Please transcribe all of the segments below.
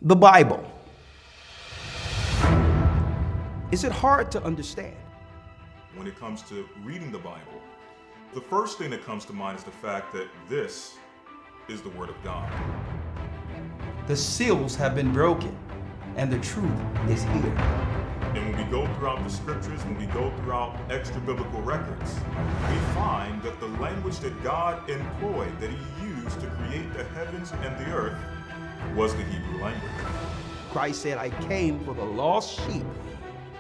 The Bible. Is it hard to understand? When it comes to reading the Bible, the first thing that comes to mind is the fact that this is the Word of God. The seals have been broken, and the truth is here. And when we go throughout the scriptures, when we go throughout extra biblical records, we find that the language that God employed, that He used to create the heavens and the earth, was the Hebrew language. Christ said, I came for the lost sheep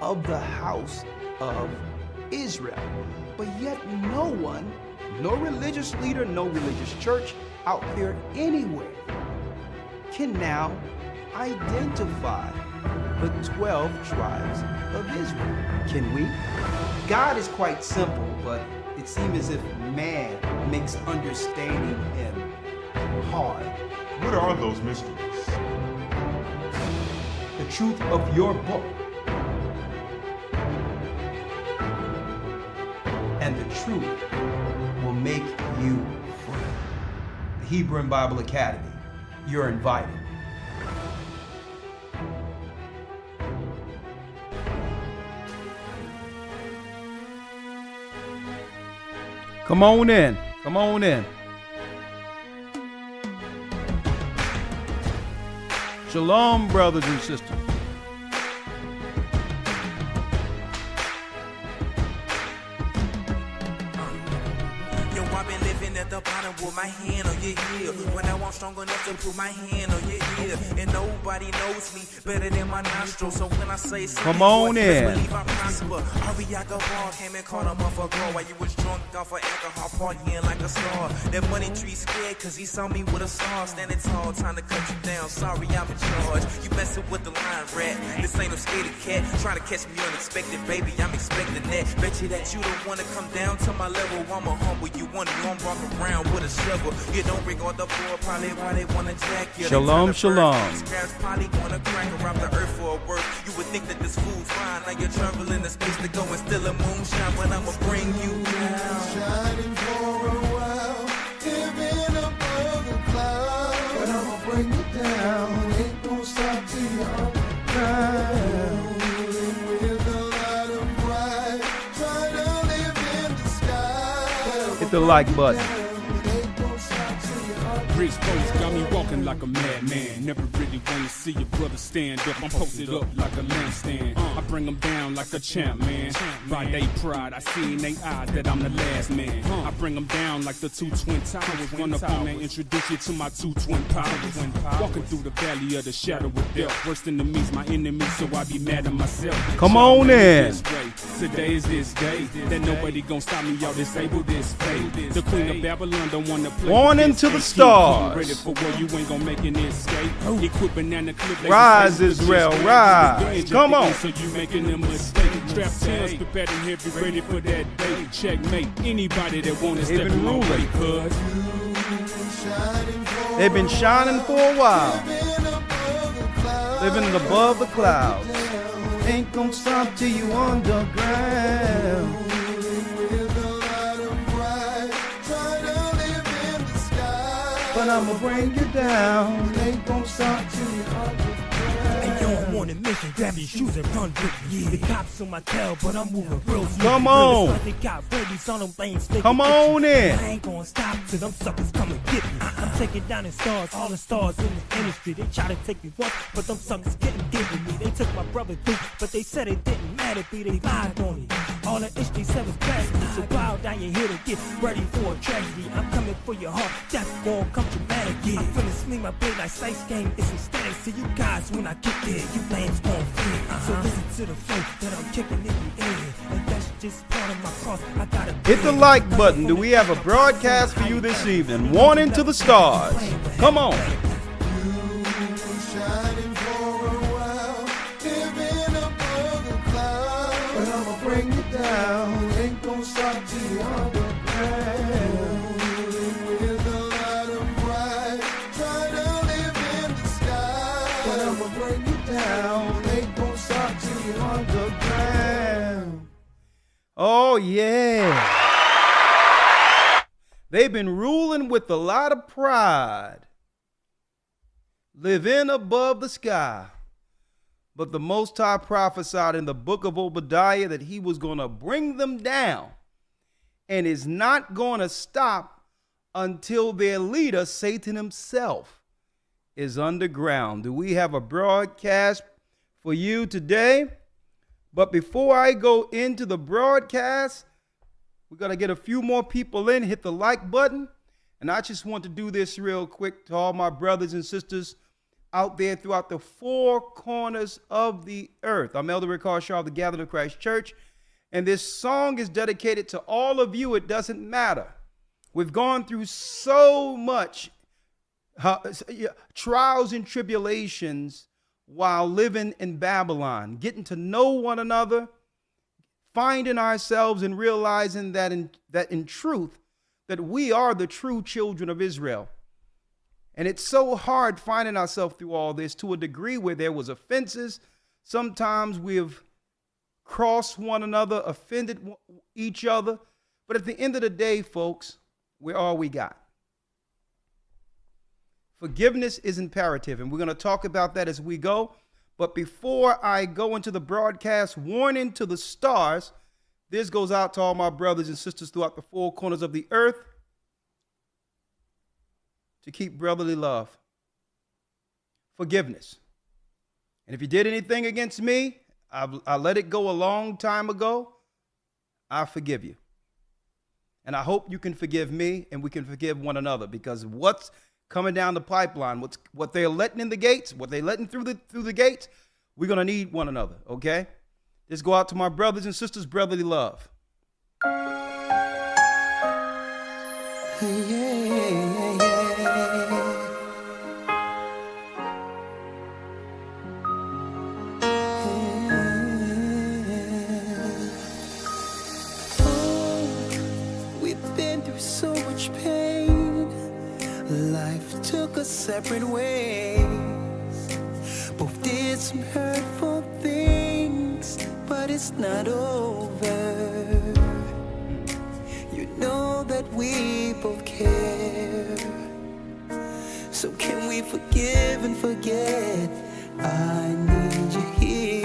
of the house of Israel. But yet no one, no religious leader, no religious church out there anywhere can now identify the 12 tribes of Israel. Can we? God is quite simple, but it seems as if man makes understanding Him hard. What are those mysteries? The truth of your book and the truth will make you free. The Hebrew and Bible Academy, you're invited. Come on in. Come on in. Shalom, brothers and sisters. I've been living at the bottom with my hand on your heel. When I want strong enough to put my hand on your ear. And nobody knows me better than my nostrils. So when I say something, come on in. Believe I prosper. Ariaga Ball came and caught him off a girl while you was drunk off of alcohol, partying like a star. That money tree scared cause he saw me with a star. Standing tall, time to cut you down. Sorry, I'm in charge. You messing with the line rat. This ain't no scaredy cat. Trying to catch me unexpected, baby. I'm expecting that. Bet you that you don't wanna come down to my level. I'ma humble you. You don't walk around with a shovel. You don't regard the poor, probably why they wanna jack you. Shalom, shalom. Scraps probably wanna crack around the earth for a work. You would think that this food's fine. Now you're traveling the space to go and still a moonshine, but I'ma bring you down. Shining for a while, living above the clouds, but I'ma bring you down. Ain't gonna stop till you're on the ground. With a lot of pride, try to live in the sky. Hit the like button. Rich folks got me walking like a madman. Never really wanna see your brother stand up. I'm posted up like a lampstand. I bring them down like a champ, man. By they pride, I see in they eyes that I'm the last man. I bring them down like the two twin towers. Run up on and introduce you to my two twin powers. Walking through the valley of the shadow of death. Worse than enemies, my enemies, so I be mad at myself. Come on in. Today is this day that nobody gon' stop me, y'all disable this fate. The queen of Babylon don't wanna play. On into the stars. Ready for war, you ain't gon' make an escape. Equip banana clip. Rise, Israel, rise. Come on. So you making a mistake. Trap tails prepared and heavy, ready for that day. Checkmate. Anybody that wanna step in my way, cuz they've been shining for a while. Living above the clouds. Ain't gonna stop till you underground. But I'ma bring you down. Ain't gonna stop till you Hey, yo, I'm on a mission. Grab your shoes and run with me. The cops on my tail, but I'm moving real slow. Come on. They got birdies on them things. Come on in. I ain't gonna stop till them suckers come and get me. I'm taking down the stars, all the stars in the industry. They try to take me once, but them suckers couldn't get with me. They took my brother through, but they said it didn't matter. They lied on it. All the ish they said was tragedy. So bow down your head and get ready for a tragedy. I'm coming for your heart. That's gonna come dramatic. Yeah. I'm finna sling my big like Sice game. It's ecstatic. See you guys when I get there. You lambs gon' fit. So listen to the flow that I'm kicking in the air. And that's just part of my cross. I gotta hit the like button. Do we have a broadcast for you this evening? One into the stars. Come on. Shining for a while, living above the clouds, but I'ma bring you down. Ain't gonna stop till you're on the ground. With a lot of pride, try to live in the sky, but I'ma bring you down. Ain't gonna stop till you're on the ground. Oh, yeah. They've been ruling with a lot of pride. live in above the sky. But the Most High prophesied in the book of Obadiah that he was going to bring them down and is not going to stop until their leader, Satan himself, is underground. Do we have a broadcast for you today? But before I go into the broadcast, we're going to get a few more people in, hit the like button. And I just want to do this real quick to all my brothers and sisters out there throughout the four corners of the earth. I'm Elder Rick Harshaw of the Gathering of Christ Church, and this song is dedicated to all of you. It doesn't matter. We've gone through so much trials and tribulations while living in Babylon, getting to know one another, finding ourselves and realizing that in truth, that we are the true children of Israel. And it's so hard finding ourselves through all this to a degree where there was offenses. Sometimes we've crossed one another, offended each other. But at the end of the day, folks, we're all we got. Forgiveness is imperative, and we're going to talk about that as we go. But before I go into the broadcast, warning to the stars, this goes out to all my brothers and sisters throughout the four corners of the earth to keep brotherly love, forgiveness. And if you did anything against me, I let it go a long time ago. I forgive you. And I hope you can forgive me and we can forgive one another, because what's coming down the pipeline, what they're letting in the gates, what they're letting through the gates, we're going to need one another, okay? Let's go out to my brothers and sisters, brotherly love. We've been through so much pain. Life took us separate ways. Both did some hurtful things, but it's not over. You know that we both care. So can we forgive and forget? I need you here.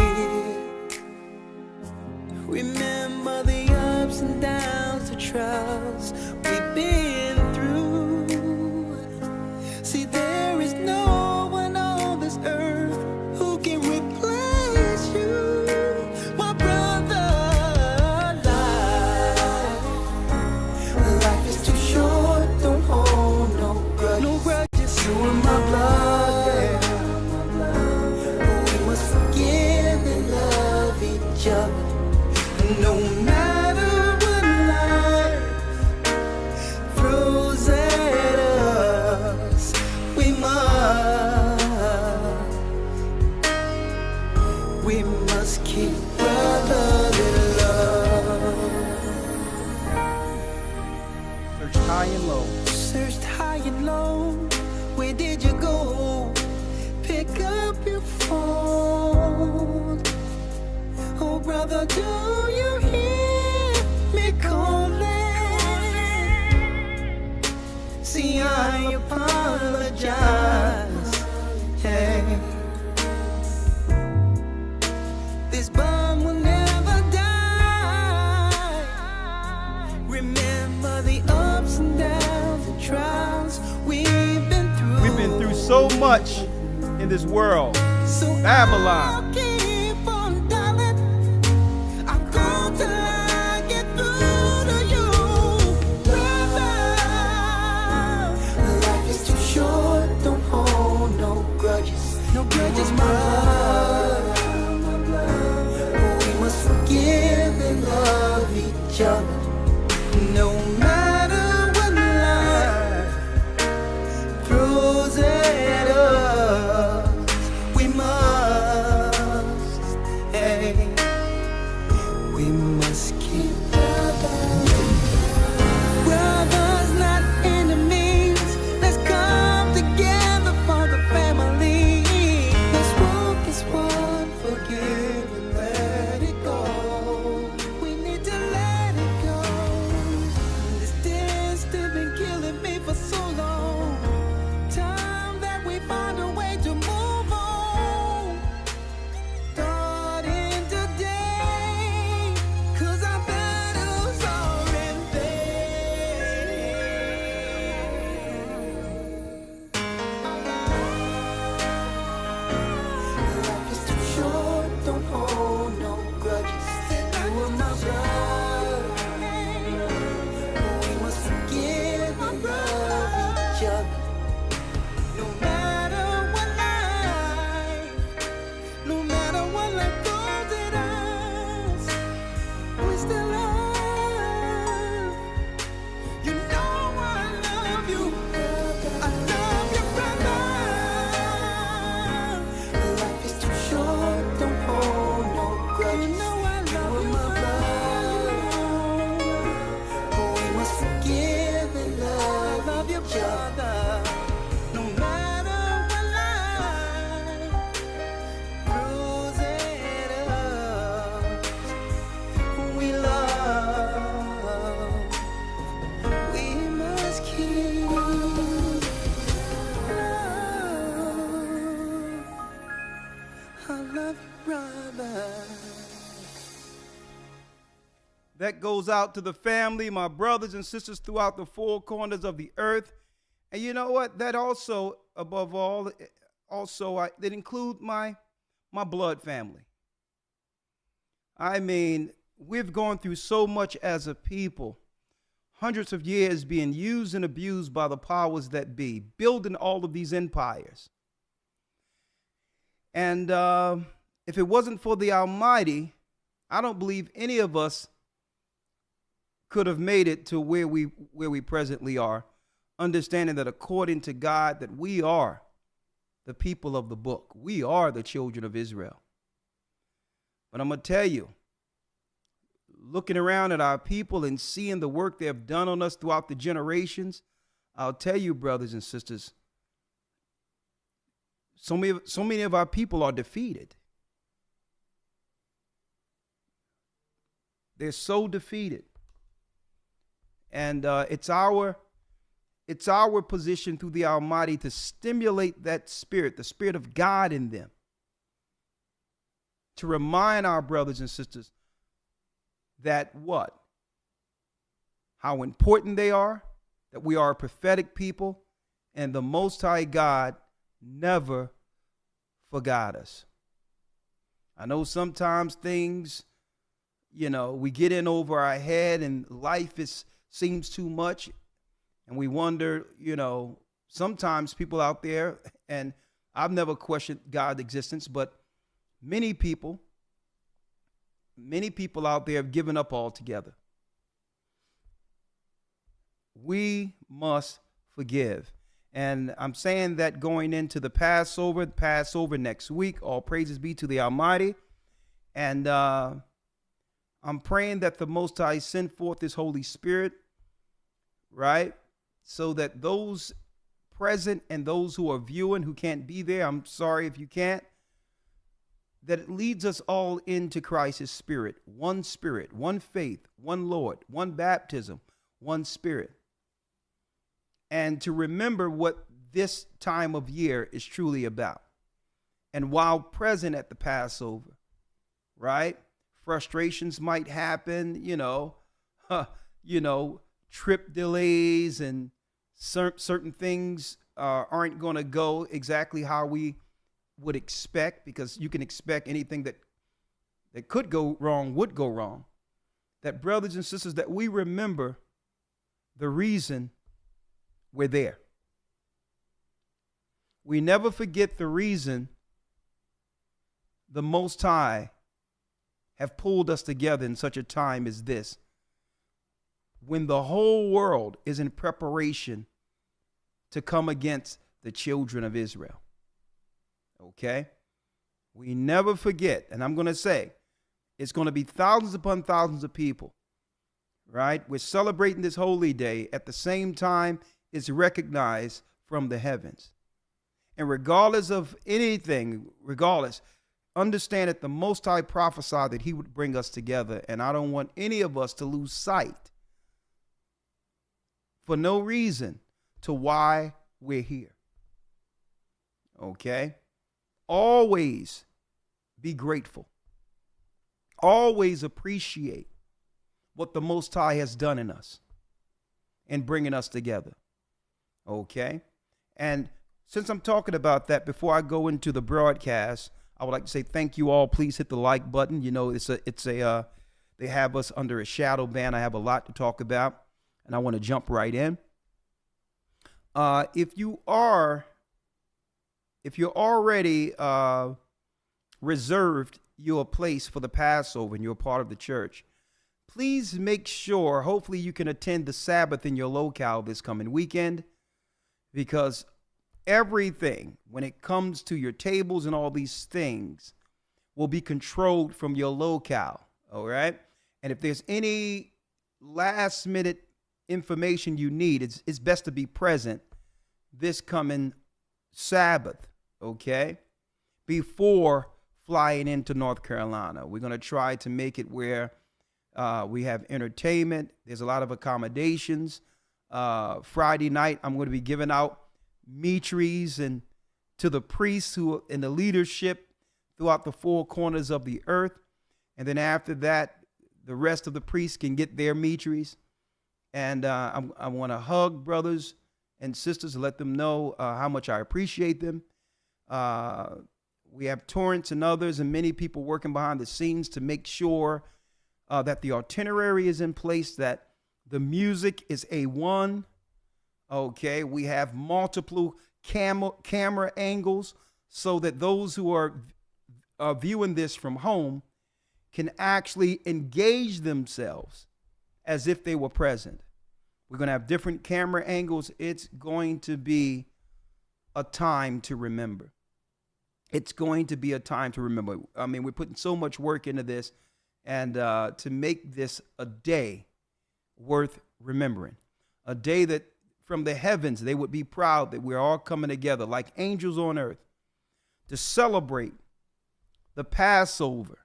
Remember the ups and downs, the trials we've been through. See, there is no one on this earth who can replace you, my brother. Life is too short, don't hold no grudges. You are my blood, yeah. We must forgive and love each other, no matter what life throws at us. We must keep brotherly love. Searched high and low. Searched high and low. Where did you go? Pick up your phone. Oh, brother, do you hear me calling? See, I apologize. Hey, this bond will never die. Remember the ups and downs and trials we've been through. We've been through so much in this world. So Babylon. I'll keep on darling. I'm going till I get through to you, brother. Life is too short, don't hold no grudges. No grudges, my blood. We must forgive and love each other, no matter what life throws at us. We must goes out to the family, my brothers and sisters throughout the four corners of the earth. And you know what? That also, above all, that include my blood family. I mean, we've gone through so much as a people, hundreds of years being used and abused by the powers that be, building all of these empires. And if it wasn't for the Almighty, I don't believe any of us could have made it to where we presently are, understanding that according to God, that we are the people of the book. We are the children of Israel. But I'm going to tell you, looking around at our people and seeing the work they have done on us throughout the generations, I'll tell you, brothers and sisters, so many of our people are defeated. They're so defeated. And it's our position through the Almighty to stimulate that spirit, the Spirit of God in them, to remind our brothers and sisters that what? How important they are, that we are a prophetic people, and the Most High God never forgot us. I know sometimes things, we get in over our head and life seems too much. And we wonder, sometimes people out there, and I've never questioned God's existence, but many people out there have given up altogether. We must forgive. And I'm saying that going into the Passover next week, all praises be to the Almighty. And I'm praying that the Most High send forth His Holy Spirit, right? So that those present and those who are viewing who can't be there, I'm sorry if you can't, that it leads us all into Christ's Spirit, one faith, one Lord, one baptism, one Spirit. And to remember what this time of year is truly about. And while present at the Passover, right, frustrations might happen, trip delays and certain things aren't going to go exactly how we would expect, because you can expect anything that could go wrong would go wrong. That, brothers and sisters, that we remember the reason we're there. We never forget the reason the Most High have pulled us together in such a time as this, when the whole world is in preparation to come against the children of Israel. Okay? We never forget, and I'm going to say, it's going to be thousands upon thousands of people, right? We're celebrating this holy day. At the same time, it's recognized from the heavens. And regardless of anything, understand that the Most High prophesied that He would bring us together, and I don't want any of us to lose sight for no reason to why we're here. Okay? Always be grateful. Always appreciate what the Most High has done in us in bringing us together. Okay? And since I'm talking about that, before I go into the broadcast, I would like to say thank you all. Please hit the like button. They have us under a shadow ban. I have a lot to talk about, and I want to jump right in. If you're already reserved your place for the Passover and you're part of the church, please make sure, hopefully you can attend the Sabbath in your locale this coming weekend, because everything, when it comes to your tables and all these things, will be controlled from your locale. All right. And if there's any last minute information you need, it's best to be present this coming Sabbath. Okay. Before flying into North Carolina, we're going to try to make it where we have entertainment. There's a lot of accommodations. Friday night, I'm going to be giving out meat and to the priests who are in the leadership throughout the four corners of the earth. And then after that, the rest of the priests can get their metries. And I want to hug brothers and sisters, let them know how much I appreciate them. We have Torrance and others and many people working behind the scenes to make sure that the itinerary is in place, that the music is A1. Okay, we have multiple camera angles so that those who are viewing this from home can actually engage themselves as if they were present. We're going to have different camera angles. It's going to be a time to remember. It's going to be a time to remember. I mean, we're putting so much work into this, and to make this a day worth remembering, a day that from the heavens they would be proud that we're all coming together like angels on earth to celebrate the Passover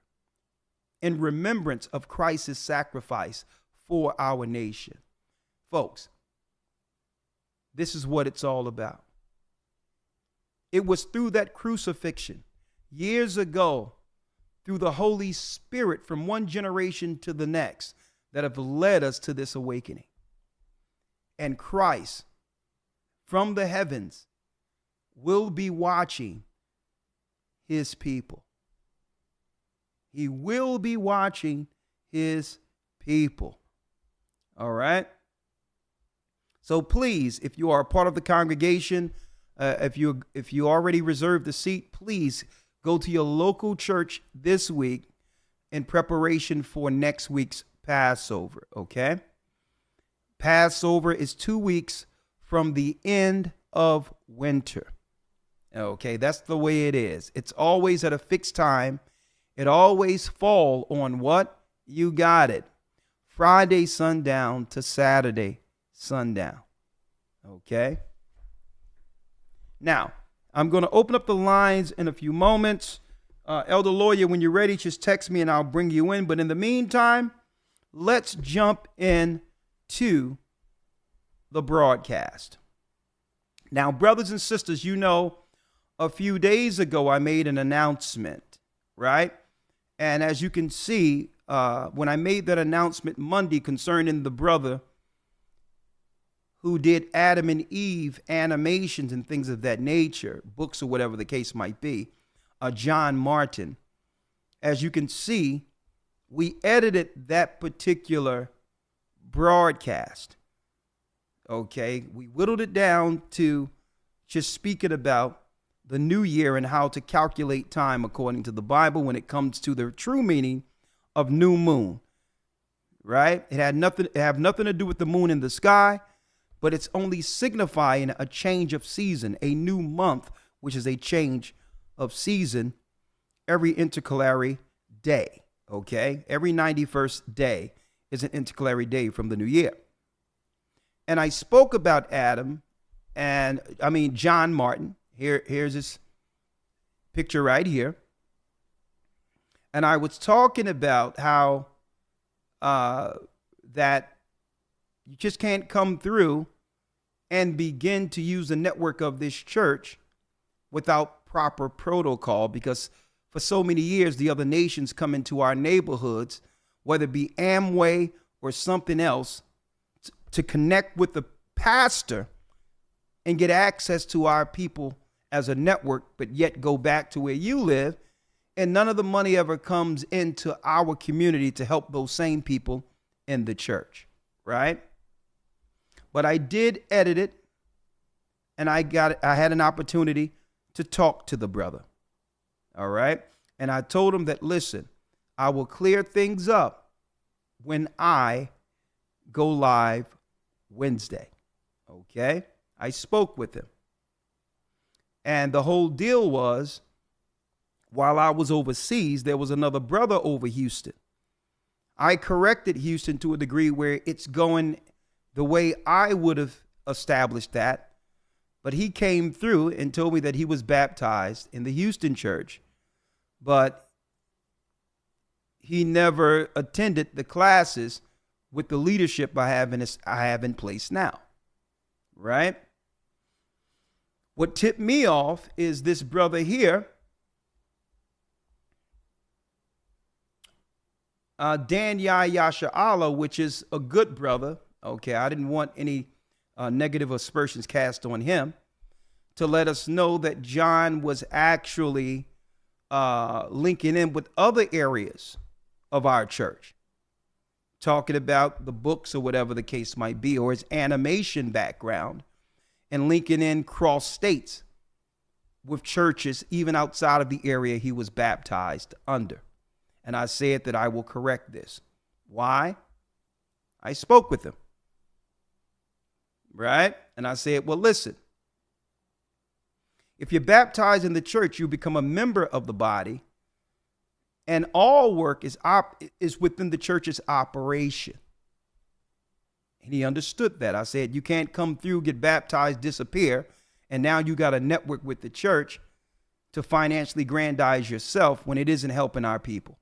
in remembrance of Christ's sacrifice for our nation. Folks, this is what it's all about. It was through that crucifixion years ago, through the Holy Spirit from one generation to the next, that have led us to this awakening. And Christ from the heavens will be watching his people. He will be watching his people. All right. So please, if you are a part of the congregation, if you already reserved a seat, please go to your local church this week in preparation for next week's Passover. Okay. Passover is 2 weeks from the end of winter. Okay, that's the way it is. It's always at a fixed time. It always fall on what? You got it. Friday sundown to Saturday sundown. Okay. Now, I'm going to open up the lines in a few moments. Elder Lawyer, when you're ready, just text me and I'll bring you in. But in the meantime, let's jump in to the broadcast. Now, brothers and sisters, you know, a few days ago, I made an announcement, right? And as you can see, when I made that announcement Monday concerning the brother who did Adam and Eve animations and things of that nature, books or whatever the case might be, John Martin, as you can see, we edited that particular broadcast. Okay, we whittled it down to just speaking about the new year and how to calculate time according to the Bible when it comes to the true meaning of new moon, right? It have nothing to do with the moon in the sky, but it's only signifying a change of season, a new month, which is a change of season every intercalary day, okay? Every 91st day is an intercalary day from the new year. And I spoke about John Martin. Here's his picture right here. And I was talking about how that you just can't come through and begin to use the network of this church without proper protocol, because for so many years, the other nations come into our neighborhoods, whether it be Amway or something else, to connect with the pastor and get access to our people as a network, but yet go back to where you live. And none of the money ever comes into our community to help those same people in the church, right? But I did edit it, and I had an opportunity to talk to the brother. All right. And I told him that, listen, I will clear things up when I go live Wednesday. Okay. I spoke with him. And the whole deal was, while I was overseas, there was another brother over Houston. I corrected Houston to a degree where it's going the way I would have established that. But he came through and told me that he was baptized in the Houston church, but he never attended the classes with the leadership I have in place now, right? What tipped me off is this brother here Dan Yasha Allah, which is a good brother. Okay, I didn't want any negative aspersions cast on him, to let us know that John was actually linking in with other areas of our church, talking about the books or whatever the case might be, or his animation background, and linking in cross states with churches even outside of the area he was baptized under. And I said that I will correct this. Why? I spoke with him, right? And I said, well, listen, if you're baptized in the church, you become a member of the body, and all work is within the church's operation. And he understood that. I said, you can't come through, get baptized, disappear, and now you got to network with the church to financially grandize yourself when it isn't helping our people.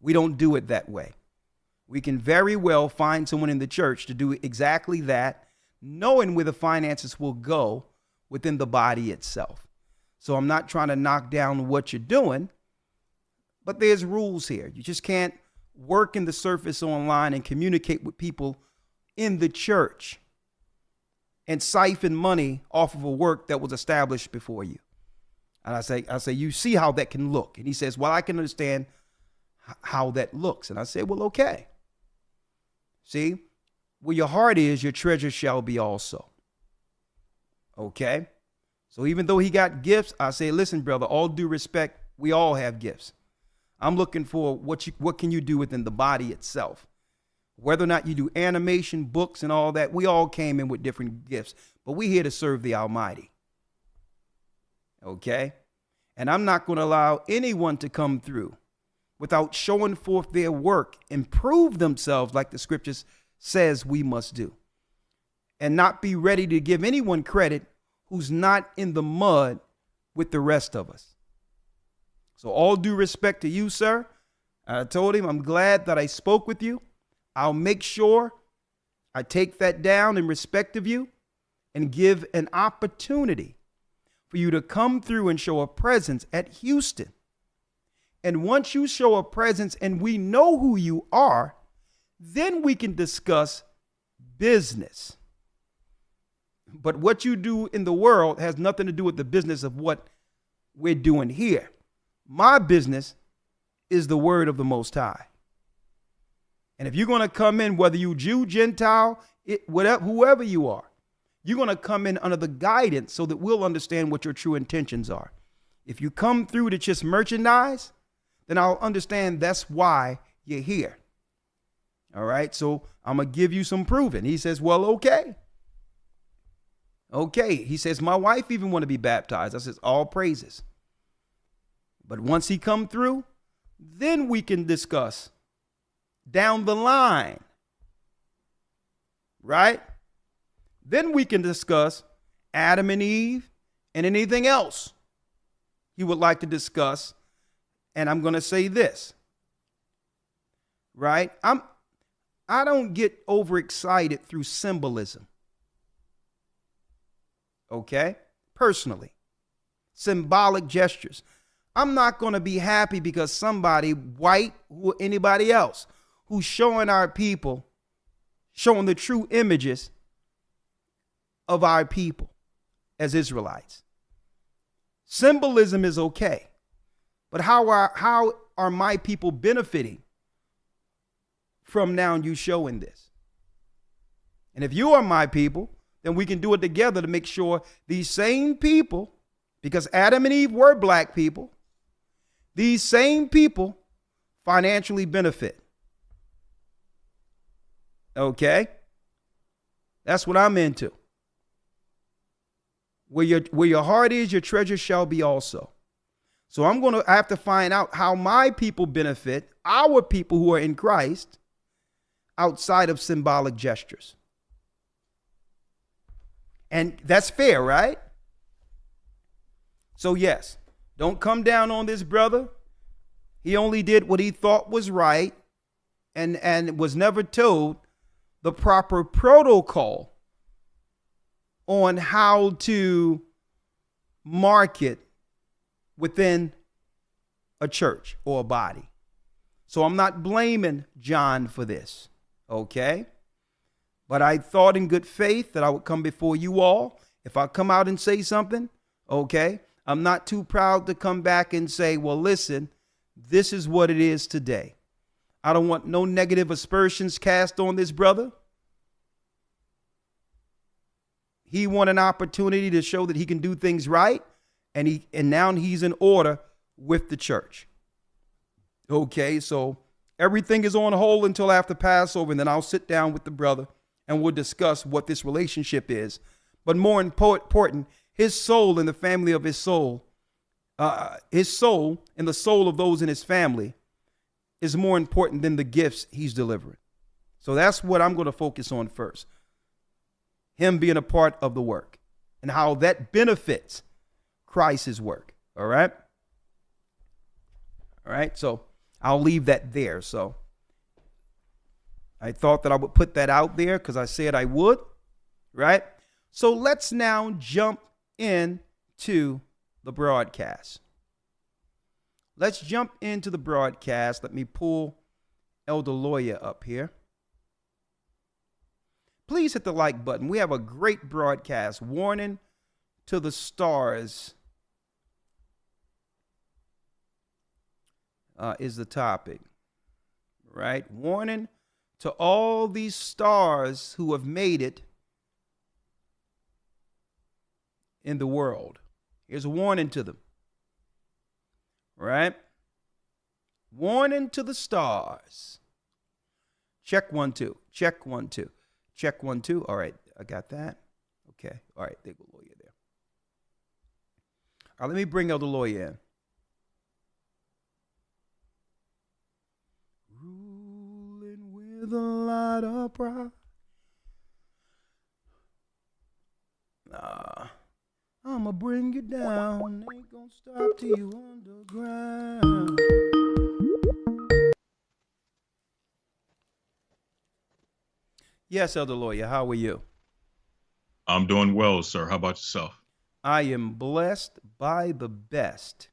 We don't do it that way. We can very well find someone in the church to do exactly that, knowing where the finances will go within the body itself. So I'm not trying to knock down what you're doing, but there's rules here. You just can't work in the surface online and communicate with people in the church and siphon money off of a work that was established before you. And I say, you see how that can look. And he says, well, I can understand how that looks. And I say, well, okay. See, where your heart is, your treasure shall be also. Okay. So even though he got gifts, I say, listen, brother, all due respect, we all have gifts. I'm looking for what can you do within the body itself? Whether or not you do animation, books, and all that, we all came in with different gifts, but we're here to serve the Almighty. Okay? And I'm not going to allow anyone to come through without showing forth their work and prove themselves like the scriptures says we must do. And not be ready to give anyone credit who's not in the mud with the rest of us. So all due respect to you, sir. I told him, I'm glad that I spoke with you. I'll make sure I take that down in respect of you and give an opportunity for you to come through and show a presence at Houston. And once you show a presence and we know who you are, then we can discuss business. But what you do in the world has nothing to do with the business of what we're doing here. My business is the word of the Most High. And if you're going to come in, whether you Jew, Gentile, whoever you are, you're going to come in under the guidance so that we'll understand what your true intentions are. If you come through to just merchandise, then I'll understand that's why you're here. All right. So I'm going to give you some proving. He says, well, okay. Okay. He says, my wife even want to be baptized. I says, all praises. But once he come through, then we can discuss down the line, right? Then we can discuss Adam and Eve and anything else he would like to discuss. And I'm going to say this, right? I don't get overexcited through symbolism. Okay? Personally, symbolic gestures. I'm not going to be happy because somebody, white or anybody else, who's showing our people, showing the true images of our people as Israelites. Symbolism is okay. But how are my people benefiting from now you showing this? And if you are my people, then we can do it together to make sure these same people, because Adam and Eve were black people, these same people financially benefit. Okay? That's what I'm into. Where your heart is, your treasure shall be also. So I have to find out how my people benefit, our people who are in Christ, outside of symbolic gestures. And that's fair, right? So yes, don't come down on this brother. He only did what he thought was right and was never told the proper protocol on how to market within a church or a body. So I'm not blaming John for this, okay? But I thought in good faith that I would come before you all. If I come out and say something, okay, I'm not too proud to come back and say, well, listen, this is what it is today. I don't want no negative aspersions cast on this brother. He want an opportunity to show that he can do things right, and now he's in order with the church. Okay, so everything is on hold until after Passover, and then I'll sit down with the brother and we'll discuss what this relationship is. But more important, his soul and the family of his soul and the soul of those in his family is more important than the gifts he's delivering. So that's what I'm going to focus on first. Him being a part of the work and how that benefits Christ's work. All right. All right. So I'll leave that there. So I thought that I would put that out there because I said I would. Right. So let's now jump into the broadcast. Let's jump into the broadcast. Let me pull Elder Lawyer up here. Please hit the like button. We have a great broadcast. Warning to the stars is the topic, right? Warning to all these stars who have made it in the world. Here's a warning to them, right? Warning to the stars. Check 1 2. Check 1 2. Check 1 2. All right, I got that. Okay. All right, there go Lawyer there. All right, let me bring Elder Lawyer in. Ruling with a lot of pride. I'ma bring you down. Ain't gonna stop till you underground. Yes, Elder Lawyer, how are you? I'm doing well, sir. How about yourself? I am blessed by the best.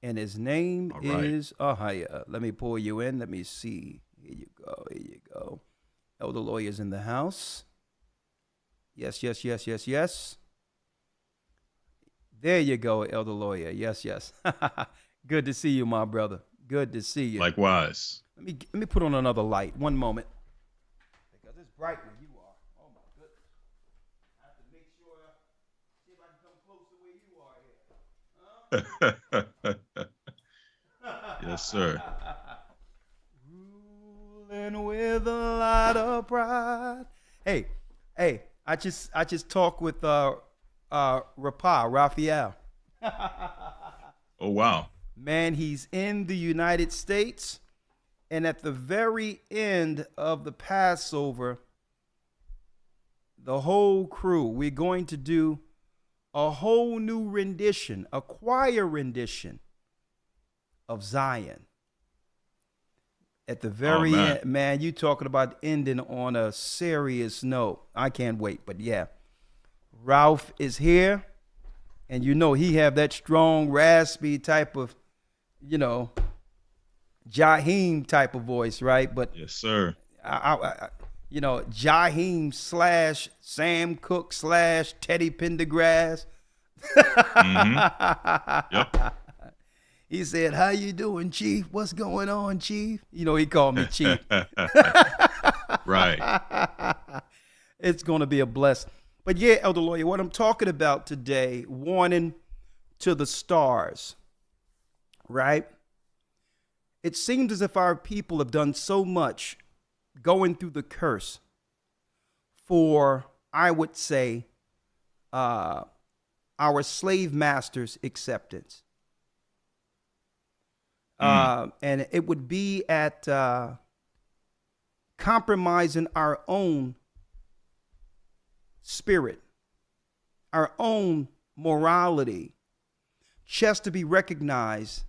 And his name is Ahaya. Let me pull you in. Let me see. Here you go. Here you go. Elder Lawyer's in the house. Yes, yes, yes, yes, yes. There you go, Elder Lawyer. Yes, yes. Good to see you, my brother. Good to see you. Likewise. Let me put on another light. One moment. Because it's bright where you are. Oh my goodness. I have to make sure see if I can come close to where you are here. Yes, sir. Ruling with a lot of pride. Hey, I just talked with Raphael. Oh, wow. Man, he's in the United States. And at the very end of the Passover, the whole crew, we're going to do a whole new rendition, a choir rendition of Zion. At the very end, man, you talking about ending on a serious note. I can't wait, but yeah. Ralph is here, and you know he have that strong, raspy type of, Jaheim type of voice, right? But yes, sir. Jaheim / Sam Cooke / Teddy Pendergrass. Mm-hmm. Yep. He said, "How you doing, Chief? What's going on, Chief?" He called me Chief. Right. It's going to be a bless. But yeah, Elder Lawyer, what I'm talking about today, warning to the stars, right? It seems as if our people have done so much going through the curse for, I would say, our slave masters' acceptance. And it would be at compromising our own spirit, our own morality, just to be recognized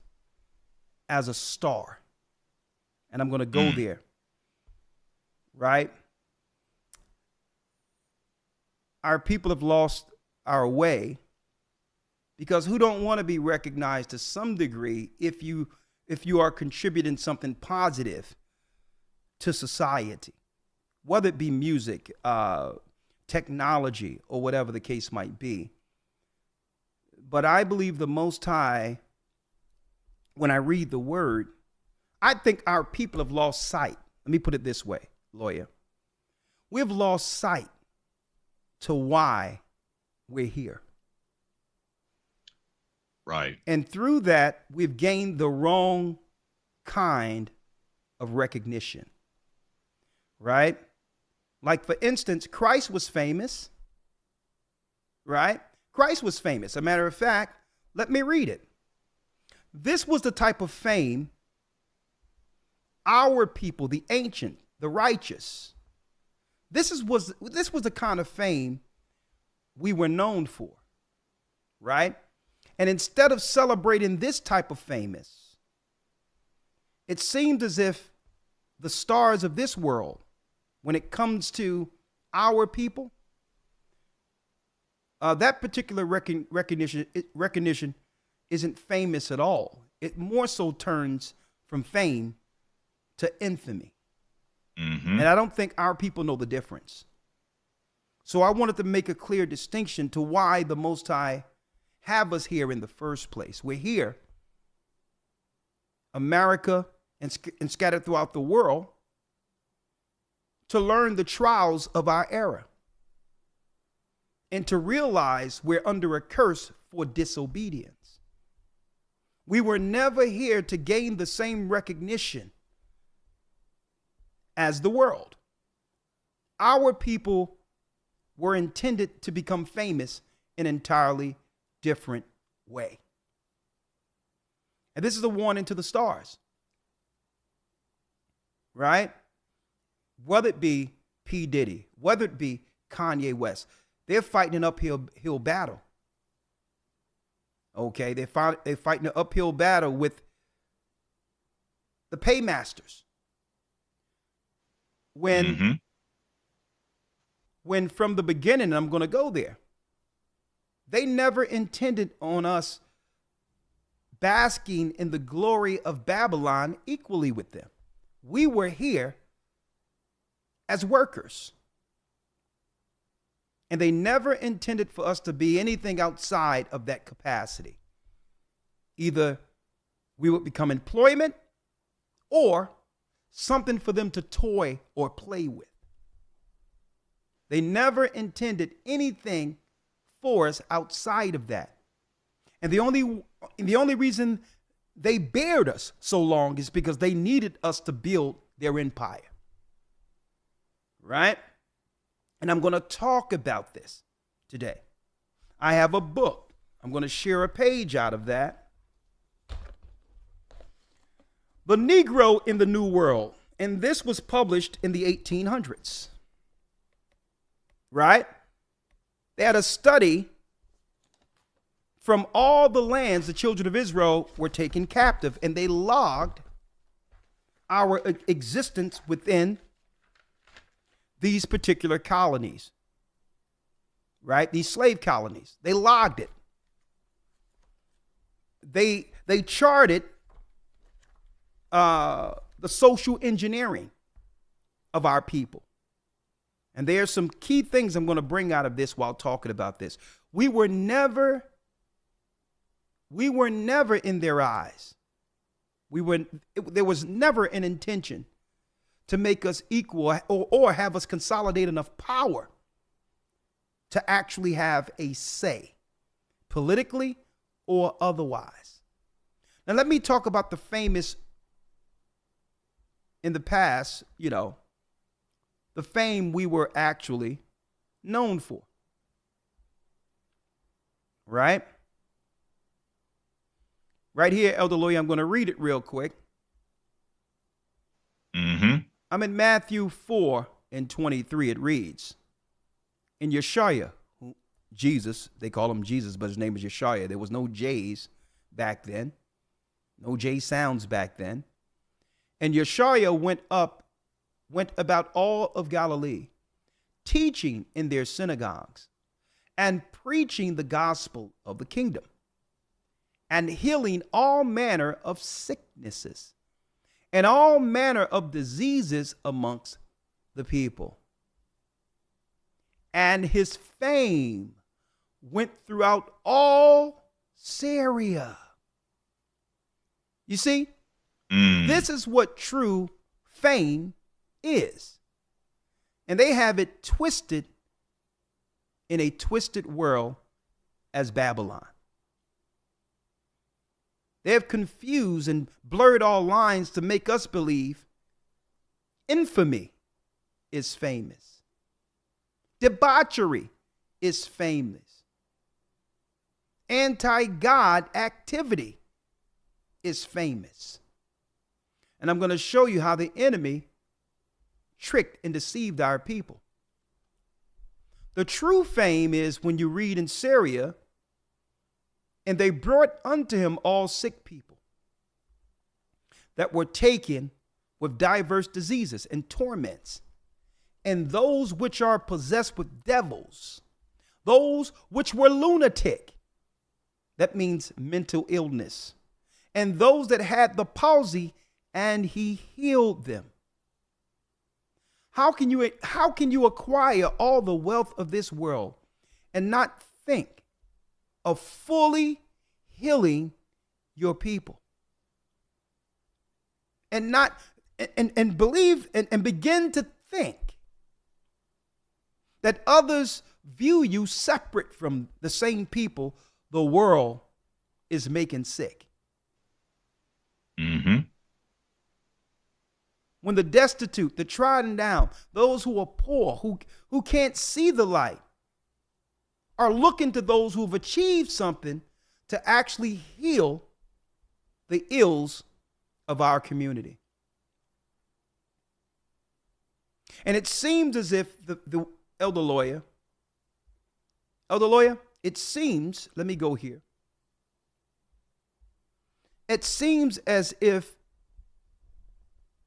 as a star. And I'm going to go there, right? Our people have lost our way because who don't want to be recognized to some degree if you if you are contributing something positive to society, whether it be music, technology, or whatever the case might be. But I believe the Most High, when I read the word, I think our people have lost sight. Let me put it this way, lawyer. We've lost sight to why we're here. Right. And through that, we've gained the wrong kind of recognition. Right? Like, for instance, Christ was famous. Right? Christ was famous. As a matter of fact, let me read it. This was the type of fame our people, the ancient, the righteous, this was the kind of fame we were known for, right? And instead of celebrating this type of famous, it seemed as if the stars of this world, when it comes to our people, that particular recognition isn't famous at all. It more so turns from fame to infamy. Mm-hmm. And I don't think our people know the difference. So I wanted to make a clear distinction to why the Most High have us here in the first place. We're here, America and scattered throughout the world, to learn the trials of our era and to realize we're under a curse for disobedience. We were never here to gain the same recognition as the world. Our people were intended to become famous in an entirely different way. And this is a warning to the stars, right? Whether it be P. Diddy, whether it be Kanye West, they're fighting an uphill battle. Okay, they're fighting an uphill battle with the paymasters. When from the beginning, I'm going to go there, they never intended on us basking in the glory of Babylon equally with them. We were here as workers. And they never intended for us to be anything outside of that capacity. Either we would become employment or something for them to toy or play with. They never intended anything for us outside of that. And the only reason they bared us so long is because they needed us to build their empire. Right? And I'm going to talk about this today. I have a book. I'm going to share a page out of that. The Negro in the New World. And this was published in the 1800s. Right? They had a study from all the lands the children of Israel were taken captive, and they logged our existence within these particular colonies, right? These slave colonies. They logged it. They charted the social engineering of our people. And there are some key things I'm going to bring out of this while talking about this. We were never in their eyes. There was never an intention to make us equal or have us consolidate enough power to actually have a say, politically or otherwise. Now, let me talk about the famous in the past, the fame we were actually known for. Right? Right here, Elder Lawyer, I'm going to read it real quick. I'm in Matthew 4:23. It reads, in Yeshua, Jesus, they call him Jesus, but his name is Yeshua. There was no J's back then. No J sounds back then. And Yeshua went about all of Galilee, teaching in their synagogues and preaching the gospel of the kingdom and healing all manner of sicknesses and all manner of diseases amongst the people. And his fame went throughout all Syria. You see, this is what true fame is. And they have it twisted in a twisted world as Babylon. They have confused and blurred all lines to make us believe infamy is famous. Debauchery is famous. Anti-God activity is famous. And I'm going to show you how the enemy tricked and deceived our people. The true fame is when you read in Syria, and they brought unto him all sick people that were taken with diverse diseases and torments, and those which are possessed with devils, those which were lunatic, that means mental illness, and those that had the palsy, and he healed them. How can you acquire all the wealth of this world and not think of fully healing your people? And not and believe and begin to think that others view you separate from the same people the world is making sick. Mm-hmm. When the destitute, the trodden down, those who are poor, who can't see the light, are looking to those who've achieved something to actually heal the ills of our community. And it seems as if the elder lawyer, it seems, let me go here. It seems as if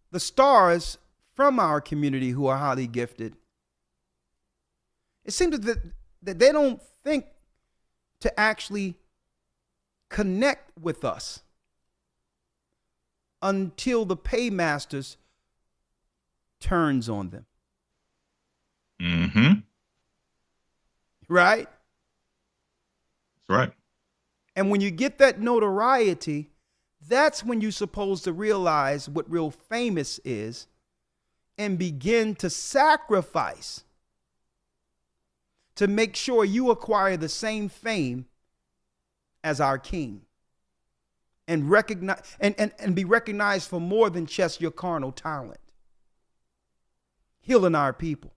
the stars from our community who are highly gifted, it seems that they don't think to actually connect with us until the paymasters turns on them. Mm-hmm. Right? That's right. And when you get that notoriety, that's when you're supposed to realize what real famous is and begin to sacrifice to make sure you acquire the same fame as our king and recognize and be recognized for more than just your carnal talent. Healing our people.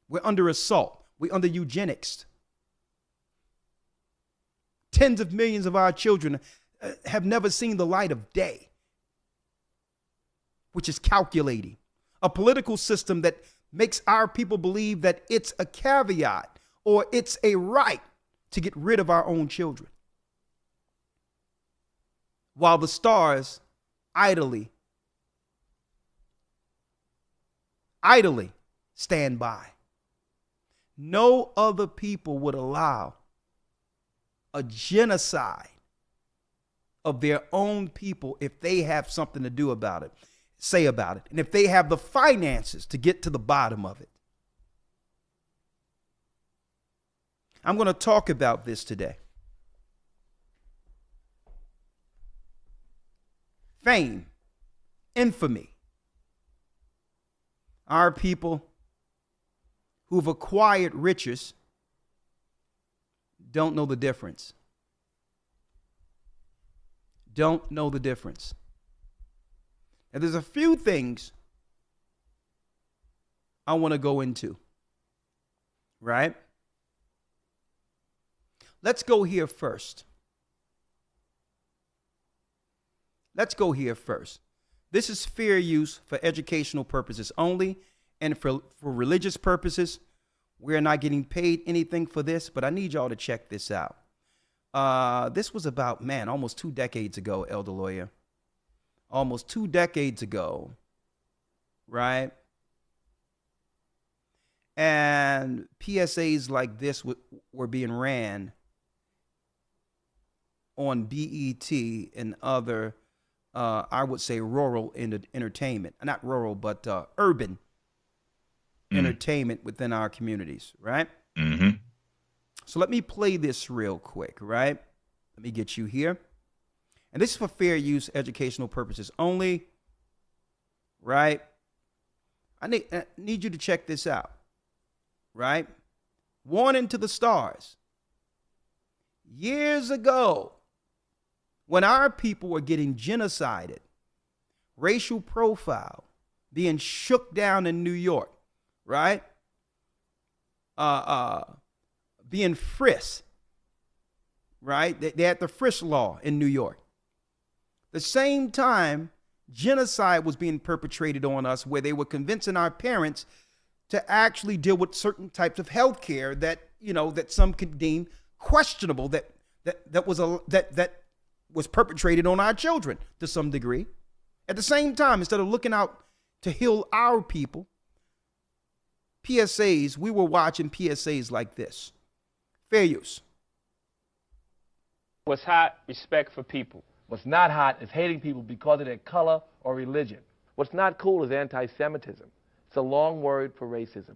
We're under assault. We're under eugenics. Tens of millions of our children have never seen the light of day, which is calculating. A political system that makes our people believe that it's a caveat or it's a right to get rid of our own children. While the stars idly stand by. No other people would allow a genocide of their own people if they have something to do about it, say about it, and if they have the finances to get to the bottom of it. I'm going to talk about this today. Fame, infamy. Our people who've acquired riches don't know the difference. Don't know the difference. And there's a few things I want to go into, right? Let's go here first. This is fair use for educational purposes only, and for religious purposes. We're not getting paid anything for this, but I need y'all to check this out. This was about, almost 2 decades ago, elder lawyer. Almost 2 decades ago, right? And PSAs like this were being ran on BET and other, I would say, rural entertainment. Not rural, but urban entertainment within our communities, right? Mm-hmm. So let me play this real quick, right? Let me get you here. And this is for fair use, educational purposes only, right? I need you to check this out, right? Warning to the stars. Years ago, when our people were getting genocided, racial profile being shook down in New York, right? Being frisked, right? They had the frisk law in New York. The same time, genocide was being perpetrated on us, where they were convincing our parents to actually deal with certain types of health care that, you know, that some could deem questionable, that was perpetrated on our children to some degree. At the same time, instead of looking out to heal our people, PSAs, we were watching PSAs like this. Fair use. What's hot? Respect for people. What's not hot is hating people because of their color or religion. What's not cool is anti-Semitism. It's a long word for racism.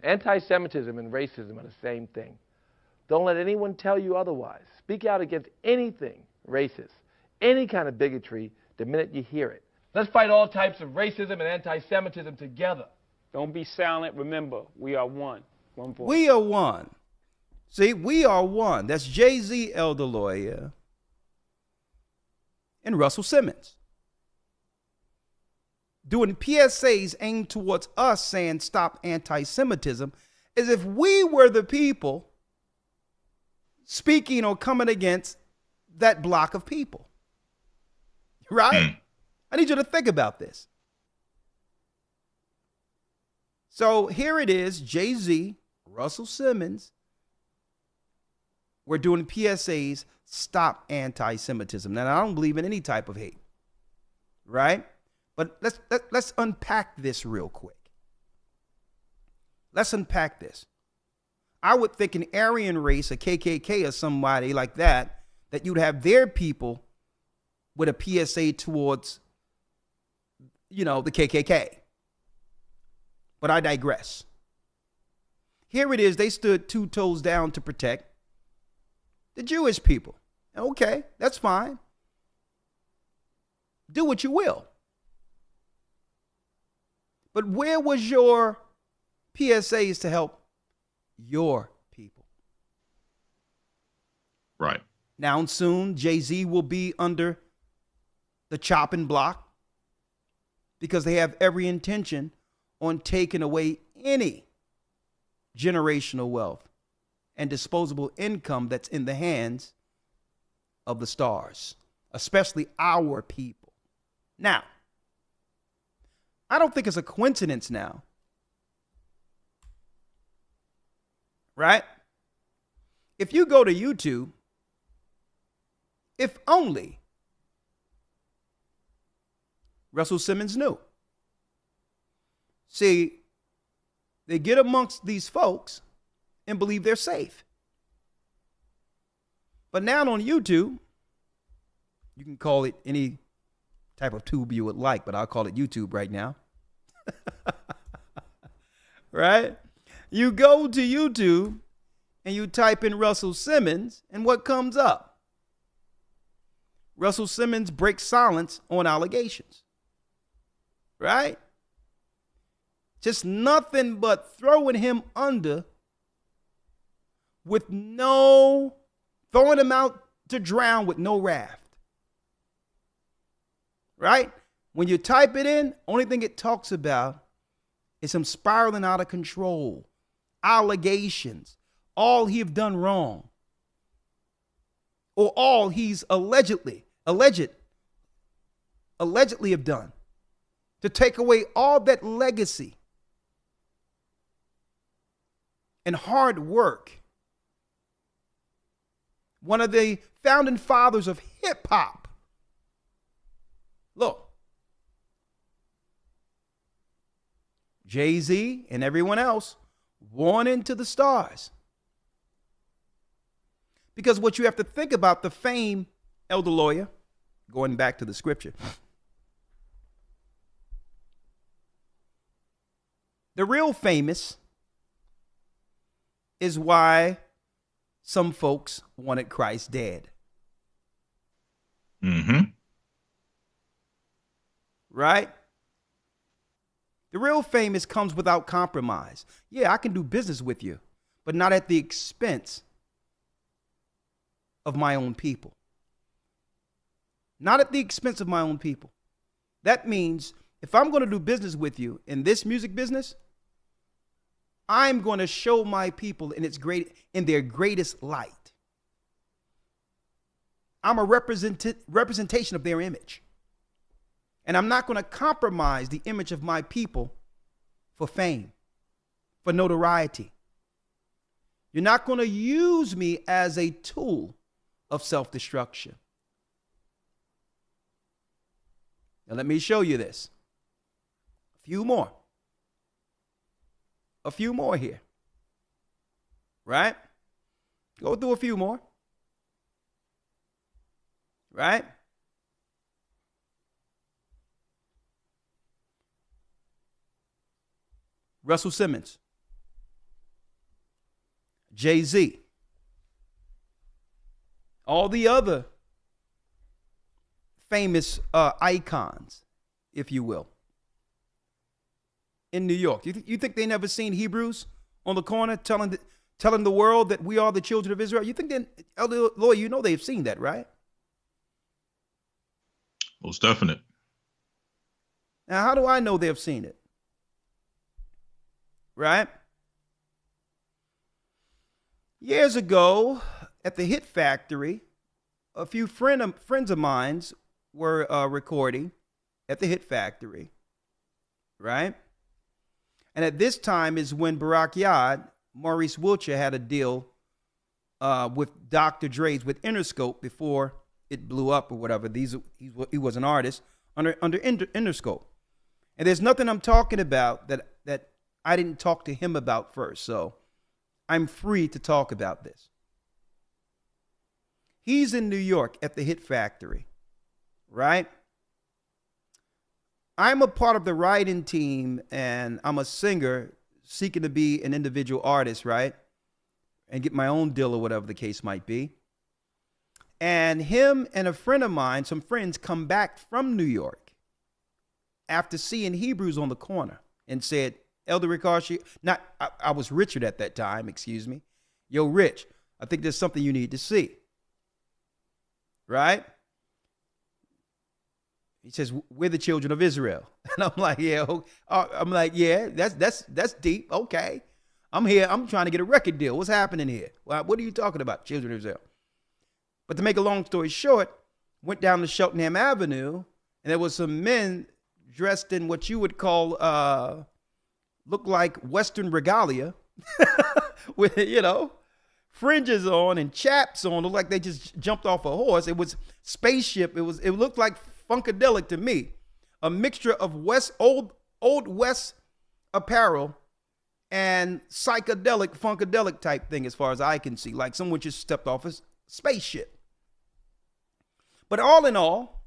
Anti-Semitism and racism are the same thing. Don't let anyone tell you otherwise. Speak out against anything racist, any kind of bigotry, the minute you hear it. Let's fight all types of racism and anti-Semitism together. Don't be silent. Remember, we are one. One voice. We are one. See, we are one. That's Jay-Z, Elder Lawyer, and Russell Simmons doing PSAs aimed towards us, saying stop anti-Semitism, as if we were the people speaking or coming against that block of people. Right? I need you to think about this. So here it is, Jay-Z, Russell Simmons, we're doing PSAs, stop anti-Semitism. Now, I don't believe in any type of hate, right? But let's unpack this real quick. Let's unpack this. I would think an Aryan race, a KKK or somebody like that you'd have their people with a PSA towards, you know, the KKK. But I digress. Here it is. They stood 2 toes down to protect the Jewish people. Okay, that's fine. Do what you will. But where was your PSAs to help your people? Right. Now soon, Jay-Z will be under the chopping block because they have every intention on taking away any generational wealth and disposable income that's in the hands of the stars, especially our people. Now, I don't think it's a coincidence now, right? If you go to YouTube, if only Russell Simmons knew. See, they get amongst these folks and believe they're safe. But now on YouTube, you can call it any type of tube you would like, but I'll call it YouTube right now. Right? You go to YouTube and you type in Russell Simmons, and what comes up? Russell Simmons breaks silence on allegations. Right? Just nothing but throwing him under with no, throwing him out to drown with no raft. Right? When you type it in, only thing it talks about is him spiraling out of control, allegations, all he have done wrong, or all he's allegedly have done to take away all that legacy and hard work. One of the founding fathers of hip hop. Look, Jay-Z and everyone else warning to the stars. Because what you have to think about, the fame elder lawyer, going back to the scripture, the real famous is why some folks wanted Christ dead. Mm-hmm. Right? The real famous comes without compromise. Yeah, I can do business with you, but not at the expense of my own people. Not at the expense of my own people. That means if I'm going to do business with you in this music business, I'm going to show my people in their greatest light. I'm a representation of their image. And I'm not going to compromise the image of my people for fame, for notoriety. You're not going to use me as a tool of self-destruction. Now let me show you this. A few more here. Right? Go through a few more. Right? Russell Simmons, Jay-Z, all the other famous icons, if you will, in New York. You think they never seen Hebrews on the corner telling the world that we are the children of Israel? You think elder lawyer, you know they've seen that, right? Most definite. Now, how do I know they've seen it? Right? Years ago, at the Hit Factory, a few friends of mine were recording at the Hit Factory. Right? And at this time is when Barack Yard, Maurice Wiltshire had a deal with Dr. Dre's, with Interscope before it blew up or whatever. He was an artist under Interscope. And there's nothing I'm talking about that I didn't talk to him about first. So I'm free to talk about this. He's in New York at the Hit Factory, right? I'm a part of the writing team, and I'm a singer seeking to be an individual artist, right? And get my own deal or whatever the case might be. And him and a friend of mine, some friends, come back from New York after seeing Hebrews on the corner and said, Elder Ricard, I was Richard at that time, excuse me. Yo, Rich, I think there's something you need to see. Right? He says, we're the children of Israel. And I'm like, yeah, that's deep. Okay. I'm here. I'm trying to get a record deal. What's happening here? What are you talking about, children of Israel? But to make a long story short, went down to Cheltenham Avenue, and there was some men dressed in what you would call, look like Western regalia with, fringes on and chaps on, looked like they just jumped off a horse. It was spaceship. It looked like Funkadelic to me, a mixture of old West apparel and psychedelic, funkadelic type thing, as far as I can see, like someone just stepped off a spaceship. But all in all,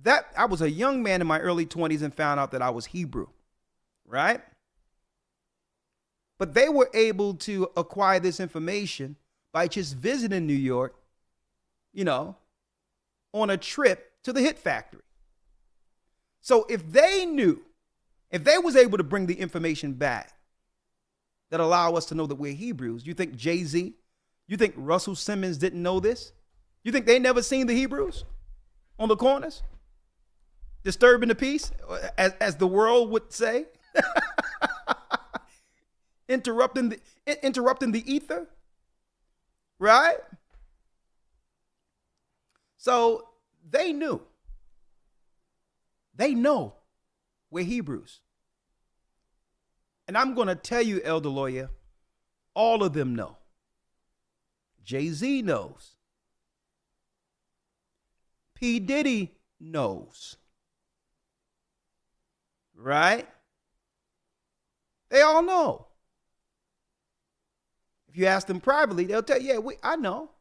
that I was a young man in my early 20s and found out that I was Hebrew, right? But they were able to acquire this information by just visiting New York, on a trip to the Hit Factory. So if they was able to bring the information back that allow us to know that we're Hebrews, you think Jay-Z, you think Russell Simmons didn't know this? You think they never seen the Hebrews on the corners? Disturbing the peace, as the world would say? Interrupting the ether, right? So they know we're Hebrews. And I'm going to tell you, elder lawyer, all of them know. Jay-Z knows. P. Diddy knows. Right? They all know. If you ask them privately, they'll tell you, I know.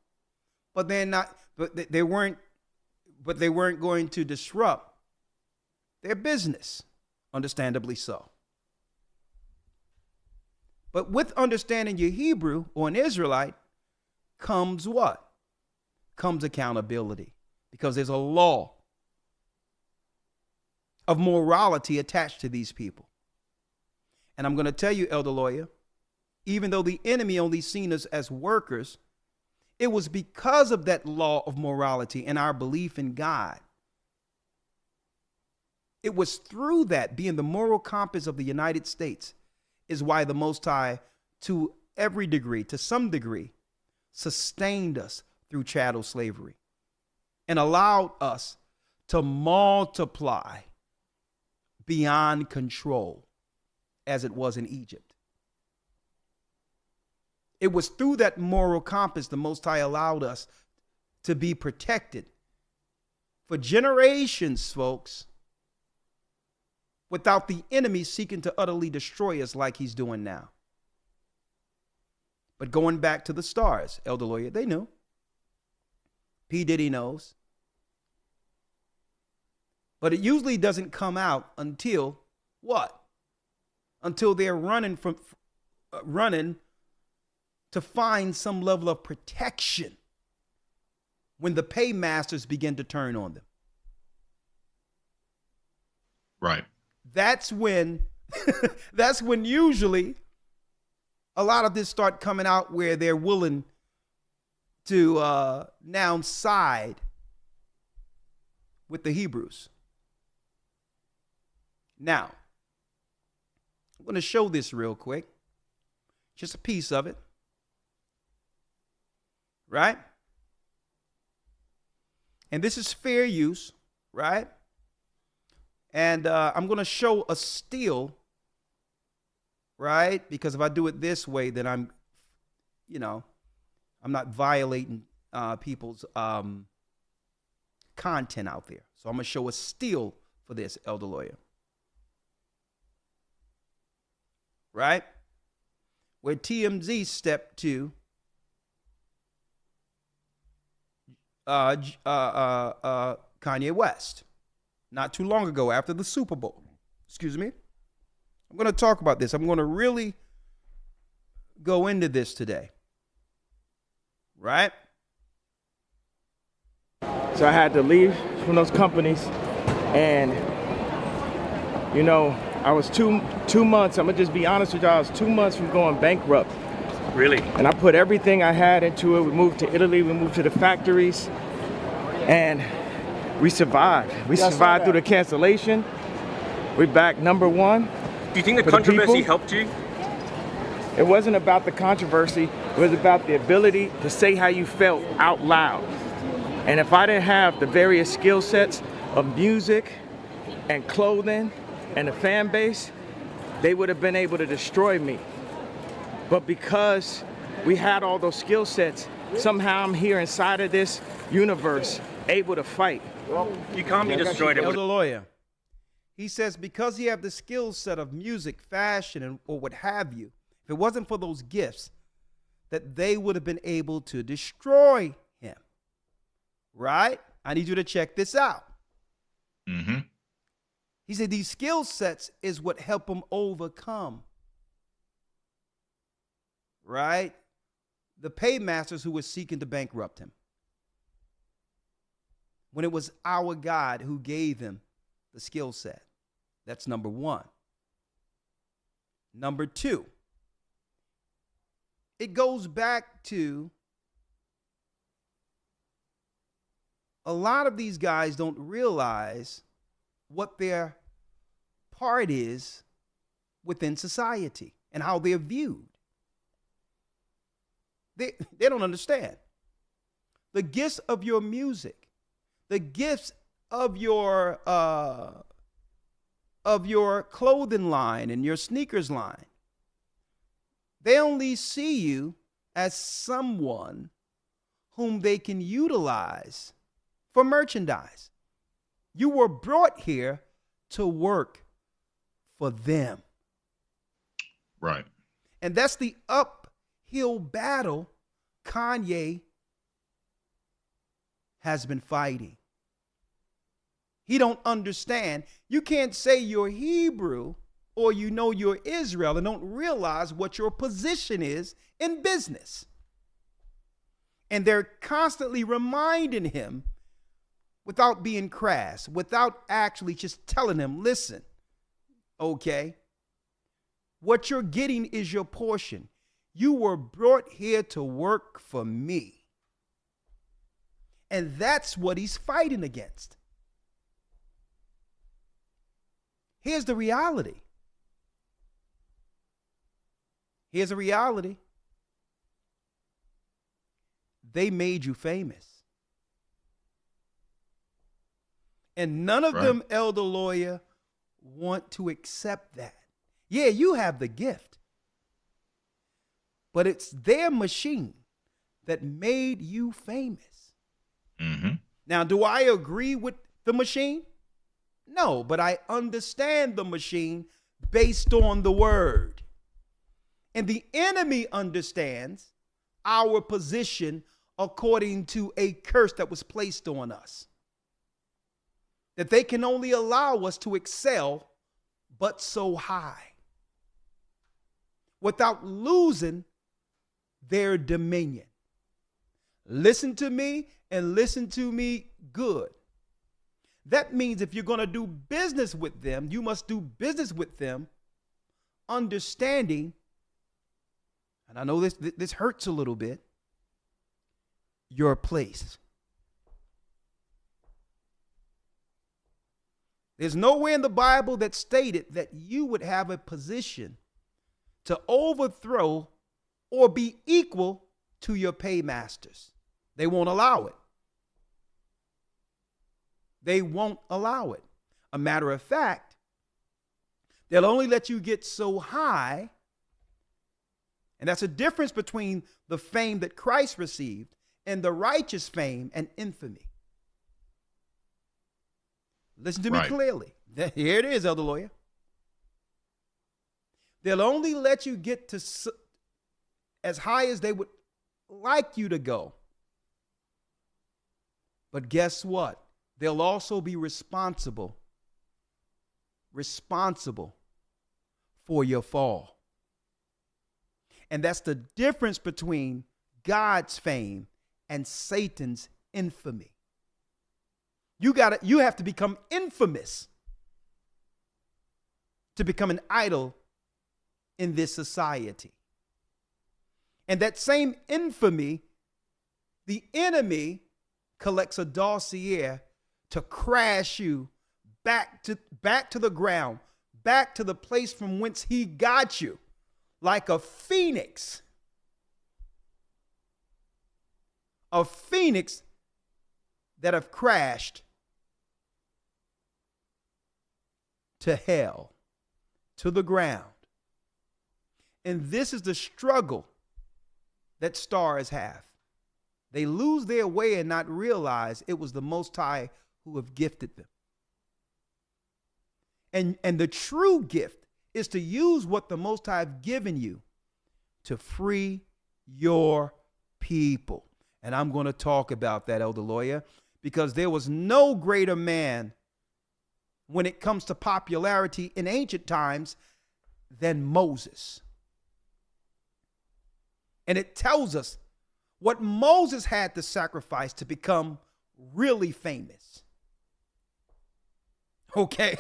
But they're not, but they weren't but they weren't going to disrupt their business, understandably so. But with understanding your Hebrew or an Israelite comes what? Comes accountability, because there's a law of morality attached to these people. And I'm going to tell you, Elder Lawyer, even though the enemy only seen us as workers, it was because of that law of morality and our belief in God. It was through that, being the moral compass of the United States, is why the Most High, to every degree, to some degree, sustained us through chattel slavery and allowed us to multiply beyond control as it was in Egypt. It was through that moral compass the Most High allowed us to be protected for generations, folks, without the enemy seeking to utterly destroy us like he's doing now. But going back to the stars, Elder Lawyer, they knew. P. Diddy knows. But it usually doesn't come out until what? Until they're running to find some level of protection when the paymasters begin to turn on them. Right. That's when usually a lot of this start coming out, where they're willing to now side with the Hebrews. Now, I'm going to show this real quick. Just a piece of it. Right? And this is fair use, right? And I'm going to show a still, right? Because if I do it this way, then I'm not violating people's content out there. So I'm going to show a still for this, Elder Lawyer. Right? Where TMZ stepped to Kanye West not too long ago after the Super Bowl. Excuse me. I'm going to talk about this. I'm going to really go into this today. Right? So I had to leave from those companies, and I was two months. I'm gonna just be honest with y'all. I was 2 months from going bankrupt. Really? And I put everything I had into it. We moved to Italy. We moved to the factories, and we survived. We survived through the cancellation. We're back number one. Do you think the controversy helped you? It wasn't about the controversy. It was about the ability to say how you felt out loud. And if I didn't have the various skill sets of music and clothing and the fan base, they would have been able to destroy me. But because we had all those skill sets, somehow I'm here inside of this universe, able to fight. Well, you can't be destroyed. Elder Lawyer, he says because he have the skill set of music, fashion, or what have you, if it wasn't for those gifts, that they would have been able to destroy him. Right? I need you to check this out. Mm-hmm. He said these skill sets is what help him overcome. Right? The paymasters who were seeking to bankrupt him. When it was our God who gave him the skill set. That's number one. Number two, it goes back to a lot of these guys don't realize what their part is within society and how they're viewed. They don't understand. The gifts of your music, the gifts of your clothing line and your sneakers line, they only see you as someone whom they can utilize for merchandise. You were brought here to work for them. Right. And that's the uphill battle Kanye has been fighting. He don't understand. You can't say you're Hebrew or you know you're Israel and don't realize what your position is in business. And they're constantly reminding him without being crass, without actually just telling him, listen, okay, what you're getting is your portion. You were brought here to work for me. And that's what he's fighting against. Here's the reality. Here's a reality. They made you famous. And none of them, elder lawyer, want to accept that. Yeah, you have the gift. But it's their machine that made you famous. Mm-hmm. Now, do I agree with the machine? No, but I understand the machine based on the word. And the enemy understands our position according to a curse that was placed on us. That they can only allow us to excel, but so high, without losing their dominion. Listen to me and listen to me good. That means if you're going to do business with them, you must do business with them understanding, and I know this hurts a little bit, your place. There's nowhere in the Bible that stated that you would have a position to overthrow or be equal to your paymasters. They won't allow it. They won't allow it. A matter of fact, they'll only let you get so high, and that's a difference between the fame that Christ received and the righteous fame and infamy. Listen to me clearly. Here it is, elder lawyer. They'll only let you get to as high as they would like you to go. But guess what? They'll also be responsible for your fall. And that's the difference between God's fame and Satan's infamy. You have to become infamous to become an idol in this society. And that same infamy, the enemy collects a dossier to crash you back to the ground, back to the place from whence he got you, like a phoenix. A phoenix that have crashed to hell, to the ground. And this is the struggle that stars have. They lose their way and not realize it was the Most High who have gifted them. And the true gift is to use what the Most High have given you to free your people. And I'm going to talk about that, elder lawyer, because there was no greater man when it comes to popularity in ancient times than Moses. And it tells us what Moses had to sacrifice to become really famous. Okay.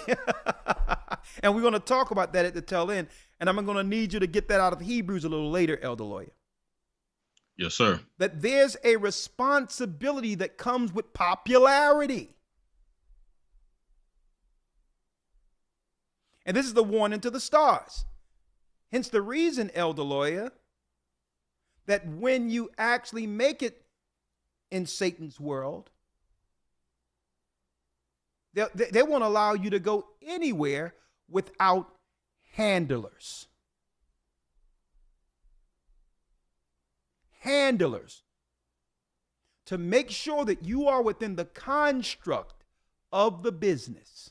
And we're going to talk about that at the tail end. And I'm going to need you to get that out of Hebrews a little later, elder lawyer. Yes, sir. That there's a responsibility that comes with popularity. And this is the warning to the stars. Hence the reason, elder lawyer, that when you actually make it in Satan's world, they won't allow you to go anywhere without handlers. Handlers. To make sure that you are within the construct of the business.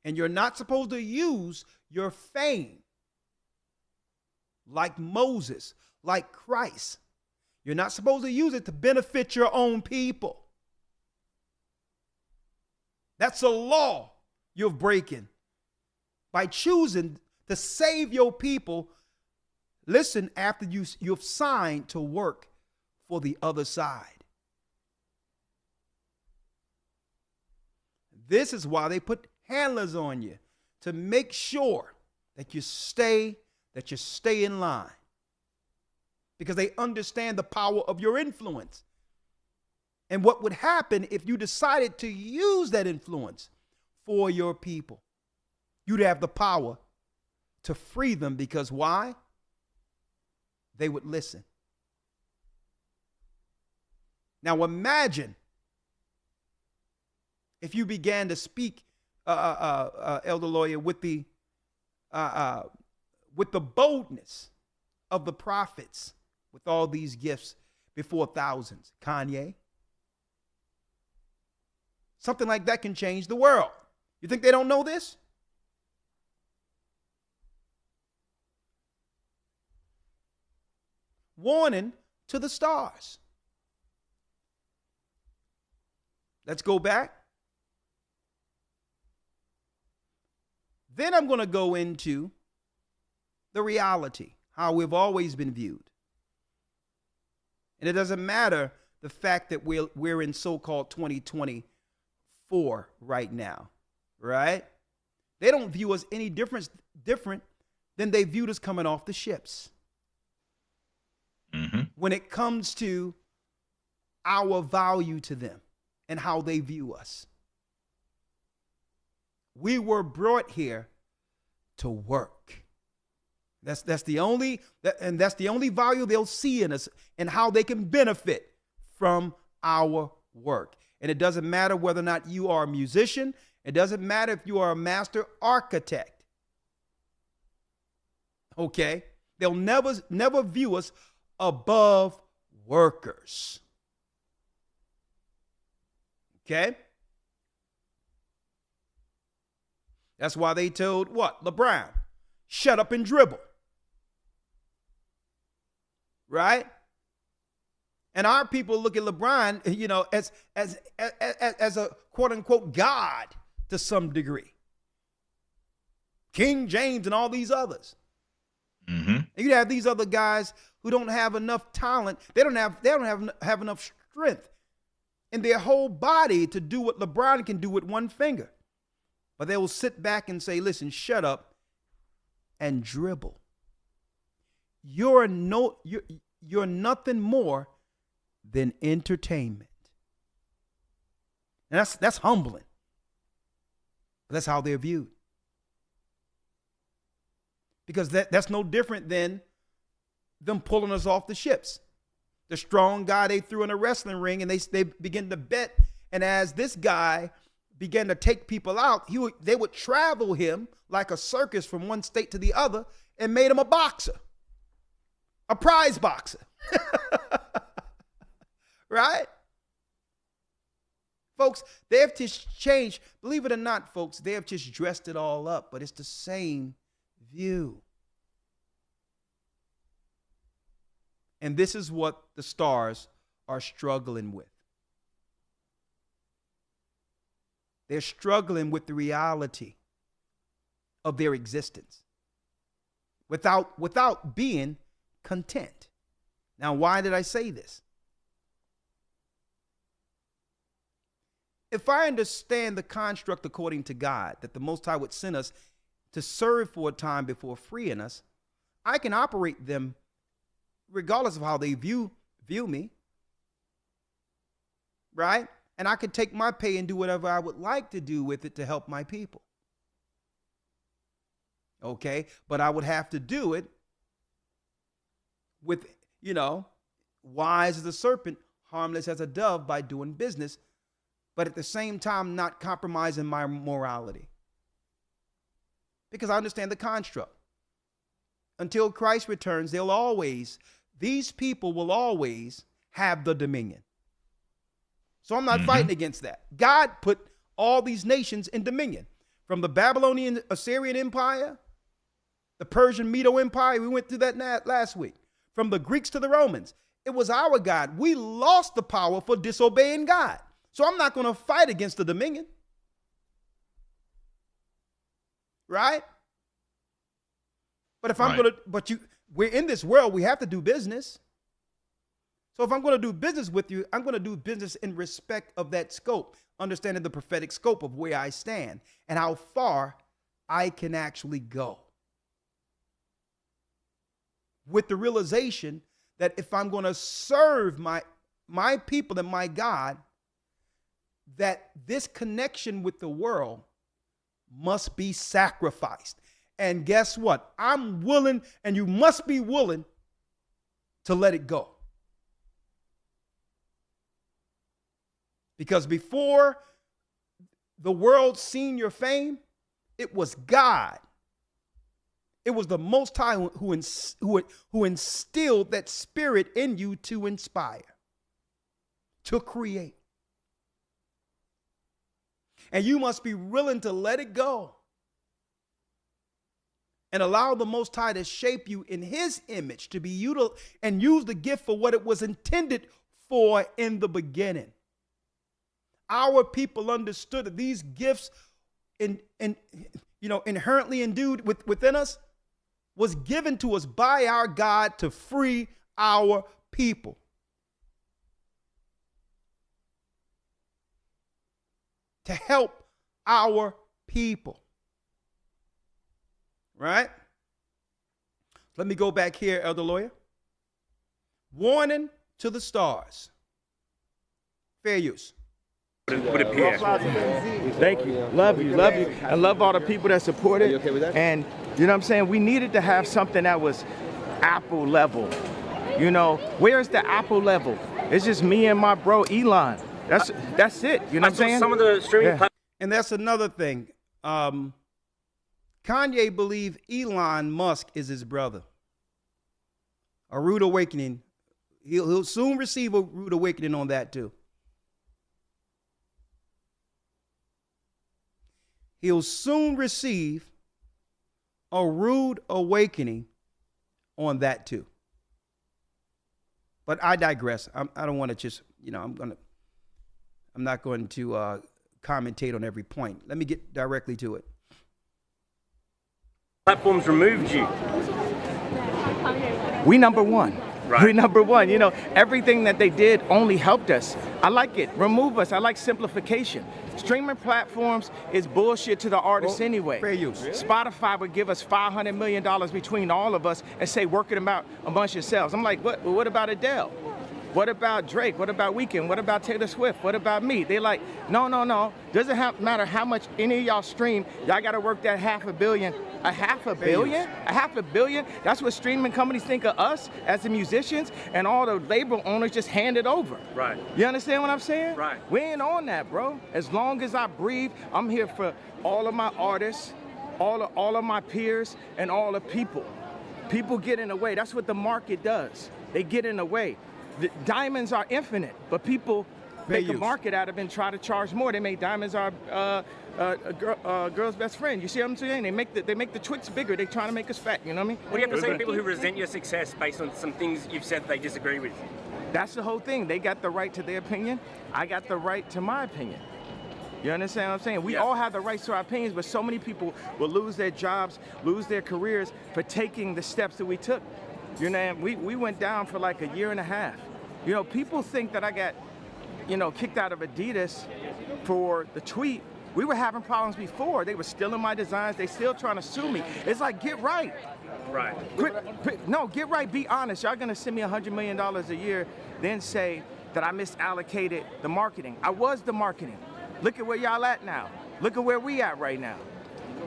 And you're not supposed to use your fame like Moses, like Christ. You're not supposed to use it to benefit your own people. That's a law you're breaking by choosing to save your people. Listen, after you've signed to work for the other side. This is why they put handlers on you, to make sure that you stay in line, because they understand the power of your influence and what would happen if you decided to use that influence for your people. You'd have the power to free them, because why? They would listen. Now imagine if you began to speak, Elder Lawyer, with the boldness of the prophets, with all these gifts before thousands. Kanye. Something like that can change the world. You think they don't know this? Warning to the stars. Let's go back. Then I'm going to go into the reality, how we've always been viewed. And it doesn't matter the fact that we're in so-called 2024 right now, right? They don't view us any different than they viewed us coming off the ships. Mm-hmm. When it comes to our value to them and how they view us. We were brought here to work. That's the only value they'll see in us, and how they can benefit from our work. And it doesn't matter whether or not you are a musician. It doesn't matter if you are a master architect. Okay? They'll never view us above workers. Okay? That's why they told what? LeBron, shut up and dribble. Right? And our people look at LeBron, as a quote unquote God to some degree. King James and all these others. Mm-hmm. And you have these other guys who don't have enough talent. They don't have enough strength in their whole body to do what LeBron can do with one finger. But they will sit back and say, listen, shut up and dribble. You're nothing more than entertainment. And that's humbling. But that's how they're viewed. Because that's no different than them pulling us off the ships. The strong guy they threw in a wrestling ring, and they begin to bet. And as this guy began to take people out, they would travel him like a circus from one state to the other, and made him a boxer, a prize boxer. Right? Folks, they have just changed. Believe it or not, folks, they have just dressed it all up, but it's the same view. And this is what the stars are struggling with. They're struggling with the reality of their existence without being content. Now, why did I say this? If I understand the construct according to God, that the Most High would send us to serve for a time before freeing us, I can operate them regardless of how they view me, right? And I could take my pay and do whatever I would like to do with it to help my people. Okay? But I would have to do it with, wise as a serpent, harmless as a dove, by doing business, but at the same time not compromising my morality. Because I understand the construct. Until Christ returns, these people will always have the dominion. So I'm not fighting against that. God put all these nations in dominion. From the Babylonian Assyrian Empire, the Persian Medo Empire, we went through that last week. From the Greeks to the Romans, it was our God. We lost the power for disobeying God. So I'm not going to fight against the dominion. right? But if I'm going to, we're in this world, we have to do business. So if I'm going to do business with you, I'm going to do business in respect of that scope, understanding the prophetic scope of where I stand and how far I can actually go. With the realization that if I'm going to serve my people and my God, that this connection with the world must be sacrificed. And guess what? I'm willing, and you must be willing to let it go. Because before the world seen your fame, it was God. It was the Most High who instilled that spirit in you to inspire, to create. And you must be willing to let it go and allow the Most High to shape you in his image, to be utilized and use the gift for what it was intended for in the beginning. Our people understood that these gifts inherently endued within us was given to us by our God to free our people. To help our people. Right? Let me go back here, Elder Lawyer. Warning to the stars. Fair use. Would appear. Thank you. Love you. I love all the people that support it. And you know what I'm saying? We needed to have something that was Apple level. You know, where's the Apple level? It's just me and my bro Elon. That's it. You know what I'm saying? Some of the streaming platforms. And that's another thing. Kanye believes Elon Musk is his brother. A rude awakening. He'll soon receive a rude awakening on that too. He'll soon receive a rude awakening on that too. But I digress. I don't want to just, I'm not going to commentate on every point. Let me get directly to it. Platforms removed you. We number one. Right. We number one. Everything that they did only helped us. I like it. Remove us. I like simplification. Streaming platforms is bullshit to the artists anyway. Fair use. Spotify would give us $500 million between all of us and say, work it about amongst yourselves. I'm like, what about Adele? What about Drake? What about Weeknd? What about Taylor Swift? What about me? They like, no. Doesn't matter how much any of y'all stream. Y'all got to work that $500 million. A $500 million? A $500 million? That's what streaming companies think of us as the musicians, and all the label owners just hand it over. Right. You understand what I'm saying? Right. We ain't on that, bro. As long as I breathe, I'm here for all of my artists, all of my peers, and all the people. People get in the way. That's what the market does. They get in the way. The diamonds are infinite, but people make a market out of it and try to charge more. They make diamonds our girl's best friend. You see what I'm saying? They make the Twix bigger. They trying to make us fat. You know what I mean? What do you have to say to people who resent your success based on some things you've said they disagree with? That's the whole thing. They got the right to their opinion. I got the right to my opinion. You understand what I'm saying? We all have the rights to our opinions, but so many people will lose their jobs, lose their careers for taking the steps that we took. You know, we went down for like a year and a half. You know, people think that I got, kicked out of Adidas for the tweet. We were having problems before. They were stealing my designs. They still trying to sue me. It's like, get right. Right. Get right, be honest. Y'all gonna send me $100 million a year, then say that I misallocated the marketing. I was the marketing. Look at where y'all at now. Look at where we at right now.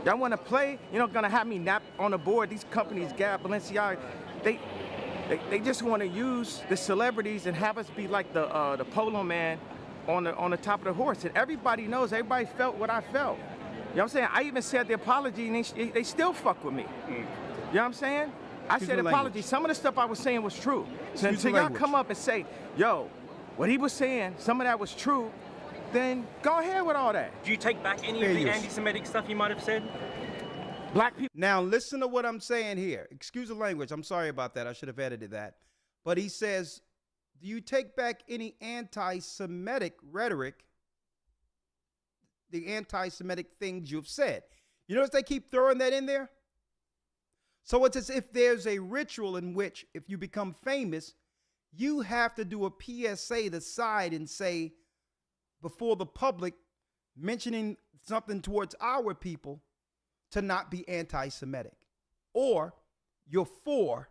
Y'all wanna play? Gonna have me nap on the board. These companies, Gap, Balenciaga, they just want to use the celebrities and have us be like the polo man on the top of the horse. And everybody knows, everybody felt what I felt. You know what I'm saying? I even said the apology and they still fuck with me. You know what I'm saying? I said apology. Some of the stuff I was saying was true. So until y'all come up and say, yo, what he was saying, some of that was true, then go ahead with all that. Do you take back any of the anti-Semitic stuff you might have said? Black people. Now listen to what I'm saying here. Excuse the language. I'm sorry about that. I should have edited that. But he says, do you take back any anti-Semitic rhetoric, the anti-Semitic things you've said? You notice they keep throwing that in there? So it's as if there's a ritual in which if you become famous, you have to do a PSA to side and say before the public, mentioning something towards our people, to not be anti-Semitic, or you're for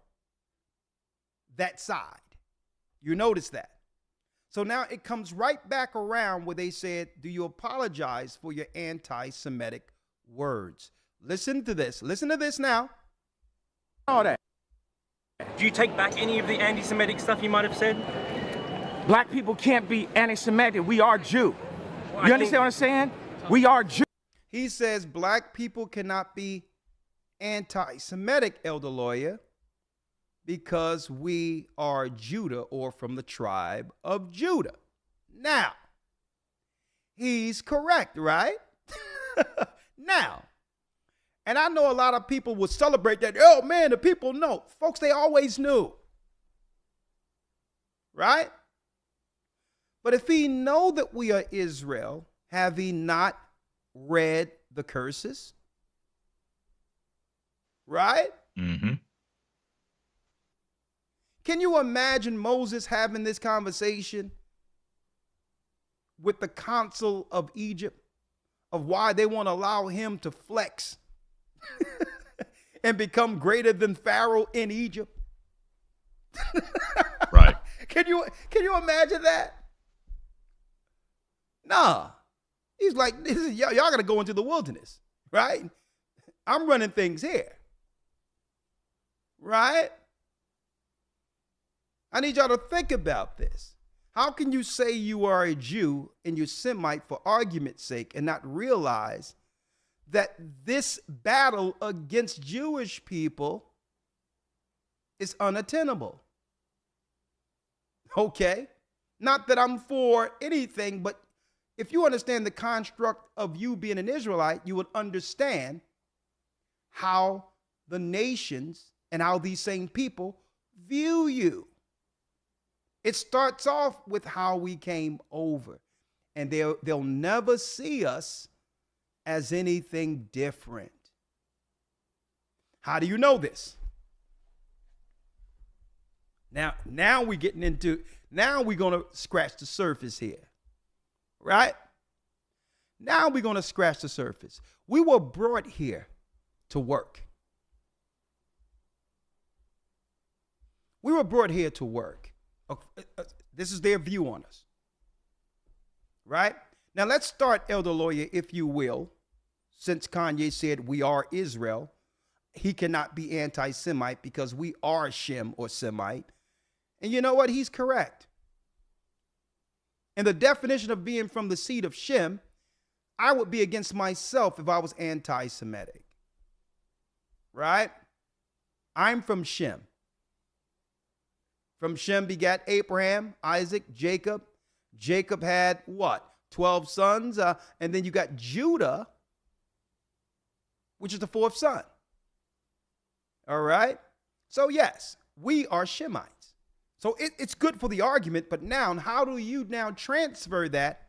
that side. You notice that. So now it comes right back around where they said, do you apologize for your anti-Semitic words? Listen to this. Listen to this now. All that. Do you take back any of the anti-Semitic stuff you might have said? Black people can't be anti-Semitic. We are Jew. Well, You understand what I'm saying? We are Jew. He says black people cannot be anti-Semitic, elder lawyer, because we are Judah, or from the tribe of Judah. Now, he's correct, right? Now, and I know a lot of people would celebrate that. Oh man, the people know. Folks, they always knew. Right? But if he know that we are Israel, have he not read the curses? Right? Mm-hmm. Can you imagine Moses having this conversation with the consul of Egypt of why they want to allow him to flex and become greater than Pharaoh in Egypt? Right. Can you imagine that? Nah. He's like, y'all got to go into the wilderness, right? I'm running things here. Right? I need y'all to think about this. How can you say you are a Jew and you're Semite for argument's sake and not realize that this battle against Jewish people is unattainable? Okay? Not that I'm for anything, but if you understand the construct of you being an Israelite, you would understand how the nations and how these same people view you. It starts off with how we came over, and they'll never see us as anything different. How do you know this? Now we're getting into, now we're going to scratch the surface here, right? Now we're going to scratch the surface. We were brought here to work. We were brought here to work. This is their view on us, right? Now let's start, elder lawyer, if you will. Since Kanye said we are Israel, he cannot be anti-Semite because we are Shem or Semite. And you know what? He's correct. And the definition of being from the seed of Shem, I would be against myself if I was anti-Semitic, right? I'm from Shem. From Shem begat Abraham, Isaac, Jacob. Jacob had what? 12 sons. And then you got Judah, which is the fourth son. All right? So yes, we are Shemites. So it's good for the argument, but now how do you now transfer that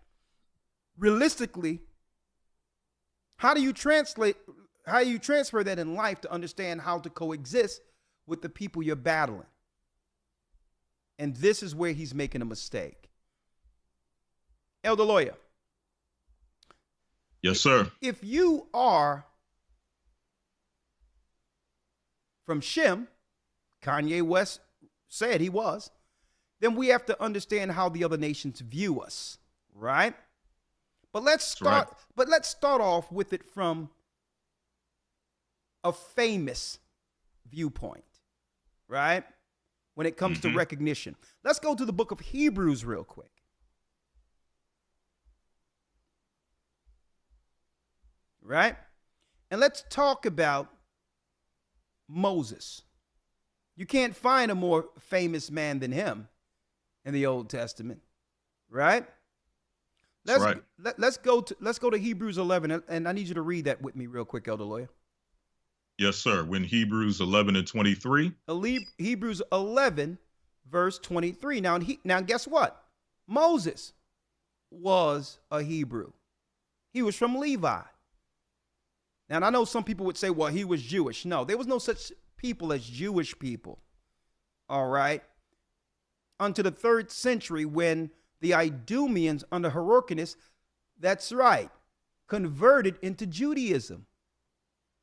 realistically? How do you transfer that in life to understand how to coexist with the people you're battling? And this is where he's making a mistake. Elder lawyer. Yes, sir. If you are from Shem, Kanye West said he was, then we have to understand how the other nations view us, right? But let's start off with it from a famous viewpoint, right? When it comes to recognition. Let's go to the book of Hebrews real quick. Right? And let's talk about Moses. You can't find a more famous man than him in the Old Testament, right? Let's go to Hebrews 11, and I need you to read that with me real quick, elder lawyer. Yes, sir. When Hebrews 11 and 23. Hebrews 11, verse 23. Now guess what? Moses was a Hebrew. He was from Levi. And I know some people would say, well, he was Jewish. No, there was no such people as Jewish people. All right. Until the 3rd century, when the Idumeans under Hyrcanus, that's right, converted into Judaism.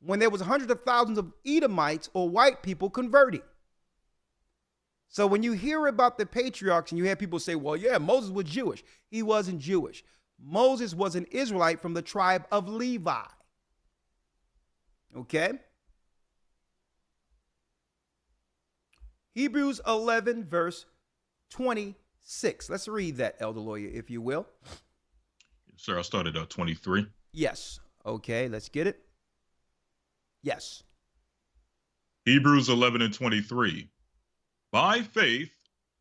When there was hundreds of thousands of Edomites or white people converting. So when you hear about the patriarchs and you hear people say, well, yeah, Moses was Jewish. He wasn't Jewish. Moses was an Israelite from the tribe of Levi. Okay? Hebrews 11, verse 26. Let's read that, Elder Lawyer, if you will. Sir, I started at 23. Yes. Okay, let's get it. Yes. Hebrews 11 and 23. By faith,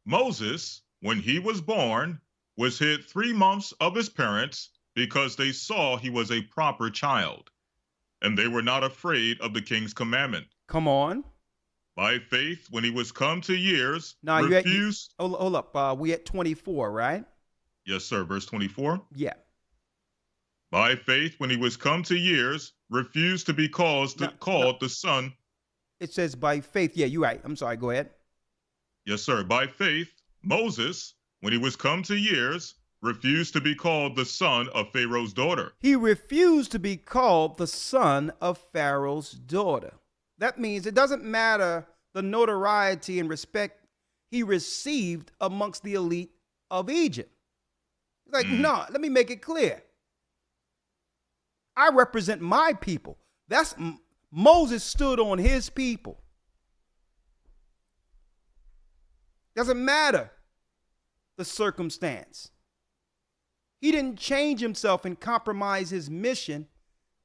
Moses, when he was born, was hid 3 months of his parents because they saw he was a proper child, and they were not afraid of the king's commandment. Come on. By faith, when he was come to years, Now, refused. Hold up. We at 24, right? Yes, sir. Verse 24. Yeah. By faith, when he was come to years, refused to be called the son. It says by faith. Yeah, you're right. I'm sorry. Go ahead. Yes, sir. By faith, Moses, when he was come to years, refused to be called the son of Pharaoh's daughter. He refused to be called the son of Pharaoh's daughter. That means it doesn't matter the notoriety and respect he received amongst the elite of Egypt. He's like, no, let me make it clear. I represent my people. Moses stood on his people. Doesn't matter the circumstance. He didn't change himself and compromise his mission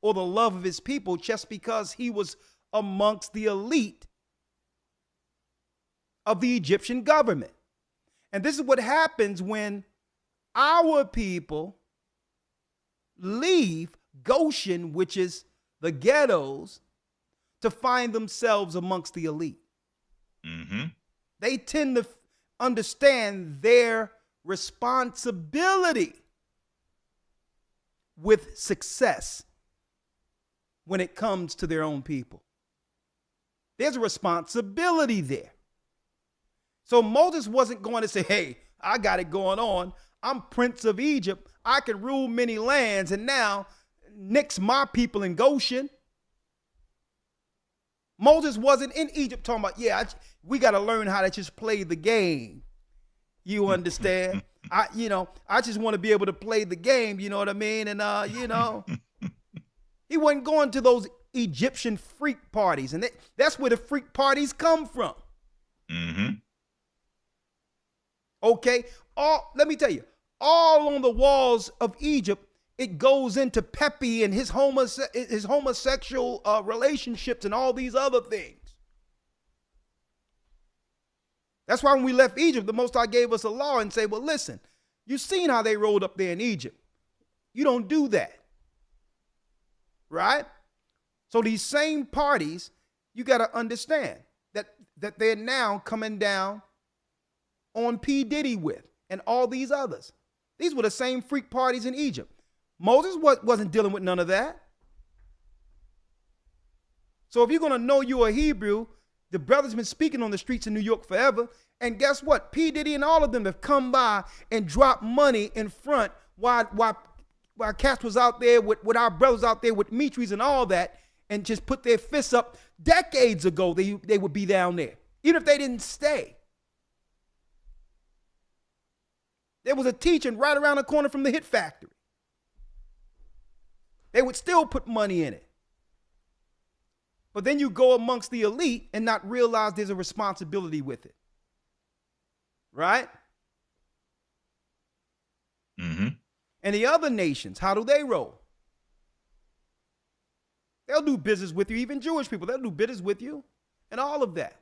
or the love of his people just because he was amongst the elite of the Egyptian government. And this is what happens when our people leave Goshen, which is the ghettos, to find themselves amongst the elite. Mm-hmm. They tend to understand their responsibility with success when it comes to their own people. There's a responsibility there. So Moses wasn't going to say, hey, I got it going on. I'm Prince of Egypt. I can rule many lands, and now nix my people in Goshen. Moses wasn't in Egypt talking about, we got to learn how to just play the game. You understand? I just want to be able to play the game, you know what I mean? And, he wasn't going to those Egyptian freak parties. And that's where the freak parties come from. Mm-hmm. Okay? Let me tell you, all on the walls of Egypt, it goes into Pepe and his homosexual relationships and all these other things. That's why when we left Egypt, the Most High gave us a law and say, well, listen, you've seen how they rolled up there in Egypt. You don't do that. Right? So these same parties, you got to understand that they're now coming down on P. Diddy with and all these others. These were the same freak parties in Egypt. Moses wasn't dealing with none of that. So if you're going to know you're a Hebrew, the brother's been speaking on the streets of New York forever. And guess what? P. Diddy and all of them have come by and dropped money in front while Cass was out there with our brothers out there with Mitris and all that, and just put their fists up. Decades ago, they would be down there, even if they didn't stay. There was a teaching right around the corner from the Hit Factory. They would still put money in it. But then you go amongst the elite and not realize there's a responsibility with it. Right? Mm-hmm. And the other nations, how do they roll? They'll do business with you, even Jewish people. They'll do business with you and all of that.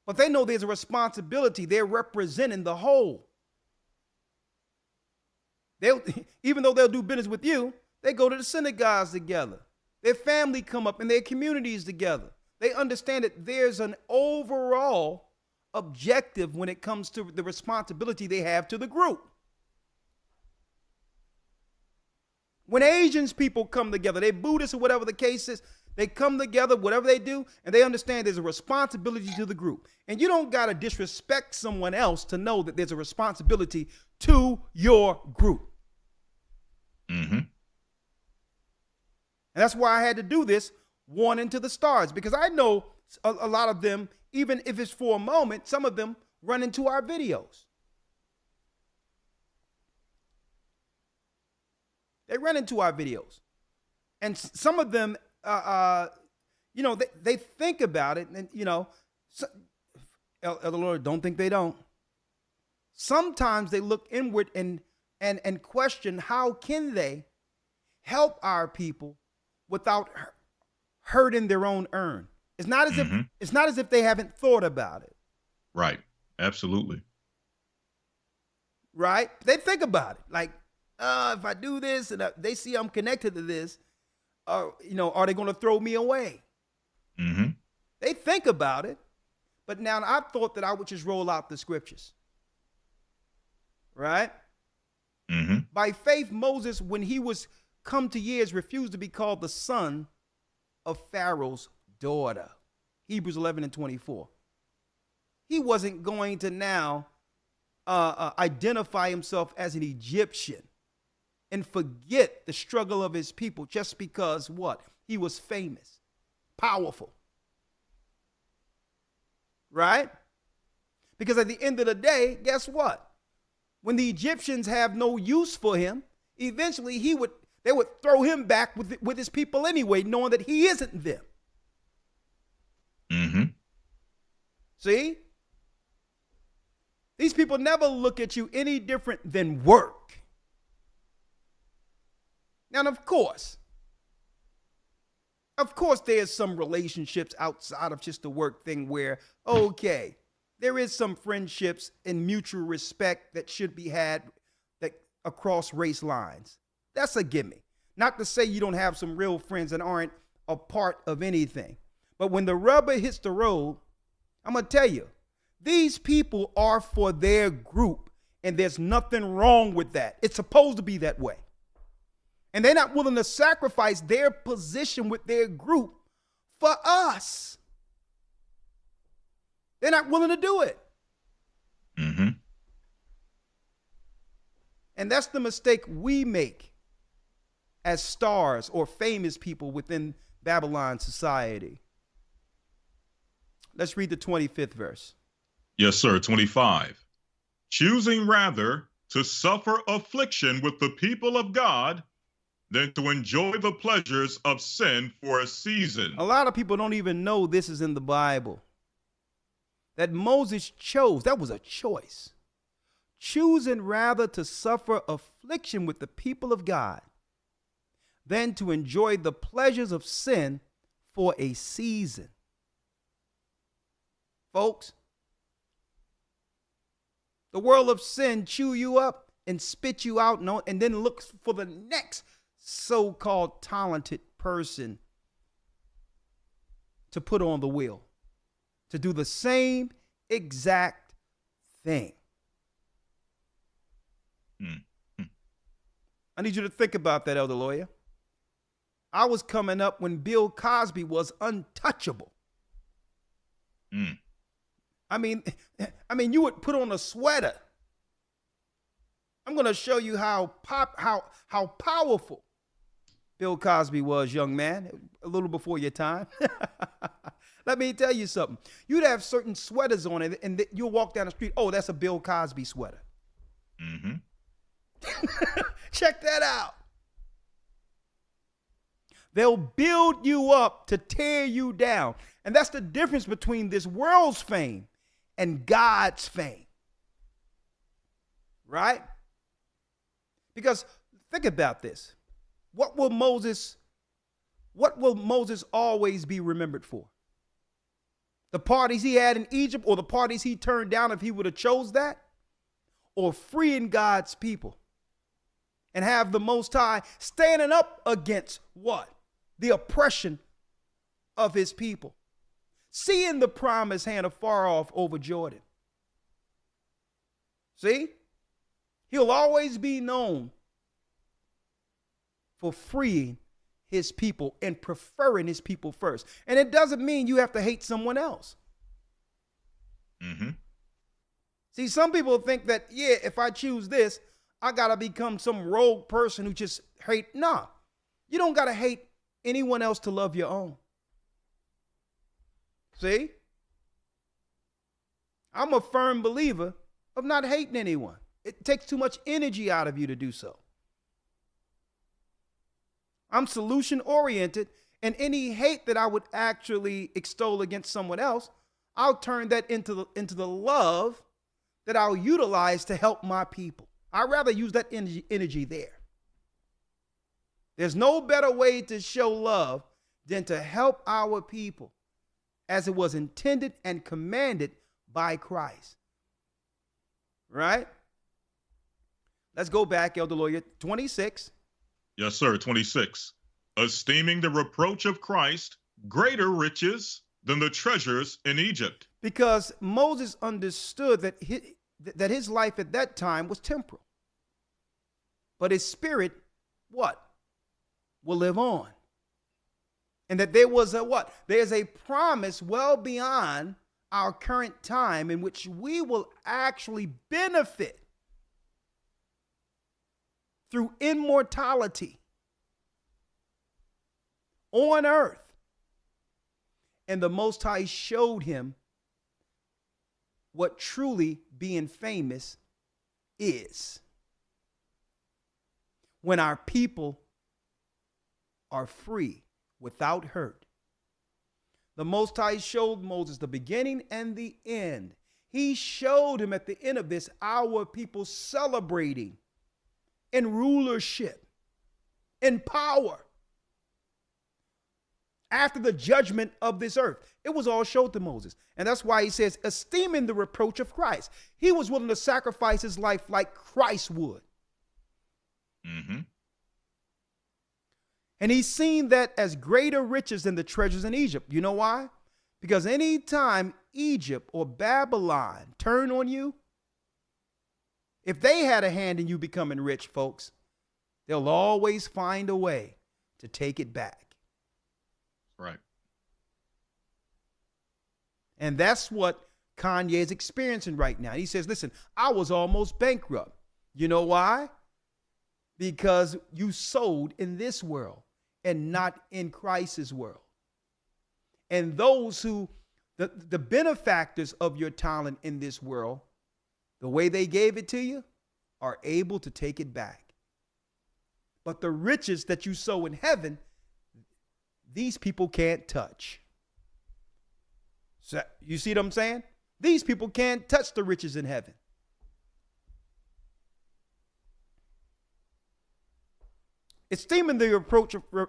But they know there's a responsibility. They're representing the whole. Even though they'll do business with you, they go to the synagogues together. Their family come up in their communities together. They understand that there's an overall objective when it comes to the responsibility they have to the group. When Asians people come together, they Buddhists or whatever the case is, they come together, whatever they do, and they understand there's a responsibility to the group. And you don't got to disrespect someone else to know that there's a responsibility to your group. Mm-hmm. And that's why I had to do this, warning to the stars, because I know a lot of them, even if it's for a moment, some of them run into our videos. They run into our videos. And some of them, they think about it, and, Elder Lord, don't think they don't. Sometimes they look inward and question how can they help our people without hurting their own urn. It's not as if they haven't thought about it. Right. Absolutely. Right? They think about it. Like, if I do this and they see I'm connected to this, are they going to throw me away? Mm-hmm. They think about it. But now I thought that I would just roll out the scriptures. Right? Mm-hmm. By faith, Moses, when he was come to years, refused to be called the son of Pharaoh's daughter. Hebrews 11:24. He wasn't going to now identify himself as an Egyptian and forget the struggle of his people just because what? He was famous, powerful. Right? Because at the end of the day, guess what? When the Egyptians have no use for him, eventually they would throw him back with his people anyway, knowing that he isn't them. Mm-hmm. See? These people never look at you any different than work. Now, of course, there's some relationships outside of just the work thing where, okay, there is some friendships and mutual respect that should be had that across race lines. That's a gimme. Not to say you don't have some real friends that aren't a part of anything. But when the rubber hits the road, I'm going to tell you, these people are for their group, and there's nothing wrong with that. It's supposed to be that way. And they're not willing to sacrifice their position with their group for us. They're not willing to do it. Mm-hmm. And that's the mistake we make as stars or famous people within Babylon society. Let's read the 25th verse. Yes, sir. 25. Choosing rather to suffer affliction with the people of God than to enjoy the pleasures of sin for a season. A lot of people don't even know this is in the Bible. That Moses chose, that was a choice. Choosing rather to suffer affliction with the people of God than to enjoy the pleasures of sin for a season. Folks, the world of sin chew you up and spit you out and then looks for the next so-called talented person to put on the wheel, to do the same exact thing. Mm-hmm. I need you to think about that, Elder Lawyer. I was coming up when Bill Cosby was untouchable. Mm. I mean, you would put on a sweater. I'm going to show you how powerful Bill Cosby was, young man, a little before your time. Let me tell you something. You'd have certain sweaters on it, and you'll walk down the street. Oh, that's a Bill Cosby sweater. Mm-hmm. Check that out. They'll build you up to tear you down. And that's the difference between this world's fame and God's fame. Right? Because think about this. What will Moses always be remembered for? The parties he had in Egypt, or the parties he turned down if he would have chose that? Or freeing God's people and have the Most High standing up against what? The oppression of his people. Seeing the promised hand afar off over Jordan. See? He'll always be known for freeing his people and preferring his people first. And it doesn't mean you have to hate someone else. Mm-hmm. See, some people think that, yeah, if I choose this, I got to become some rogue person who just hate. Nah, you don't got to hate anyone else to love your own. See? I'm a firm believer of not hating anyone. It takes too much energy out of you to do so. I'm solution oriented, and any hate that I would actually extol against someone else, I'll turn that into the love that I'll utilize to help my people. I'd rather use that energy there. There's no better way to show love than to help our people as it was intended and commanded by Christ. Right? Let's go back, Elder Lawyer, 26. Yes, sir. 26. Esteeming the reproach of Christ greater riches than the treasures in Egypt. Because Moses understood that his life at that time was temporal. But his spirit, what? Will live on. And that there was a what? There's a promise well beyond our current time in which we will actually benefit through immortality on earth. And the Most High showed him what truly being famous is. When our people are free without hurt. The Most High showed Moses the beginning and the end. He showed him at the end of this, our people celebrating in rulership, in power. After the judgment of this earth, it was all showed to Moses. And that's why he says, esteeming the reproach of Christ. He was willing to sacrifice his life like Christ would. Mm-hmm. And he's seen that as greater riches than the treasures in Egypt. You know why? Because anytime Egypt or Babylon turn on you, if they had a hand in you becoming rich, folks, they'll always find a way to take it back. Right. And that's what Kanye is experiencing right now. He says, listen, I was almost bankrupt. You know why? Because you sowed in this world and not in Christ's world. And those who, the benefactors of your talent in this world, the way they gave it to you, are able to take it back. But the riches that you sow in heaven, these people can't touch. So, you see what I'm saying? These people can't touch the riches in heaven. Esteeming the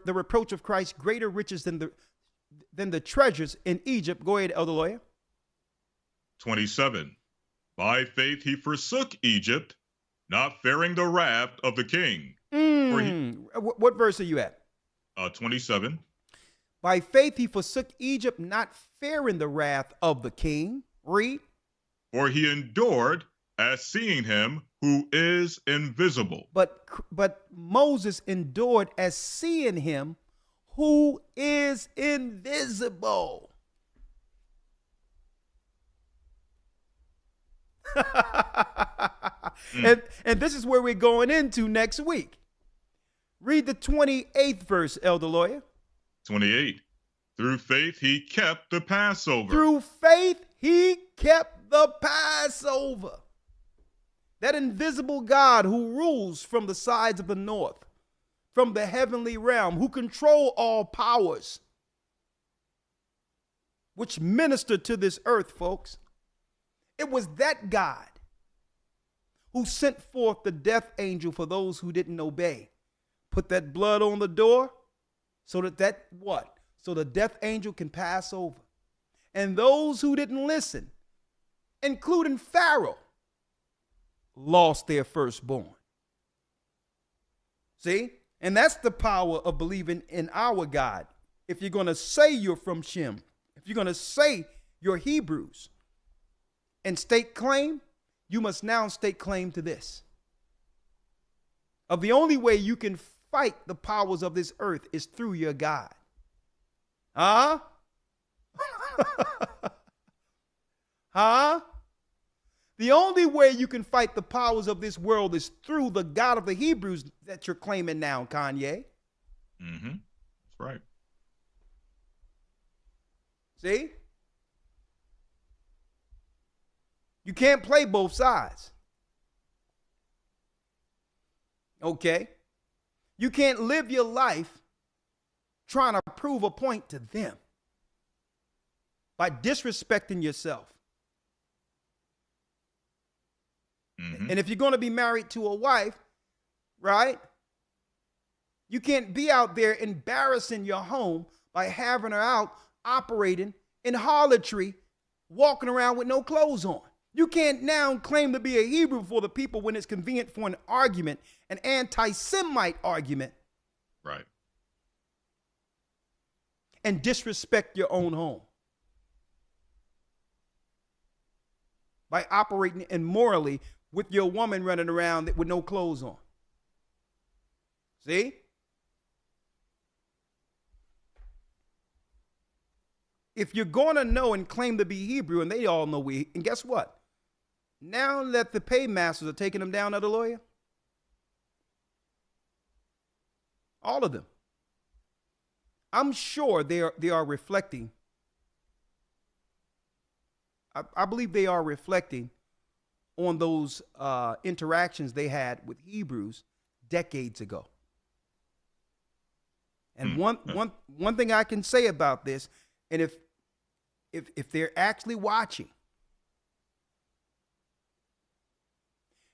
reproach of Christ greater riches than the treasures in Egypt. Go ahead, Elder Lawyer. 27. By faith he forsook Egypt, not fearing the wrath of the king. What verse are you at? 27. By faith he forsook Egypt, not fearing the wrath of the king. Read. For he endured as seeing him who is invisible. But Moses endured as seeing him who is invisible. And this is where we're going into next week. Read the 28th verse, Elder Lawyer. 28. Through faith he kept the Passover. Through faith he kept the Passover. That invisible God who rules from the sides of the north, from the heavenly realm, who control all powers, which minister to this earth, folks. It was that God who sent forth the death angel for those who didn't obey. Put that blood on the door so that what? So the death angel can pass over. And those who didn't listen, including Pharaoh, lost their firstborn. See? And that's the power of believing in our God. If you're going to say you're from Shem, if you're going to say you're Hebrews and stake claim, you must now stake claim to this. Of the only way you can fight the powers of this earth is through your God. Huh? Huh? The only way you can fight the powers of this world is through the God of the Hebrews that you're claiming now, Kanye. Mm-hmm. That's right. See? You can't play both sides. Okay? You can't live your life trying to prove a point to them by disrespecting yourself. Mm-hmm. And if you're going to be married to a wife, right, you can't be out there embarrassing your home by having her out operating in harlotry, walking around with no clothes on. You can't now claim to be a Hebrew for the people when it's convenient for an argument, an anti-Semite argument, Right. and disrespect your own home by operating immorally with your woman running around with no clothes on. See? If you're going to know and claim to be Hebrew, and they all know and guess what? Now that the paymasters are taking them down, other lawyer, all of them, I'm sure they are reflecting. I believe they are reflecting on those interactions they had with Hebrews decades ago. And one thing I can say about this, and if they're actually watching,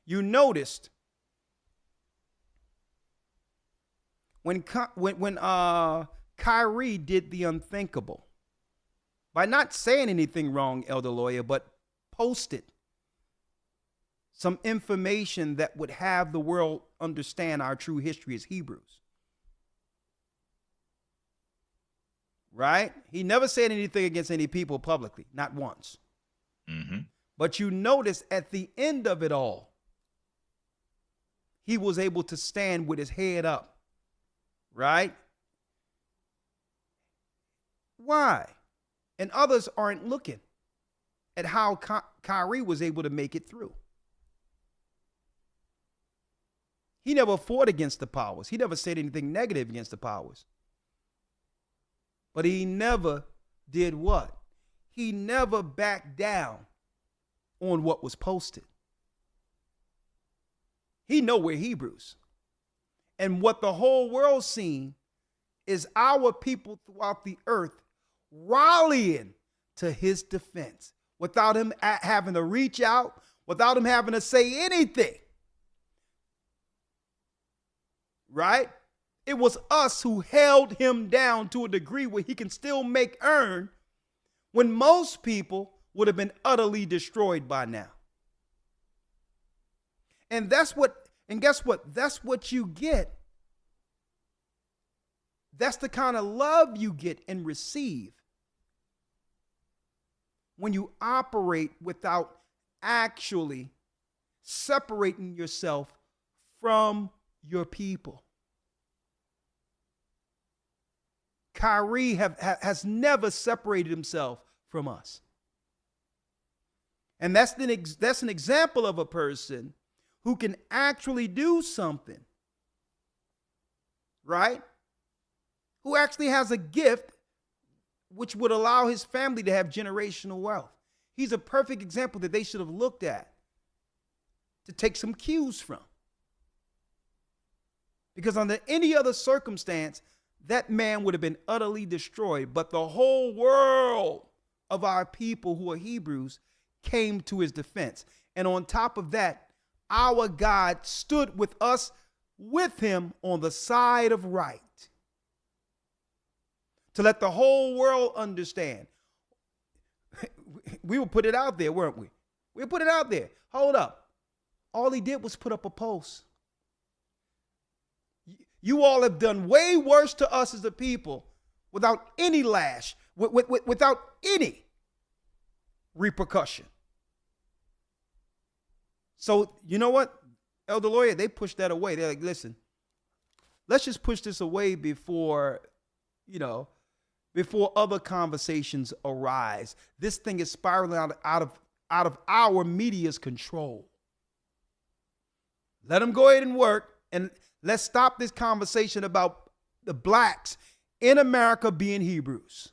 you noticed when Kyrie did the unthinkable by not saying anything wrong, elder lawyer, but posted some information that would have the world understand our true history as Hebrews. Right? He never said anything against any people publicly, not once. Mm-hmm. But you notice at the end of it all, he was able to stand with his head up. Right? Why? And others aren't looking at how Kyrie was able to make it through. He never fought against the powers. He never said anything negative against the powers. But he never did what? He never backed down on what was posted. He know we're Hebrews. And what the whole world seen is our people throughout the earth rallying to his defense without him having to reach out, without him having to say anything. Right? It was us who held him down to a degree where he can still make earn when most people would have been utterly destroyed by now. And guess what? That's what you get. That's the kind of love you get and receive when you operate without actually separating yourself from your people. Kyrie has never separated himself from us. And that's an example of a person who can actually do something, right? Who actually has a gift which would allow his family to have generational wealth. He's a perfect example that they should have looked at to take some cues from. Because under any other circumstance, that man would have been utterly destroyed. But the whole world of our people who are Hebrews came to his defense. And on top of that, our God stood with us, with him on the side of right, to let the whole world understand. We would put it out there, weren't we? We put it out there. Hold up. All he did was put up a post. You all have done way worse to us as a people without any lash, without any repercussion. So, you know what, elder lawyer, they pushed that away. They're like, listen, let's just push this away before, before other conversations arise. This thing is spiraling out of our media's control. Let them go ahead and work, and let's stop this conversation about the blacks in America being Hebrews.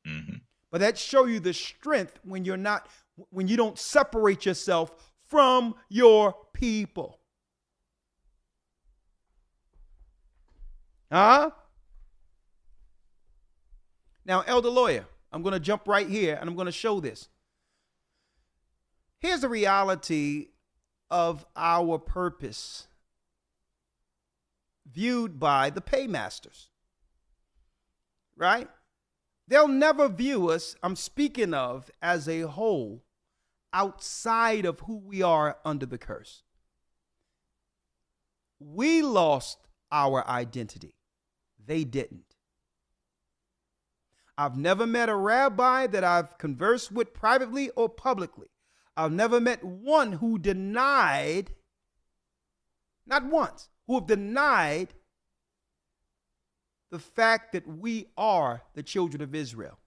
Mm-hmm. But that show you the strength when you don't separate yourself from your people. Huh? Now, Elder Lawyer, I'm going to jump right here and I'm going to show this. Here's the reality of our purpose viewed by the paymasters, right? They'll never view us, I'm speaking of, as a whole outside of who we are under the curse. We lost our identity. They didn't. I've never met a rabbi that I've conversed with privately or publicly. I've never met one who denied, not once, who have denied the fact that we are the children of Israel.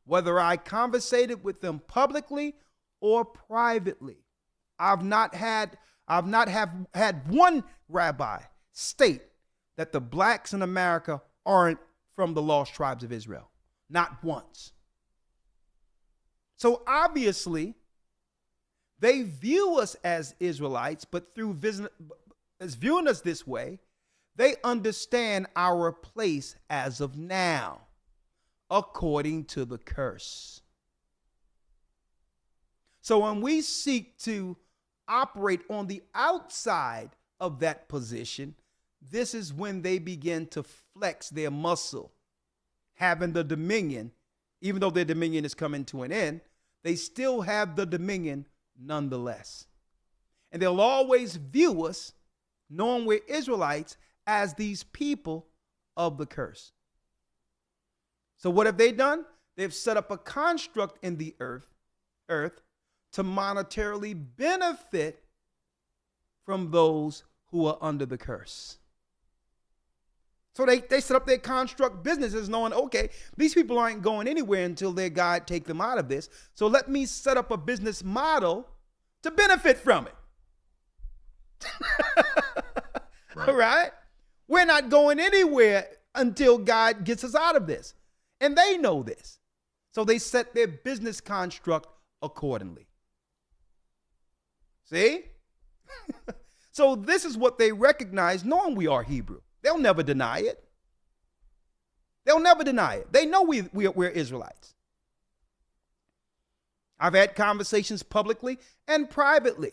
Whether I conversated with them publicly or privately, I've not had one rabbi state that the blacks in America aren't from the lost tribes of Israel. Not once. So obviously, they view us as Israelites, but as viewing us this way, they understand our place as of now, according to the curse. So when we seek to operate on the outside of that position, this is when they begin to flex their muscle, having the dominion. Even though their dominion is coming to an end, they still have the dominion nonetheless. And they'll always view us, knowing we're Israelites, as these people of the curse. So what have they done? They've set up a construct in the earth to monetarily benefit from those who are under the curse. So they set up their construct businesses knowing, okay, these people aren't going anywhere until their God take them out of this. So let me set up a business model to benefit from it. Right. All right? We're not going anywhere until God gets us out of this. And they know this. So they set their business construct accordingly. See? So this is what they recognize, knowing we are Hebrew. They'll never deny it. They'll never deny it. They know we're Israelites. I've had conversations publicly and privately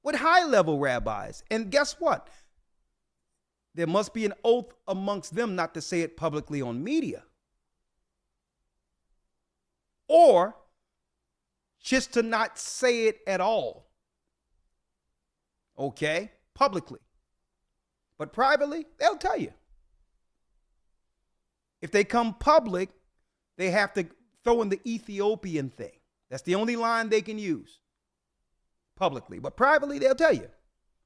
with high-level rabbis. And guess what? There must be an oath amongst them not to say it publicly on media. Or just to not say it at all. Okay? Publicly. But privately, they'll tell you. If they come public, they have to throw in the Ethiopian thing. That's the only line they can use publicly. But privately, they'll tell you,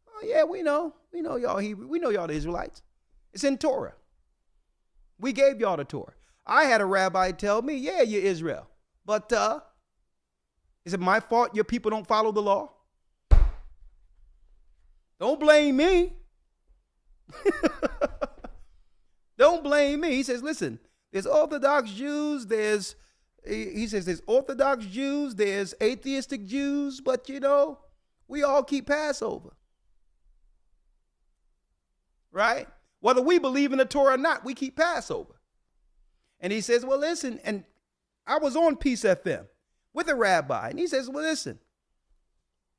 oh, yeah, we know y'all Hebrew. We know y'all the Israelites. It's in Torah. We gave y'all the Torah. I had a rabbi tell me, yeah, you're Israel. But is it my fault your people don't follow the law? Don't blame me. Don't blame me. He says, listen, there's Orthodox Jews, there's Orthodox Jews, there's atheistic Jews, but we all keep Passover. Right? Whether we believe in the Torah or not, we keep Passover. And he says, well, listen, and I was on Peace FM with a rabbi, and he says, well, listen,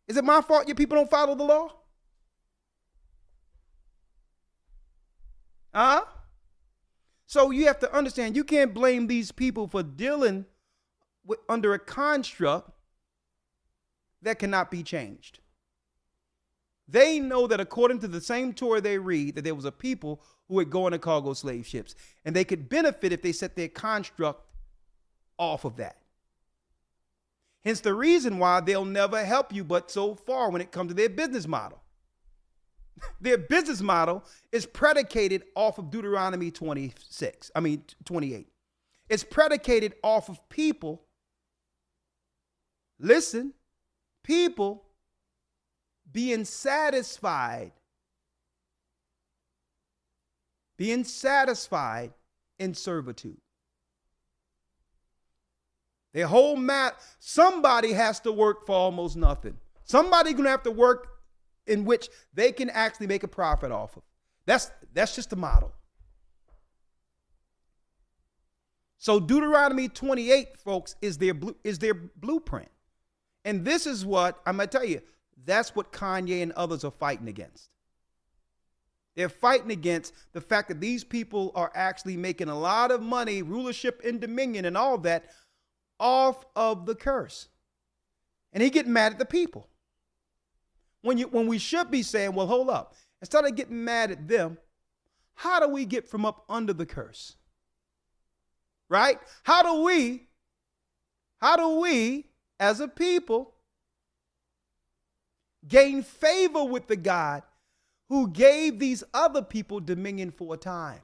is it my fault your people don't follow the law? So you have to understand, you can't blame these people for dealing under a construct that cannot be changed. They know that according to the same Torah they read, that there was a people who would go on a cargo slave ships, and they could benefit if they set their construct off of that. Hence the reason why they'll never help you but so far when it comes to their business model. Their business model is predicated off of Deuteronomy 28. It's predicated off of people. Listen, people being satisfied in servitude. Their whole somebody has to work for almost nothing. Somebody's going to have to work in which they can actually make a profit off of. That's just the model. So Deuteronomy 28, folks, is their blueprint. And this is what, I'm going to tell you, that's what Kanye and others are fighting against. They're fighting against the fact that these people are actually making a lot of money, rulership and dominion and all that, off of the curse. And he getting mad at the people. When we should be saying, well, hold up. Instead of getting mad at them, how do we get from up under the curse? Right? How do we as a people gain favor with the God who gave these other people dominion for a time?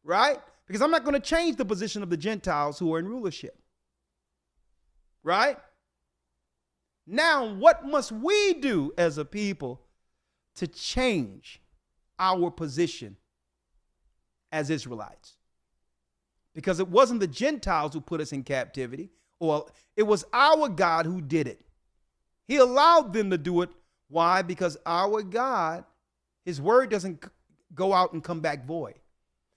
Right? Because I'm not going to change the position of the Gentiles who are in rulership. Right? Now, what must we do as a people to change our position as Israelites? Because it wasn't the Gentiles who put us in captivity, or it was our God who did it. He allowed them to do it. Why? Because our God, his word doesn't go out and come back void.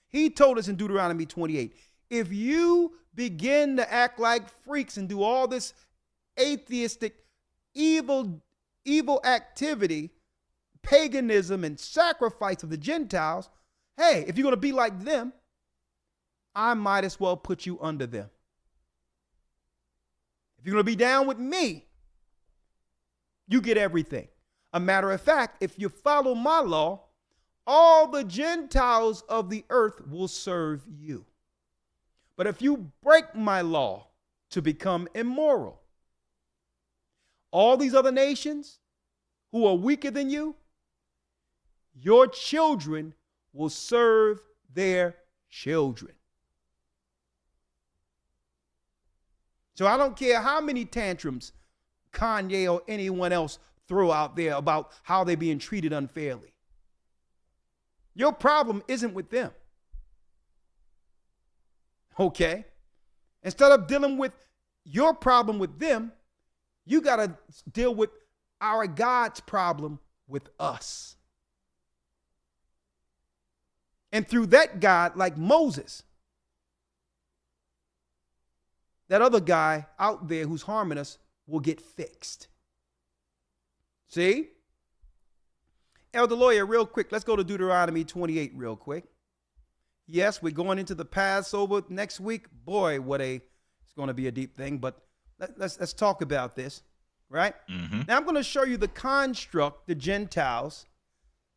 He told us in Deuteronomy 28, if you begin to act like freaks and do all this atheistic, evil activity, paganism and sacrifice of the Gentiles, hey, if you're going to be like them, I might as well put you under them. If you're going to be down with me, you get everything. A matter of fact, if you follow my law, all the Gentiles of the earth will serve you. But if you break my law to become immoral, all these other nations who are weaker than you, your children will serve their children. So I don't care how many tantrums Kanye or anyone else throw out there about how they're being treated unfairly. Your problem isn't with them. Okay? Instead of dealing with your problem with them, you got to deal with our God's problem with us. And through that God, like Moses, that other guy out there who's harming us will get fixed. See? Elder Lawyer, real quick, let's go to Deuteronomy 28 real quick. Yes, we're going into the Passover next week. Boy, it's going to be a deep thing, but let's talk about this, right? Mm-hmm. Now I'm going to show you the construct the Gentiles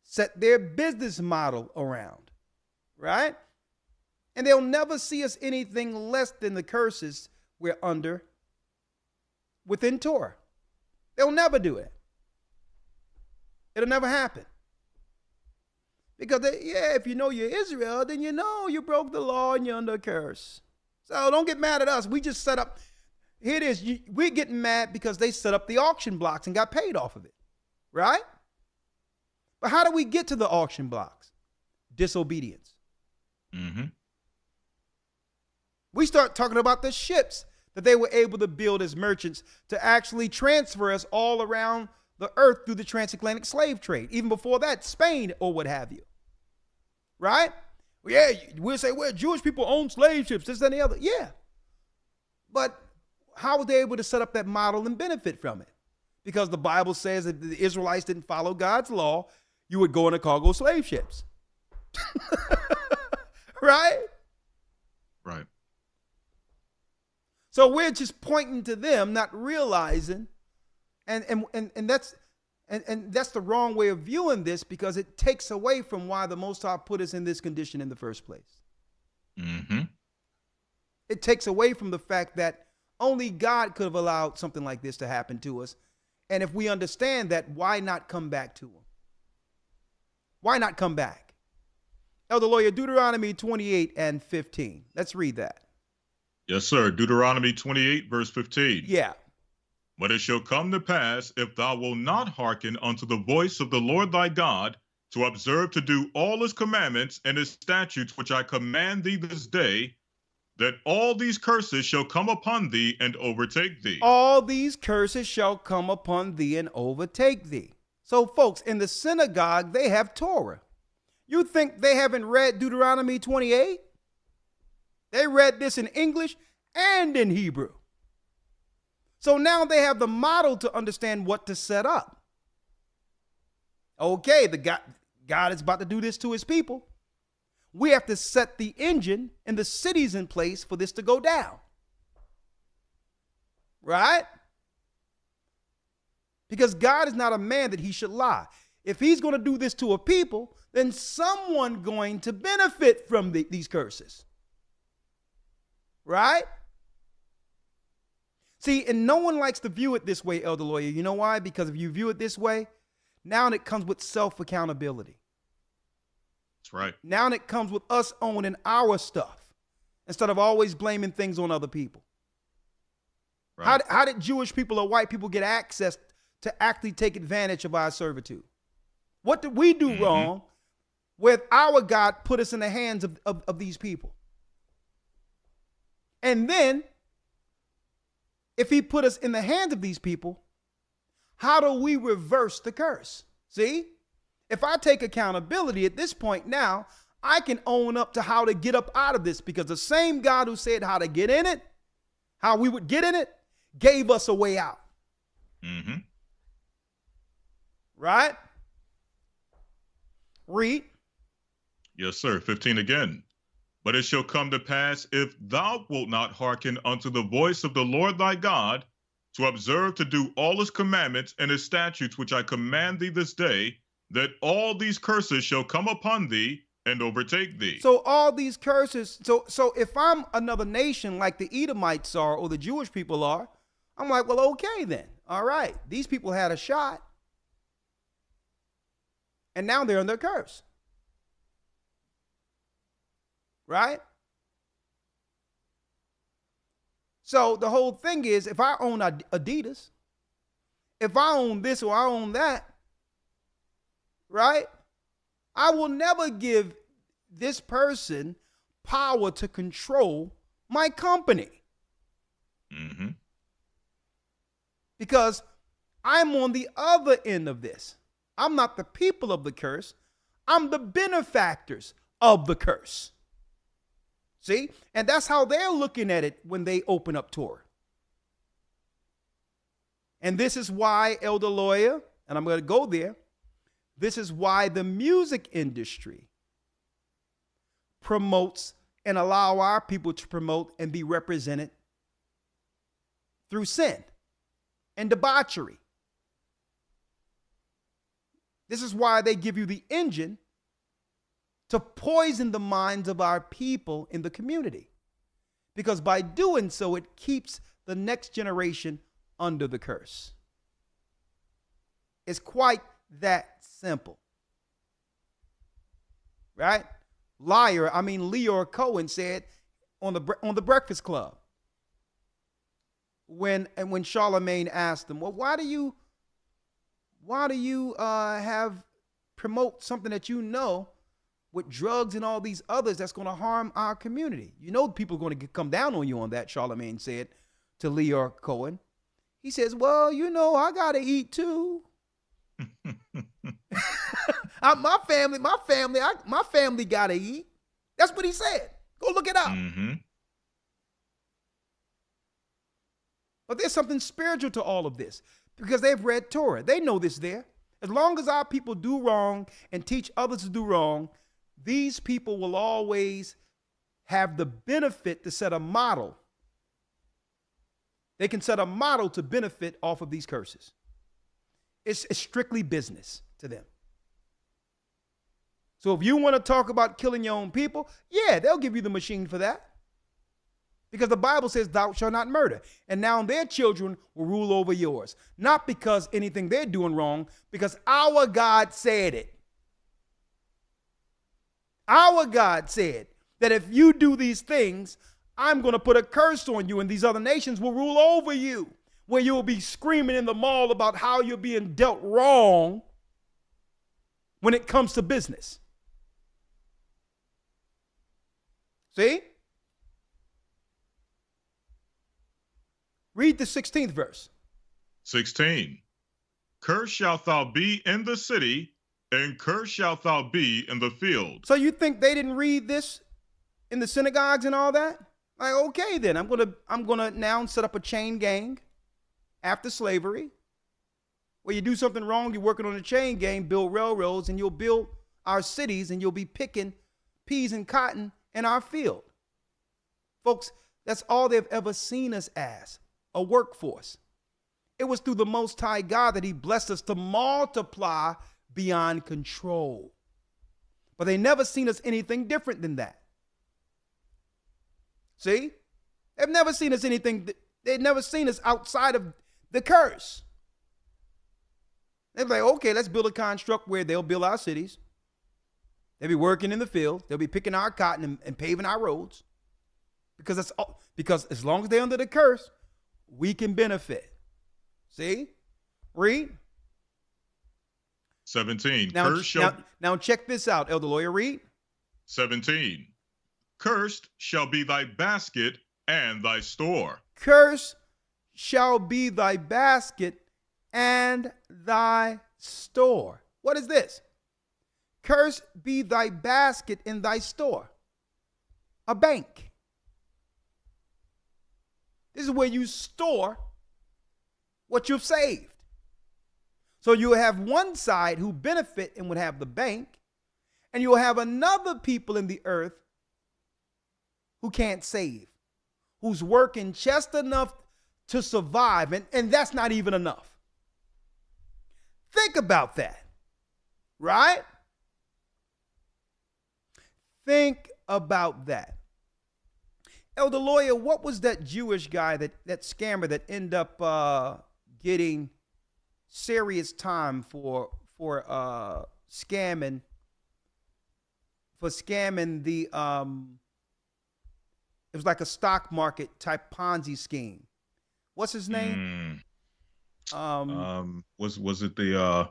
set their business model around, right? And they'll never see us anything less than the curses we're under within Torah. They'll never do it. It'll never happen. Because, if you know you're Israel, then you know you broke the law and you're under a curse. So don't get mad at us. We just set up, here it is. We're getting mad because they set up the auction blocks and got paid off of it, right? But how do we get to the auction blocks? Disobedience. Mm-hmm. We start talking about the ships that they were able to build as merchants to actually transfer us all around the earth through the transatlantic slave trade. Even before that, Spain or what have you. Right? Yeah, we'll say, well, Jewish people own slave ships, this and the other. Yeah. But how were they able to set up that model and benefit from it? Because the Bible says if the Israelites didn't follow God's law, you would go in a cargo slave ships. Right? Right. So we're just pointing to them, not realizing, and that's the wrong way of viewing this, because it takes away from why the Most High put us in this condition in the first place. Mm-hmm. It takes away from the fact that only God could have allowed something like this to happen to us, And if we understand that, why not come back to him? Why not come back? Elder Lawyer, Deuteronomy 28 and 15. Let's read that. Yes, sir. Deuteronomy 28, verse 15. Yeah. But it shall come to pass, if thou wilt not hearken unto the voice of the Lord thy God, to observe to do all his commandments and his statutes which I command thee this day, that all these curses shall come upon thee and overtake thee. All these curses shall come upon thee and overtake thee. So, folks, in the synagogue, they have Torah. You think they haven't read Deuteronomy 28? They read this in English and in Hebrew. So now they have the model to understand what to set up. Okay, God is about to do this to his people. We have to set the engine and the cities in place for this to go down. Right? Because God is not a man that he should lie. If he's going to do this to a people, then someone going to benefit from these curses. Right? See, and no one likes to view it this way, Elder Lawyer. You know why? Because if you view it this way, now it comes with self-accountability. That's right. Now it comes with us owning our stuff instead of always blaming things on other people. Right. How did Jewish people or white people get access to actually take advantage of our servitude? What did we do wrong with our God put us in the hands of these people? And then, if he put us in the hands of these people, how do we reverse the curse? See, if I take accountability at this point now, I can own up to how to get up out of this, because the same God who said how to get in it, how we would get in it, gave us a way out. Mm-hmm. Right? Read. Yes, sir. 15 again. But it shall come to pass, if thou wilt not hearken unto the voice of the Lord thy God, to observe to do all his commandments and his statutes which I command thee this day, that all these curses shall come upon thee and overtake thee. So all these curses, so if I'm another nation like the Edomites are or the Jewish people are, I'm like, well, okay then. All right. These people had a shot. And now they're under curse. Right? So the whole thing is, if I own Adidas, if I own this or I own that, right? I will never give this person power to control my company. Mm-hmm. Because I'm on the other end of this. I'm not the people of the curse. I'm the benefactors of the curse. See? And that's how they're looking at it when they open up Torah. And this is why, Elder Lawyer, and I'm going to go there, this is why the music industry promotes and allow our people to promote and be represented through sin and debauchery. This is why they give you the engine to poison the minds of our people in the community. Because by doing so, it keeps the next generation under the curse. It's quite that simple. Right? Leor Cohen said on the Breakfast Club, when Charlemagne asked him, well, why do you promote something that you know with drugs and all these others that's going to harm our community? You know people are going to come down on you on that, Charlemagne said to Leor Cohen. He says, well, you know, I got to eat too. My family got to eat. That's what he said. Go look it up. Mm-hmm. But there's something spiritual to all of this because they've read Torah. They know this there. As long as our people do wrong and teach others to do wrong, these people will always have the benefit to set a model. They can set a model to benefit off of these curses. It's strictly business to them. So if you want to talk about killing your own people, yeah, they'll give you the machine for that. Because the Bible says thou shalt not murder. And now their children will rule over yours. Not because anything they're doing wrong, because our God said it. Our God said that if you do these things, I'm going to put a curse on you and these other nations will rule over you, where you will be screaming in the mall about how you're being dealt wrong when it comes to business. See? Read the 16th verse. 16. Cursed shalt thou be in the city, and cursed shalt thou be in the field. So you think they didn't read this in the synagogues and all that? Like, okay, then I'm gonna now set up a chain gang after slavery, where you do something wrong, you're working on a chain gang, build railroads, and you'll build our cities, and you'll be picking peas and cotton in our field. Folks, that's all they've ever seen us as, a workforce. It was through the Most High God that he blessed us to multiply beyond control. But they never seen us anything different than that. See? They've never seen us anything. They've never seen us outside of the curse. They're like, okay, let's build a construct where they'll build our cities. They'll be working in the field. They'll be picking our cotton and paving our roads. Because as long as they're under the curse, we can benefit. See? Read. 17. Now check this out, Elder Lawyer. Read. 17. Cursed shall be thy basket and thy store. Cursed shall be thy basket and thy store. What is this? Cursed be thy basket and thy store. A bank. This is where you store what you've saved. So you have one side who benefit and would have the bank, and you'll have another people in the earth who can't save, who's working just enough to survive, and that's not even enough. Think about that, right? Think about that. Elder Lawyer, what was that Jewish guy, that scammer that ended up getting serious time for scamming the it was like a stock market type Ponzi scheme. What's his name? Was it the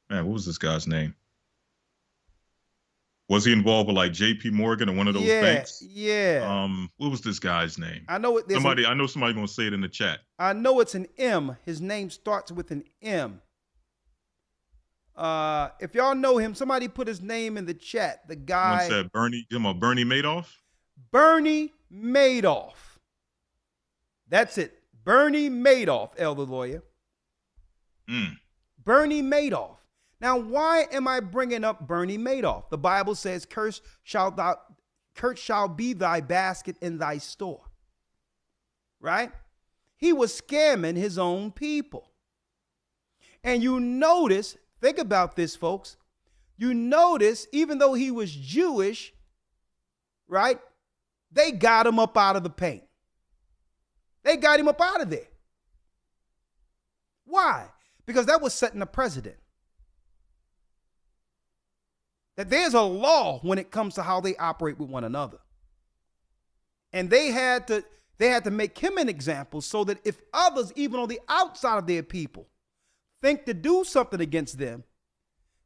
man, what was this guy's name? Was he involved with like JP Morgan or one of those banks? Yeah. What was this guy's name? I know it. I know somebody gonna say it in the chat. I know it's an M. His name starts with an M. If y'all know him, somebody put his name in the chat. The guy. Someone said Bernie. You know Bernie Madoff. Bernie Madoff. That's it. Bernie Madoff, Elder Lawyer. Bernie Madoff. Now, why am I bringing up Bernie Madoff? The Bible says, cursed shall be thy basket in thy store. Right? He was scamming his own people. And you notice, think about this, folks. You notice, even though he was Jewish, right? They got him up out of the paint. They got him up out of there. Why? Because that was setting a precedent. That there's a law when it comes to how they operate with one another. And they had to make him an example so that if others, even on the outside of their people, think to do something against them,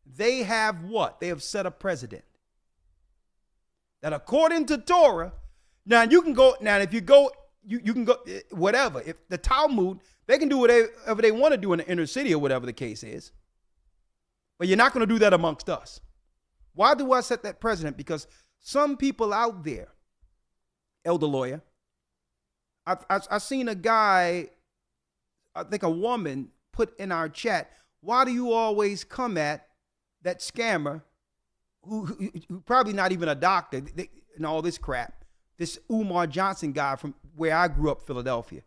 they have what? They have set a precedent. That according to Torah, now you can go, now if you go, you can go, whatever. If the Talmud, they can do whatever they want to do in the inner city or whatever the case is. But you're not going to do that amongst us. Why do I set that precedent? Because some people out there, Elder Lawyer, I've seen a guy, I think a woman, put in our chat, why do you always come at that scammer who probably not even a doctor and all this crap, this Umar Johnson guy from where I grew up, Philadelphia.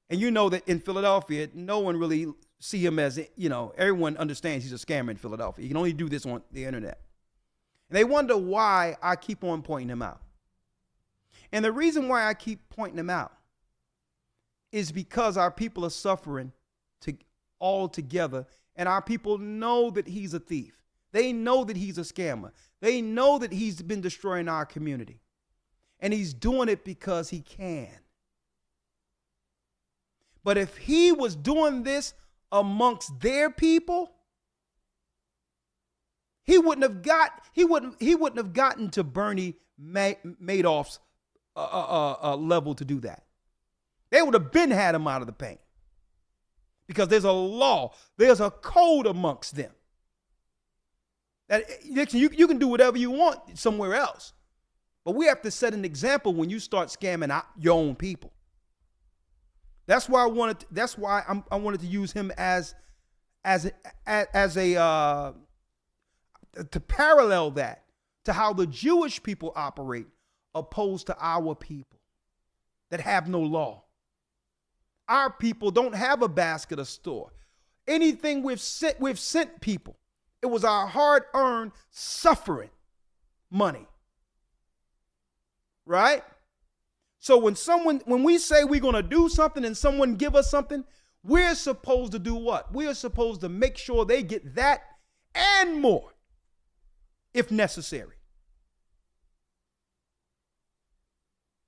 And you know that in Philadelphia, no one really see him as, everyone understands he's a scammer in Philadelphia. You can only do this on the internet. And they wonder why I keep on pointing him out. And the reason why I keep pointing them out is because our people are suffering all together, and our people know that he's a thief. They know that he's a scammer. They know that he's been destroying our community. And he's doing it because he can. But if he was doing this amongst their people, he wouldn't have gotten to Bernie Madoff's level to do that. They would have been had him out of the paint. Because there's a law, there's a code amongst them. That you can do whatever you want somewhere else. But we have to set an example when you start scamming out your own people. That's why I wanted to use him as a to parallel that to how the Jewish people operate opposed to our people that have no law. Our people don't have a basket or store. Anything we've sent people. It was our hard-earned suffering money. Right? So when we say we're going to do something and someone give us something, we're supposed to do what? We are supposed to make sure they get that and more if necessary.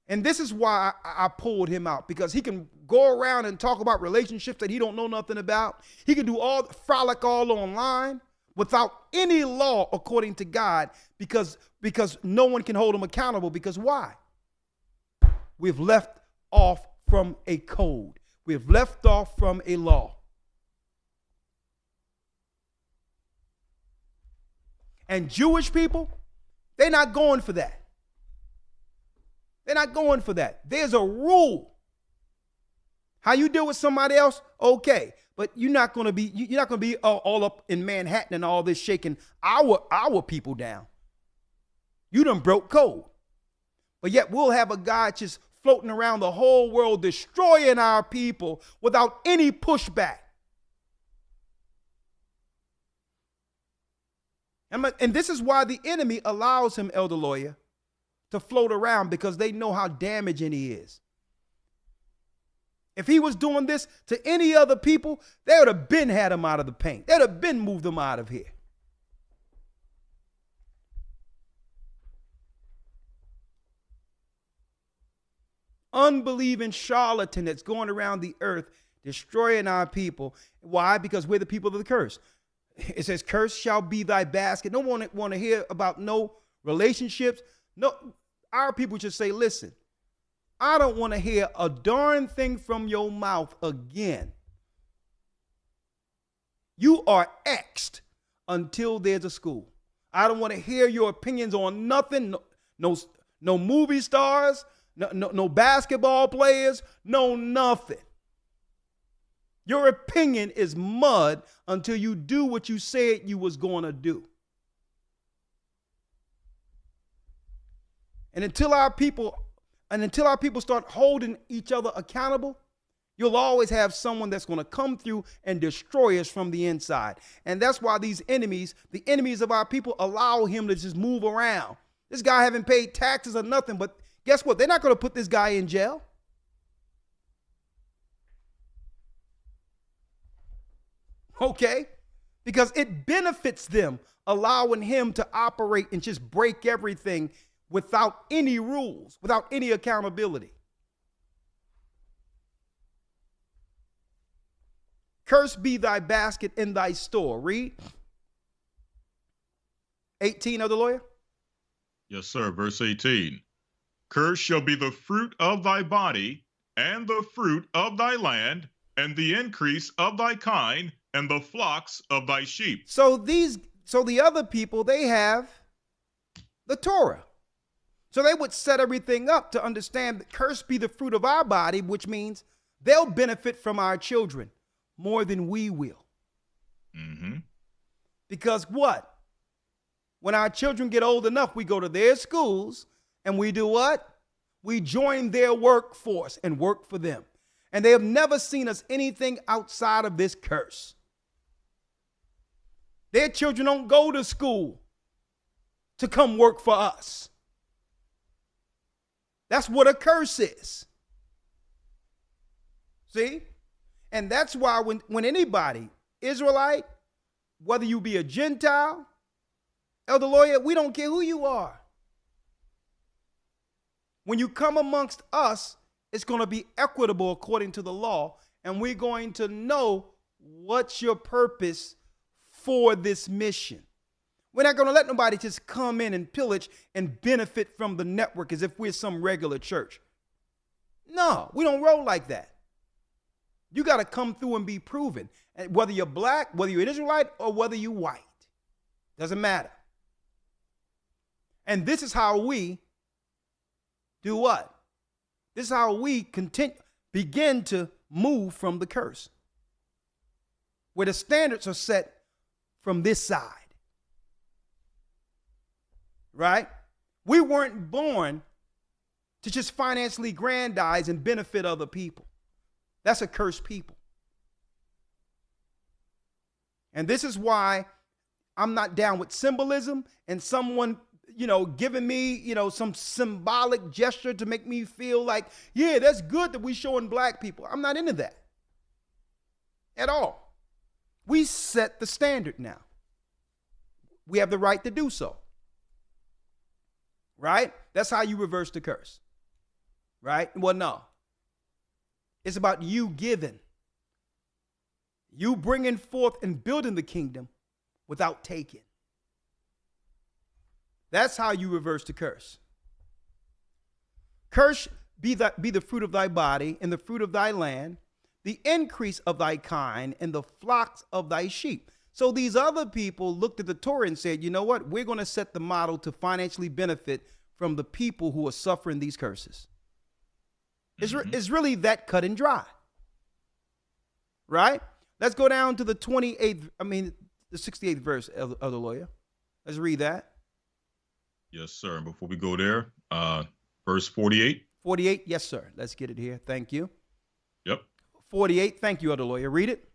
And this is why I pulled him out, because he can go around and talk about relationships that he don't know nothing about. He can do frolic all online without any law according to God, because no one can hold him accountable. Because why? We've left off from a code. We've left off from a law. And Jewish people, they're not going for that. They're not going for that. There's a rule. How you deal with somebody else, okay, but you're not going to be all up in Manhattan and all this shaking our people down. You done broke code. But yet we'll have a guy just floating around the whole world destroying our people without any pushback. And this is why the enemy allows him, Elder Lawyer, to float around, because they know how damaging he is. If he was doing this to any other people, they would have been had him out of the paint. They'd have been moved him out of here. Unbelieving charlatan that's going around the earth destroying our people. Why? Because we're the people of the curse. It says, "Cursed shall be thy basket." No one want to hear about no relationships. No, our people should say, listen, I don't want to hear a darn thing from your mouth again. You are X'd until there's a school. I don't want to hear your opinions on nothing. No movie stars, no basketball players, no nothing. Your opinion is mud until you do what you said you was going to do. And until our people start holding each other accountable, you'll always have someone that's going to come through and destroy us from the inside. And that's why these enemies, the enemies of our people, allow him to just move around. This guy haven't paid taxes or nothing, but guess what? They're not going to put this guy in jail. Okay? Because it benefits them allowing him to operate and just break everything without any rules, without any accountability. Cursed be thy basket in thy store. Read. 18 of the lawyer. Yes, sir. Verse 18. Cursed shall be the fruit of thy body, and the fruit of thy land, and the increase of thy kind, and the flocks of thy sheep. So the other people, they have the Torah. So they would set everything up to understand that cursed be the fruit of our body, which means they'll benefit from our children more than we will. Mm-hmm. Because what? When our children get old enough, we go to their schools and we do what? We join their workforce and work for them. And they have never seen us anything outside of this curse. Their children don't go to school to come work for us. That's what a curse is. See? And that's why when anybody, Israelite, whether you be a Gentile, elder lawyer, we don't care who you are. When you come amongst us, it's going to be equitable according to the law, and we're going to know what's your purpose for this mission. We're not going to let nobody just come in and pillage and benefit from the network as if we're some regular church. No, we don't roll like that. You got to come through and be proven. And whether you're black, whether you're an Israelite, or whether you're white. Doesn't matter. And this is how we do what? This is how we begin to move from the curse. Where the standards are set from this side. Right? We weren't born to just financially aggrandize and benefit other people. That's a cursed people. And this is why I'm not down with symbolism and someone, giving me, some symbolic gesture to make me feel like, yeah, that's good that we showing black people. I'm not into that at all. We set the standard now. We have the right to do so. Right? That's how you reverse the curse. Right? Well, no. It's about you giving. You bringing forth and building the kingdom without taking. That's how you reverse the curse. Curse be the fruit of thy body and the fruit of thy land, the increase of thy kind and the flocks of thy sheep. So these other people looked at the Torah and said, you know what? We're going to set the model to financially benefit from the people who are suffering these curses. It's really that cut and dry. Right? Let's go down to the 68th verse of the lawyer. Let's read that. Yes, sir. And before we go there, verse 48. 48, yes, sir. Let's get it here. Thank you. Yep. 48, thank you, other lawyer. Read it.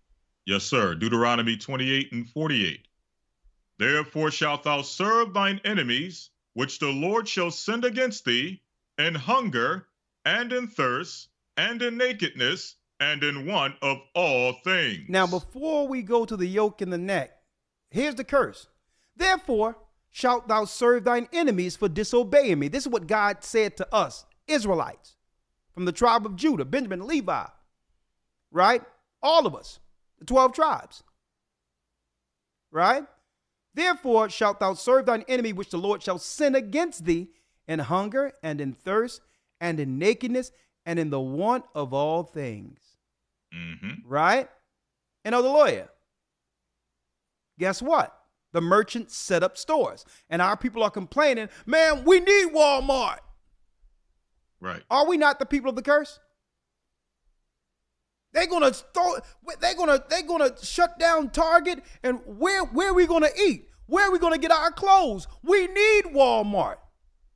Yes, sir. Deuteronomy 28 and 48. Therefore shalt thou serve thine enemies, which the Lord shall send against thee, in hunger, and in thirst, and in nakedness, and in want of all things. Now, before we go to the yoke in the neck, here's the curse. Therefore shalt thou serve thine enemies for disobeying me. This is what God said to us, Israelites, from the tribe of Judah, Benjamin, Levi, right? All of us, the 12 tribes, right? Therefore shalt thou serve thine enemy, which the Lord shall send against thee in hunger and in thirst and in nakedness and in the want of all things. Right? And the lawyer, guess what? The merchants set up stores. And our people are complaining, man, we need Walmart. Right. Are we not the people of the curse? They're gonna shut down Target, and where are we gonna eat? Where are we gonna get our clothes? We need Walmart.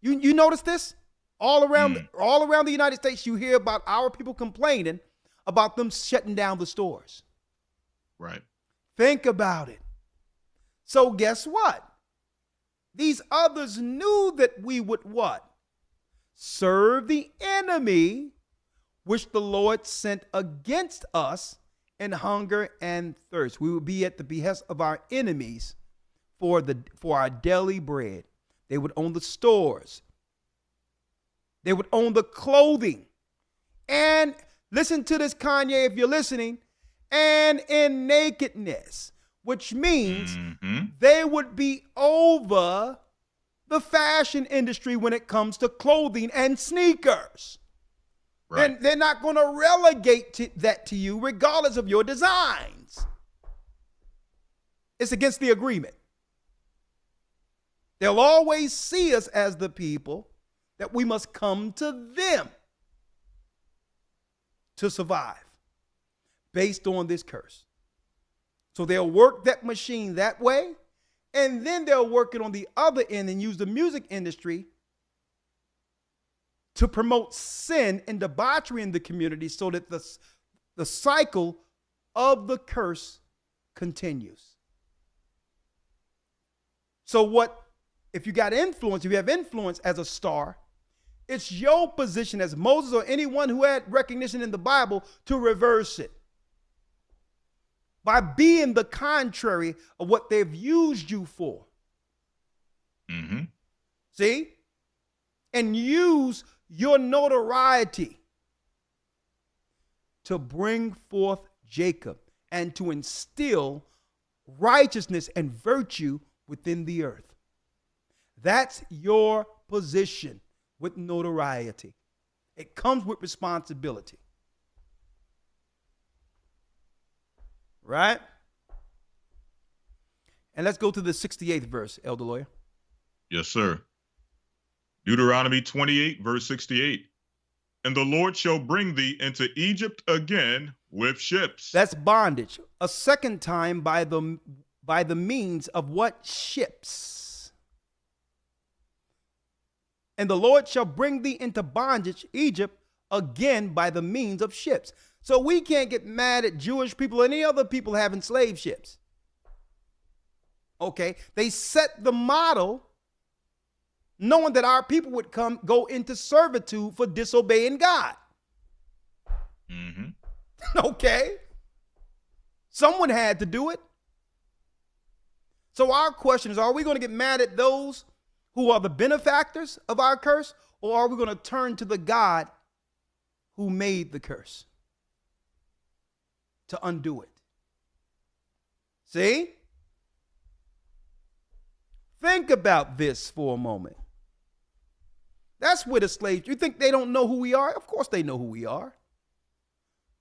You notice this? All around the United States, you hear about our people complaining about them shutting down the stores. Right. Think about it. So guess what? These others knew that we would what? Serve the enemy, which the Lord sent against us in hunger and thirst. We would be at the behest of our enemies for our daily bread. They would own the stores. They would own the clothing. And listen to this, Kanye, if you're listening, and in nakedness, which means they would be over the fashion industry when it comes to clothing and sneakers. Right. And they're not going to relegate that to you regardless of your designs. It's against the agreement. They'll always see us as the people that we must come to them to survive based on this curse. So they'll work that machine that way, and then they'll work it on the other end and use the music industry to promote sin and debauchery in the community so that the cycle of the curse continues. So if you have influence as a star, It's your position as Moses or anyone who had recognition in the Bible to reverse it by being the contrary of what they've used you for. Mm-hmm. See? And use your notoriety to bring forth Jacob and to instill righteousness and virtue within the earth. That's your position with notoriety. It comes with responsibility. Right? And let's go to the 68th verse, Elder Lawyer. Yes, sir. Deuteronomy 28, verse 68. And the Lord shall bring thee into Egypt again with ships. That's bondage. A second time by the means of what? Ships. And the Lord shall bring thee into bondage, Egypt, again by the means of ships. So we can't get mad at Jewish people or any other people having slave ships. Okay? They set the model knowing that our people would go into servitude for disobeying God. Mm-hmm. Okay? Someone had to do it. So our question is, are we going to get mad at those who are the benefactors of our curse, or are we going to turn to the God who made the curse to undo it? See? Think about this for a moment. That's where the slaves, you think they don't know who we are? Of course they know who we are.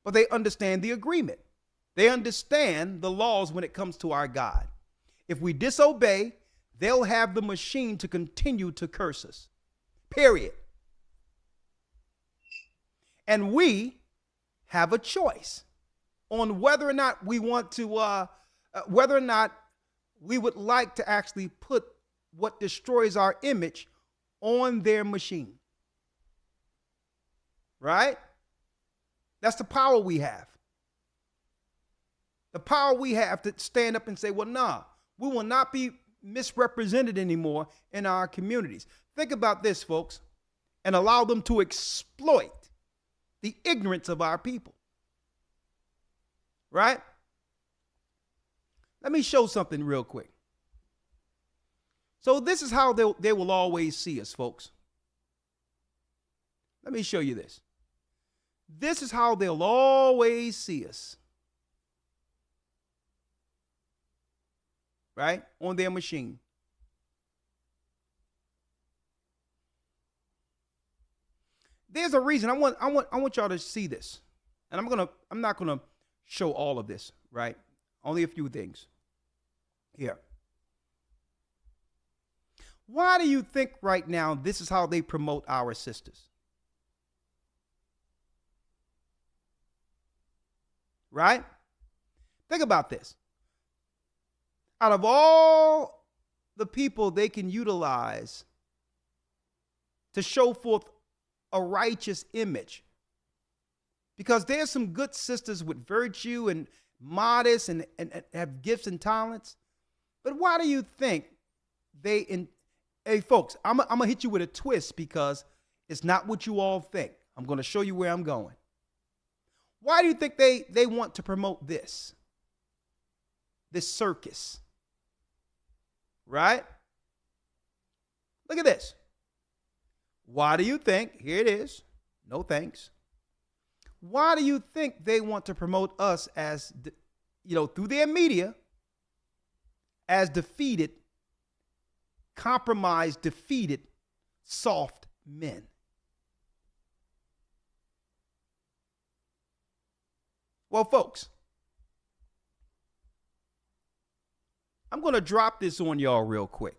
But they understand the agreement. They understand the laws when it comes to our God. If we disobey, they'll have the machine to continue to curse us. Period. And we have a choice on whether or not we want to, whether or not we would like to actually put what destroys our image on their machine. Right? That's the power we have. The power we have to stand up and say, well, nah, we will not be misrepresented anymore in our communities. Think about this, folks, and allow them to exploit the ignorance of our people. Right? Let me show something real quick. So this is how they will always see us, folks. Let me show you this. This is how they'll always see us. Right? On their machine. There's a reason. I want y'all to see this. And I'm not gonna show all of this, right? Only a few things. Here. Why do you think right now this is how they promote our sisters? Right? Think about this. Out of all the people they can utilize to show forth a righteous image, because there's some good sisters with virtue and modest and have gifts and talents, but why do you think hey folks, I'm gonna hit you with a twist because it's not what you all think. I'm gonna show you where I'm going. Why do you think they want to promote this circus? Right? Look at this. Why do you think, here it is, no thanks. Why do you think they want to promote us as, through their media, as defeated, compromised, defeated, soft men? Well, folks, I'm going to drop this on y'all real quick.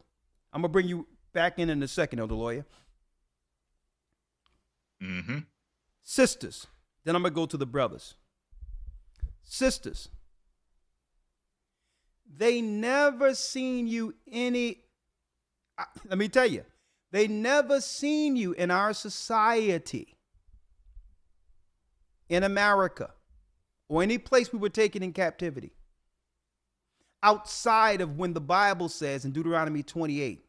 I'm going to bring you back in a second, Elder Lawyer. Mm-hmm. Sisters. Then I'm going to go to the brothers. Sisters. They never seen you let me tell you, they never seen you in our society, in America, or any place we were taken in captivity, outside of when the Bible says in Deuteronomy 28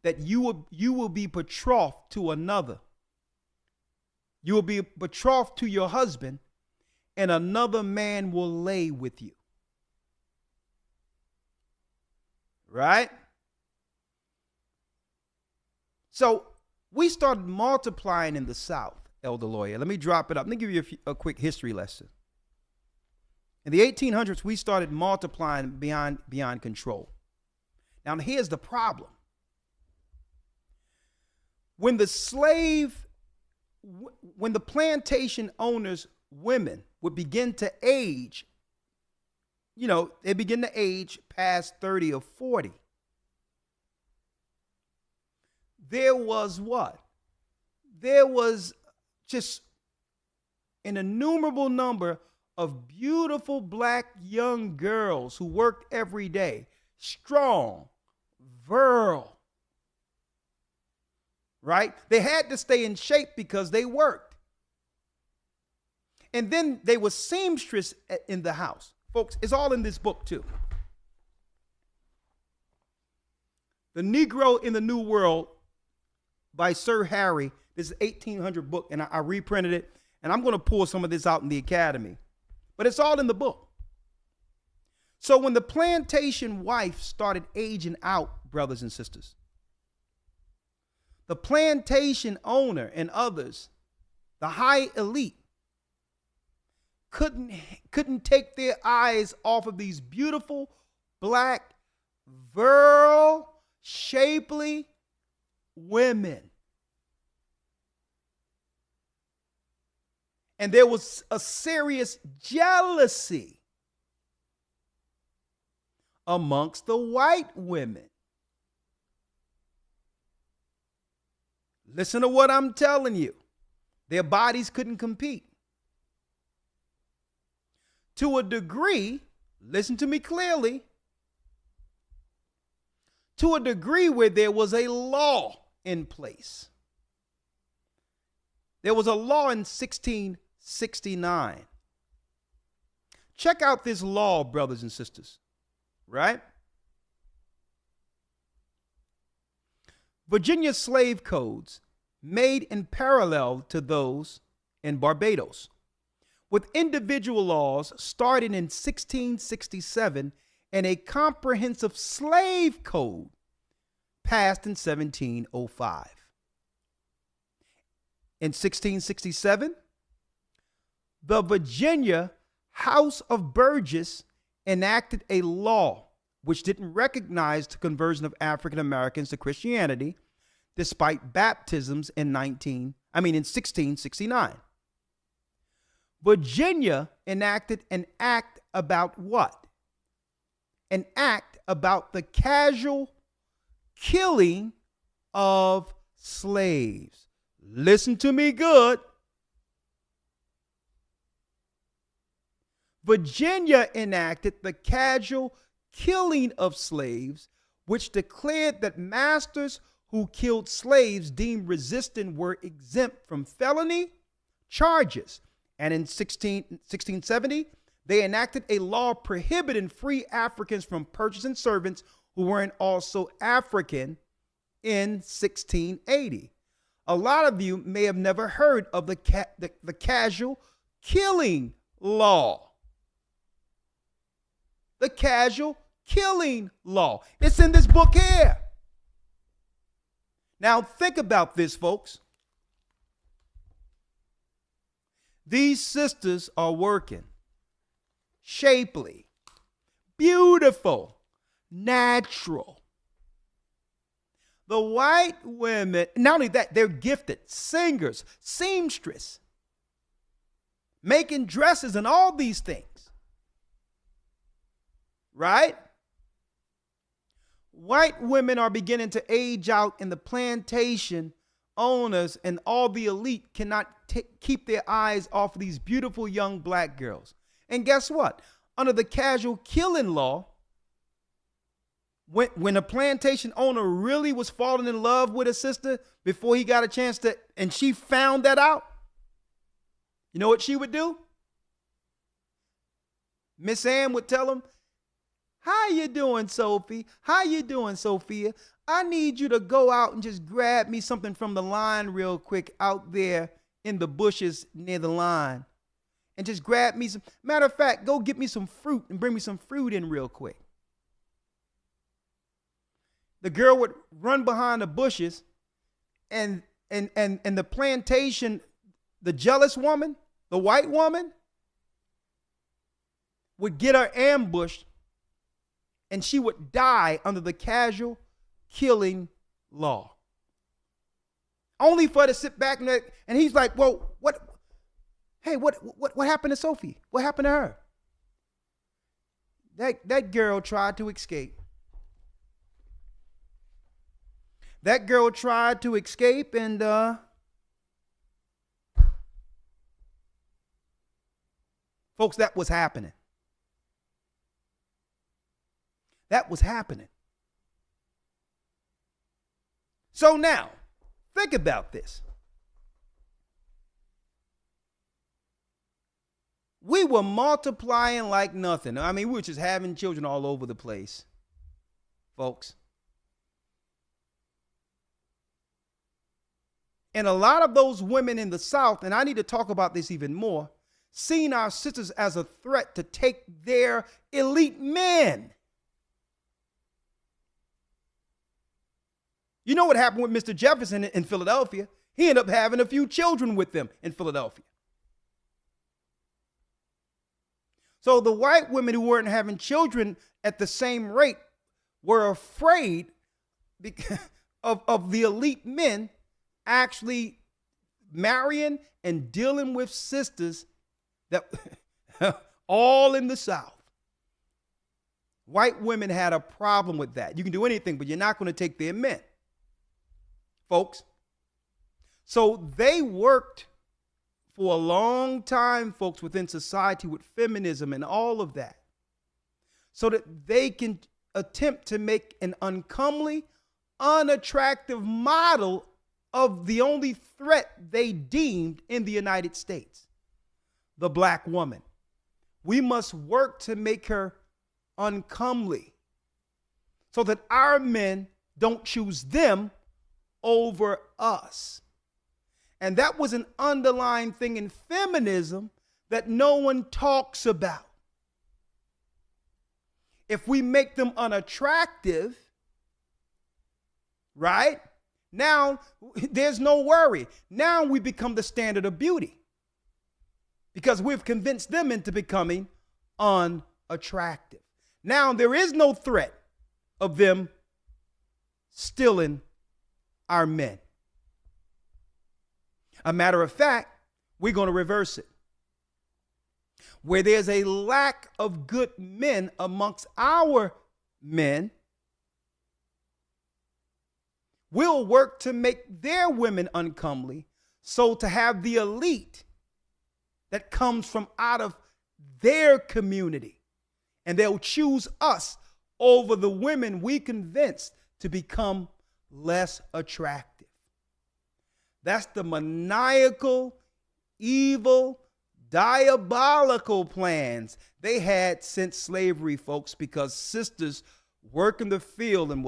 that you will be betrothed to another. You will be betrothed to your husband, and another man will lay with you. Right? So we started multiplying in the South, Elder Lawyer. Let me drop it up. Let me give you a quick history lesson. In the 1800s, we started multiplying beyond control. Now, here's the problem. When the plantation owners' women would begin to age, they begin to age past 30 or 40. There was what? There was just an innumerable number of beautiful black young girls who worked every day, strong, virile, right? They had to stay in shape because they worked. And then they were seamstress in the house. Folks, it's all in this book too. The Negro in the New World by Sir Harry. This is an 1800 book, and I reprinted it, and I'm going to pull some of this out in the academy. But it's all in the book. So when the plantation wife started aging out, brothers and sisters, the plantation owner and others, the high elite, couldn't take their eyes off of these beautiful, black, virile, shapely women. And there was a serious jealousy amongst the white women. Listen to what I'm telling you. Their bodies couldn't compete. To a degree, listen to me clearly, to a degree where there was a law in place. There was a law in 1669. Check out this law, brothers and sisters, right? Virginia slave codes made in parallel to those in Barbados, with individual laws starting in 1667 and a comprehensive slave code passed in 1705. In 1667, the Virginia House of Burgess enacted a law which didn't recognize the conversion of African Americans to Christianity, despite baptisms in 1669. Virginia enacted an act about what? An act about the casual killing of slaves. Listen to me good. Virginia enacted the casual killing of slaves, which declared that masters who killed slaves deemed resistant were exempt from felony charges. And in 1670, they enacted a law prohibiting free Africans from purchasing servants who weren't also African in 1680. A lot of you may have never heard of the casual killing law. The casual killing law. It's in this book here. Now think about this, folks. These sisters are working. Shapely, beautiful, natural. The white women, not only that, they're gifted singers, seamstress, making dresses and all these things. Right? White women are beginning to age out, and the plantation owners and all the elite cannot keep their eyes off of these beautiful young black girls. And guess what? Under the casual killing law, when a plantation owner really was falling in love with a sister before he got a chance to, and she found that out, you know what she would do? Miss Ann would tell him, How you doing, Sophie? How you doing, Sophia? I need you to go out and just grab me something from the line real quick out there in the bushes near the line. And just grab me some. Matter of fact, go get me some fruit and bring me some fruit in real quick. The girl would run behind the bushes, and the plantation, the jealous woman, the white woman, would get her ambushed, and she would die under the casual killing law. Only for her to sit back and he's like, well, what? Hey, what happened to Sophie? What happened to her? That girl tried to escape. That girl tried to escape, and folks, that was happening. That was happening. So now, think about this. We were multiplying like nothing. I mean, we were just having children all over the place, folks. And a lot of those women in the South, and I need to talk about this even more, seen our sisters as a threat to take their elite men. You know what happened with Mr. Jefferson in Philadelphia? He ended up having a few children with them in Philadelphia. So the white women who weren't having children at the same rate were afraid of the elite men actually marrying and dealing with sisters that all in the South. White women had a problem with that. You can do anything, but you're not going to take their men, folks. So they worked for a long time, folks, within society with feminism and all of that, so that they can attempt to make an uncomely, unattractive model of the only threat they deemed in the United States, the black woman. We must work to make her uncomely so that our men don't choose them over us. And that was an underlying thing in feminism that no one talks about. If we make them unattractive, right? Now there's no worry. Now we become the standard of beauty because we've convinced them into becoming unattractive. Now there is no threat of them stealing our men. A matter of fact, we're going to reverse it. Where there's a lack of good men amongst our men, we'll work to make their women uncomely, so to have the elite that comes from out of their community, and they'll choose us over the women we convinced to become less attractive. That's the maniacal, evil, diabolical plans they had since slavery, folks, because sisters work in the field and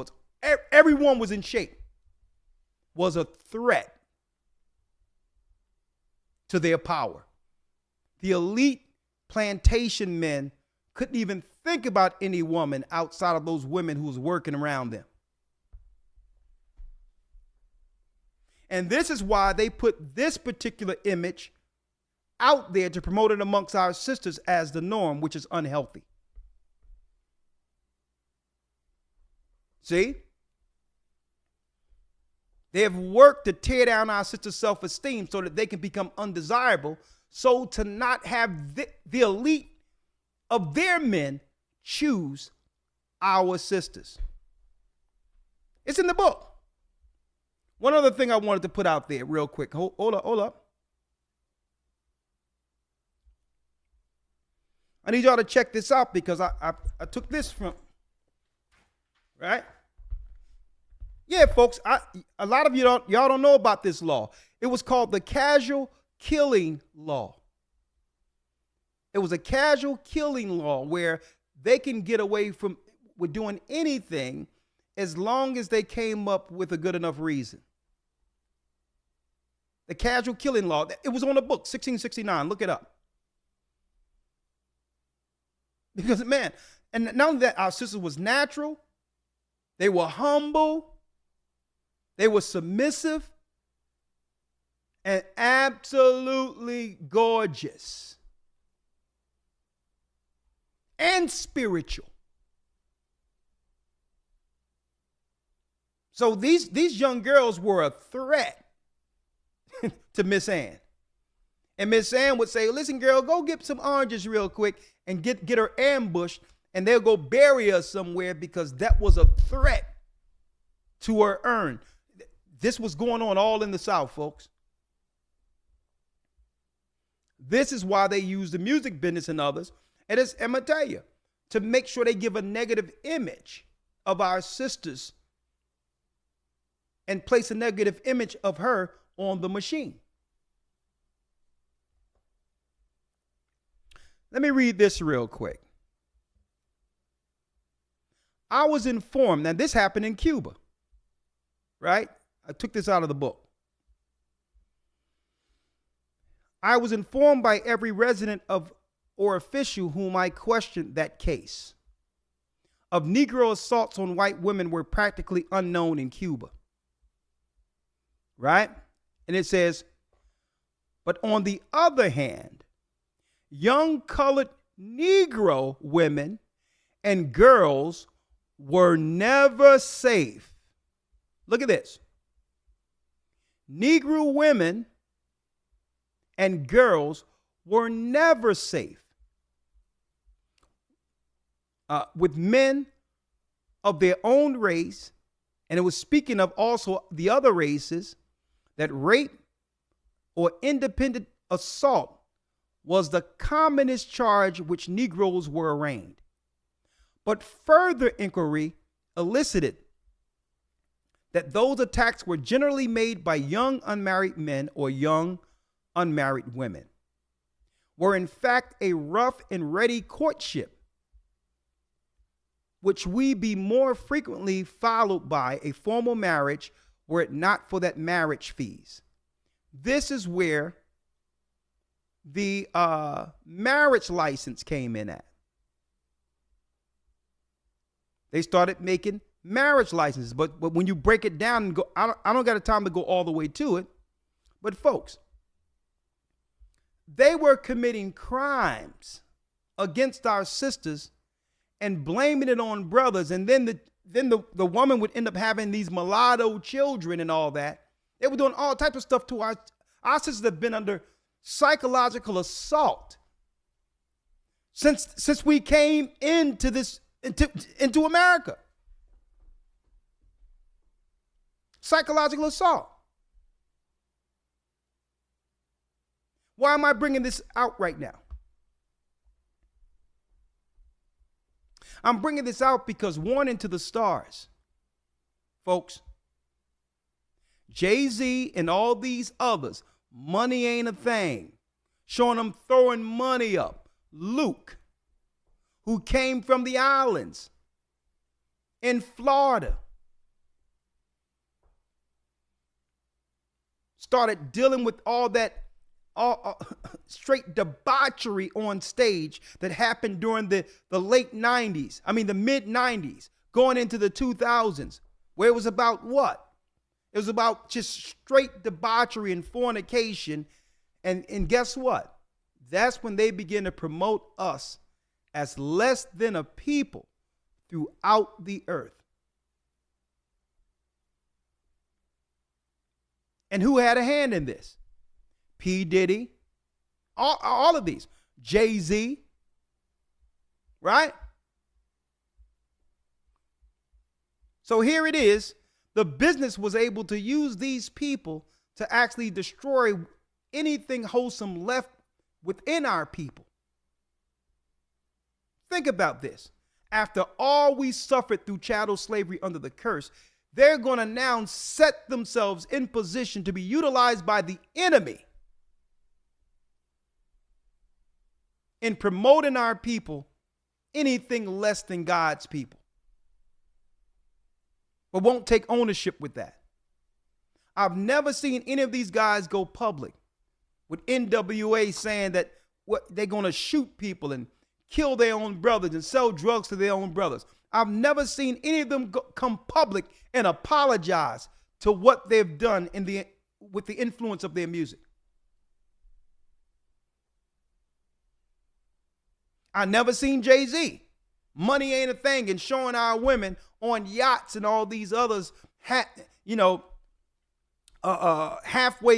everyone was in shape, was a threat to their power. The elite plantation men couldn't even think about any woman outside of those women who was working around them. And this is why they put this particular image out there to promote it amongst our sisters as the norm, which is unhealthy. See? They have worked to tear down our sisters' self-esteem so that they can become undesirable, so to not have the elite of their men choose our sisters. It's in the book. One other thing I wanted to put out there real quick. Hold up. I need y'all to check this out because I took this from, right? Yeah, folks, a lot of y'all don't know about this law. It was called the Casual Killing Law. It was a casual killing law where they can get away with doing anything as long as they came up with a good enough reason. The casual killing law, it was on the book, 1669. Look it up. Because, man, and not only that, our sisters was natural, they were humble, they were submissive, and absolutely gorgeous and spiritual. So these young girls were a threat to Miss Ann. And Miss Ann would say, listen, girl, go get some oranges real quick and get her ambushed, and they'll go bury her somewhere because that was a threat to her urn. This was going on all in the South, folks. This is why they use the music business and others. And I'm going to tell you, to make sure they give a negative image of our sisters and place a negative image of her on the machine. Let me read this real quick. I was informed, now this happened in Cuba, right? I took this out of the book. I was informed by every resident of or official whom I questioned that case of Negro assaults on white women were practically unknown in Cuba. Right? And it says, but on the other hand, young colored Negro women and girls were never safe. Look at this. Negro women and girls were never safe with men of their own race. And it was speaking of also the other races, that rape or independent assault was the commonest charge which Negroes were arraigned. But further inquiry elicited that those attacks were generally made by young unmarried men or young unmarried women, were in fact a rough and ready courtship, which we be more frequently followed by a formal marriage were it not for that marriage fees. This is where the marriage license came in at. They started making marriage licenses, but when you break it down and go, I don't got the time to go all the way to it, but folks, they were committing crimes against our sisters and blaming it on brothers, and then the woman would end up having these mulatto children and all that. They were doing all types of stuff to our sisters have been under psychological assault since we came into America. Psychological assault. Why am I bringing this out right now? I'm bringing this out because warning to the stars, folks. Jay-Z and all these others, money ain't a thing. Showing them throwing money up. Luke, who came from the islands in Florida, started dealing with all that straight debauchery on stage that happened during the late 90s. I mean, the mid 90s, going into the 2000s, where it was about what? It was about just straight debauchery and fornication. And guess what? That's when they begin to promote us as less than a people throughout the earth. And who had a hand in this? P. Diddy, all of these, Jay-Z, right? So here it is. The business was able to use these people to actually destroy anything wholesome left within our people. Think about this. After all we suffered through chattel slavery under the curse, they're going to now set themselves in position to be utilized by the enemy in promoting our people anything less than God's people, but won't take ownership with that. I've never seen any of these guys go public with NWA saying that they're going to shoot people and kill their own brothers and sell drugs to their own brothers. I've never seen any of them come public and apologize to what they've done with the influence of their music. I never seen Jay-Z. Money ain't a thing, and showing our women on yachts and all these others, halfway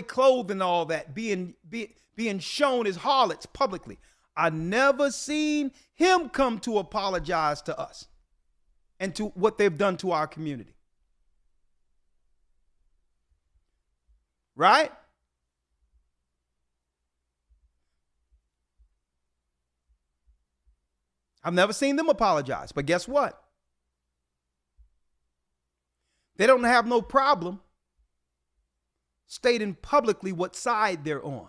clothed and all that, being shown as harlots publicly. I never seen him come to apologize to us and to what they've done to our community. Right? I've never seen them apologize, but guess what? They don't have no problem stating publicly what side they're on.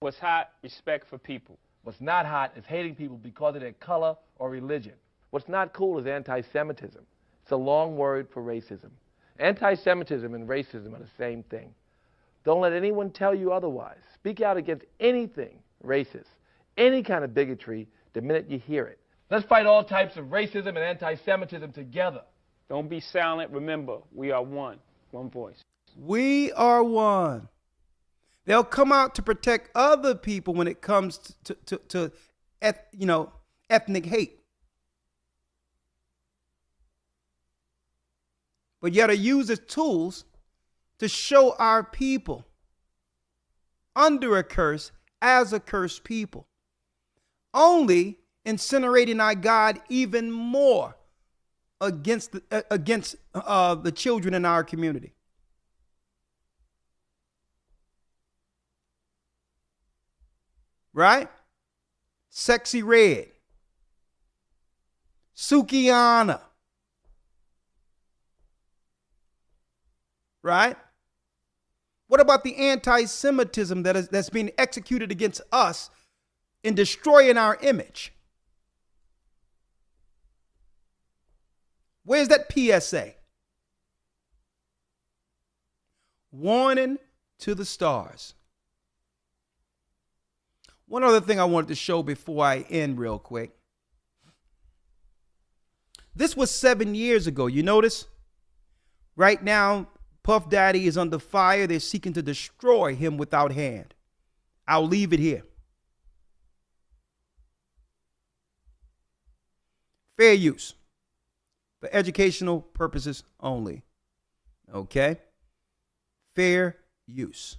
What's hot? Respect for people. What's not hot is hating people because of their color or religion. What's not cool is anti-Semitism. It's a long word for racism. Anti-Semitism and racism are the same thing. Don't let anyone tell you otherwise. Speak out against anything racist, any kind of bigotry, the minute you hear it. Let's fight all types of racism and anti-Semitism together. Don't be silent. Remember, we are one. One voice. We are one. They'll come out to protect other people when it comes to ethnic hate. But yet are used as tools to show our people under a curse as a cursed people, only incinerating our God even more against the children in our community. Right? Sexy Red, Sukiana, right? What about the anti-Semitism that's being executed against us in destroying our image? Where's that PSA? Warning to the stars. One other thing I wanted to show before I end real quick. This was 7 years ago. You notice? Right now, Puff Daddy is under fire. They're seeking to destroy him without hand. I'll leave it here. Fair use. For educational purposes only. Okay? Fair use.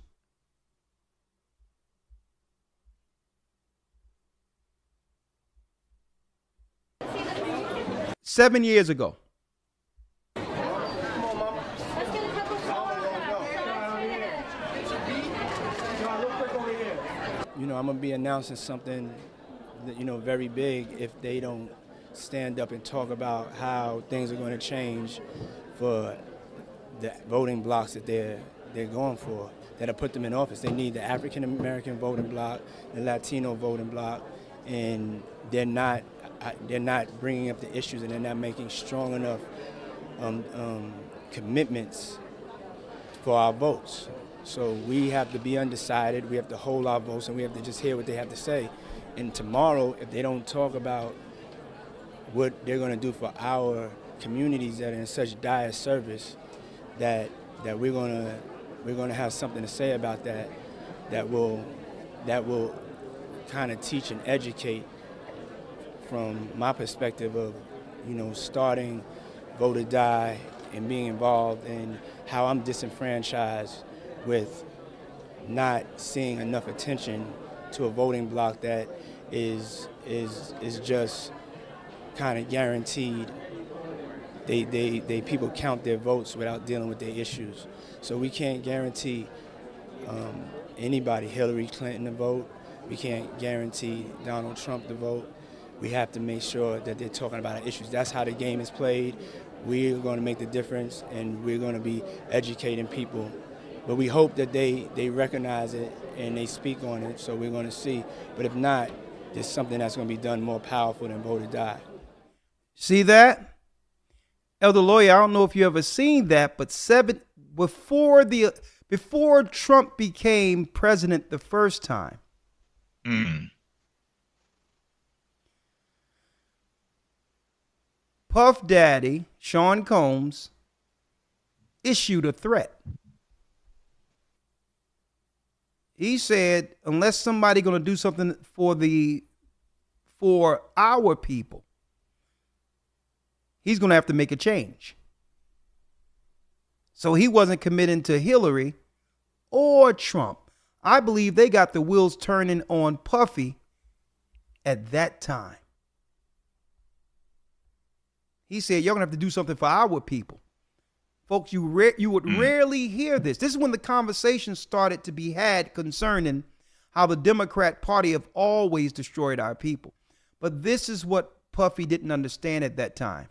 Seven years ago. You know, I'm going to be announcing something, very big if they don't stand up and talk about how things are going to change for the voting blocks that they're going for, that'll put them in office. They need the African American voting bloc, the Latino voting bloc, and they're not bringing up the issues, and they're not making strong enough commitments for our votes. So we have to be undecided, we have to hold our votes, and we have to just hear what they have to say. And tomorrow, if they don't talk about what they're going to do for our communities that are in such dire service, that we're going to have something to say about that will kind of teach and educate from my perspective of, starting Vote or Die and being involved in how I'm disenfranchised with not seeing enough attention to a voting bloc that is just kind of guaranteed. They people count their votes without dealing with their issues. So we can't guarantee anybody, Hillary Clinton, to vote. We can't guarantee Donald Trump to vote. We have to make sure that they're talking about our issues. That's how the game is played. We're going to make the difference, and we're going to be educating people. But we hope that they recognize it and they speak on it, so we're going to see. But if not, there's something that's going to be done more powerful than vote or die. See that? Elder Lawyer, I don't know if you ever seen that, but before Trump became president the first time, Puff Daddy, Sean Combs, issued a threat. He said, unless somebody going to do something for our people, he's going to have to make a change. So he wasn't committing to Hillary or Trump. I believe they got the wheels turning on Puffy at that time. He said, you're going to have to do something for our people. Folks, you would rarely hear this. This is when the conversation started to be had concerning how the Democrat Party have always destroyed our people. But this is what Puffy didn't understand at that time.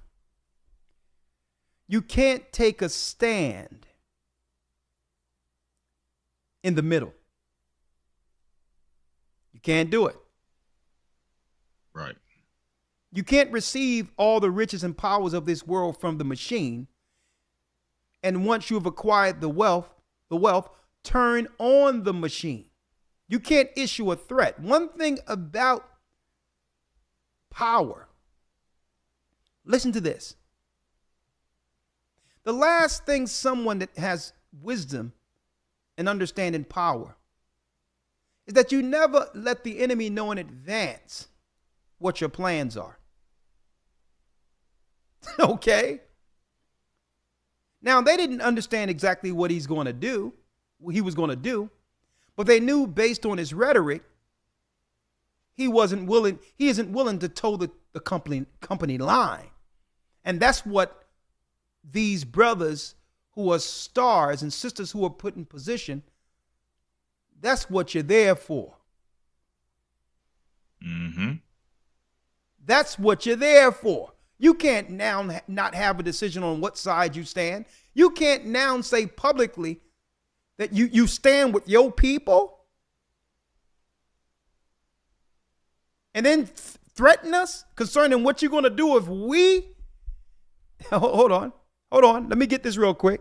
You can't take a stand in the middle. You can't do it. Right. You can't receive all the riches and powers of this world from the machine. And once you've acquired the wealth, turn on the machine. You can't issue a threat. One thing about power, listen to this. The last thing someone that has wisdom and understanding power is that you never let the enemy know in advance what your plans are. Okay? Now, they didn't understand exactly what he was going to do, but they knew based on his rhetoric, he isn't willing to toe the company line. And that's what these brothers who are stars and sisters who are put in position, that's what you're there for. Mm-hmm. That's what you're there for. You can't now not have a decision on what side you stand. You can't now say publicly that you stand with your people and then threaten us concerning what you're going to do if we... Hold on. Let me get this real quick.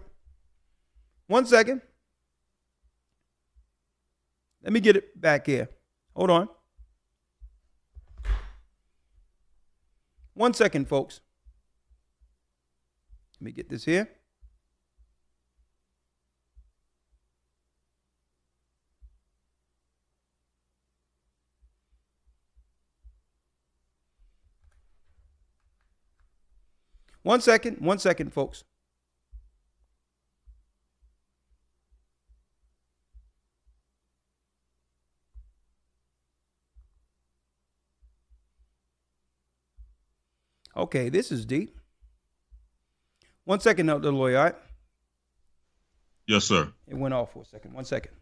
1 second. Let me get it back here. Hold on. 1 second, folks. Let me get this here. One second, folks. Okay, this is deep. 1 second, the lawyer, all right? Yes, sir. It went off for a second. 1 second.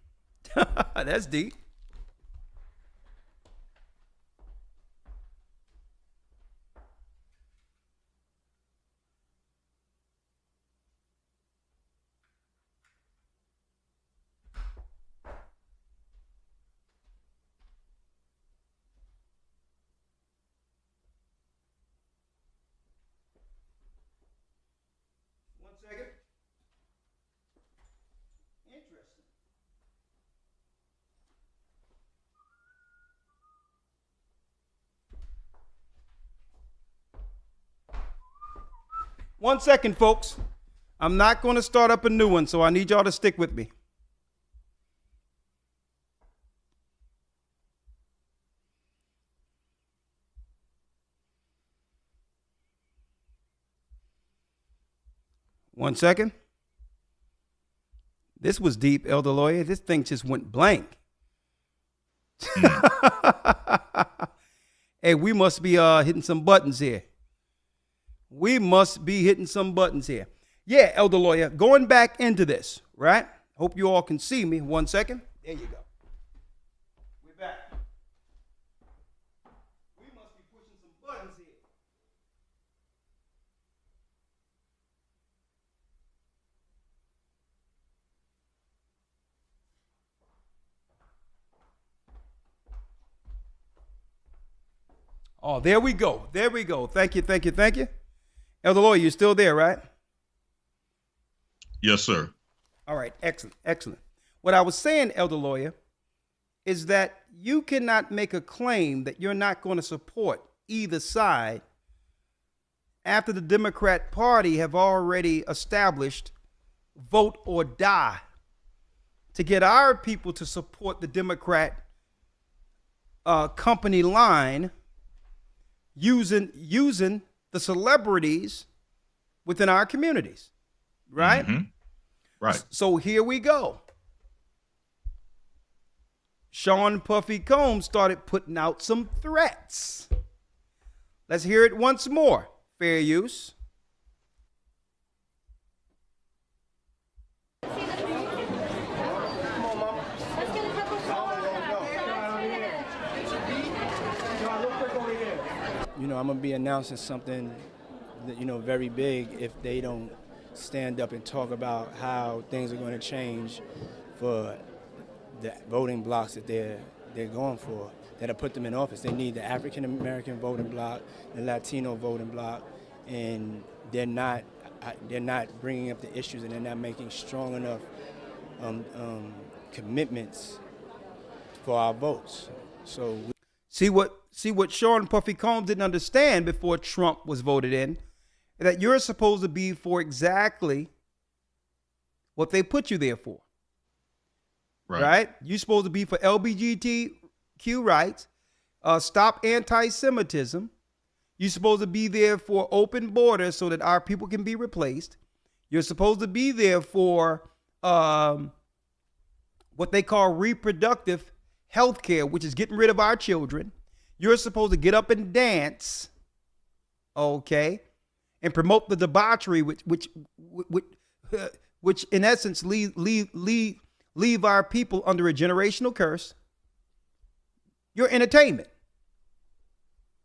That's deep. Interesting. 1 second, folks. I'm not going to start up a new one, so I need y'all to stick with me. One second. This was deep, Elder Lawyer. This thing just went blank. Hey, we must be hitting some buttons here. Yeah, Elder Lawyer, going back into this, right? Hope you all can see me. 1 second. There you go. We're back. We must be pushing some buttons here. Oh, there we go. There we go. Thank you, thank you, thank you. Elder Lawyer, you're still there, right? Yes, sir. All right, excellent, excellent. What I was saying, Elder Lawyer, is that you cannot make a claim that you're not going to support either side after the Democrat Party have already established vote or die to get our people to support the Democrat company line using the celebrities within our communities, right? Mm-hmm. Right. So here we go. Sean Puffy Combs started putting out some threats. Let's hear it once more. Fair use. You know, I'm going to be announcing something that, you know, very big if they don't stand up and talk about how things are going to change for the voting blocks that they're going for, that'll put them in office. They need the African American voting bloc, the Latino voting bloc, and they're not bringing up the issues, and they're not making strong enough commitments for our votes. So see what Sean Puffy Combs didn't understand before Trump was voted in, that you're supposed to be for exactly what they put you there for. Right? You're supposed to be for LGBTQ rights, stop anti-Semitism. You're supposed to be there for open borders so that our people can be replaced. You're supposed to be there for what they call reproductive health care, which is getting rid of our children. You're supposed to get up and dance, okay, and promote the debauchery, which in essence leave our people under a generational curse. You're entertainment.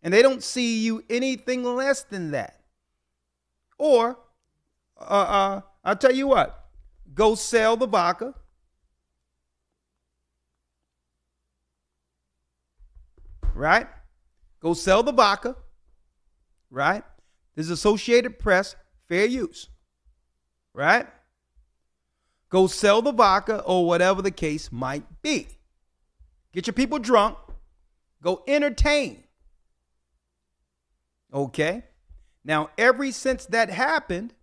And they don't see you anything less than that. Or, I'll tell you what, go sell the vodka. Right? Go sell the vodka. Right? This is Associated Press, fair use. Right? Go sell the vodka or whatever the case might be. Get your people drunk. Go entertain. Okay? Now, ever since that happened,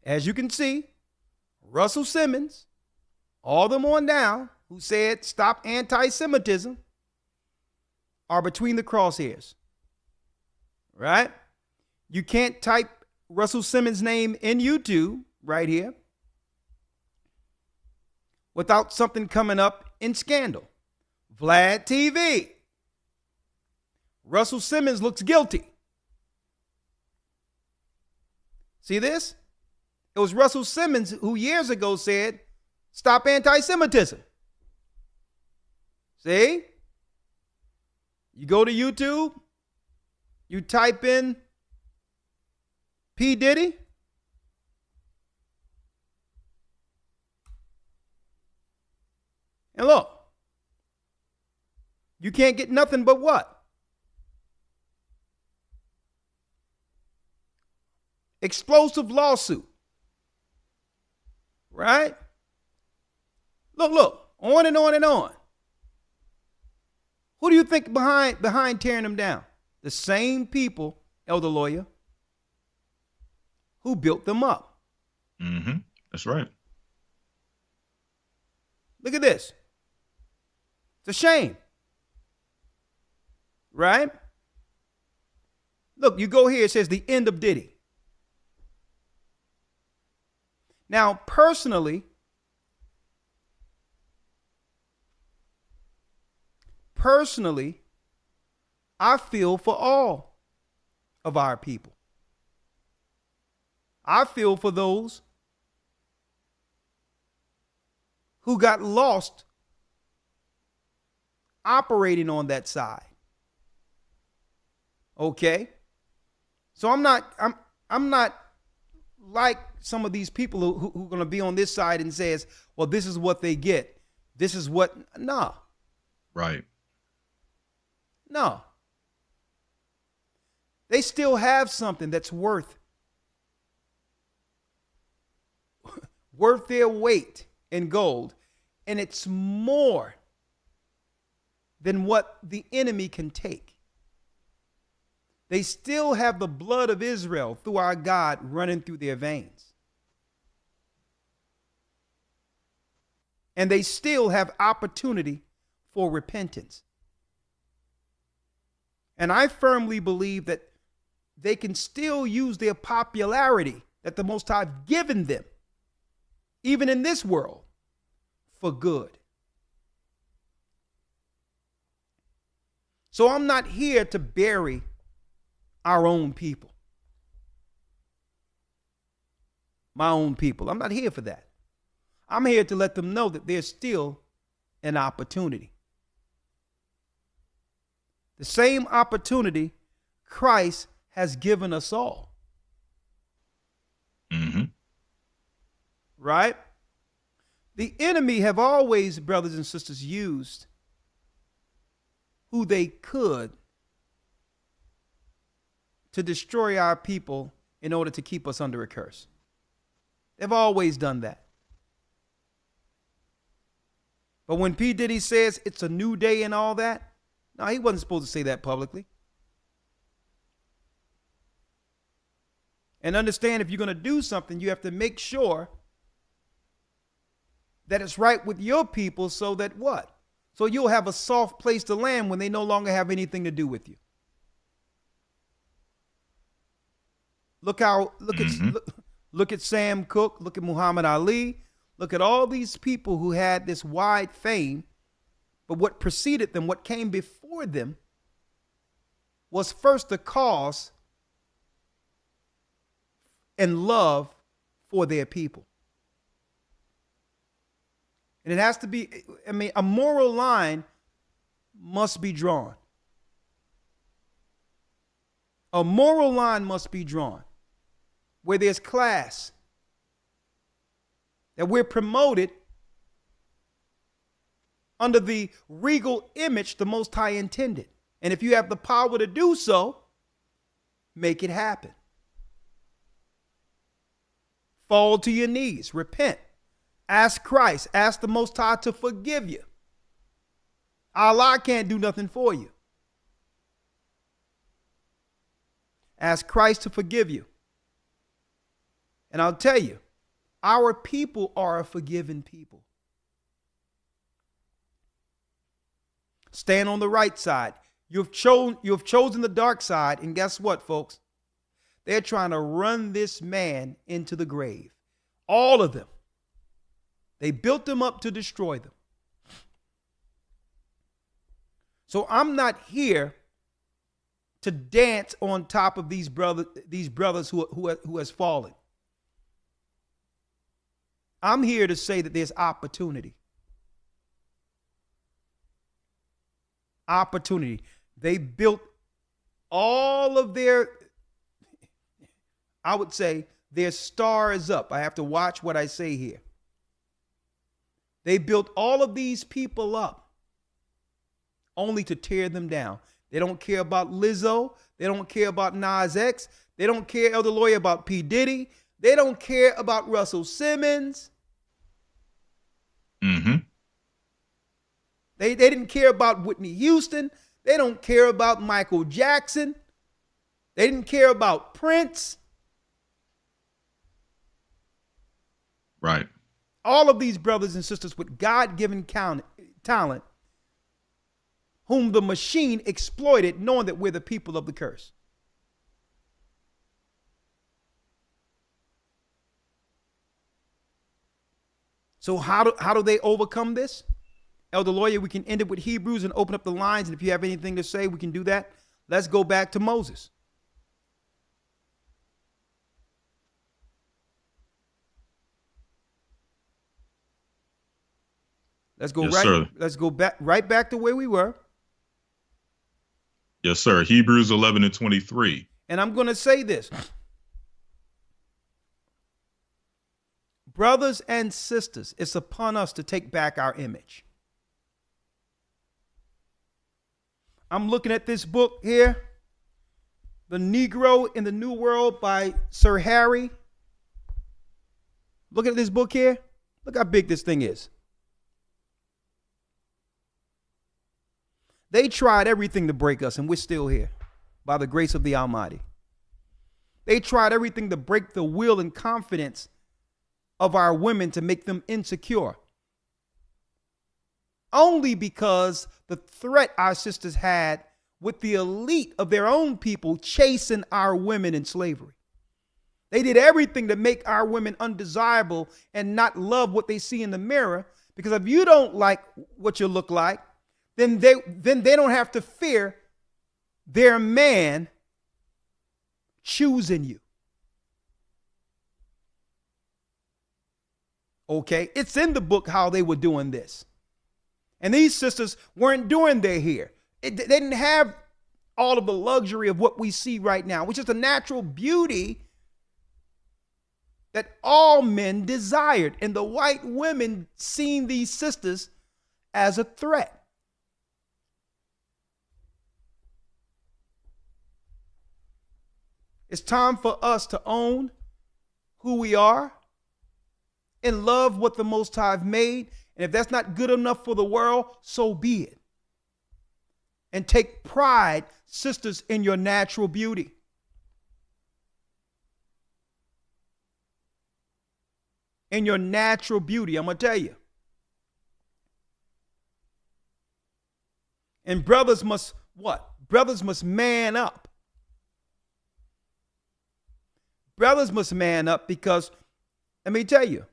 as you can see, Russell Simmons, all them on down, who said stop anti-Semitism, are between the crosshairs. Right? You can't type Russell Simmons' name in YouTube right here without something coming up in scandal. Vlad TV. Russell Simmons looks guilty. See this? It was Russell Simmons who years ago said, stop anti-Semitism. See? You go to YouTube, you type in P. Diddy, and look, you can't get nothing but what? Explosive lawsuit. Right? Look, on and on and on. Who do you think behind tearing them down? The same people, Elder Lawyer, who built them up. Mm-hmm. That's right. Look at this. It's a shame. Right? Look, you go here, it says the end of Diddy. Now, personally, I feel for all of our people. I feel for those who got lost operating on that side. Okay? So I'm not like some of these people who are going to be on this side and says, well, this is what they get. This is what, nah. Right. No. They still have something that's worth their weight in gold, and it's more than what the enemy can take. They still have the blood of Israel through our God running through their veins. And they still have opportunity for repentance. And I firmly believe that they can still use their popularity that the Most High have given them, even in this world, for good. So I'm not here to bury our own people. My own people. I'm not here for that. I'm here to let them know that there's still an opportunity. The same opportunity Christ has given us all. Mm-hmm. Right? The enemy have always, brothers and sisters, used who they could to destroy our people in order to keep us under a curse. They've always done that. But when P. Diddy says it's a new day and all that, no, he wasn't supposed to say that publicly. And understand, if you're going to do something, you have to make sure that it's right with your people, so that what? So you'll have a soft place to land when they no longer have anything to do with you. Look at Sam Cooke, look at Muhammad Ali, look at all these people who had this wide fame, but what preceded them, what came before them, was first the cause and love for their people. And it has to be, a moral line must be drawn. A moral line must be drawn where there's class, that we're promoted under the regal image the Most High intended. And if you have the power to do so, make it happen. Fall to your knees, repent, ask Christ, ask the Most High to forgive you. Allah can't do nothing for you. Ask Christ to forgive you. And I'll tell you, our people are a forgiven people. Stand on the right side. You've chosen the dark side, and guess what, folks? They're trying to run this man into the grave. All of them. They built them up to destroy them. So I'm not here to dance on top of these brothers who has fallen. I'm here to say that there's opportunity. Opportunity. They built all of their, I would say, their star is up. I have to watch what I say here. They built all of these people up only to tear them down. They don't care about Lizzo. They don't care about Nas X. They don't care, Elder Lawyer, about P. Diddy. They don't care about Russell Simmons. Mm-hmm. They didn't care about Whitney Houston. They don't care about Michael Jackson. They didn't care about Prince. Right. All of these brothers and sisters with God-given talent, whom the machine exploited, knowing that we're the people of the curse. So how do they overcome this? Elder Lawyer, we can end it with Hebrews and open up the lines. And if you have anything to say, we can do that. Let's go back to Moses. Let's go Let's go back right back to where we were. Yes, sir. Hebrews 11 and 23. And I'm going to say this. Brothers and sisters, it's upon us to take back our image. I'm looking at this book here, The Negro in the New World by Sir Harry. Look at this book here. Look how big this thing is. They tried everything to break us, and we're still here by the grace of the Almighty. They tried everything to break the will and confidence of our women to make them insecure. Only because the threat our sisters had with the elite of their own people chasing our women in slavery. They did everything to make our women undesirable and not love what they see in the mirror, because if you don't like what you look like, then they don't have to fear their man choosing you. Okay, it's in the book how they were doing this. And these sisters weren't doing their hair. They didn't have all of the luxury of what we see right now, which is the natural beauty that all men desired. And the white women seen these sisters as a threat. It's time for us to own who we are and love what the Most High have made. And if that's not good enough for the world, so be it. And take pride, sisters, in your natural beauty. In your natural beauty, I'm going to tell you. And brothers must what? Brothers must man up. Brothers must man up, because let me tell you,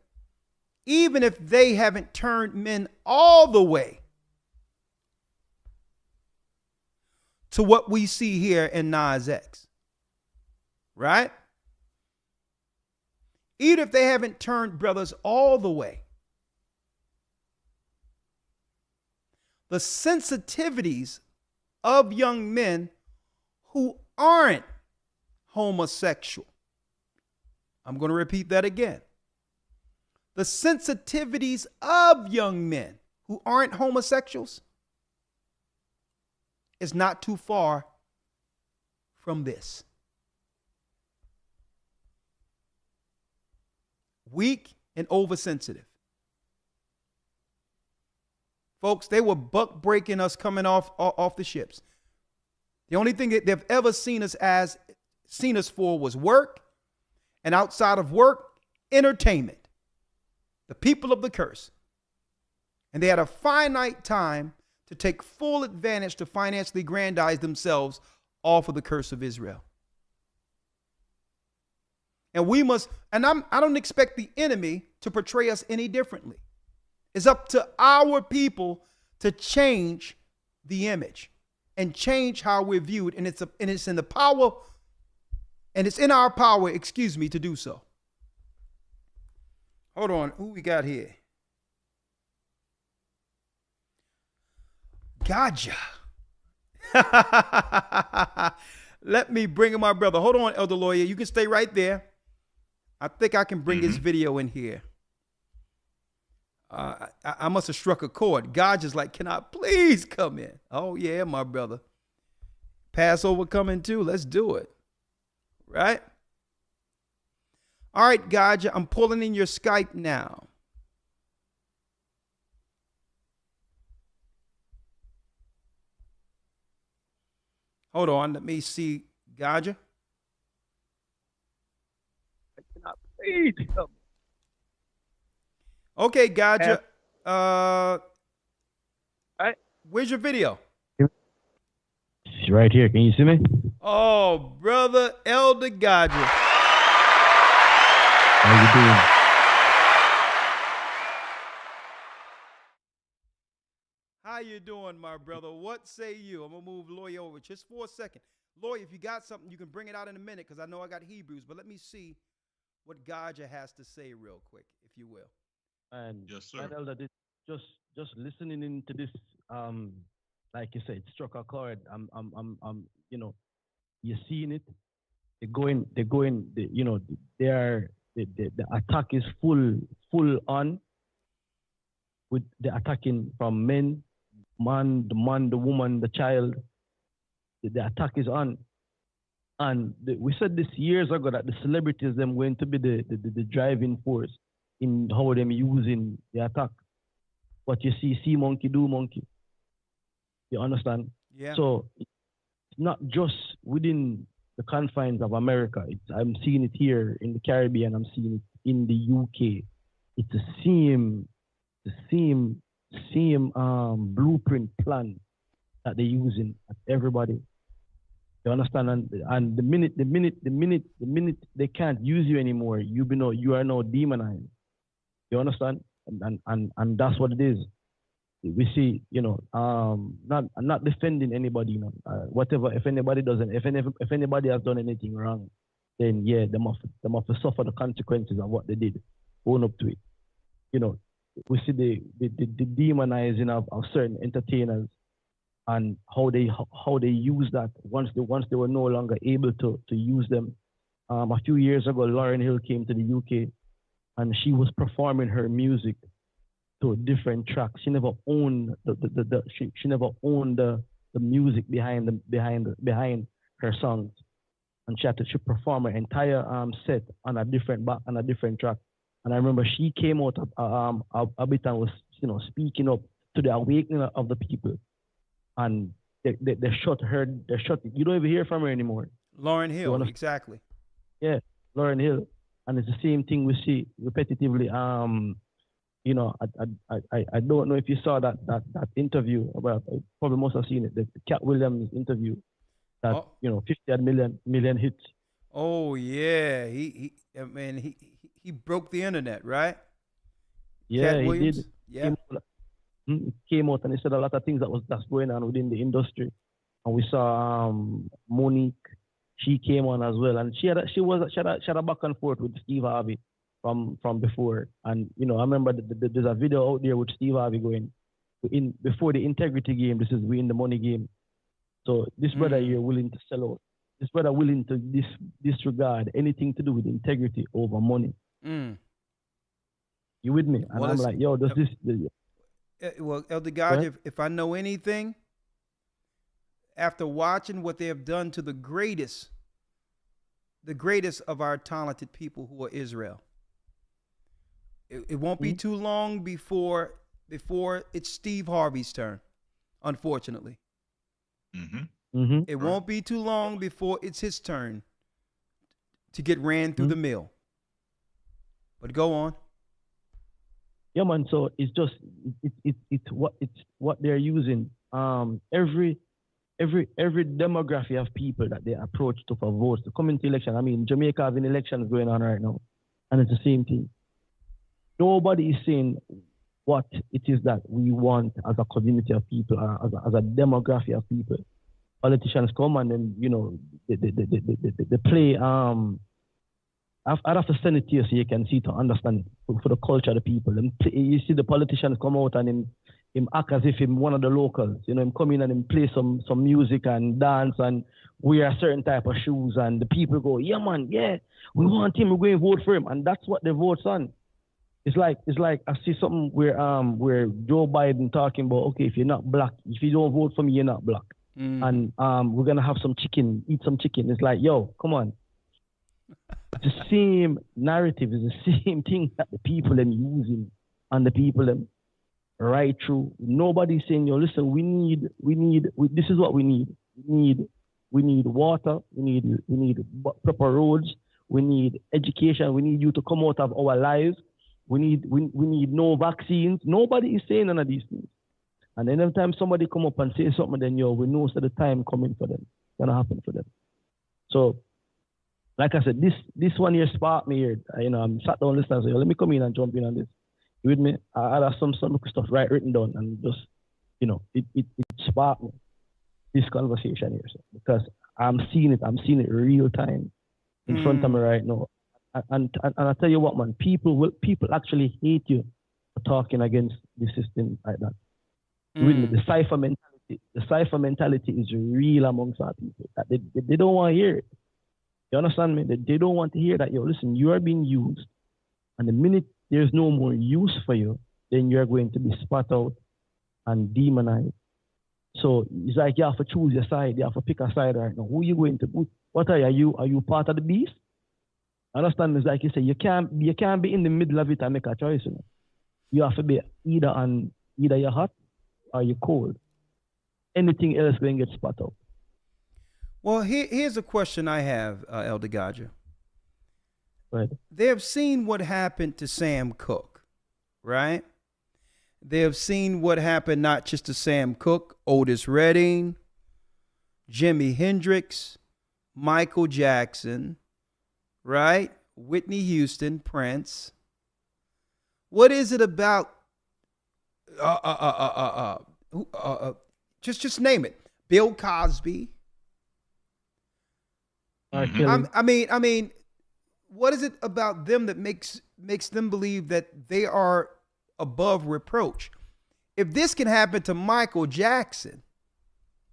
even if they haven't turned men all the way to what we see here in Nas X, right? Even if they haven't turned brothers all the way, the sensitivities of young men who aren't homosexual. I'm going to repeat that again. The sensitivities of young men who aren't homosexuals is not too far from this. Weak and oversensitive. Folks, they were buck breaking us coming off the ships. The only thing that they've ever seen us for was work, and outside of work, entertainment. The people of the curse. And they had a finite time to take full advantage to financially aggrandize themselves off of the curse of Israel. And we must, and I don't expect the enemy to portray us any differently. It's up to our people to change the image and change how we're viewed. And it's in the power, and it's in our power, to do so. Hold on, who we got here? Gotcha. Let me bring in my brother. Hold on, Elder Lawyer. You can stay right there. I think I can bring his video in here. I must have struck a chord. God just like, can I please come in? Oh, yeah, my brother. Passover coming too. Let's do it. Right? All right, God, I'm pulling in your Skype now. Hold on. Let me see. Gaja. I cannot please come. Okay, Gaja. Where's your video? It's right here. Can you see me? Oh, brother Elder Gaja. How you doing? How you doing, my brother? What say you? I'm going to move Lawyer over just for a second. Lawyer, if you got something, you can bring it out in a minute, because I know I got Hebrews, but let me see what Gaja has to say real quick, if you will. And yes, sir. Elder, just listening into this, like you said, it struck a chord. You're seeing it. The attack is full on, with the attacking from men, the woman, the child, the attack is on. And we said this years ago that the celebrities them going to be the driving force in how them using the attack. But you see monkey do monkey. You understand? Yeah. So it's not just within the confines of America. I'm seeing it here in the Caribbean. I'm seeing it in the UK. It's the same blueprint plan that they're using at everybody. You understand? And the minute they can't use you anymore, you are now demonized. You understand? And that's what it is. We see, I'm not defending anybody, whatever. If anybody has done anything wrong, then yeah, they must suffer the consequences of what they did. Own up to it. We see the demonizing of certain entertainers and how they use that once they were no longer able to use them. A few years ago, Lauryn Hill came to the UK, and she was performing her music to a different track. She never owned she never owned the music behind her songs, and she had to perform her entire set on a different track. And I remember she came out a bit and was speaking up to the awakening of the people, and they shut her. You don't even hear from her anymore. Lauryn Hill, exactly. Yeah, Lauryn Hill, and it's the same thing we see repetitively. I don't know if you saw that interview. Well, probably most have seen it. The Cat Williams interview. That 50 million hits. Oh yeah, he broke the internet, right? Yeah, Cat he Williams? did. Yeah. He came out and he said a lot of things that's going on within the industry, and we saw Monique. She came on as well, and she had a back and forth with Steve Harvey from before. And I remember there's a video out there with Steve Harvey going before the integrity game. This is we in the money game. So this brother here willing to sell out. This brother willing to disregard anything to do with integrity over money. You with me? And I'm like, yo, does this? Well, Elder God, if I know anything, after watching what they have done to the greatest of our talented people who are Israel, it won't be too long before it's Steve Harvey's turn, unfortunately. It won't be too long before it's his turn to get ran through the mill. But go on. Yeah, man. So it's just it's what they're using. Every demography of people that they approach to for votes to come into election. I mean, Jamaica having elections going on right now, and it's the same thing. Nobody is saying what it is that we want as a community of people, as a demography of people. Politicians come and then they play. I'd have to send it to you so you can see to understand for the culture of the people. You see the politicians come out and him act as if him one of the locals. Him come in and him play some music and dance and wear a certain type of shoes, and the people go, yeah man, yeah, we want him, we're going to vote for him, and that's what they vote on. It's like I see something where Joe Biden talking about, okay, if you're not black, if you don't vote for me, you're not black. And we're gonna have some chicken, eat some chicken. It's like, yo, come on. It's the same narrative, it's the same thing that the people them using and the people them right through. Nobody's saying, yo, listen, we need this is what we need. We need water, we need proper roads, we need education, we need you to come out of our lives. We need no vaccines. Nobody is saying none of these things. And then every time somebody come up and say something, then we know that the time coming for them. It's gonna happen for them. So, like I said, this one here sparked me here. I'm sat down listening and say, let me come in and jump in on this. You with me? I had some stuff written down and just, it sparked me, this conversation here. So, because I'm seeing it real time in front of me right now. And I tell you what, man, people actually hate you for talking against the system like that. Really, the cipher mentality is real amongst our people. That they don't want to hear it. You understand me? They don't want to hear that. Yo, listen, you are being used, and the minute there's no more use for you, then you're going to be spat out and demonized. So it's like you have to choose your side. You have to pick a side right now. Who you going to? What are you? Are you part of the beast? Understand? It's like you say, you can't be in the middle of it and make a choice. You know? You have to be either you're hot or you're cold. Anything else going to get spot out. Well, here's a question I have, Elder Gadja. Right. They have seen what happened to Sam Cooke, right? They have seen what happened not just to Sam Cooke, Otis Redding, Jimi Hendrix, Michael Jackson, right? Whitney Houston, Prince. What is it about? Just name it. Bill Cosby. I mean, what is it about them that makes them believe that they are above reproach? If this can happen to Michael Jackson,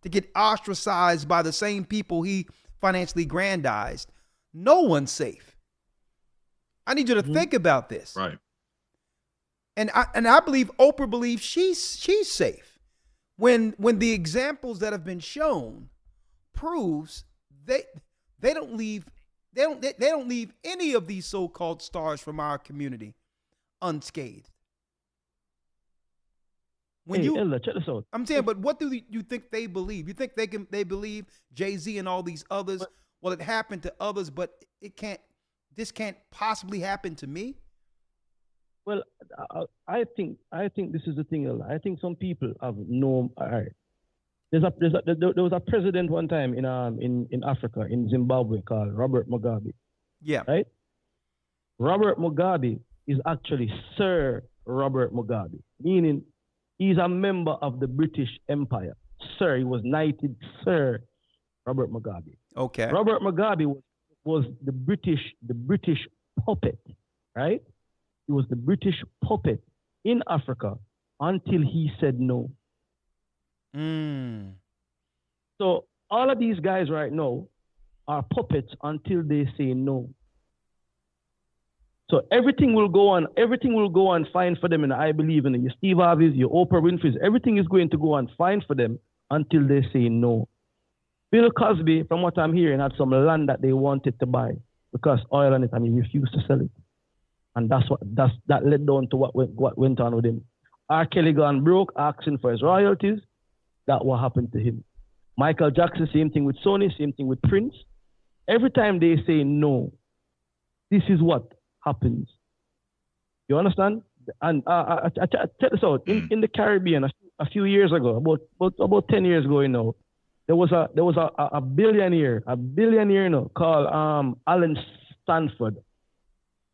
to get ostracized by the same people he financially grandized, no one's safe. I need you to think about this. Right. And I believe Oprah believes she's safe. When the examples that have been shown proves they don't leave any of these so-called stars from our community unscathed. Elder, check this out. I'm saying, but what do you think they believe? You think they believe Jay-Z and all these others? Well, it happened to others, but this can't possibly happen to me. Well, I think this is the thing, Elder. I think some people have known. All right. There was a president one time in Africa, in Zimbabwe, called Robert Mugabe. Yeah. Right? Robert Mugabe is actually Sir Robert Mugabe, meaning he's a member of the British Empire. Sir, he was knighted Sir Robert Mugabe. Okay. Robert Mugabe was the British puppet, right? He was the British puppet in Africa until he said no. So all of these guys right now are puppets until they say no. So everything will go on fine for them, and I believe in it. Your Steve Harvey's, your Oprah Winfrey's, everything is going to go on fine for them until they say no. Bill Cosby, from what I'm hearing, had some land that they wanted to buy because oil on it, and he refused to sell it. And that led down to what went on with him. R. Kelly gone broke, asking for his royalties. That what happened to him. Michael Jackson, same thing with Sony, same thing with Prince. Every time they say no, this is what happens. You understand? And check this out. In the Caribbean, a few years ago, about 10 years ago, you know, there was a billionaire called Alan Stanford,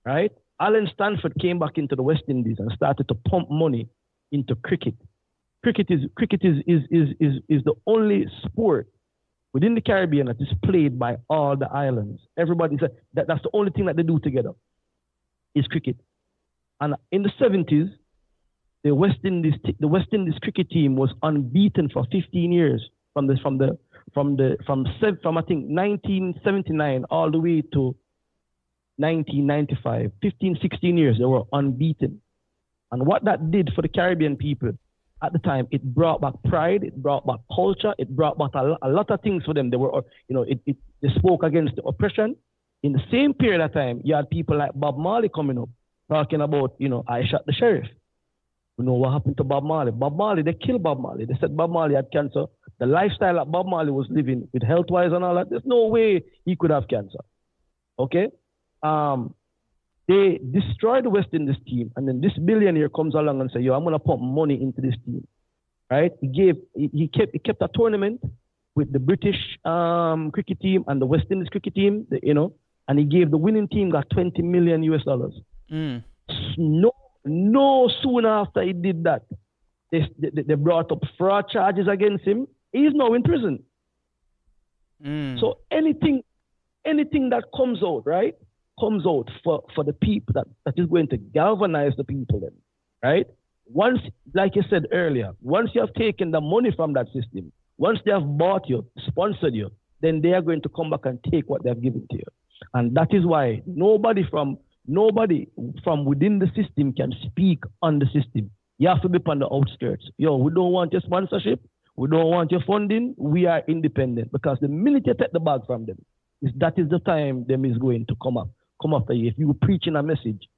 right? Alan Stanford came back into the West Indies and started to pump money into cricket. Cricket is the only sport within the Caribbean that is played by all the islands. Everybody said that's the only thing that they do together is cricket. And in the 70s, the West Indies cricket team was unbeaten for 15 years from I think 1979 all the way to 1995. 15, 16 years they were unbeaten. And what that did for the Caribbean people at the time, it brought back pride, it brought back culture, it brought back a lot of things for them. They were, they spoke against the oppression. In the same period of time, you had people like Bob Marley coming up, talking about, I shot the sheriff. You know what happened to Bob Marley? Bob Marley, they killed Bob Marley. They said Bob Marley had cancer. The lifestyle that Bob Marley was living with health-wise and all that, there's no way he could have cancer. Okay? They destroyed the West Indies team, and then this billionaire comes along and says, "Yo, I'm gonna pump money into this team." Right? He kept a tournament with the British cricket team and the West Indies cricket team, and he gave the winning team got $20 million US. No sooner after he did that, they brought up fraud charges against him. He's now in prison. So anything that comes out, right? Comes out for the people that is going to galvanize the people then, right? Once, like you said earlier, once you have taken the money from that system, once they have bought you, sponsored you, then they are going to come back and take what they have given to you. And that is why nobody from within the system can speak on the system. You have to be on the outskirts. Yo, we don't want your sponsorship. we don't want your funding, we are independent. Because the minute you take the bag from them, that is the time them is going to come after you. If you preaching a message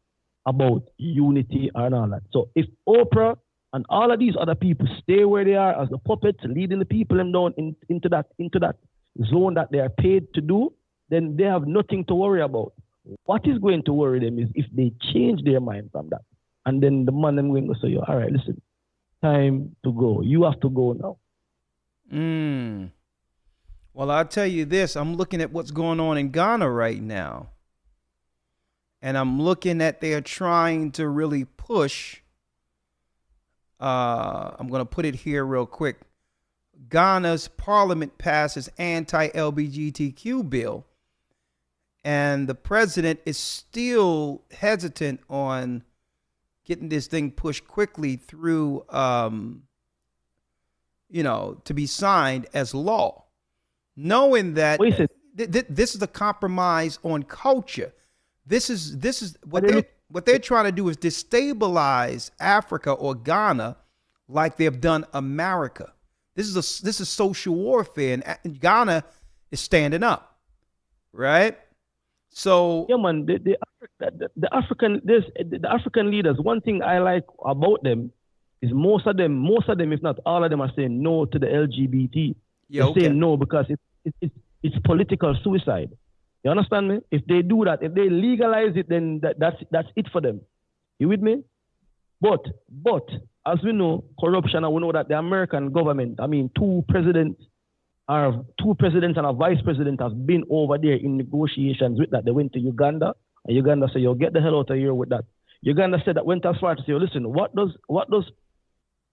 about unity and all that. So if Oprah and all of these other people stay where they are as the puppets, leading the people them down into that zone that they are paid to do, then they have nothing to worry about. What is going to worry them is if they change their mind from that. And then the man them going to say, all right, listen, time to go. You have to go now. Well, I'll tell you this. I'm looking at what's going on in Ghana right now. And I'm looking at they're trying to really push. I'm going to put it here real quick. Ghana's parliament passes anti-LGBTQ bill. And the president is still hesitant on getting this thing pushed quickly through, to be signed as law. Knowing that this is a compromise on culture. This is what they're trying to do is destabilize Africa or Ghana like they've done America. This is social warfare, and Ghana is standing up, right? So yeah, man, the African leaders. One thing I like about them is most of them, if not all of them, are saying no to the LGBT. Yeah, They're saying no because it's political suicide. You understand me? If they do that, if they legalize it, then that's it for them. You with me? But as we know, corruption, and we know that the American government, two presidents and a vice president have been over there in negotiations with that. They went to Uganda, and Uganda said, "Yo, get the hell out of here with that." Uganda said that went as far to say, "Listen, what does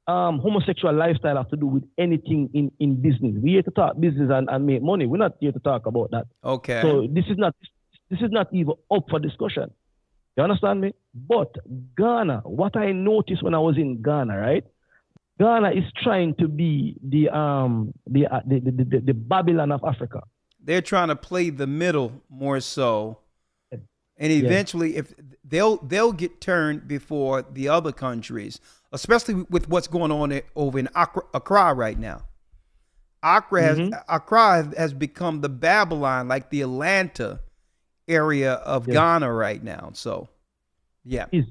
homosexual lifestyle have to do with anything in business? We here to talk business and make money. We're not here to talk about that." Okay. So this is not even up for discussion. You understand me? But Ghana, what I noticed when I was in Ghana, right? Ghana is trying to be the Babylon of Africa. They're trying to play the middle more so, and eventually, if they'll get turned before the other countries, especially with what's going on over in Accra right now. Accra has become the Babylon, like the Atlanta area of Ghana right now. So, yeah, they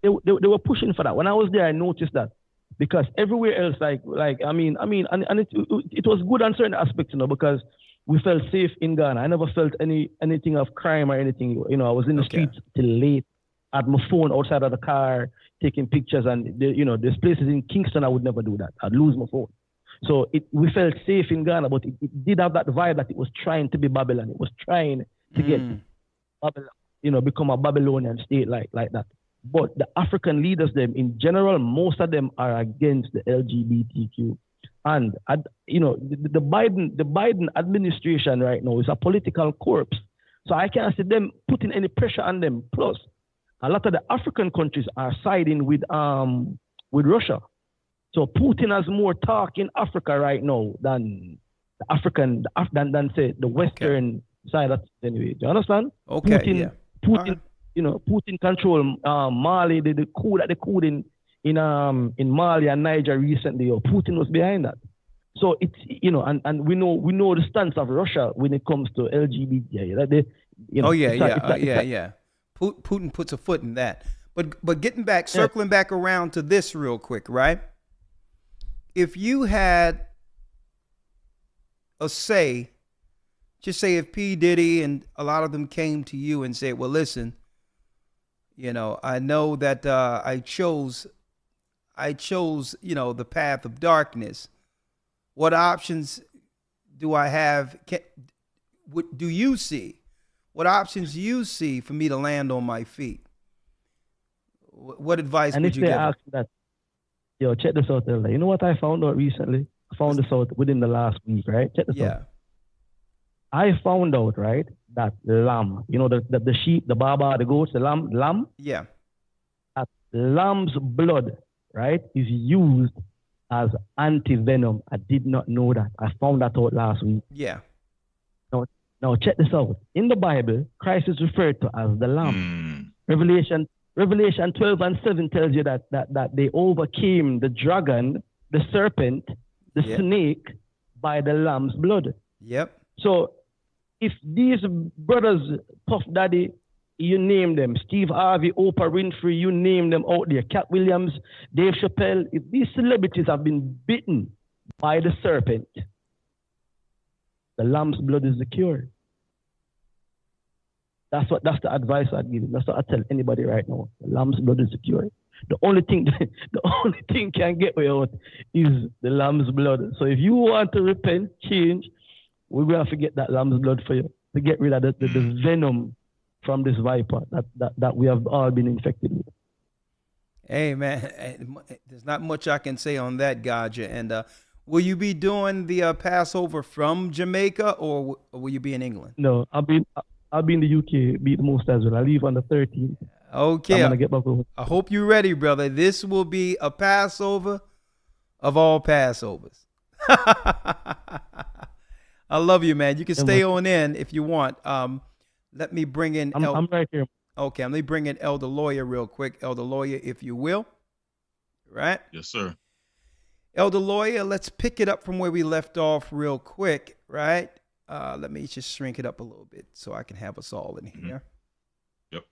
were pushing for that. When I was there, I noticed that. Because everywhere else, and it was good on certain aspects, because we felt safe in Ghana. I never felt anything of crime or anything. I was in the streets till late, had my phone outside of the car, taking pictures, and there's places in Kingston I would never do that. I'd lose my phone. So we felt safe in Ghana, but it did have that vibe that it was trying to be Babylon. It was trying to get Babylon, become a Babylonian state like that. But the African leaders, them in general, most of them are against the LGBTQ, and the Biden administration right now is a political corpse. So I can't see them putting any pressure on them. Plus, a lot of the African countries are siding with Russia. So Putin has more talk in Africa right now than the African than say the Western side of it anyway. Do you understand? Okay. Putin. Putin control Mali. The coup that they coup in Mali and Niger recently. Putin was behind that. So it's and we know the stance of Russia when it comes to LGBT. Putin puts a foot in that. But getting back, circling back around to this real quick, right? If you had a say, just say if P. Diddy and a lot of them came to you and said, "Well, listen, I know that I chose, the path of darkness. What options do I have? What do you see? What options do you see for me to land on my feet?" What advice would you give? And if they ask that, check this out, you know what I found out recently? I found this out within the last week, right? Check this out. I found out, right, that lamb, the sheep, the baba, the goats, the lamb. Yeah. That lamb's blood, right, is used as anti-venom. I did not know that. I found that out last week. Yeah. Now check this out. In the Bible, Christ is referred to as the lamb. Revelation 12:7 tells you that they overcame the dragon, the serpent, the Yep. snake by the lamb's blood. Yep. So if these brothers, Puff Daddy, you name them, Steve Harvey, Oprah Winfrey, you name them out there, Cat Williams, Dave Chappelle, if these celebrities have been bitten by the serpent, the lamb's blood is the cure. That's the advice I'd give. That's what I tell anybody right now. The lamb's blood is the cure. The only thing can get way out is the lamb's blood. So if you want to repent, change, we're going to have to get that lamb's blood for you to get rid of the venom from this viper that we have all been infected with. Hey, man, there's not much I can say on that, Gaja. And will you be doing the Passover from Jamaica, or will you be in England? No, I'll be in the UK, be the most as well. I leave on the 13th. Okay. I'm going to get back over. I hope you're ready, brother. This will be a Passover of all Passovers. I love you, man. You can stay on in if you want. Let me bring in... I'm right here. Okay, let me bring in Elder Lawyer real quick. Elder Lawyer, if you will. Right? Yes, sir. Elder Lawyer, let's pick it up from where we left off real quick, right? Let me just shrink it up a little bit so I can have us all in here. Yep.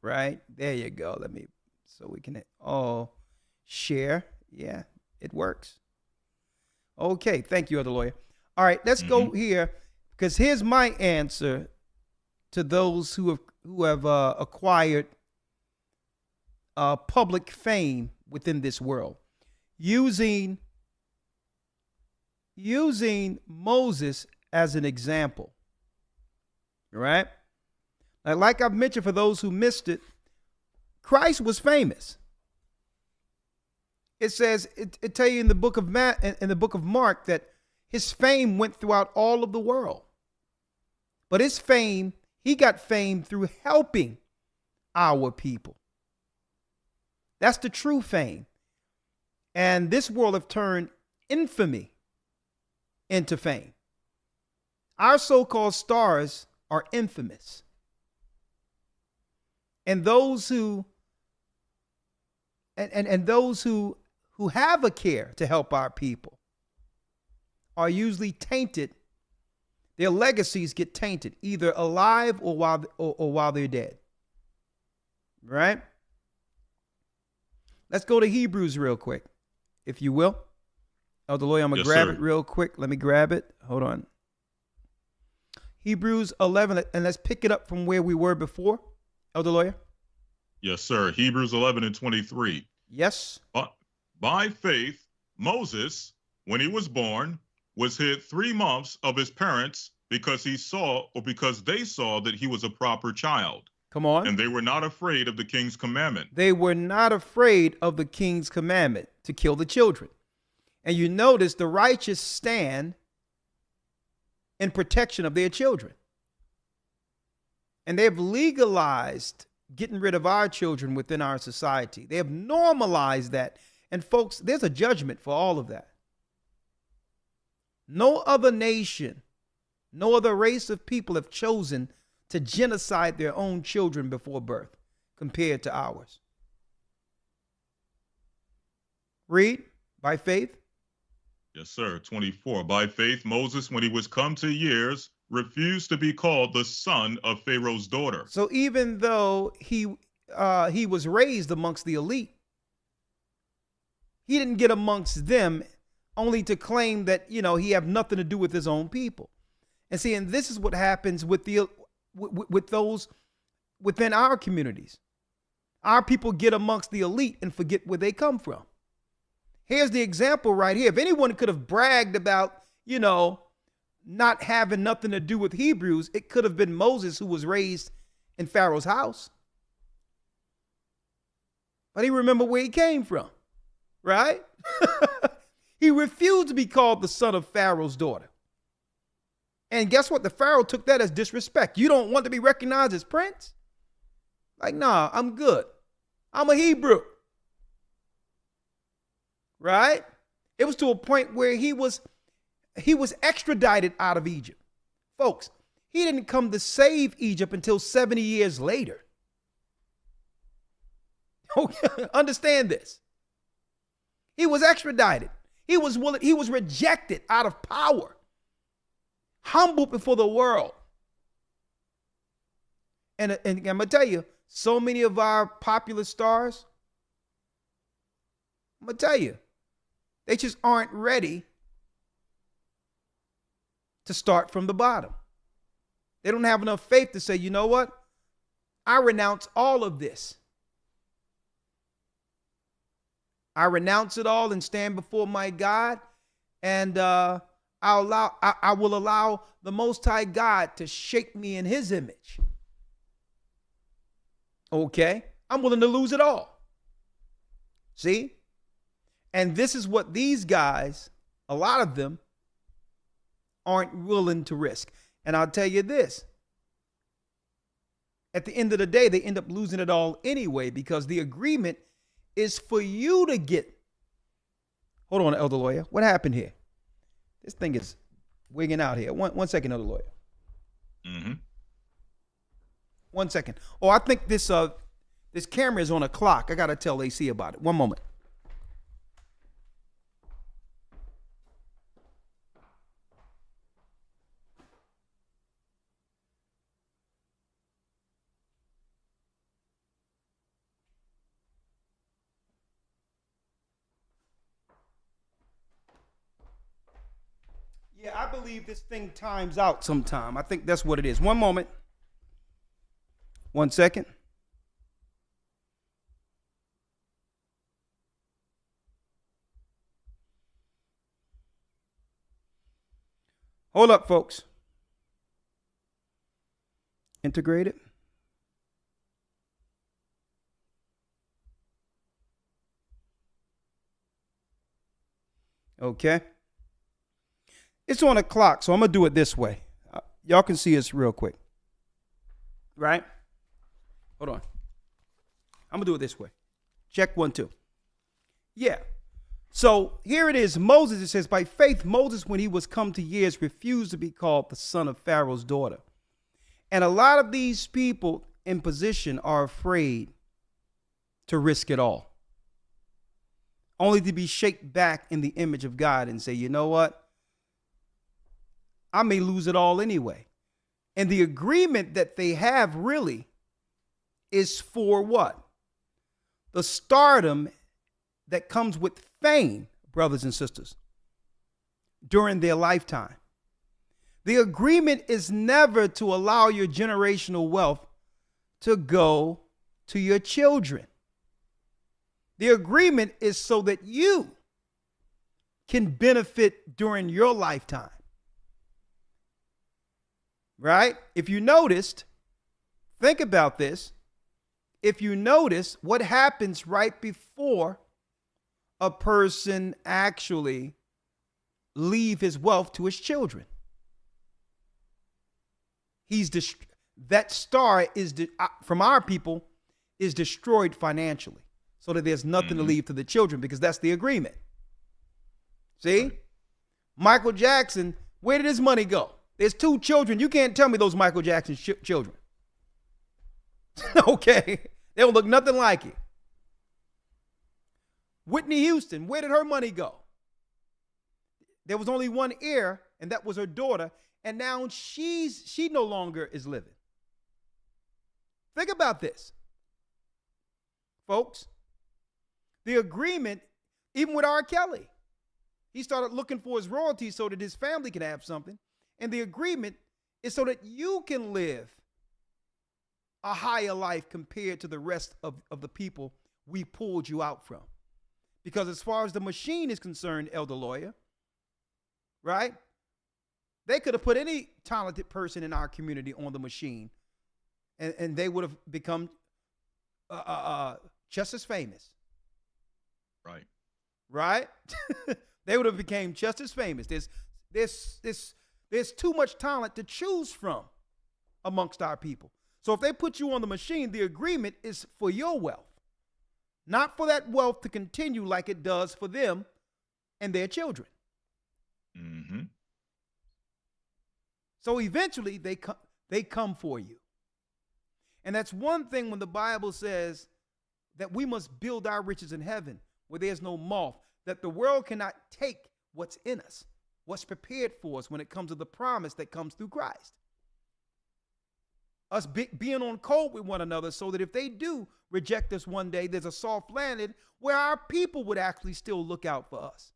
Right? There you go. So we can all share. Yeah, it works. Okay, thank you, Elder Lawyer. All right, let's go here, because here's my answer to those who have acquired public fame within this world, using Moses as an example. Right? Like I've mentioned, for those who missed it, Christ was famous. It says it tell you in the book of Mark that his fame went throughout all of the world. But he got fame through helping our people. That's the true fame. And this world have turned infamy into fame. Our so-called stars are infamous. And those who have a care to help our people are usually tainted. Their legacies get tainted, either alive or while they're dead. Right? Let's go to Hebrews real quick, if you will. Elder Lawyer, I'm going to grab it real quick. Let me grab it. Hold on. Hebrews 11, and let's pick it up from where we were before. Elder Lawyer? Yes, sir. Hebrews 11:23. Yes. By faith, Moses, when he was born, was hid 3 months of his parents because they saw that he was a proper child. Come on. And they were not afraid of the king's commandment. They were not afraid of the king's commandment to kill the children. And you notice the righteous stand in protection of their children. And they've legalized getting rid of our children within our society. They have normalized that. And folks, there's a judgment for all of that. No other nation, no other race of people have chosen to genocide their own children before birth compared to ours. Read, by faith. Yes, sir. 24. By faith, Moses, when he was come to years, refused to be called the son of Pharaoh's daughter. So even though he was raised amongst the elite, he didn't get amongst them only to claim that, he have nothing to do with his own people. And see, and this is what happens with those within our communities. Our people get amongst the elite and forget where they come from. Here's the example right here. If anyone could have bragged about, not having nothing to do with Hebrews, it could have been Moses, who was raised in Pharaoh's house. But he remembered where he came from, right? He refused to be called the son of Pharaoh's daughter. And guess what? The Pharaoh took that as disrespect. You don't want to be recognized as prince? Like, nah, I'm good. I'm a Hebrew. Right? It was to a point where he was extradited out of Egypt. Folks, he didn't come to save Egypt until 70 years later. Okay, understand this. He was extradited. He was willing, he was rejected out of power, humbled before the world. And I'm going to tell you, so many of our popular stars, I'm going to tell you, they just aren't ready to start from the bottom. They don't have enough faith to say, you know what? I renounce all of this. I renounce it all and stand before my God, and I will allow the Most High God to shape me in his image. Okay? I'm willing to lose it all. See? And this is what these guys, a lot of them, aren't willing to risk. And I'll tell you this. At the end of the day, they end up losing it all anyway, because the agreement is for you to get. Hold on, elder lawyer. What happened here? This thing is wigging out here. One second, elder lawyer. Mm-hmm. 1 second. Oh, I think this camera is on a clock. I got to tell AC about it. One moment. Yeah, I believe this thing times out sometime. I think that's what it is. One moment. 1 second. Hold up, folks. Integrated. Okay. It's on a clock, so I'm going to do it this way. Y'all can see us real quick. Right? Hold on. I'm going to do it this way. Check 1, 2. Yeah. So here it is. Moses, it says, by faith, Moses, when he was come to years, refused to be called the son of Pharaoh's daughter. And a lot of these people in position are afraid to risk it all, only to be shaped back in the image of God and say, you know what? I may lose it all anyway. And the agreement that they have really is for what? The stardom that comes with fame, brothers and sisters, during their lifetime. The agreement is never to allow your generational wealth to go to your children. The agreement is so that you can benefit during your lifetime. Right? If you noticed, think about this. If you notice what happens right before a person actually leave his wealth to his children. That star is from our people is destroyed financially, so that there's nothing to leave to the children, because that's the agreement. See? Michael Jackson, where did his money go? There's 2 children. You can't tell me those Michael Jackson children. Okay. They don't look nothing like it. Whitney Houston, where did her money go? There was only one heir, and that was her daughter. And now she no longer is living. Think about this, folks. The agreement, even with R. Kelly, he started looking for his royalties so that his family can have something. And the agreement is so that you can live a higher life compared to the rest of the people we pulled you out from. Because as far as the machine is concerned, elder lawyer, right? They could have put any talented person in our community on the machine, and they would have become just as famous. Right. Right? They would have become just as famous. There's too much talent to choose from amongst our people. So if they put you on the machine, the agreement is for your wealth, not for that wealth to continue like it does for them and their children. Mm-hmm. So eventually they come for you. And that's one thing when the Bible says that we must build our riches in heaven where there's no moth. that the world cannot take what's in us, what's prepared for us when it comes to the promise that comes through Christ. Us being on code with one another so that if they do reject us one day, there's a soft landing where our people would actually still look out for us.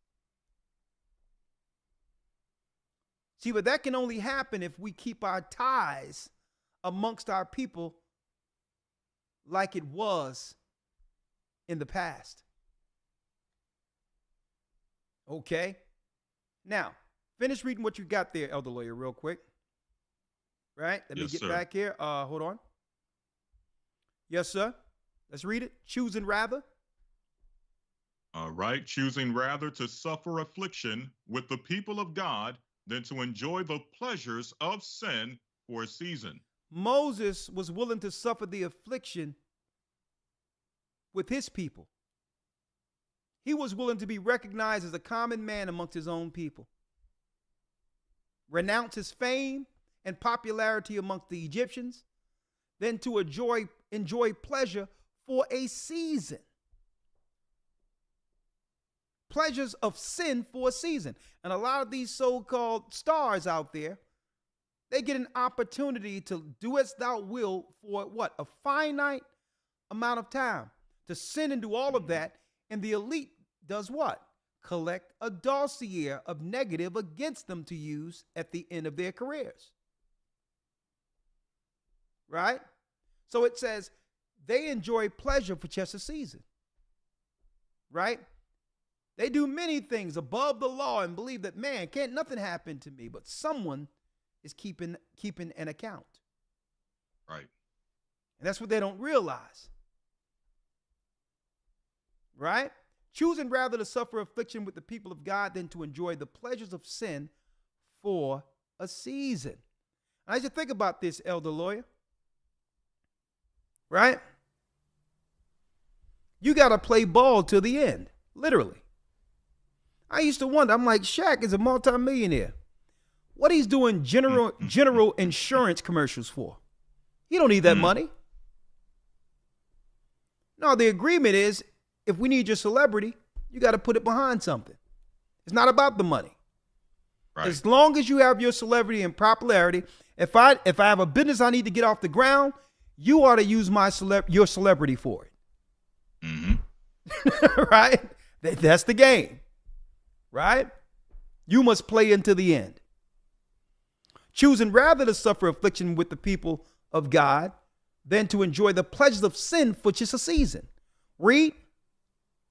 See, but that can only happen if we keep our ties amongst our people like it was in the past. Okay? Now, finish reading what you got there, Elder Lawyer, real quick. Right? Let me get back here. Hold on. Yes, sir. Let's read it. Choosing rather. All right. Choosing rather to suffer affliction with the people of God than to enjoy the pleasures of sin for a season. Moses was willing to suffer the affliction with his people. He was willing to be recognized as a common man amongst his own people. Renounce his fame and popularity amongst the Egyptians, then to enjoy pleasure for a season. Pleasures of sin for a season. And a lot of these so-called stars out there, they get an opportunity to do as thou will for what? A finite amount of time. To sin and do all of that. And the elite does what? Collect a dossier of negative against them to use at the end of their careers. Right? So it says they enjoy pleasure for just a season. Right? They do many things above the law and believe that, man, can't nothing happen to me, but someone is keeping an account. Right. And that's what they don't realize. Right? Choosing rather to suffer affliction with the people of God than to enjoy the pleasures of sin for a season. And I should think about this, Elder Lawyer. Right? You got to play ball till the end, literally. I used to wonder, I'm like, Shaq is a multimillionaire. What he's doing general insurance commercials for? He don't need that money. No, the agreement is if we need your celebrity, you got to put it behind something. It's not about the money. Right. As long as you have your celebrity and popularity, if I have a business I need to get off the ground, you ought to use your celebrity for it. Mm-hmm. Right? That's the game. Right? You must play into the end. Choosing rather to suffer affliction with the people of God than to enjoy the pleasures of sin for just a season. Read.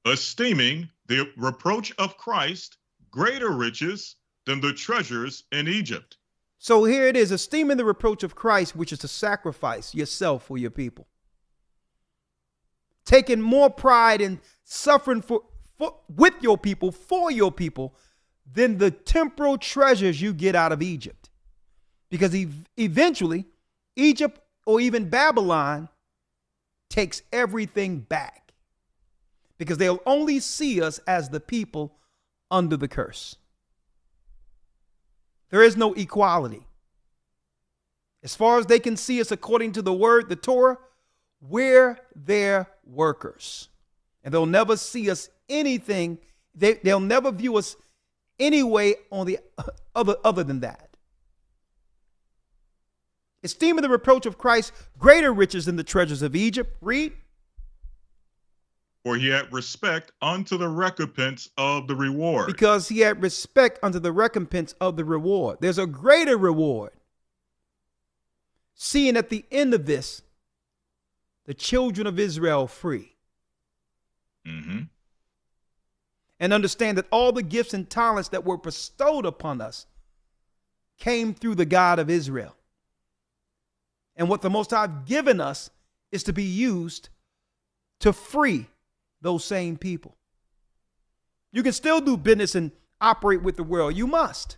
Esteeming the reproach of Christ greater riches than the treasures in Egypt. So here it is, esteeming the reproach of Christ, which is to sacrifice yourself for your people. Taking more pride in suffering with your people, for your people, than the temporal treasures you get out of Egypt. Because eventually, Egypt or even Babylon takes everything back. Because they'll only see us as the people under the curse. There is no equality. As far as they can see us according to the word, the Torah, we're their workers. And they'll never see us anything. They'll never view us any way on the other than that. Esteeming the reproach of Christ greater riches than the treasures of Egypt. Read. For he had respect unto the recompense of the reward. Because he had respect unto the recompense of the reward. There's a greater reward. Seeing at the end of this, the children of Israel free. Mm-hmm. And understand that all the gifts and talents that were bestowed upon us came through the God of Israel. And what the Most High have given us is to be used to free those same people. You can still do business and operate with the world. You must.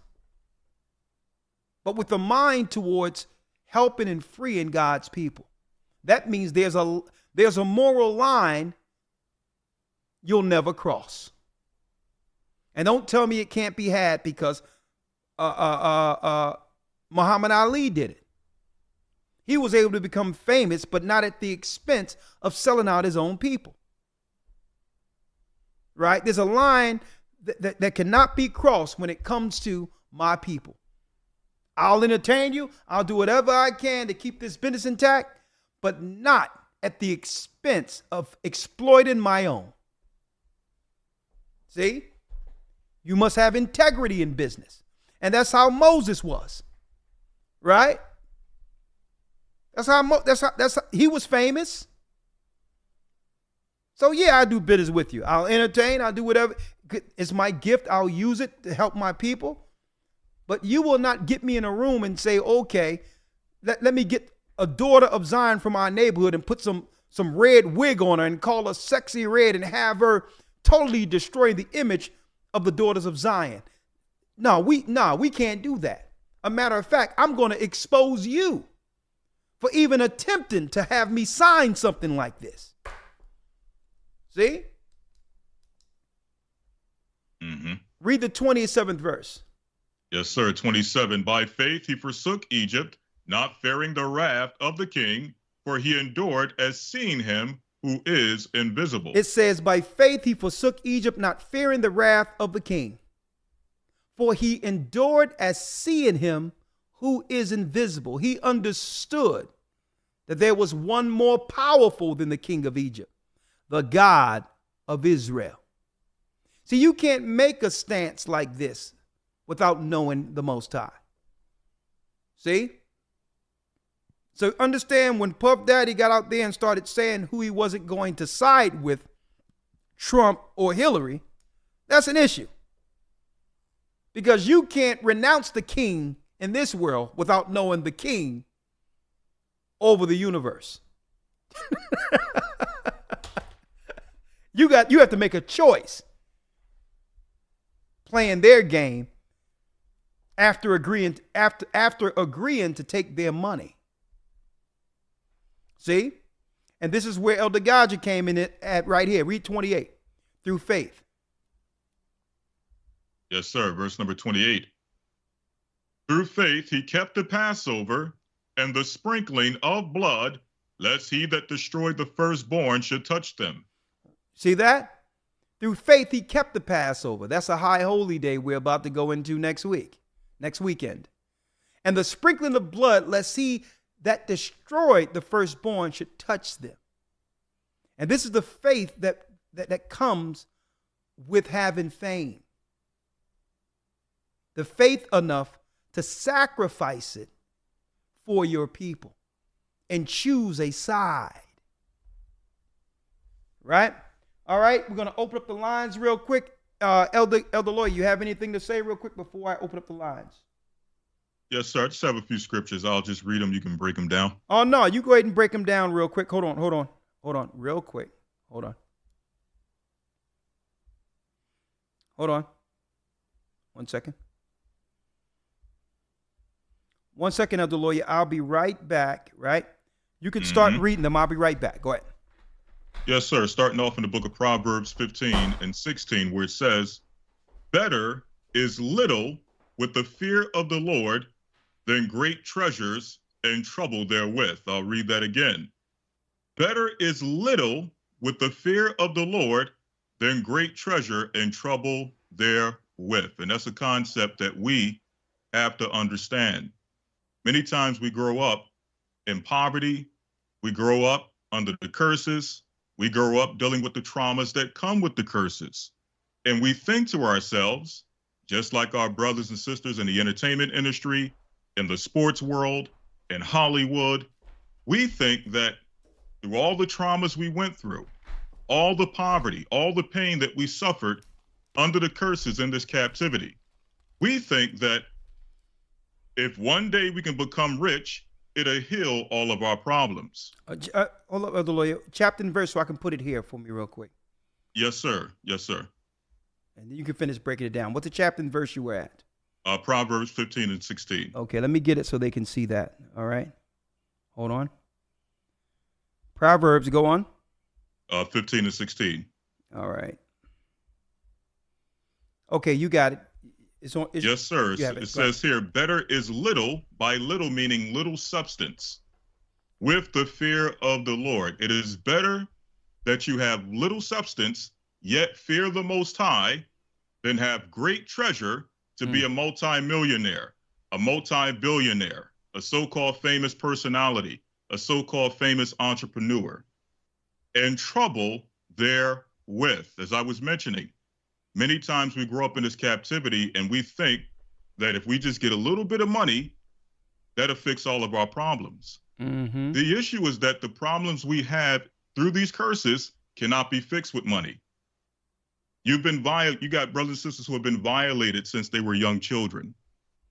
But with the mind towards helping and freeing God's people. That means there's a moral line you'll never cross. And don't tell me it can't be had because Muhammad Ali did it. He was able to become famous, but not at the expense of selling out his own people. right? There's a line that cannot be crossed when it comes to my people. I'll entertain you. I'll do whatever I can to keep this business intact, but not at the expense of exploiting my own. See? You must have integrity in business. And that's how Moses was. Right? That's how he was famous. So yeah, I do business with you. I'll entertain, I'll do whatever. It's my gift. I'll use it to help my people. But you will not get me in a room and say, okay, let me get a daughter of Zion from our neighborhood and put some red wig on her and call her sexy red and have her totally destroy the image of the daughters of Zion. No, we can't do that. A matter of fact, I'm going to expose you for even attempting to have me sign something like this. See? Mm-hmm. Read the 27th verse. Yes, sir. 27. By faith he forsook Egypt, not fearing the wrath of the king, for he endured as seeing him who is invisible. It says, by faith he forsook Egypt, not fearing the wrath of the king, for he endured as seeing him who is invisible. He understood that there was one more powerful than the king of Egypt, the God of Israel. See, you can't make a stance like this without knowing the Most High. See? So understand, when Puff Daddy got out there and started saying who he wasn't going to side with, Trump or Hillary, that's an issue. Because you can't renounce the king in this world without knowing the king over the universe. You have to make a choice playing their game after agreeing to take their money. See? And this is where Elder Gaja came in at right here. Read 28. Through faith. Yes, sir. Verse number 28. Through faith he kept the Passover and the sprinkling of blood, lest he that destroyed the firstborn should touch them. See that? Through faith he kept the Passover. That's a high holy day we're about to go into next weekend. And the sprinkling of blood, lest he that destroyed the firstborn should touch them. And this is the faith that comes with having fame. The faith enough to sacrifice it for your people and choose a side. Right? All right, we're going to open up the lines real quick. Elder Lloyd, you have anything to say real quick before I open up the lines? Yes, sir. I just have a few scriptures. I'll just read them. You can break them down. Oh, no, you go ahead and break them down real quick. Hold on, real quick. Hold on. 1 second. 1 second, Elder Lawyer. I'll be right back, right? You can start reading them. I'll be right back. Go ahead. Yes, sir. Starting off in the book of Proverbs 15 and 16, where it says, better is little with the fear of the Lord than great treasures and trouble therewith. I'll read that again. Better is little with the fear of the Lord than great treasure and trouble therewith. And that's a concept that we have to understand. Many times we grow up in poverty. We grow up under the curses. We grow up dealing with the traumas that come with the curses. And we think to ourselves, just like our brothers and sisters in the entertainment industry, in the sports world, in Hollywood, we think that through all the traumas we went through, all the poverty, all the pain that we suffered under the curses in this captivity, we think that if one day we can become rich, it'll heal all of our problems. Hold up, Elder Lawyer. Chapter and verse so I can put it here for me real quick. Yes, sir. Yes, sir. And you can finish breaking it down. What's the chapter and verse you were at? Proverbs 15 and 16. Okay, let me get it so they can see that. All right. Hold on. Proverbs, go on. 15 and 16. All right. Okay, you got it. Yes, sir. It says here, better is little, by little meaning little substance, with the fear of the Lord. It is better that you have little substance yet fear the Most High than have great treasure to be a multi-millionaire, a multi-billionaire, a so-called famous personality, a so-called famous entrepreneur, and trouble therewith. As I was mentioning, many times we grow up in this captivity and we think that if we just get a little bit of money, that'll fix all of our problems. The issue is that the problems we have through these curses cannot be fixed with money. You got brothers and sisters who have been violated since they were young children.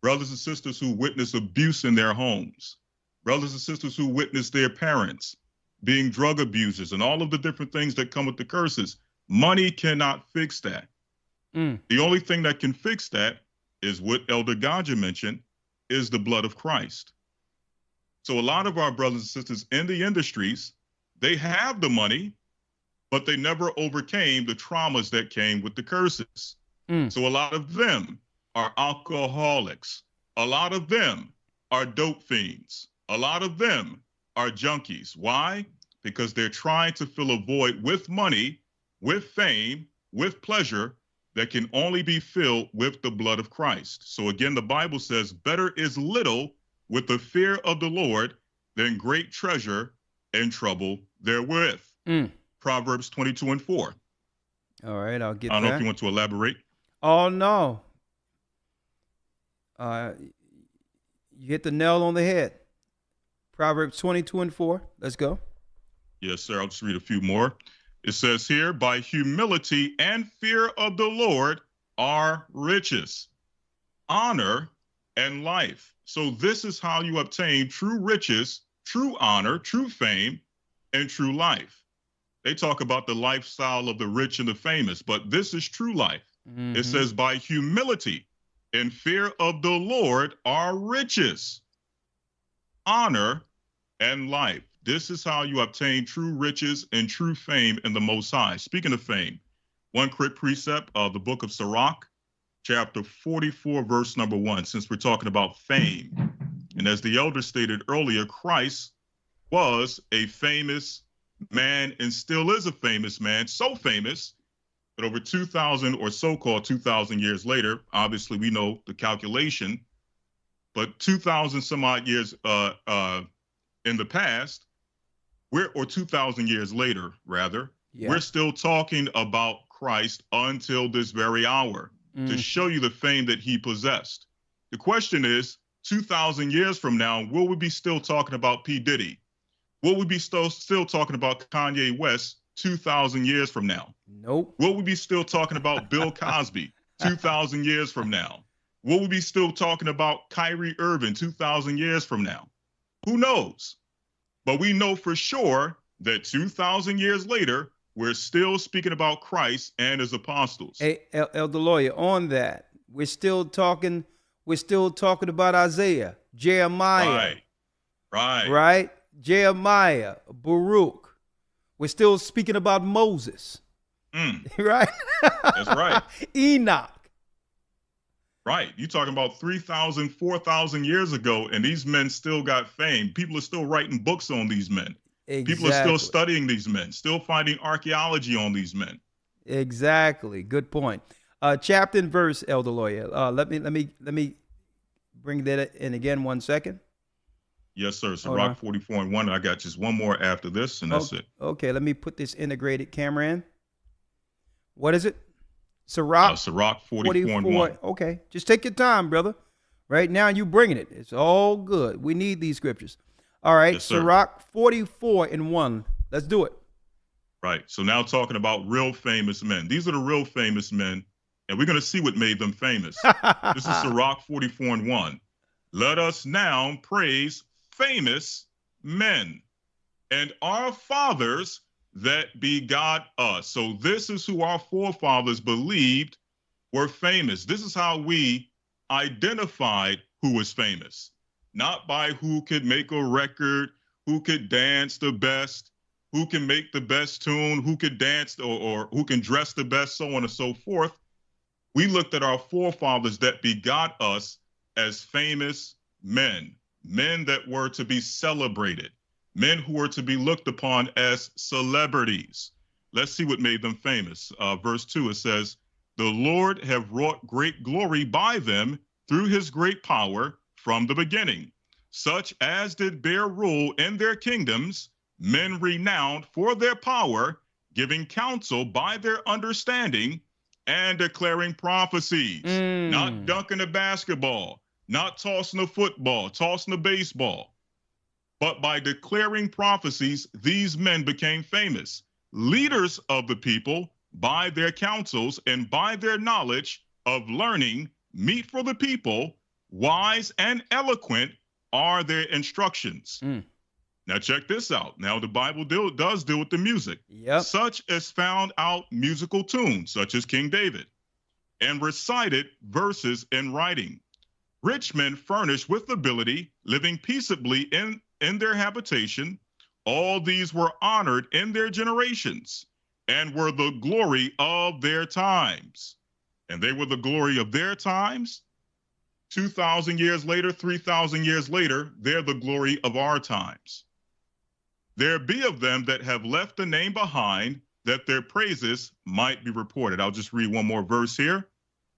Brothers and sisters who witness abuse in their homes. Brothers and sisters who witness their parents being drug abusers and all of the different things that come with the curses. Money cannot fix that. The only thing that can fix that is what Elder Ganja mentioned, is the blood of Christ. So a lot of our brothers and sisters in the industries, they have the money, but they never overcame the traumas that came with the curses. So a lot of them are alcoholics. A lot of them are dope fiends. A lot of them are junkies. Why? Because they're trying to fill a void with money, with fame, with pleasure that can only be filled with the blood of Christ. So again, the Bible says, better is little with the fear of the Lord than great treasure and trouble therewith. Proverbs 22:4. All right, I'll get I don't know if you want to elaborate. Oh, no. You hit the nail on the head. Proverbs 22:4. Let's go. Yes, sir. I'll just read a few more. It says here, by humility and fear of the Lord are riches, honor, and life. So this is how you obtain true riches, true honor, true fame, and true life. They talk about the lifestyle of the rich and the famous, but this is true life. It says, by humility and fear of the Lord are riches, honor, and life. This is how you obtain true riches and true fame in the Most High. Speaking of fame, one quick precept of the book of Sirach, chapter 44, verse number 1, since we're talking about fame. And as the elder stated earlier, Christ was a famous man and still is a famous man, so famous that over 2,000 or so-called 2,000 years later, obviously we know the calculation, but 2,000 some odd years in the past, or 2,000 years later, rather, we're still talking about Christ until this very hour to show you the fame that he possessed. The question is, 2,000 years from now, will we be still talking about P. Diddy? Will we be still talking about Kanye West 2,000 years from now? Nope. Will we be still talking about Bill Cosby 2,000 years from now? Will we be still talking about Kyrie Irving 2,000 years from now? Who knows? But we know for sure that 2,000 years later, we're still speaking about Christ and his apostles. Hey, Elder Lawyer, on that, we're still talking about Isaiah, Jeremiah. Right? Jeremiah, Baruch. We're still speaking about Moses. Right? That's right. Enoch. Right. You're talking about 3,000, 4,000 years ago, and these men still got fame. People are still writing books on these men. Exactly. People are still studying these men, still finding archaeology on these men. Exactly. Good point. Chapter and verse, Elder Lawyer. Let me bring that in again 1 second. Yes, sir. Sirach 44:1. I got just one more after this, and that's it. Okay, let me put this integrated camera in. What is it? Sirach 44:1. Okay, just take your time, brother. Right now, you bringing it. It's all good. We need these scriptures. All right, yes, Sirach 44:1. Let's do it. Right. So now talking about real famous men. These are the real famous men, and we're going to see what made them famous. This is Sirach 44:1. Let us now praise famous men and our fathers that begot us. So this is who our forefathers believed were famous. This is how we identified who was famous, not by who could make a record, who could dance the best, who can make the best tune, who could dance or who can dress the best, so on and so forth. We looked at our forefathers that begot us as famous men, men that were to be celebrated, men who were to be looked upon as celebrities. let's see what made them famous. Verse 2, it says, "The Lord have wrought great glory by them through his great power from the beginning, such as did bear rule in their kingdoms, men renowned for their power, giving counsel by their understanding, and declaring prophecies." Not dunking a basketball, not tossing a football, tossing a baseball, but by declaring prophecies, these men became famous. Leaders of the people, by their counsels and by their knowledge of learning, meet for the people, wise and eloquent are their instructions. Now check this out. Now the Bible does deal with the music. Yep. Such as found out musical tunes, such as King David, and recited verses in writing. Rich men furnished with ability, living peaceably in their habitation. All these were honored in their generations, and were the glory of their times. And they were the glory of their times. 2,000 years later, 3,000 years later, they're the glory of our times. There be of them that have left the name behind, that their praises might be reported. I'll just read one more verse here.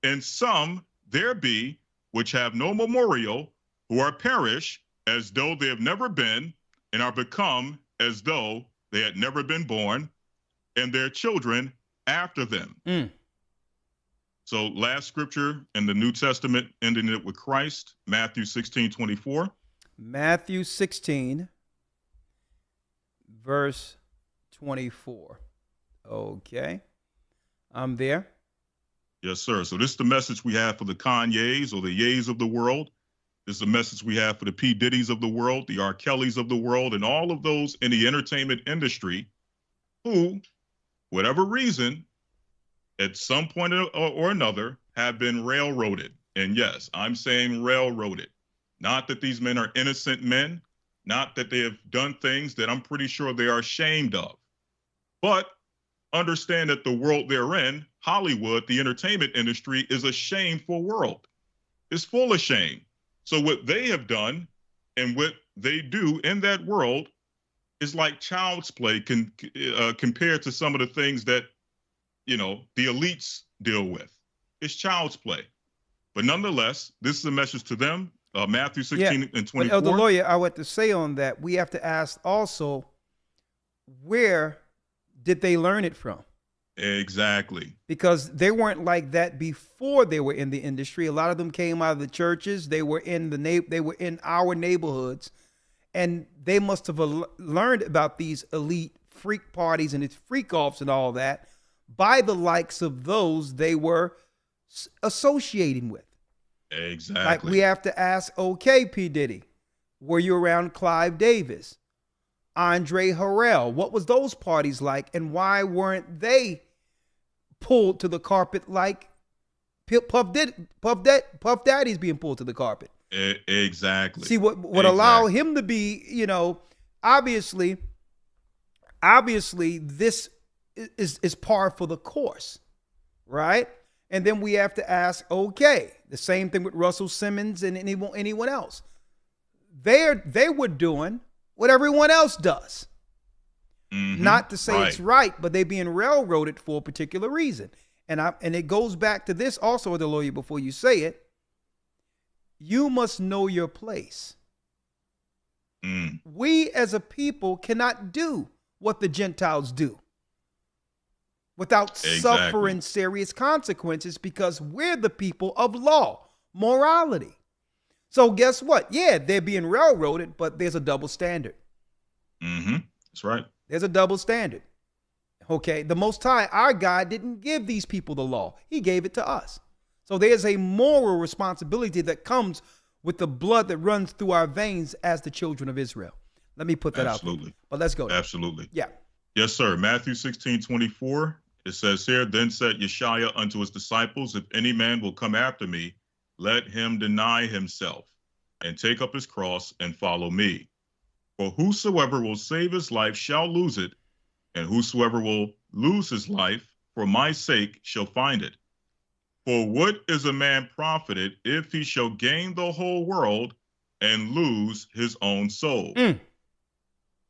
"And some there be which have no memorial, who are perished as though they have never been, and are become as though they had never been born, and their children after them." So last scripture in the New Testament, ending it with Christ, Matthew 16:24. Matthew 16, verse 24. Okay. I'm there. Yes, sir. So this is the message we have for the Kanyes or the Ye's of the world. This is the message we have for the P. Diddy's of the world, the R. Kellys of the world, and all of those in the entertainment industry who, whatever reason, at some point or another, have been railroaded. And yes, I'm saying railroaded. Not that these men are innocent men, not that they have done things that I'm pretty sure they are ashamed of, but understand that the world they're in, Hollywood, the entertainment industry, is a shameful world. It's full of shame. So what they have done and what they do in that world is like child's play compared to some of the things that, you know, the elites deal with. It's child's play. But nonetheless, this is a message to them. Matthew 16 and 24. But Elder Lawyer, I want to say on that, we have to ask also, where did they learn it from? Exactly. Because they weren't like that before they were in the industry. A lot of them came out of the churches. They were in they were in our neighborhoods, and they must have learned about these elite freak parties and its freak offs and all that by the likes of those they were associating with. Exactly. Like we have to ask, okay, P. Diddy, were you around Clive Davis, Andre Harrell? What was those parties like, and why weren't they pulled to the carpet like Puff Daddy's being pulled to the carpet? Exactly. See, what would allow him to be, you know, obviously this is par for the course, right? And then we have to ask, okay, the same thing with Russell Simmons and anyone else. They were doing what everyone else does. Not to say it's right, but they're being railroaded for a particular reason. And it goes back to this also, the lawyer, before you say it. You must know your place. We as a people cannot do what the Gentiles do without suffering serious consequences, because we're the people of law, morality. So guess what? Yeah, they're being railroaded, but there's a double standard. That's right. There's a double standard. Okay, the Most High, our God, didn't give these people the law. He gave it to us. So there's a moral responsibility that comes with the blood that runs through our veins as the children of Israel. Let me put that out there. But let's go. Absolutely. Yeah. Yes, sir. Matthew 16:24. It says here, "Then said Yeshua unto his disciples, if any man will come after me, let him deny himself and take up his cross and follow me. For whosoever will save his life shall lose it, and whosoever will lose his life for my sake shall find it. For what is a man profited if he shall gain the whole world and lose his own soul?"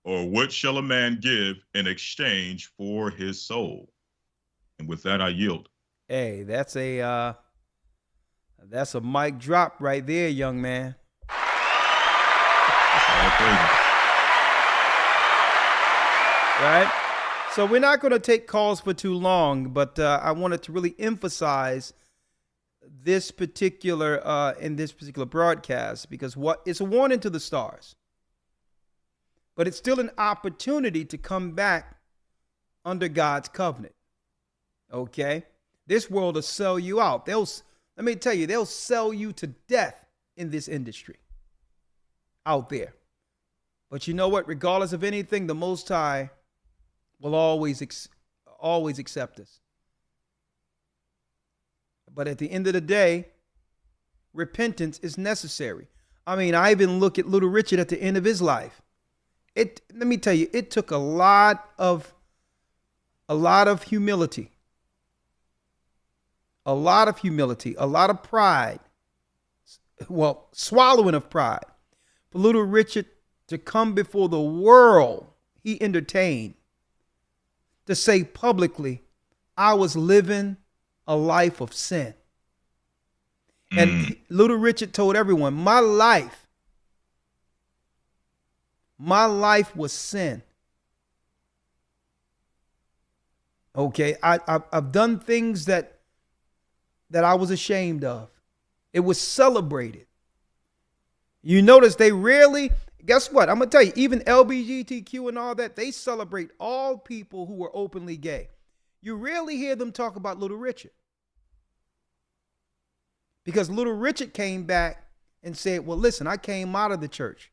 Or what shall a man give in exchange for his soul? And with that, I yield. Hey, that's a mic drop right there, young man. Right? So we're not going to take calls for too long, but I wanted to really emphasize this particular in this particular broadcast, because it's a warning to the stars, but it's still an opportunity to come back under God's covenant. Okay, this world will sell you out. Let me tell you, they'll sell you to death in this industry out there. But you know what? Regardless of anything, the Most High will always accept us. But at the end of the day, repentance is necessary. I mean, I even look at Little Richard at the end of his life. Let me tell you, it took a lot of humility, a lot of pride, well, swallowing of pride, for Little Richard to come before the world he entertained, to say publicly, I was living a life of sin. And Little Richard told everyone, my life was sin. Okay, I've done things that I was ashamed of. It was celebrated. You notice they rarely, guess what? I'm going to tell you, even LGBTQ and all that, they celebrate all people who were openly gay. You rarely hear them talk about Little Richard. Because Little Richard came back and said, well, listen, I came out of the church.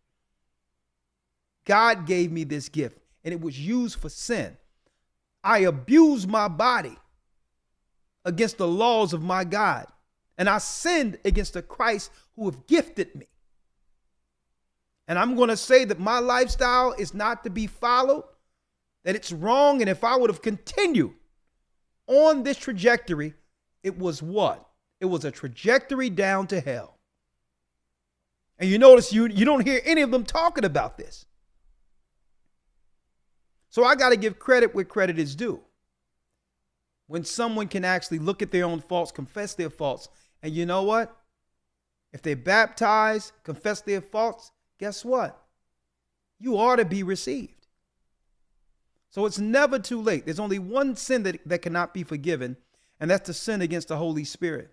God gave me this gift, and it was used for sin. I abused my body against the laws of my God, and I sinned against the Christ who have gifted me. And I'm going to say that my lifestyle is not to be followed, that it's wrong. And if I would have continued on this trajectory, it was what? It was a trajectory down to hell. And you notice you don't hear any of them talking about this. So I got to give credit where credit is due. When someone can actually look at their own faults, confess their faults, and you know what? If they baptize, confess their faults, guess what? You are to be received. So it's never too late. There's only one sin that cannot be forgiven, and that's the sin against the Holy Spirit.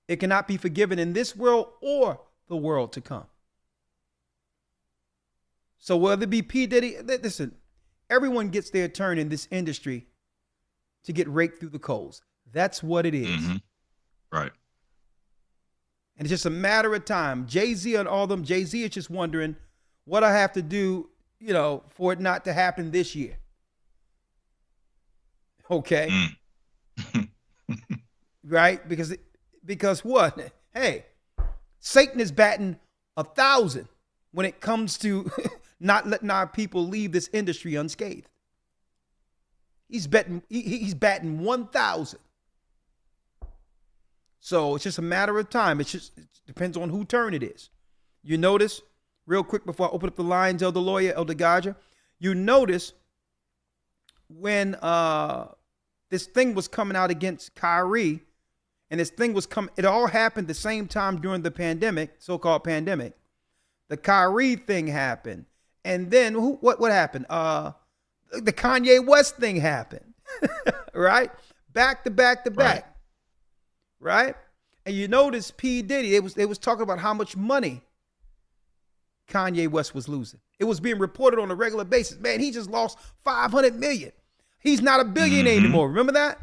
It cannot be forgiven in this world or the world to come. So whether it be P. Diddy, listen, everyone gets their turn in this industry to get raked through the coals. That's what it is. Mm-hmm. Right. And it's just a matter of time. Jay-Z and all them, Jay-Z is just wondering what I have to do, for it not to happen this year. Okay. Right? Because what? Hey, Satan is batting 1,000 when it comes to not letting our people leave this industry unscathed. He's batting 1,000. So it's just a matter of time. It depends on whose turn it is. You notice, real quick before I open up the lines, Elder Lawyer, Elder Gaja, you notice when this thing was coming out against Kyrie, and this thing was coming, it all happened the same time during the pandemic, so-called pandemic. The Kyrie thing happened. And then what happened? The Kanye West thing happened, right? Back to back to back. Right? And you notice P. Diddy, they was talking about how much money Kanye West was losing. It was being reported on a regular basis. Man, he just lost $500 million. He's not a billionaire anymore. Remember that?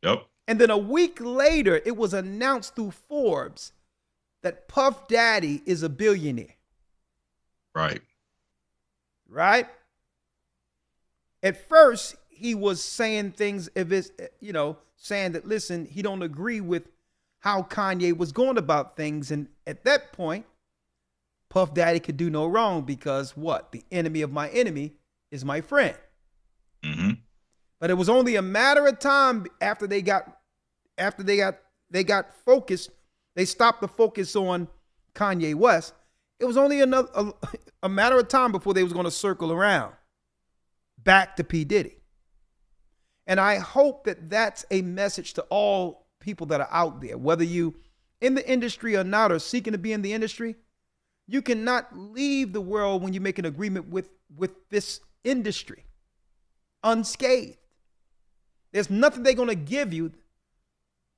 Yep. And then a week later, it was announced through Forbes that Puff Daddy is a billionaire. Right. Right? At first, he was saying things, saying that, listen, he don't agree with how Kanye was going about things. And at that point, Puff Daddy could do no wrong because what? The enemy of my enemy is my friend. Mm-hmm. But it was only a matter of time after they got focused. They stopped the focus on Kanye West. It was only a matter of time before they was going to circle around back to P. Diddy. And I hope that that's a message to all people that are out there, whether you in the industry or not, or seeking to be in the industry. You cannot leave the world when you make an agreement with this industry unscathed. There's nothing they're going to give you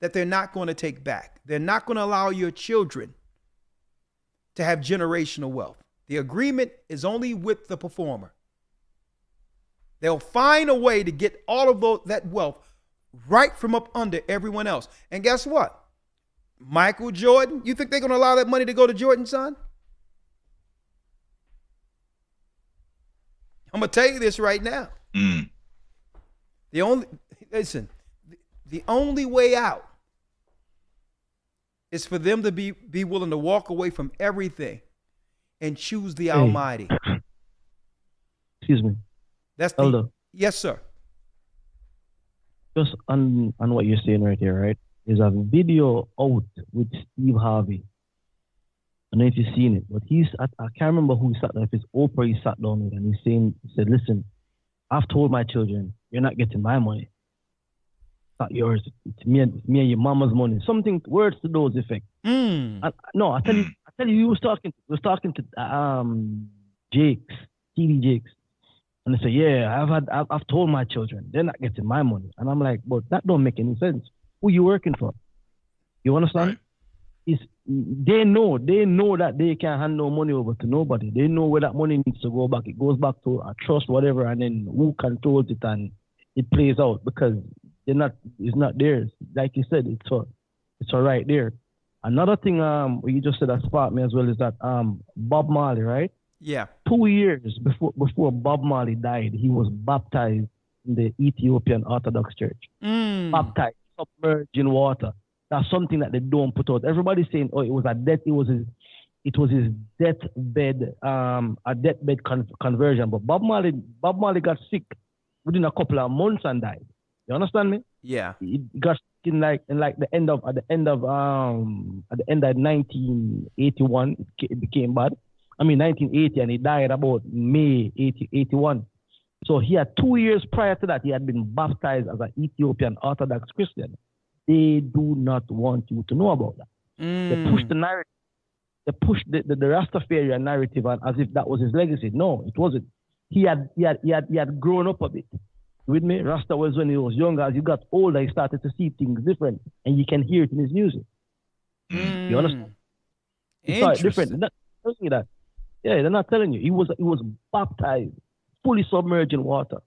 that they're not going to take back. They're not going to allow your children to have generational wealth. The agreement is only with the performer. They'll find a way to get all of that wealth right from up under everyone else. And guess what? Michael Jordan, you think they're going to allow that money to go to Jordan's son? I'm going to tell you this right now. The only way out is for them to be willing to walk away from everything and choose the Almighty. Excuse me. That's Elder. Yes, sir. Just on what you're saying right here, right? There's a video out with Steve Harvey. I don't know if you've seen it, but I can't remember who he sat down, if it's Oprah he sat down with, and he said, listen, I've told my children, you're not getting my money. It's not yours. It's me and your mama's money. Something, words to those effects. No, I tell you, he was talking to Jakes, TV Jakes. And they say, yeah, I've told my children, they're not getting my money. And I'm like, but that don't make any sense. Who you working for? You understand? Right. They know that they can't hand no money over to nobody. They know where that money needs to go back. It goes back to a trust, whatever, and then who controls it and it plays out because it's not theirs. Like you said, it's all right there. Another thing what you just said that sparked me as well is that Bob Marley, right? Yeah. 2 years before Bob Marley died, he was baptized in the Ethiopian Orthodox Church. Baptized, submerged in water. That's something that they don't put out. Everybody's saying, oh, it was his deathbed, a deathbed conversion. But Bob Marley got sick within a couple of months and died. You understand me? Yeah. He got sick at the end of 1981. It became bad. 1980, and he died about May 81. So he had 2 years prior to that, he had been baptized as an Ethiopian Orthodox Christian. They do not want you to know about that. They push the narrative. They push the Rastafarian narrative on as if that was his legacy. No, it wasn't. He had grown up a bit. With me, Rasta was when he was younger. As he got older, he started to see things different, and you can hear it in his music. You understand? He saw it different. They're not telling you that. Yeah, they're not telling you. He was baptized, fully submerged in water.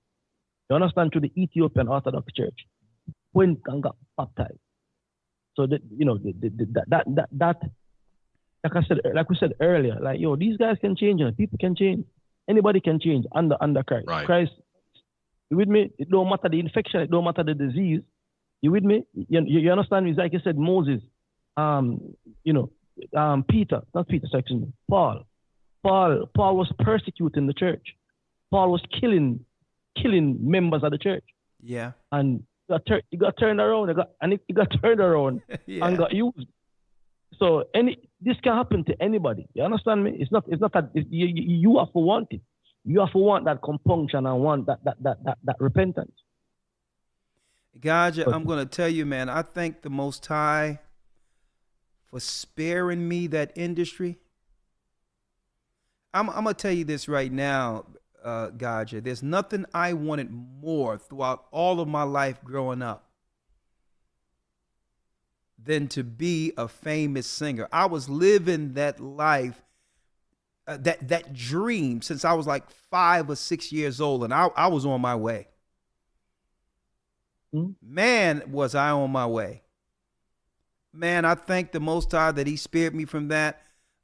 You understand? Through the Ethiopian Orthodox Church. Went and got baptized. So that like we said earlier, like these guys can change, people can change, anybody can change under Christ. Right. Christ, you with me? It don't matter the infection, it don't matter the disease. You with me? You understand me? It's like you said, Moses, Peter, not Peter, excuse me, Paul was persecuting the church. Paul was killing members of the church. Yeah. And he got turned around. He got turned around Yeah. and got used. So this can happen to anybody. You understand me? It's not that you have to want it. You have to want that compunction and want that repentance. God, I'm going to tell you, man, I thank the Most High for sparing me that industry. I'm going to tell you this right now, Gaja. There's nothing I wanted more throughout all of my life growing up than to be a famous singer. I was living that life, that dream since I was like 5 or 6 years old, and I was on my way. Man, was I on my way. Man, I thank the Most High that he spared me from that.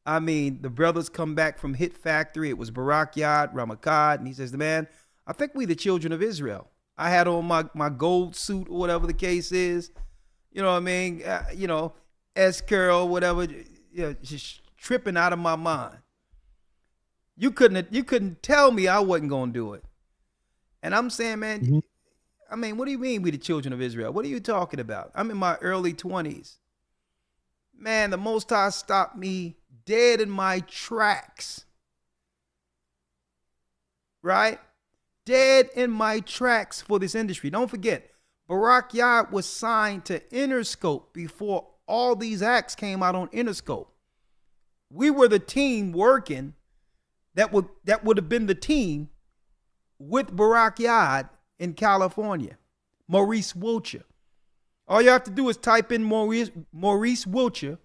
I mean, the brothers come back from Hit Factory. It was Barak Yard, Ramakad, and he says, man, I think we the children of Israel. I had on my gold suit or whatever the case is. You know what I mean? S-curl, whatever. Just tripping out of my mind. You couldn't tell me I wasn't going to do it. And I'm saying, man, I mean, what do you mean we the children of Israel? What are you talking about? I'm in my early 20s. Man, the Most High stopped me dead in my tracks. Right? Dead in my tracks for this industry. Don't forget, Barack Yard was signed to Interscope before all these acts came out on Interscope. We were the team working that would have been the team with Barack Yard in California. Maurice Wiltshire. All you have to do is type in Maurice Wiltshire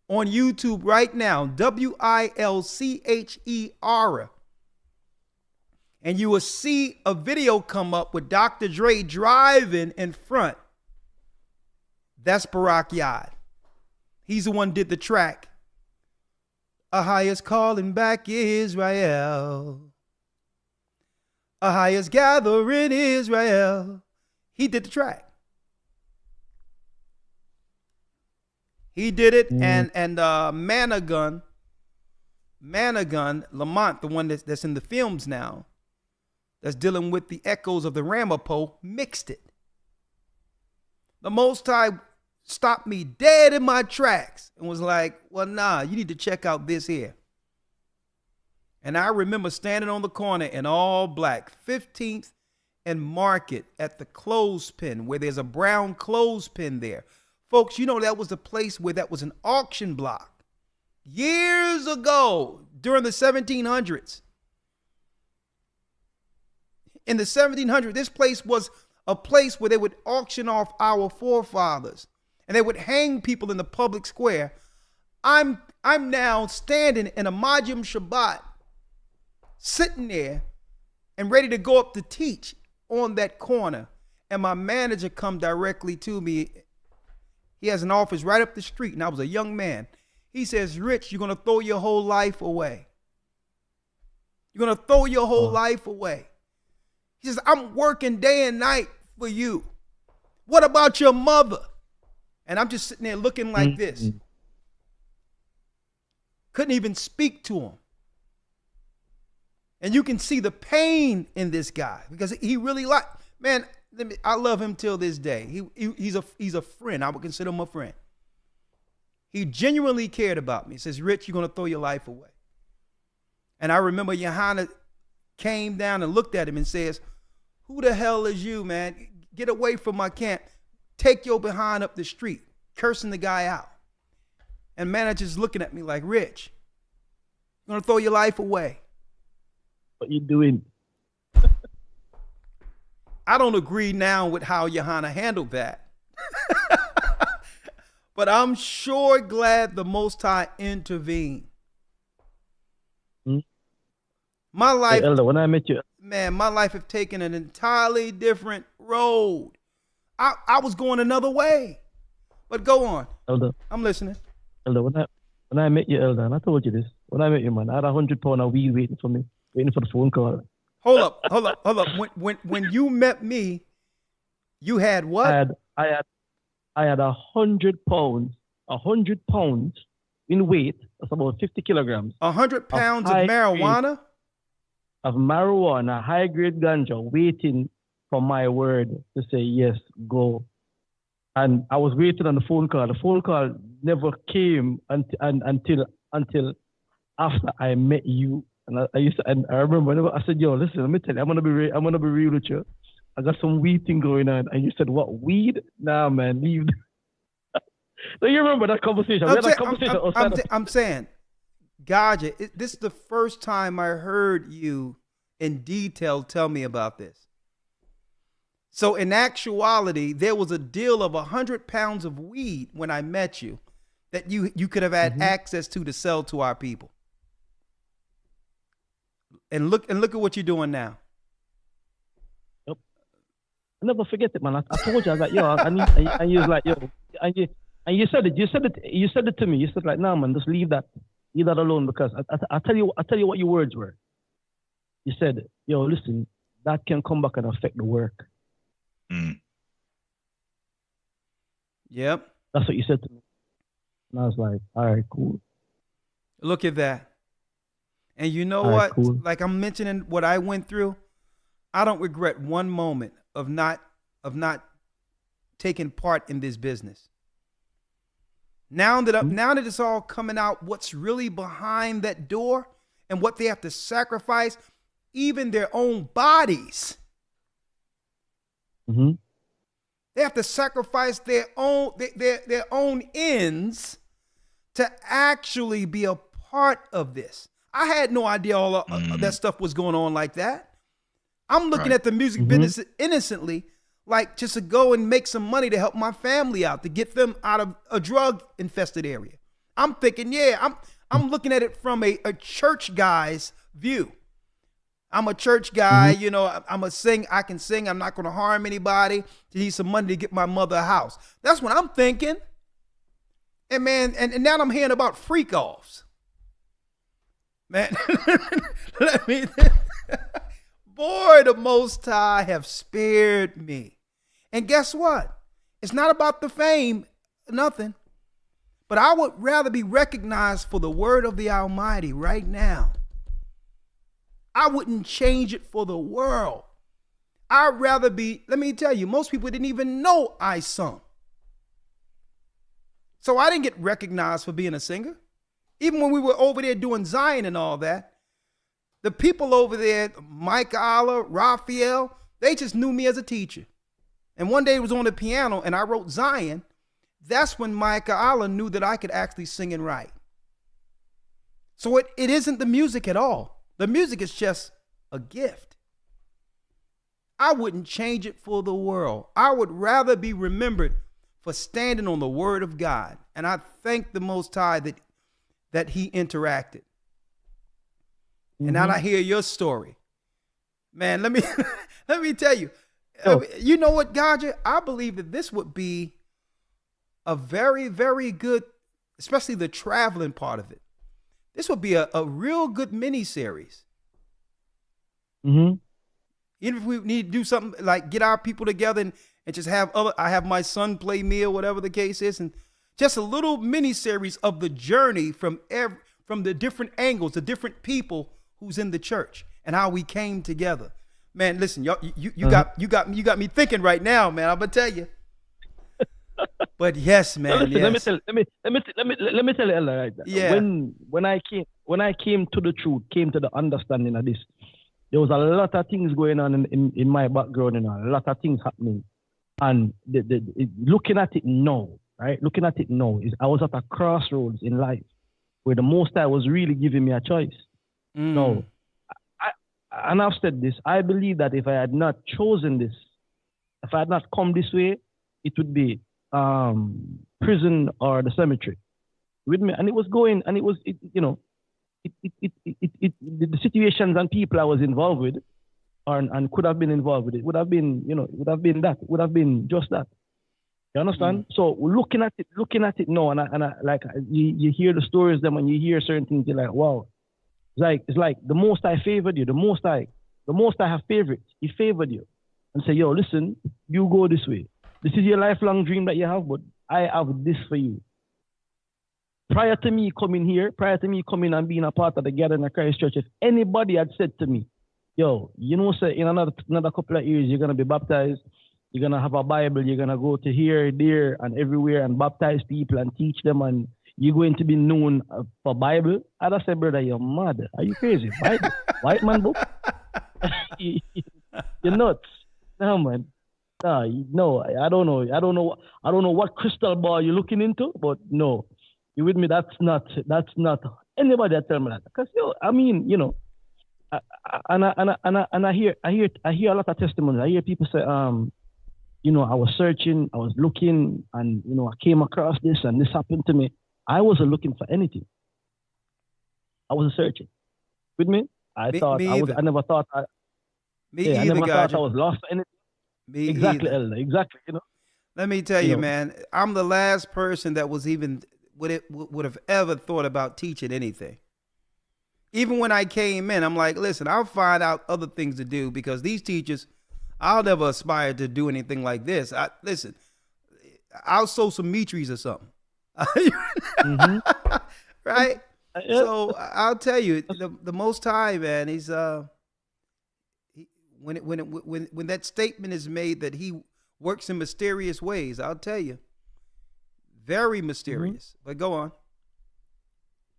on YouTube right now, Wilcher, and you will see a video come up with Dr. Dre driving in front. That's Barack Yard. He's the one who did the track. Ahia's calling back Israel. Ahia's gathering Israel. He did the track. He did it, and Managun, Lamont, the one that's in the films now, that's dealing with the echoes of the Ramapo, mixed it. The Most High stopped me dead in my tracks and was like, well, nah, you need to check out this here. And I remember standing on the corner in all black, 15th and Market at the clothespin, where there's a brown clothespin there. Folks, you know that was the place where that was an auction block. Years ago, during the 1700s. In the 1700s, this place was a place where they would auction off our forefathers. And they would hang people in the public square. I'm now standing in a Majim Shabbat, sitting there and ready to go up to teach on that corner. And my manager come directly to me. He has an office right up the street, and I was a young man. He says, Rich, you're going to throw your whole life away. You're going to throw your whole life away. He says, I'm working day and night for you. What about your mother? And I'm just sitting there looking like this. Couldn't even speak to him. And you can see the pain in this guy because he really man, I love him till this day. He's a friend. I would consider him a friend. He genuinely cared about me. He says, Rich, you're going to throw your life away. And I remember Johanna came down and looked at him and says, who the hell is you, man? Get away from my camp. Take your behind up the street, cursing the guy out. And manager's looking at me like, Rich, you're going to throw your life away. What you doing? I don't agree now with how Johanna handled that. But I'm sure glad the Most High intervened. My life, hey, Elder, when I met you, man, my life have taken an entirely different road. I was going another way. But go on. Elder, I'm listening. Elder, when I met you, Elder, and I told you this, when I met you, man, I had 100 pounds of weed waiting for me, waiting for the phone call. Hold up. When you met me, you had what? I had 100 pounds in weight. That's about 50 kilograms. 100 pounds of marijuana? Of marijuana, high grade ganja, waiting for my word to say yes, go. And I was waiting on the phone call. The phone call never came until after I met you. And I remember I said, yo, listen, let me tell you, I'm gonna be real with you. I got some weed thing going on. And you said, what, weed? Nah, man, leave. So you remember that conversation? I'm saying, Gaja, this is the first time I heard you in detail tell me about this. So in actuality, there was a deal of 100 pounds of weed when I met you that you could have had access to sell to our people. And look at what you're doing now. Yep. I never forget it, man. I told you, I was like, yo, and you was like, yo, and you said it to me. You said like, nah, man, just leave that alone because I tell you what your words were. You said, yo, listen, that can come back and affect the work. Yep. That's what you said to me. And I was like, all right, cool. Look at that. And you know what? Cool. Like I'm mentioning what I went through, I don't regret one moment of not taking part in this business. Now that it's all coming out, what's really behind that door and what they have to sacrifice, even their own bodies. Mm-hmm. They have to sacrifice their own ends to actually be a part of this. I had no idea all of that stuff was going on like that. I'm looking at the music business innocently, like just to go and make some money to help my family out, to get them out of a drug infested area. I'm thinking, I'm looking at it from a church guy's view. I'm a church guy, you know, I can sing, I'm not going to harm anybody, to need some money to get my mother a house. That's what I'm thinking. And man, and now I'm hearing about freak offs. Man, boy, the Most High have spared me. And guess what? It's not about the fame, nothing. But I would rather be recognized for the word of the Almighty right now. I wouldn't change it for the world. I'd rather be, let me tell you, most people didn't even know I sung. So I didn't get recognized for being a singer. Even when we were over there doing Zion and all that, the people over there, Mike Allah, Raphael, they just knew me as a teacher. And one day it was on the piano and I wrote Zion. That's when Mike Allah knew that I could actually sing and write. So it isn't the music at all. The music is just a gift. I wouldn't change it for the world. I would rather be remembered for standing on the word of God. And I thank the Most High that he interacted. And now I hear your story. Man, let me tell you. You know what, Gaja? I believe that this would be a very, very good, especially the traveling part of it. This would be a real good mini-series. Mm-hmm. Even if we need to do something like get our people together and just I have my son play me or whatever the case is, and just a little mini-series of the journey from the different angles, the different people who's in the church and how we came together. Man, listen, you got me thinking right now, man. I'm gonna tell you. But yes, man. Listen, yes. Let me tell you, Ella, right? Yeah. When I came to the truth, came to the understanding of this, there was a lot of things going on in my background, and a lot of things happening. And looking at it now, right? Looking at it now, I was at a crossroads in life where the Most High was really giving me a choice. No, and I've said this, I believe that if I had not chosen this, if I had not come this way, it would be prison or the cemetery with me. And it was going, and the situations and people I was involved with and could have been involved with, it would have been, would have been just that. You understand? So looking at it now, and I like you hear the stories them, and you hear certain things, you're like, wow. It's like the Most High favored you. The Most High have favorites. He favored you and say, yo, listen, you go this way. This is your lifelong dream that you have, but I have this for you. Prior to me coming and being a part of the Gathering of Christ Church, if anybody had said to me, yo, say in another couple of years, you're going to be baptized, you're going to have a Bible, you're going to go to here, there, and everywhere and baptize people and teach them, and you're going to be known for Bible, I'd have said, brother, you're mad. Are you crazy? Bible? White man book? You're nuts. No, man. No, I don't know what crystal ball you're looking into, but no. You with me? That's not anybody that tell me that. Because I hear a lot of testimonies. I hear people say, I was searching, I was looking, and I came across this and this happened to me. I wasn't looking for anything. I wasn't searching. With me? I never thought I was lost for anything. Me exactly, either. Elder. Exactly. Let me tell you, man, I'm the last person that was even would have ever thought about teaching anything. Even when I came in, I'm like, listen, I'll find out other things to do, because these teachers, I'll never aspire to do anything like this. Listen, I'll sow some meat trees or something. Right? So I'll tell you, the Most High, man, he's when that statement is made that he works in mysterious ways, I'll tell you, Very mysterious. But go on.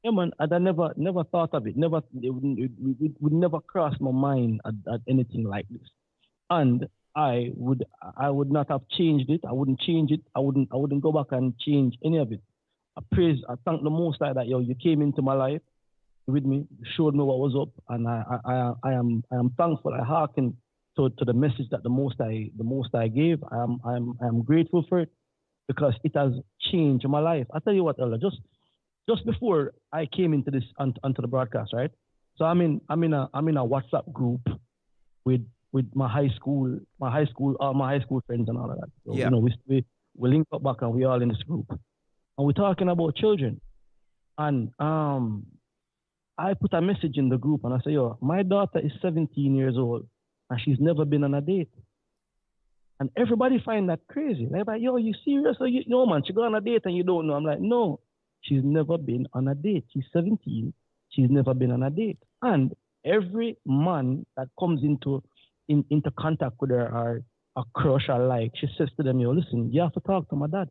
Yeah, man, and I never thought of it. It would never cross my mind at anything like this. And I would not have changed it. I wouldn't change it. I wouldn't go back and change any of it. I thank the Most High that you came into my life with me, showed me what was up, and I am thankful. I hearken to the message that the Most High gave. I am grateful for it because it has changed my life. I tell you what, Elder, just before I came into this onto the broadcast, right? So I'm in a WhatsApp group with my high school friends and all of that. So, yeah. We link up back and we all in this group, and we're talking about children. And I put a message in the group and I say, yo, my daughter is 17 years old and she's never been on a date. And everybody find that crazy. They're like, yo, you serious? No, man, she go on a date and you don't know. I'm like, no, she's never been on a date. She's 17. She's never been on a date. And every man that comes into contact with her or a crush or like, she says to them, yo, listen, you have to talk to my dad.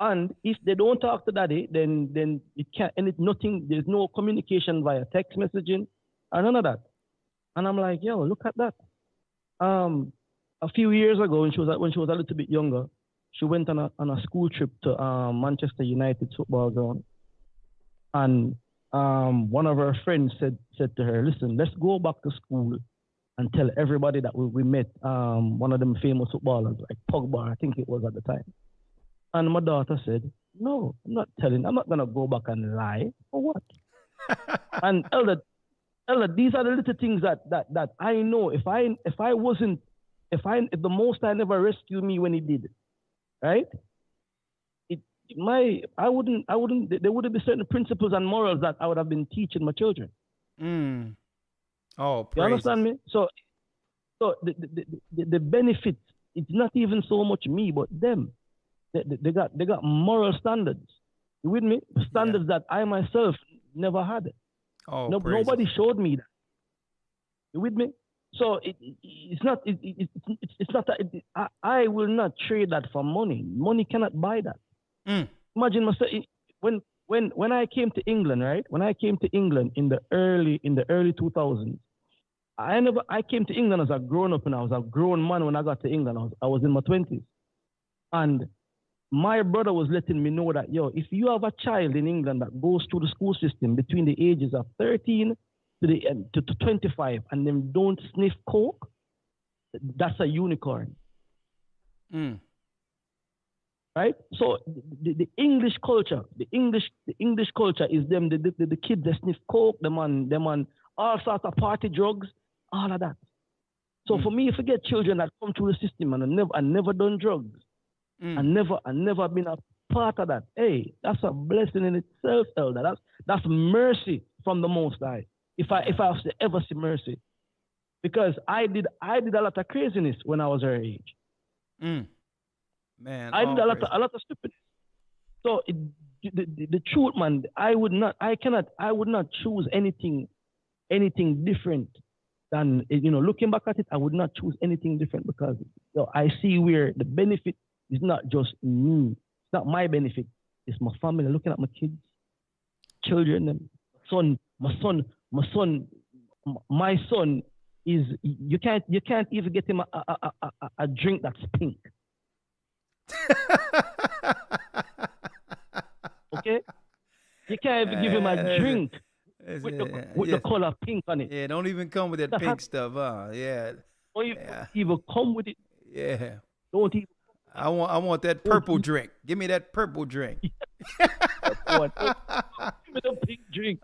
And if they don't talk to daddy, then it can't, and it's nothing, there's no communication via text messaging or none of that. And I'm like, yo, look at that. A few years ago, when she was a little bit younger, she went on a school trip to Manchester United football ground. And one of her friends said to her, listen, let's go back to school and tell everybody that we met one of them famous footballers, like Pogba, I think it was at the time. And my daughter said, no, I'm not going to go back and lie. For what? And Elder, these are the little things that I know. If the Most High never rescued me when he did, right? There would have been certain principles and morals that I would have been teaching my children. Oh, you understand me? So the benefit, it's not even so much me, but them. They got moral standards. You with me? Standards that I myself never had. Oh, nobody showed me that. You with me? So it's not that I will not trade that for money. Money cannot buy that. Imagine myself when I came to England, right? When I came to England in the early 2000s, I came to England as a grown up, and I was a grown man when I got to England. I was in my 20s, and my brother was letting me know that, yo, if you have a child in England that goes through the school system between the ages of 13 to 25 and then don't sniff coke, that's a unicorn. Right? So the English culture, the English culture is them, the kids that sniff coke, them on all sorts of party drugs, all of that. So for me, if I get children that come through the system and never done drugs, and never been a part of that, hey, that's a blessing in itself, Elder. That's mercy from the Most High. If I was to ever see mercy, because I did a lot of craziness when I was her age. Man, I did a lot of stupidness. So the truth, man, I would not choose anything different than, looking back at it, I would not choose anything different because I see where the benefit is not just me. It's not my benefit. It's my family. Looking at my kids, children, my son is, you can't even get him a drink that's pink. Okay? You can't even give him a drink with the color pink on it. Yeah, don't even come with that pink stuff, huh? Yeah. Don't even come with it. Yeah. Don't even. I want that purple drink. Give me that purple drink. Give me the pink drink.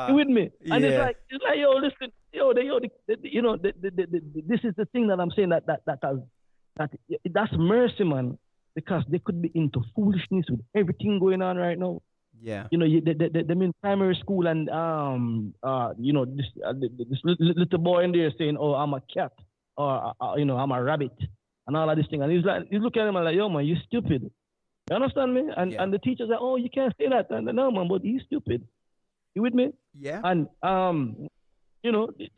You with me? And it's like, yo, listen, this is the thing that I'm saying that's mercy, man, because they could be into foolishness with everything going on right now. Yeah. Them in primary school and this little boy in there saying, oh, I'm a cat, or I'm a rabbit, and all of this thing. And he's looking at him like, yo, man, you stupid. You understand me? And the teacher's like, oh, you can't say that. And no, man, but he's stupid. You with me? Yeah. And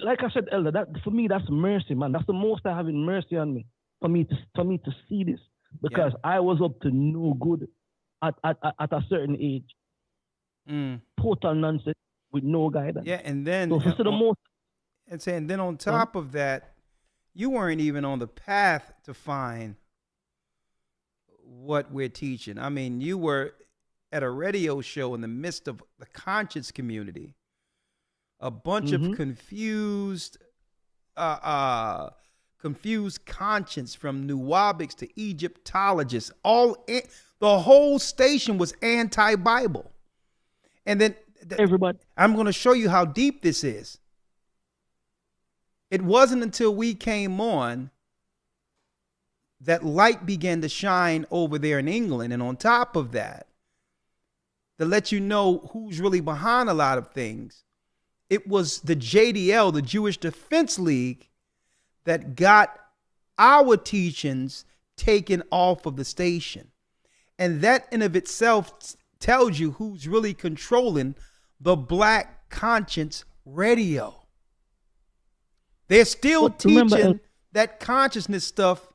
like I said, Elder, that for me, that's mercy, man. That's the Most High having mercy on me for me to see this. because I was up to no good at a certain age. Total nonsense with no guidance. Yeah, and then so the most. And then on top of that, you weren't even on the path to find what we're teaching. I mean, you were at a radio show in the midst of the conscious community, a bunch of confused conscience, from Nuwabics to Egyptologists. The whole station was anti-Bible. And then everybody, I'm going to show you how deep this is. It wasn't until we came on that light began to shine over there in England. And on top of that, to let you know who's really behind a lot of things, it was the JDL, the Jewish Defense League, that got our teachings taken off of the station. And that in of itself tells you who's really controlling the Black Conscience Radio. They're still teaching that consciousness stuff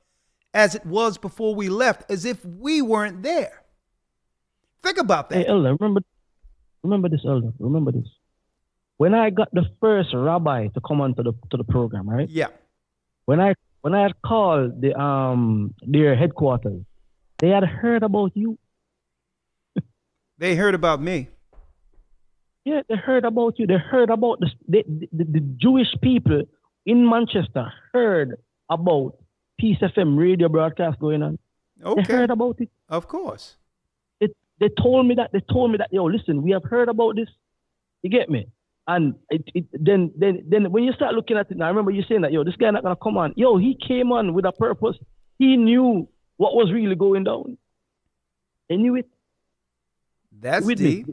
as it was before we left, as if we weren't there. Think about that. Hey, Elder, remember this, Elder. Remember this. When I got the first rabbi to come onto the program, right? Yeah. When I had called their headquarters, they had heard about you. They heard about me. Yeah, they heard about you. They heard about the Jewish people in Manchester heard about Peace FM radio broadcast going on. Okay. They heard about it. Of course. They told me that. Yo, listen, we have heard about this. You get me? And then when you start looking at it, now I remember you saying that, yo, this guy not gonna come on. Yo, he came on with a purpose. He knew what was really going down. They knew it. That's deep.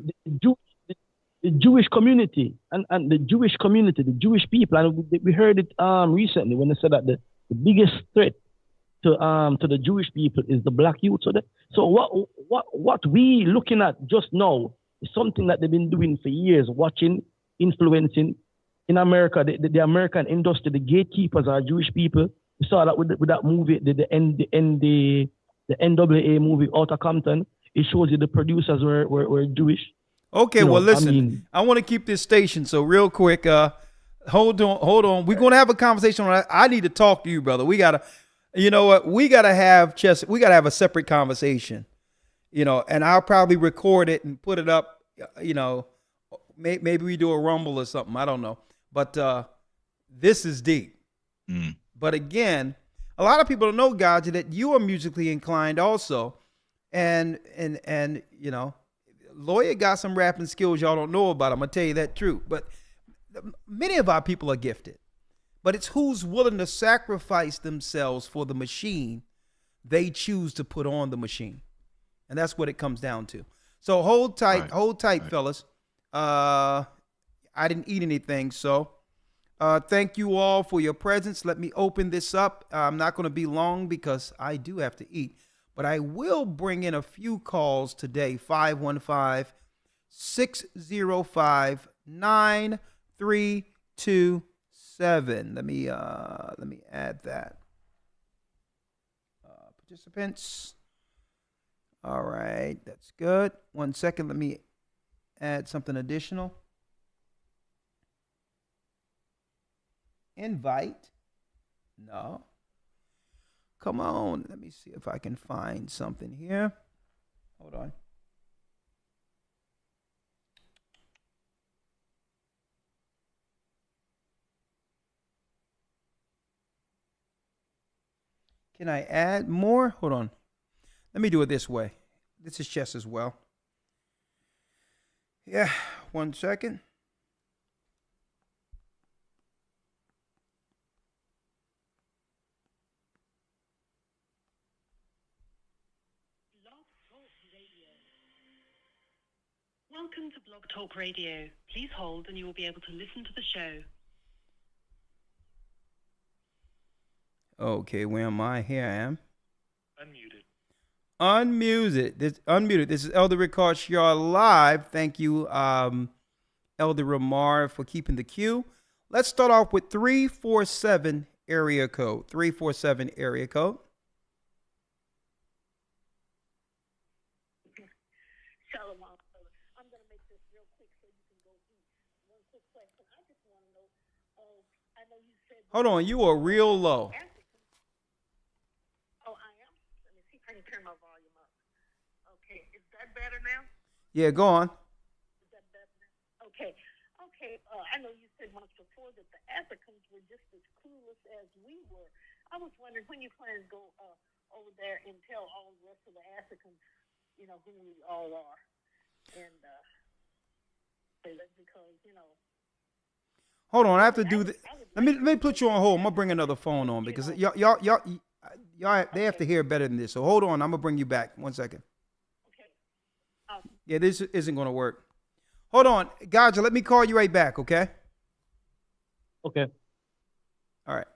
The Jewish community and the Jewish community, the Jewish people, and we heard it recently when they said that the biggest threat to the Jewish people is the black youth. So what we looking at just now is something that they've been doing for years, watching, influencing. In America, the American industry, the gatekeepers are Jewish people. We saw that with that movie, the NWA movie, Out of Compton. It shows you the producers were Jewish. Okay, well, listen, I want to keep this station. So real quick, hold on. We're going to have a conversation on that. I need to talk to you, brother. We got to, you know what? We got to have a separate conversation, and I'll probably record it and put it up, maybe we do a Rumble or something. I don't know. But this is deep. But again, a lot of people don't know, Gaja, that you are musically inclined also. And Lawyer got some rapping skills y'all don't know about. I'm going to tell you that truth. But many of our people are gifted. But it's who's willing to sacrifice themselves for the machine they choose to put on the machine. And that's what it comes down to. So hold tight, fellas. I didn't eat anything, so thank you all for your presence. Let me open this up. I'm not going to be long because I do have to eat. But I will bring in a few calls today, 515-605-9327. Let me add that. Participants. All right, that's good. 1 second, let me add something additional. Invite. No. Come on, let me see if I can find something here. Hold on. Can I add more? Hold on. Let me do it this way. This is chess as well. Yeah, 1 second. Welcome to Blog Talk Radio. Please hold and you will be able to listen to the show. Okay, where am I? Here I am. Unmuted. Unmuted. This is Elder Ricard Shaw live. Thank you, Elder Ramar, for keeping the queue. Let's start off with 347 area code. 347 area code. Hold on, you are real low. Oh, I am? Let me see if I can turn my volume up. Okay, is that better now? Yeah, go on. Is that better now? Okay. I know you said once before that the Africans were just as clueless as we were. I was wondering when you plan to go over there and tell all the rest of the Africans, who we all are. And because, Hold on, I have to do this. Let me put you on hold. I'm gonna bring another phone on because y'all they have to hear better than this. So hold on, I'm gonna bring you back. 1 second. Yeah, this isn't gonna work. Hold on, Gaja, let me call you right back, okay? Okay. All right.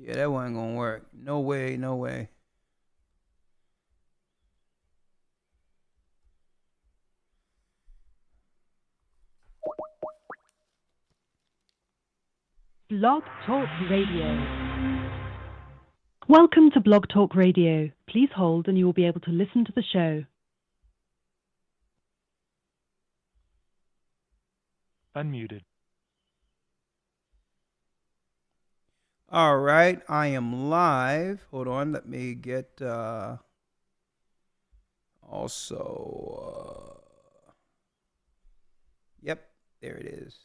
Yeah, that wasn't gonna work. No way, no way. Blog Talk Radio. Welcome to Blog Talk Radio. Please hold and you will be able to listen to the show. Unmuted. All right, I am live. Hold on, let me get also yep, there it is.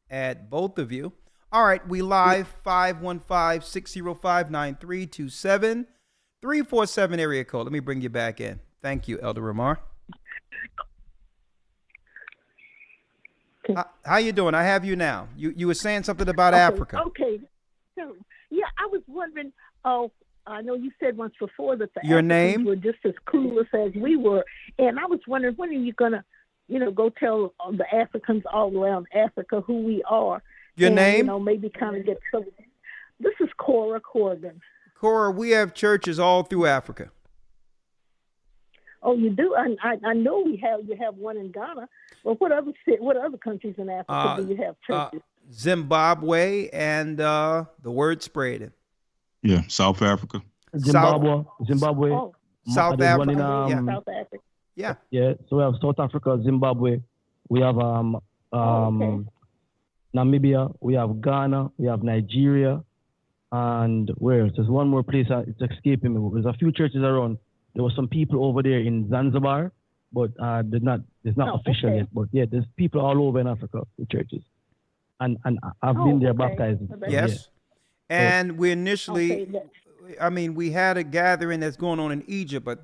Add both of you. All right, we live 515-605-9327 347 area code. Let me bring you back in. Thank you, Elder Ramar. How you doing? I have you now. You were saying something about Africa. Okay. So, yeah, I was wondering, I know you said once before that the Your Africans name? were just as clueless as we were. And I was wondering, when are you going to, go tell the Africans all around Africa who we are? Your name? Maybe kind of get some. This is Cora Corrigan. Cora, we have churches all through Africa. Oh, you do? I know you have one in Ghana. Well, what other countries in Africa do you have churches? Zimbabwe and the word spreading. Yeah, South Africa. Zimbabwe. South There's one Africa. in, South Africa. Yeah. Yeah. So we have South Africa, Zimbabwe. We have Namibia. We have Ghana. We have Nigeria. And where else? There's one more place. It's escaping me. There's a few churches around. There were some people over there in Zanzibar, but it's not official yet. But yeah, there's people all over in Africa with churches, and I've been there baptized. Yes, yeah. and we initially, we had a gathering that's going on in Egypt, but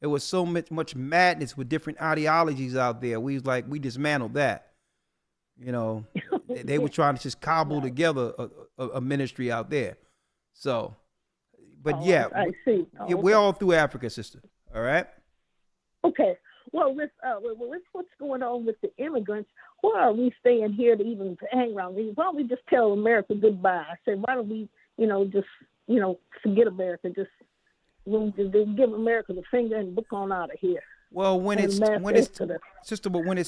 it was so much madness with different ideologies out there. We dismantled that. They were trying to just cobble together a ministry out there. So. But I see. We're all through Africa, sister. All right. Okay. Well, with what's going on with the immigrants, why are we staying here to even hang around? Why don't we just tell America goodbye? I said, why don't we, just forget America? Just give America the finger and book on out of here. Well, when it's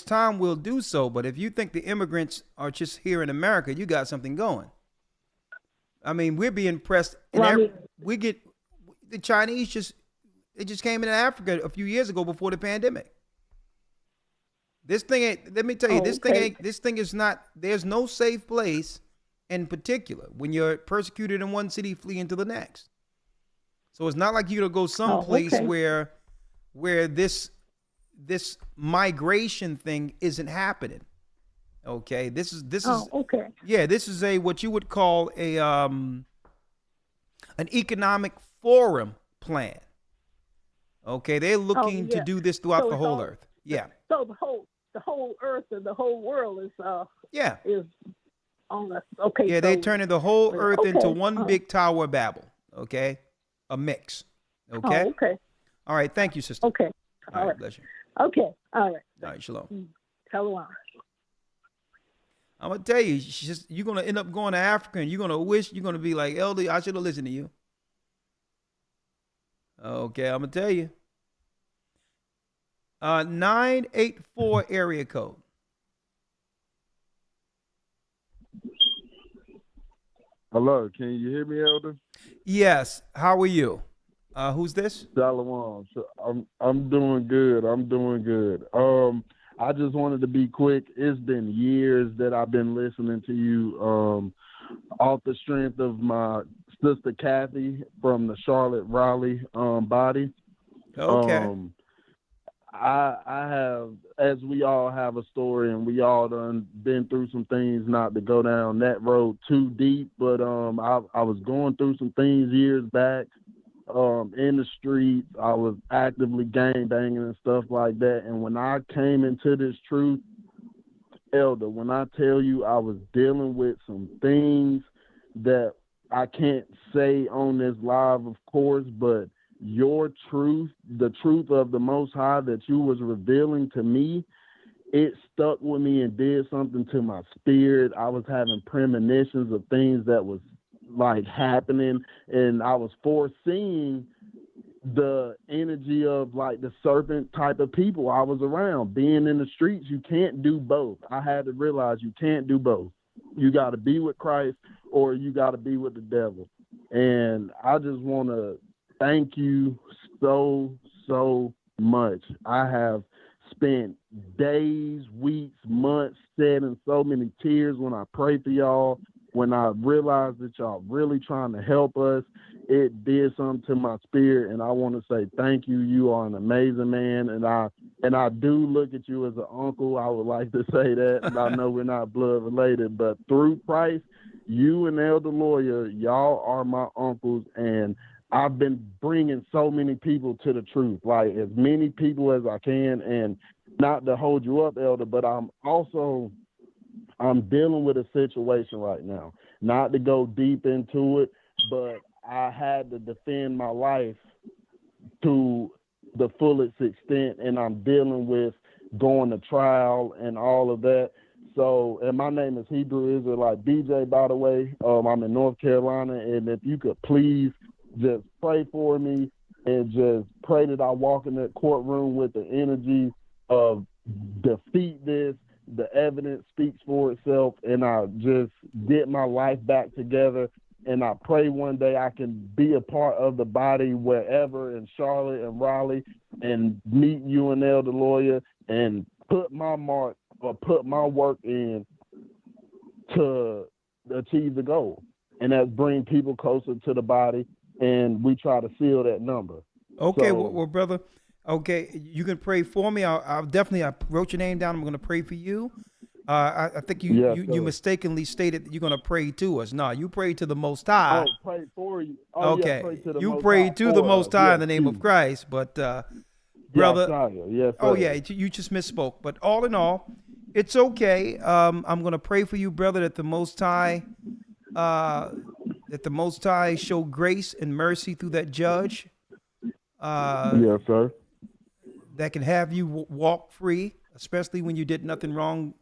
time, we'll do so. But if you think the immigrants are just here in America, you got something going. We're being pressed. We get the Chinese just came into Africa a few years ago before the pandemic. This thing ain't. Let me tell you, this thing is not. There's no safe place, in particular, when you're persecuted in one city, flee into the next. So it's not like you're gonna go someplace where this migration thing isn't happening. Okay, this is okay. Yeah, this is what you would call an economic forum plan. Okay, they're looking to do this throughout the whole earth. Yeah. So the whole earth or the whole world is is on us. Okay. Yeah, they're turning the whole earth into one big Tower of Babel. Okay, a mix. Okay. Oh, okay. All right. Thank you, sister. Okay. All right. Bless you. Okay. All right. All right. Shalom. Shalom. I'm gonna tell you, you're gonna end up going to Africa, and you're gonna be like, Elder, I should have listened to you. Okay, I'm gonna tell you. 984 area code. Hello, can you hear me, Elder? Yes. How are you? Who's this? Shalom. So I'm doing good. I'm doing good. I just wanted to be quick. It's been years that I've been listening to you. Off the strength of my sister Kathy from the Charlotte Raleigh body. Okay. I have, as we all have a story, and we all done been through some things, not to go down that road too deep, but I was going through some things years back in the streets. I was actively gang banging and stuff like that. And when I came into this truth, Elder, when I tell you I was dealing with some things that I can't say on this live, of course, but your truth, the truth of the Most High that you was revealing to me, it stuck with me and did something to my spirit. I was having premonitions of things that was like happening, and I was foreseeing the energy of like the serpent type of people I was around. Being in the streets, you can't do both. I had to realize you can't do both. You got to be with Christ or you got to be with the devil. And I just want to thank you so much. I have spent days, weeks, months shedding so many tears when I pray for y'all. When I realized that y'all really trying to help us, it did something to my spirit, and I want to say thank you. You are an amazing man, and I do look at you as an uncle. I would like to say that. And I know we're not blood related, but through Christ, you and Elder Lawyer, y'all are my uncles, and I've been bringing so many people to the truth, like as many people as I can, and not to hold you up, Elder, but I'm dealing with a situation right now. Not to go deep into it, but I had to defend my life to the fullest extent, and I'm dealing with going to trial and all of that. So, and my name is Hebrew Israelite BJ, by the way. I'm in North Carolina, and if you could please just pray for me and just pray that I walk in that courtroom with the energy of defeat this. The evidence speaks for itself, and I just get my life back together. And I pray one day I can be a part of the body wherever in Charlotte and Raleigh and meet you and Elder Lawyer and put my mark or put my work in to achieve the goal. And that's bring people closer to the body, and we try to seal that number. Okay, So, well, brother, okay, you can pray for me. I wrote your name down. I'm going to pray for you. I think you mistakenly stated that you're going to pray to us. No, you pray to the Most High. Oh, pray for you. Oh, okay, yeah, pray to the you Most pray High to the for Most us. High Yes, in the name of please. Christ. But brother, Yes, oh sir. yeah, you just misspoke. But all in all, it's okay. I'm going to pray for you, brother, that the Most High, show grace and mercy through that judge. Yes, sir. That can have you walk free, especially when you did nothing wrong.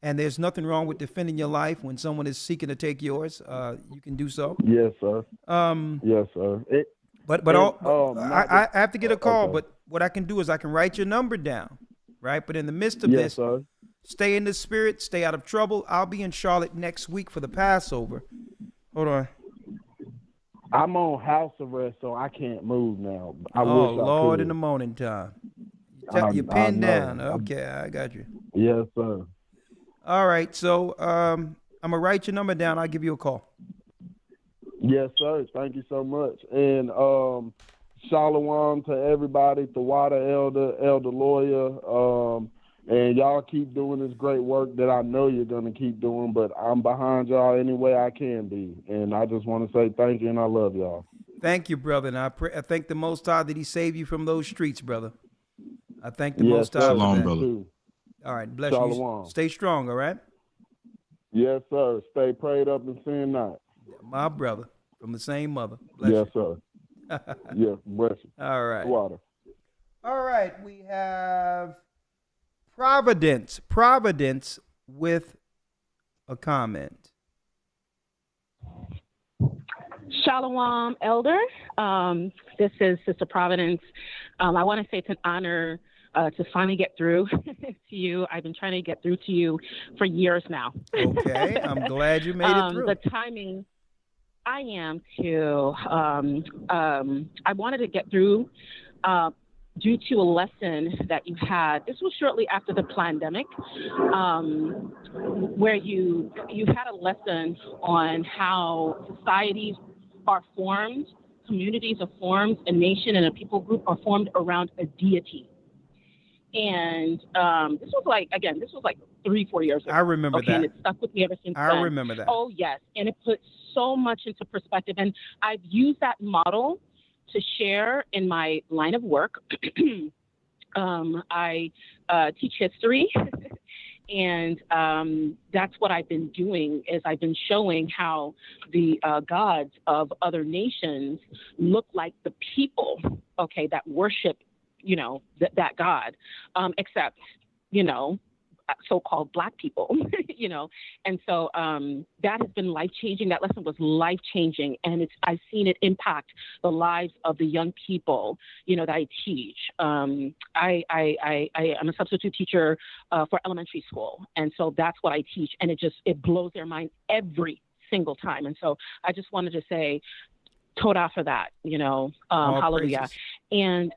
And there's nothing wrong with defending your life when someone is seeking to take yours. You can do so. Yes, sir. Yes, sir. I have to get a call. Okay. But what I can do is I can write your number down, right? But in the midst of Yes, this, sir. stay in the spirit, stay out of trouble. I'll be in Charlotte next week for the Passover. Hold on. I'm on house arrest, so I can't move now. I Oh, wish I Lord, could. in the morning time. I You're pinned know. down. Okay, I got you. Yes, sir. All right, so I'm going to write your number down. I'll give you a call. Yes, sir. Thank you so much. And shalom to everybody, the Water Elder Lawyer. And y'all keep doing this great work that I know you're going to keep doing, but I'm behind y'all any way I can be. And I just want to say thank you, and I love y'all. Thank you, brother. And I thank the Most High that he saved you from those streets, brother. I thank the Yes, Most High sir. for Shalom, that. brother. Too. All right, bless Shalom. you. Stay strong, all right? Yes, sir. Stay prayed up and sin not. My brother from the same mother. Bless Yes, you. sir. Yes, bless you. All right. Water. All right, we have Providence with a comment. Shalom, Elder. This is Sister Providence. I want to say it's an honor to finally get through to you. I've been trying to get through to you for years now. Okay, I'm glad you made it through. The timing, I am too. I wanted to get through due to a lesson that you had. This was shortly after the pandemic, where you had a lesson on how societies are formed, communities are formed, a nation and a people group are formed around a deity. And this was like 3-4 years ago. I remember that. And it stuck with me ever since then. I remember that. Oh, yes. And it put so much into perspective. And I've used that model to share in my line of work. I teach history. And that's what I've been doing is I've been showing how the gods of other nations look like the people, okay, that worship, that God, except, so-called Black people, And so that has been life-changing. That lesson was life-changing. And I've seen it impact the lives of the young people, that I teach. I am a substitute teacher for elementary school. And so that's what I teach. And it blows their mind every single time. And so I just wanted to say, Toda for that, hallelujah. Praises. And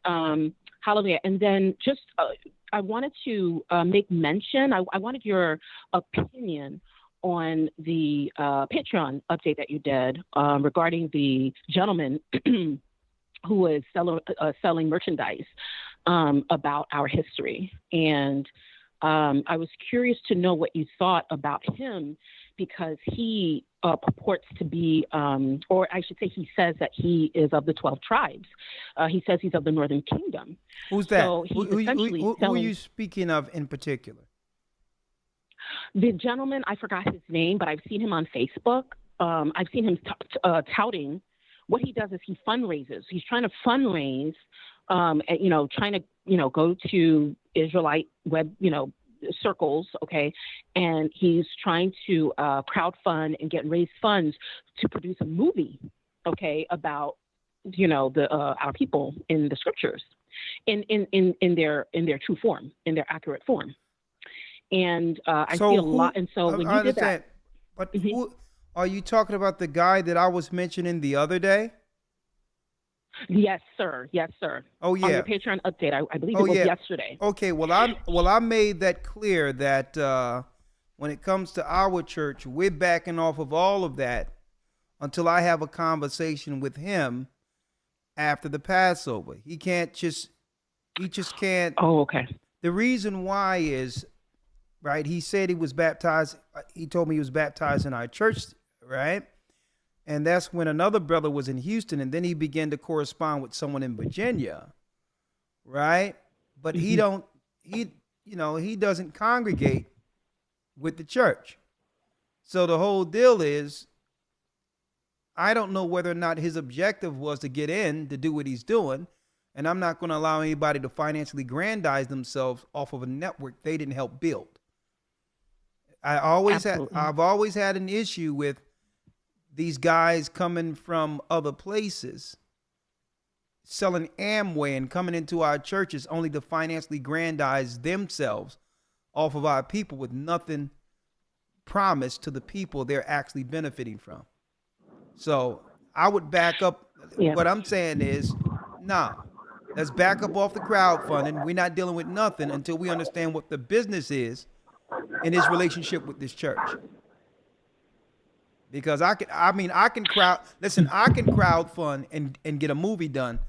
hallelujah. And then just I wanted to make mention, I wanted your opinion on the Patreon update that you did regarding the gentleman who was selling merchandise about our history. And I was curious to know what you thought about him, because he purports to be, or I should say he says that he is of the 12 tribes. He says he's of the Northern Kingdom. Who's that? So he's Who are you speaking of in particular? The gentleman, I forgot his name, but I've seen him on Facebook. I've seen him touting. What he does is he fundraises. He's trying to fundraise, trying to, go to Israelite web, circles, okay, and he's trying to crowdfund and raise funds to produce a movie, okay, about our people in the scriptures, in their true form, in their accurate form, and I see a lot. And so when you did that, but who are you talking about? The guy that I was mentioning the other day? Yes, sir. Yes, sir. Oh, yeah. On your Patreon update, I believe it was yesterday. Okay. Well, I made that clear that when it comes to our church, we're backing off of all of that until I have a conversation with him after the Passover. He just can't. Oh, okay. The reason why is, right, he said he was baptized. He told me he was baptized in our church, right? And that's when another brother was in Houston, and then he began to correspond with someone in Virginia, right? But he doesn't congregate with the church. So the whole deal is, I don't know whether or not his objective was to get in to do what he's doing, and I'm not going to allow anybody to financially aggrandize themselves off of a network they didn't help build. I've always had an issue with these guys coming from other places, selling Amway and coming into our churches only to financially aggrandize themselves off of our people with nothing promised to the people they're actually benefiting from. So I would back up. Yeah. What I'm saying is, let's back up off the crowdfunding. We're not dealing with nothing until we understand what the business is in his relationship with this church. Because I can crowdfund and get a movie done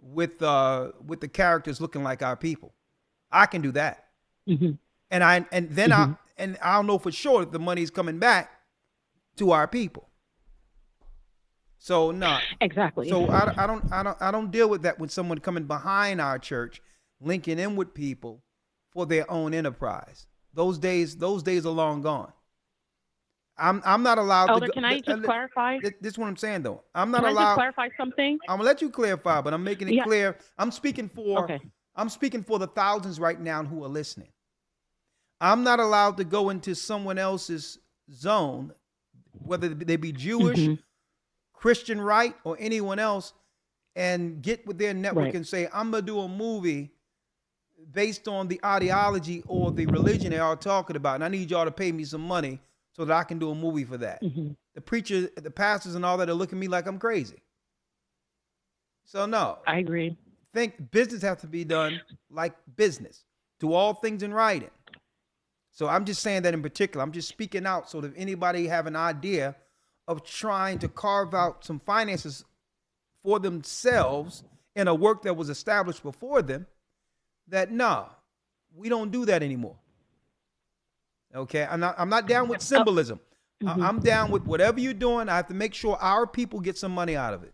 with the characters looking like our people. I can do that. Mm-hmm. And I'll know for sure that the money's coming back to our people. So exactly. So I don't deal with that when someone coming behind our church, linking in with people for their own enterprise. Those days are long gone. I'm not allowed Elder, to. Can I just clarify? This is what I'm saying, though. I'm not allowed. Can I just clarify something? I'm gonna let you clarify, but I'm making it clear. I'm speaking for the thousands right now who are listening. I'm not allowed to go into someone else's zone, whether they be Jewish, Christian right, or anyone else, and get with their network and say, I'm gonna do a movie based on the ideology or the religion they are talking about, and I need y'all to pay me some money so that I can do a movie for that. The preachers, the pastors and all that are looking at me like I'm crazy. So no. I agree. Think business has to be done like business. Do all things in writing. So I'm just saying that in particular. I'm just speaking out so that if anybody have an idea of trying to carve out some finances for themselves in a work that was established before them, that no, we don't do that anymore. Okay, I'm not down with symbolism. I'm down with whatever you're doing. I have to make sure our people get some money out of it.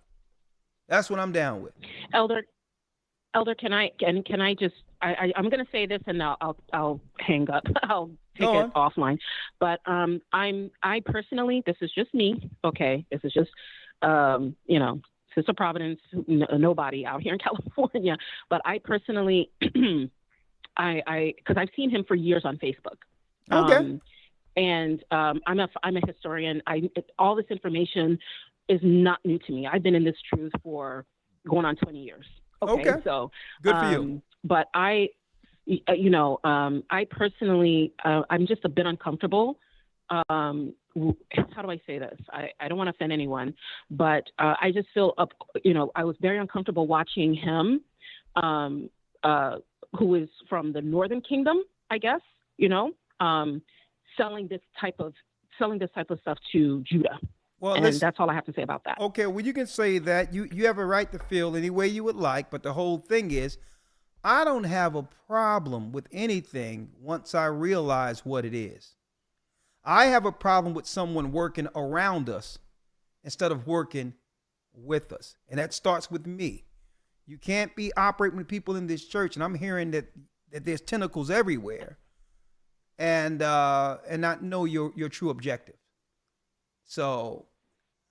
That's what I'm down with. Elder, can I just I'm going to say this and I'll hang up. I'll take it offline. But I personally, this is just me. Okay, this is just Sister Providence, nobody out here in California. But I personally, because I've seen him for years on Facebook. Okay. I'm a historian. All this information is not new to me. I've been in this truth for going on 20 years. Okay. So good for you. But I personally, I'm just a bit uncomfortable. How do I say this? I don't want to offend anyone, but I just feel I was very uncomfortable watching him, who is from the Northern Kingdom, I guess, selling this type of stuff to Judah. Well, and that's all I have to say about that. Okay, well, you can say that. You have a right to feel any way you would like, but the whole thing is, I don't have a problem with anything once I realize what it is. I have a problem with someone working around us instead of working with us, and that starts with me. You can't be operating with people in this church, and I'm hearing that there's tentacles everywhere, and not know your true objective. So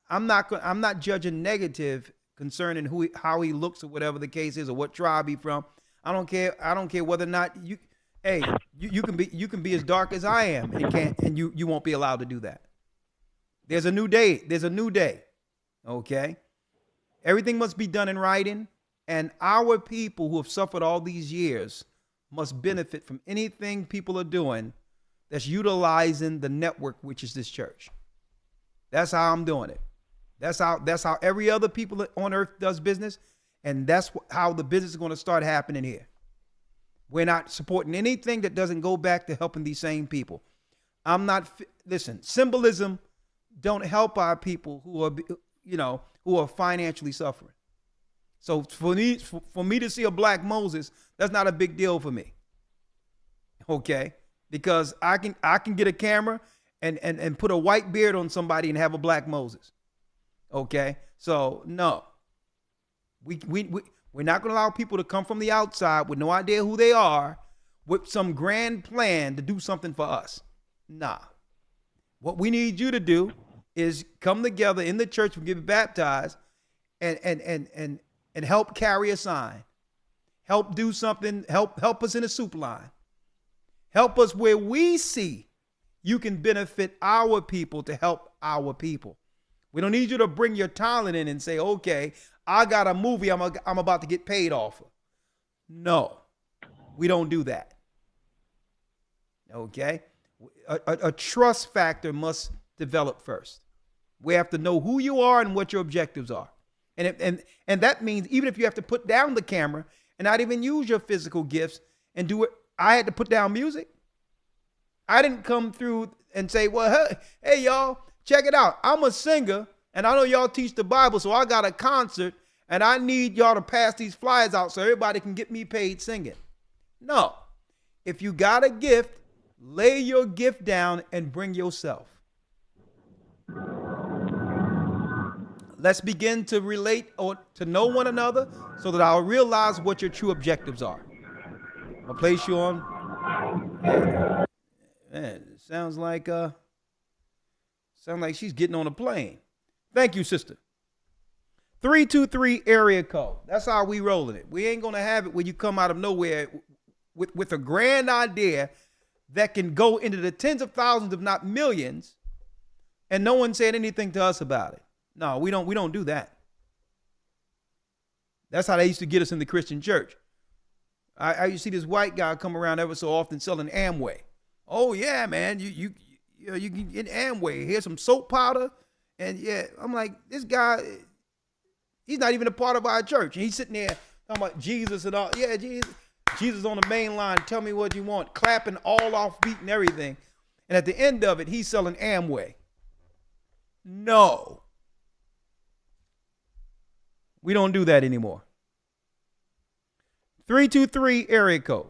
I'm not judging negative concerning how he looks or whatever the case is or what tribe he's from. I don't care whether or not you can be as dark as I am and you won't be allowed to do that. There's a new day. Okay? Everything must be done in writing, and our people who have suffered all these years must benefit from anything people are doing that's utilizing the network, which is this church. That's how I'm doing it. That's how every other people on earth does business, and that's how the business is going to start happening here. We're not supporting anything that doesn't go back to helping these same people. Listen, symbolism don't help our people who are financially suffering. So for me to see a black Moses, that's not a big deal for me. Okay? Because I can get a camera and put a white beard on somebody and have a black Moses. Okay? So no. We're not going to allow people to come from the outside with no idea who they are with some grand plan to do something for us. Nah. What we need you to do is come together in the church and get baptized and help carry a sign. Help do something. Help us in a soup line. Help us where we see you can benefit our people to help our people. We don't need you to bring your talent in and say, okay, I got a movie I'm about to get paid off of. No, we don't do that. Okay? A trust factor must develop first. We have to know who you are and what your objectives are. And that means even if you have to put down the camera and not even use your physical gifts and do it, I had to put down music. I didn't come through and say, well, hey y'all, check it out. I'm a singer, and I know y'all teach the Bible, so I got a concert, and I need y'all to pass these flyers out so everybody can get me paid singing. No. If you got a gift, lay your gift down and bring yourself. Let's begin to relate or to know one another so that I'll realize what your true objectives are. I'll place you on. Man, it sounds like she's getting on a plane. Thank you, sister. 323 area code. That's how we rolling it. We ain't gonna have it where you come out of nowhere with a grand idea that can go into the tens of thousands, if not millions, and no one said anything to us about it. No, we don't do that. That's how they used to get us in the Christian church. I used to see this white guy come around ever so often selling Amway. Oh yeah, man, you you can get Amway. Here's some soap powder. And yeah, I'm like, this guy, he's not even a part of our church. And he's sitting there talking about Jesus and all. Yeah, Jesus on the main line. Tell me what you want. Clapping all off beat and everything. And at the end of it, he's selling Amway. No. We don't do that anymore. 323 area code.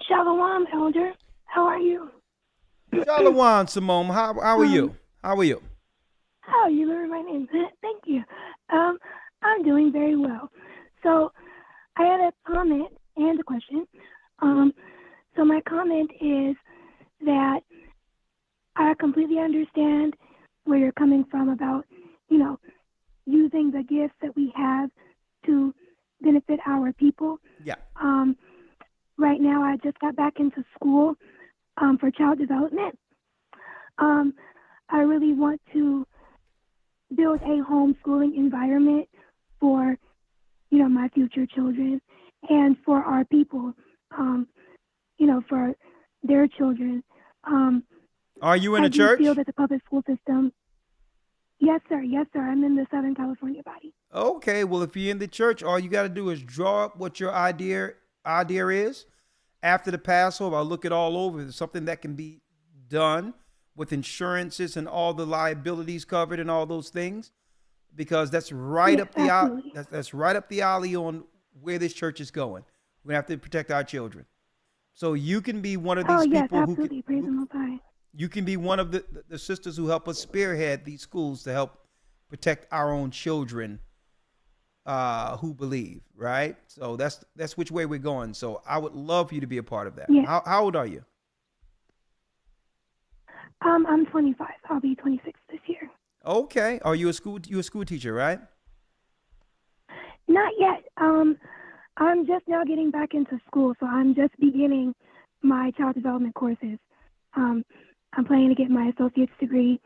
Shalom, Elder. How are you? Shalom, Simone. How are you? How are you? Oh, you learned my name. Thank you. I'm doing very well. So I had a comment and a question. So my comment is that I completely understand where you're coming from about, using the gifts that we have to benefit our people. Yeah. Right now, I just got back into school for child development. I really want to build a homeschooling environment for, my future children and for our people, for their children. Are you in a I do church? feel that the public school system. Yes, sir. Yes, sir. I'm in the Southern California body. Okay, well, if you're in the church, all you got to do is draw up what your idea is. After the Passover, I'll look it all over. There's something that can be done with insurances and all the liabilities covered and all those things, because that's right up the alley. That's right up the alley on where this church is going. We're gonna have to protect our children. So you can be one of these people absolutely. Praise the Most High. You can be one of the sisters who help us spearhead these schools to help protect our own children who believe, right? So that's which way we're going. So I would love for you to be a part of that. Yeah. How old are you? I'm 25. I'll be 26 this year. Okay. Are you a school teacher, right? Not yet. I'm just now getting back into school, so I'm just beginning my child development courses. I'm planning to get my associate's degree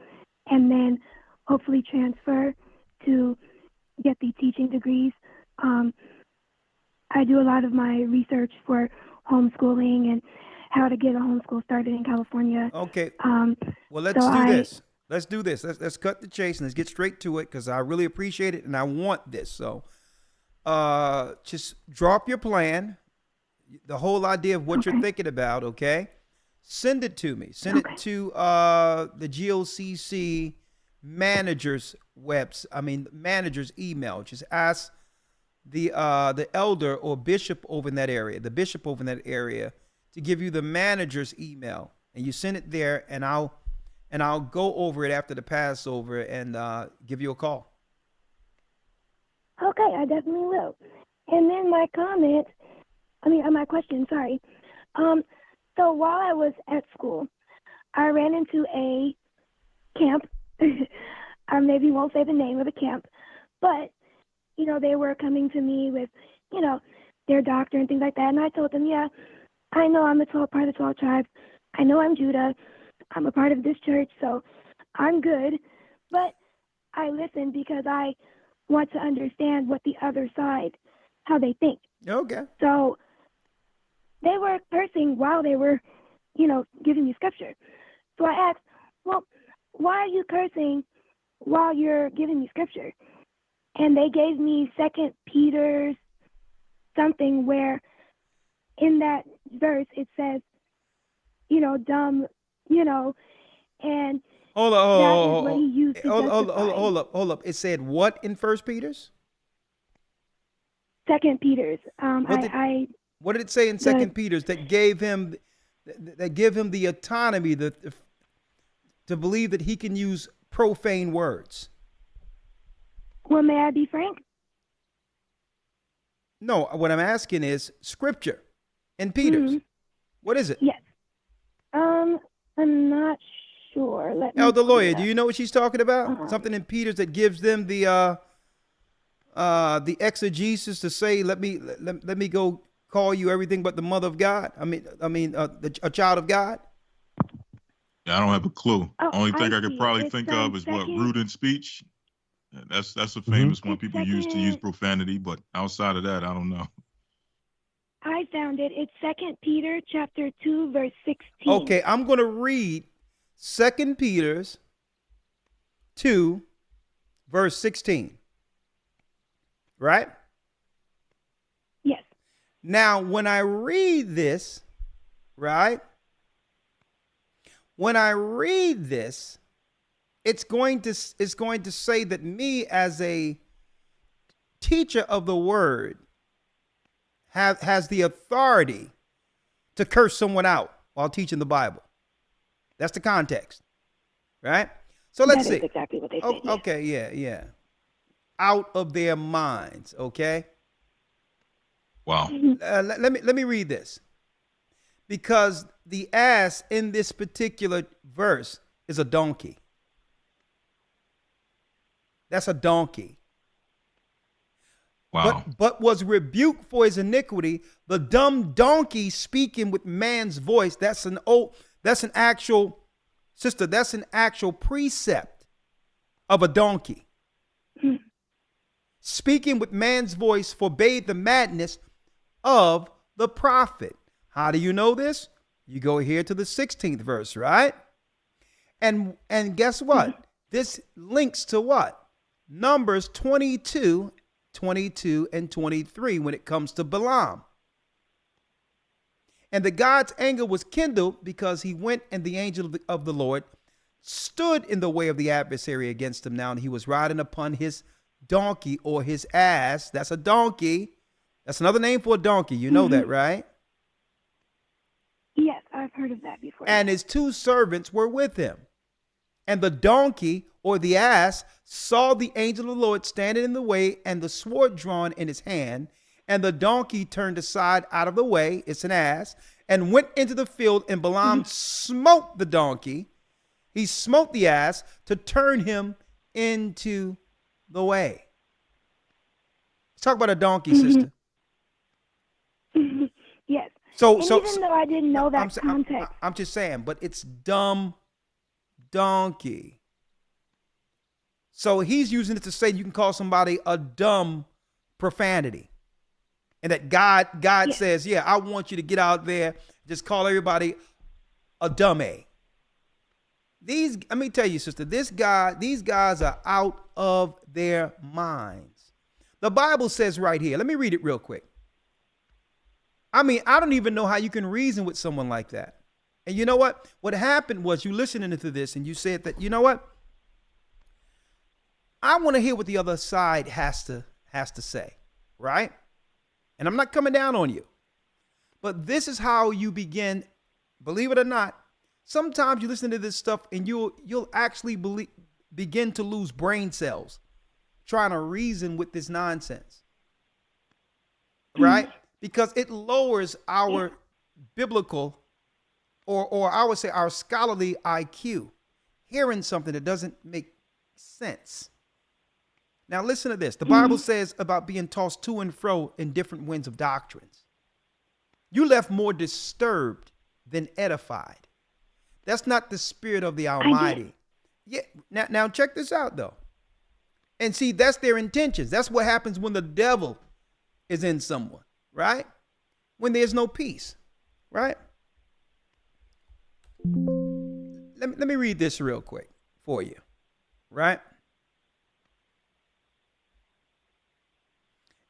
and then hopefully transfer to get the teaching degrees. I do a lot of my research for homeschooling and how to get a homeschool started in California. Okay. Well, let's do this. Let's do this. Let's cut the chase and let's get straight to it, because I really appreciate it and I want this. So just drop your plan, the whole idea of what you're thinking about, okay? Send it to me. Send it to the GOCC manager's manager's email. Just ask the elder or bishop over in that area, to give you the manager's email, and you send it there, and I'll go over it after the Passover and give you a call. Okay, I definitely will. And then my question, sorry. So while I was at school, I ran into a camp. I maybe won't say the name of the camp, but, they were coming to me with, their doctor and things like that. And I told them, yeah, I know I'm part of the 12 tribes. I know I'm Judah. I'm a part of this church, so I'm good. But I listened because I want to understand what the other side, how they think. Okay. So they were cursing while they were, giving me scripture. So I asked, well, why are you cursing while you're giving me scripture? And they gave me 2 Peter something where in that verse it says, dumb, and hold up. It said what in 1 Peter's? 2 Peter's. What did it say in 2 Peter's that gave him the autonomy to believe that he can use profane words? Well, may I be frank? No, what I'm asking is scripture in Peter's. What is it? Yes. I'm not sure. Elder Lawyer, do you know what she's talking about? Something in Peter's that gives them the exegesis to say, let me go call you everything but the mother of God. A child of God. Yeah, I don't have a clue. Oh, Only thing I see. could probably It's, think of is what second- rude in speech. That's a famous one. People use to use profanity, but outside of that, I don't know. I found it. It's 2 Peter chapter 2, verse 16. Okay, I'm going to read 2 Peter's 2, verse 16. Right? Yes. Now, when I read this, right? When I read this, it's going to say that me as a teacher of the word has the authority to curse someone out while teaching the Bible. That's the context, right? So let's see. That is exactly what they say. Oh, okay, yeah. Out of their minds, okay? Wow. Let me read this. Because the ass in this particular verse is a donkey. That's a donkey. Wow. But was rebuked for his iniquity. The dumb donkey speaking with man's voice. That's an actual precept of a donkey. Speaking with man's voice forbade the madness of the prophet. How do you know this? You go here to the 16th verse, right? And guess what? This links to what? Numbers 22, and 23 when it comes to Balaam. And the God's anger was kindled because he went and the angel of the Lord stood in the way of the adversary against him now, and he was riding upon his donkey or his ass. That's a donkey. That's another name for a donkey. You know that, right? Yes, I've heard of that before. And his two servants were with him. And the donkey or the ass saw the angel of the Lord standing in the way and the sword drawn in his hand. And the donkey turned aside out of the way, it's an ass, and went into the field. And Balaam smote the donkey. He smote the ass to turn him into the way. Let's talk about a donkey, sister. Yes. So even though I didn't know that context. I'm just saying, but it's dumb donkey. So he's using it to say you can call somebody a dumb profanity. And that God says, yeah, I want you to get out there, just call everybody a dummy. Let me tell you, sister, these guys are out of their minds. The Bible says right here, let me read it real quick. I mean, I don't even know how you can reason with someone like that. And you know what? What happened was you listening to this and you said that, you know what? I want to hear what the other side has to say, right? And I'm not coming down on you. But this is how you begin, believe it or not, sometimes you listen to this stuff and you'll actually begin to lose brain cells trying to reason with this nonsense. Right? Because it lowers our biblical or I would say our scholarly IQ, hearing something that doesn't make sense. Now listen to this. The Bible says about being tossed to and fro in different winds of doctrines. You left more disturbed than edified. That's not the spirit of the Almighty. Yeah. Now check this out though. And see, that's their intentions. That's what happens when the devil is in someone, right? When there's no peace, right? Let me read this real quick for you, right?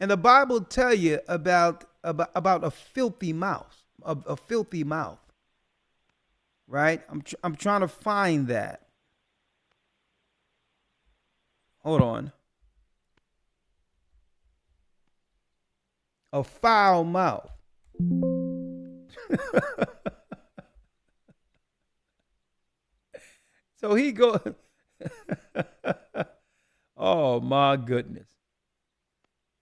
And the Bible tell you about a filthy mouth, a filthy mouth, right? I'm trying to find that. Hold on. A foul mouth. So he goes, oh my goodness.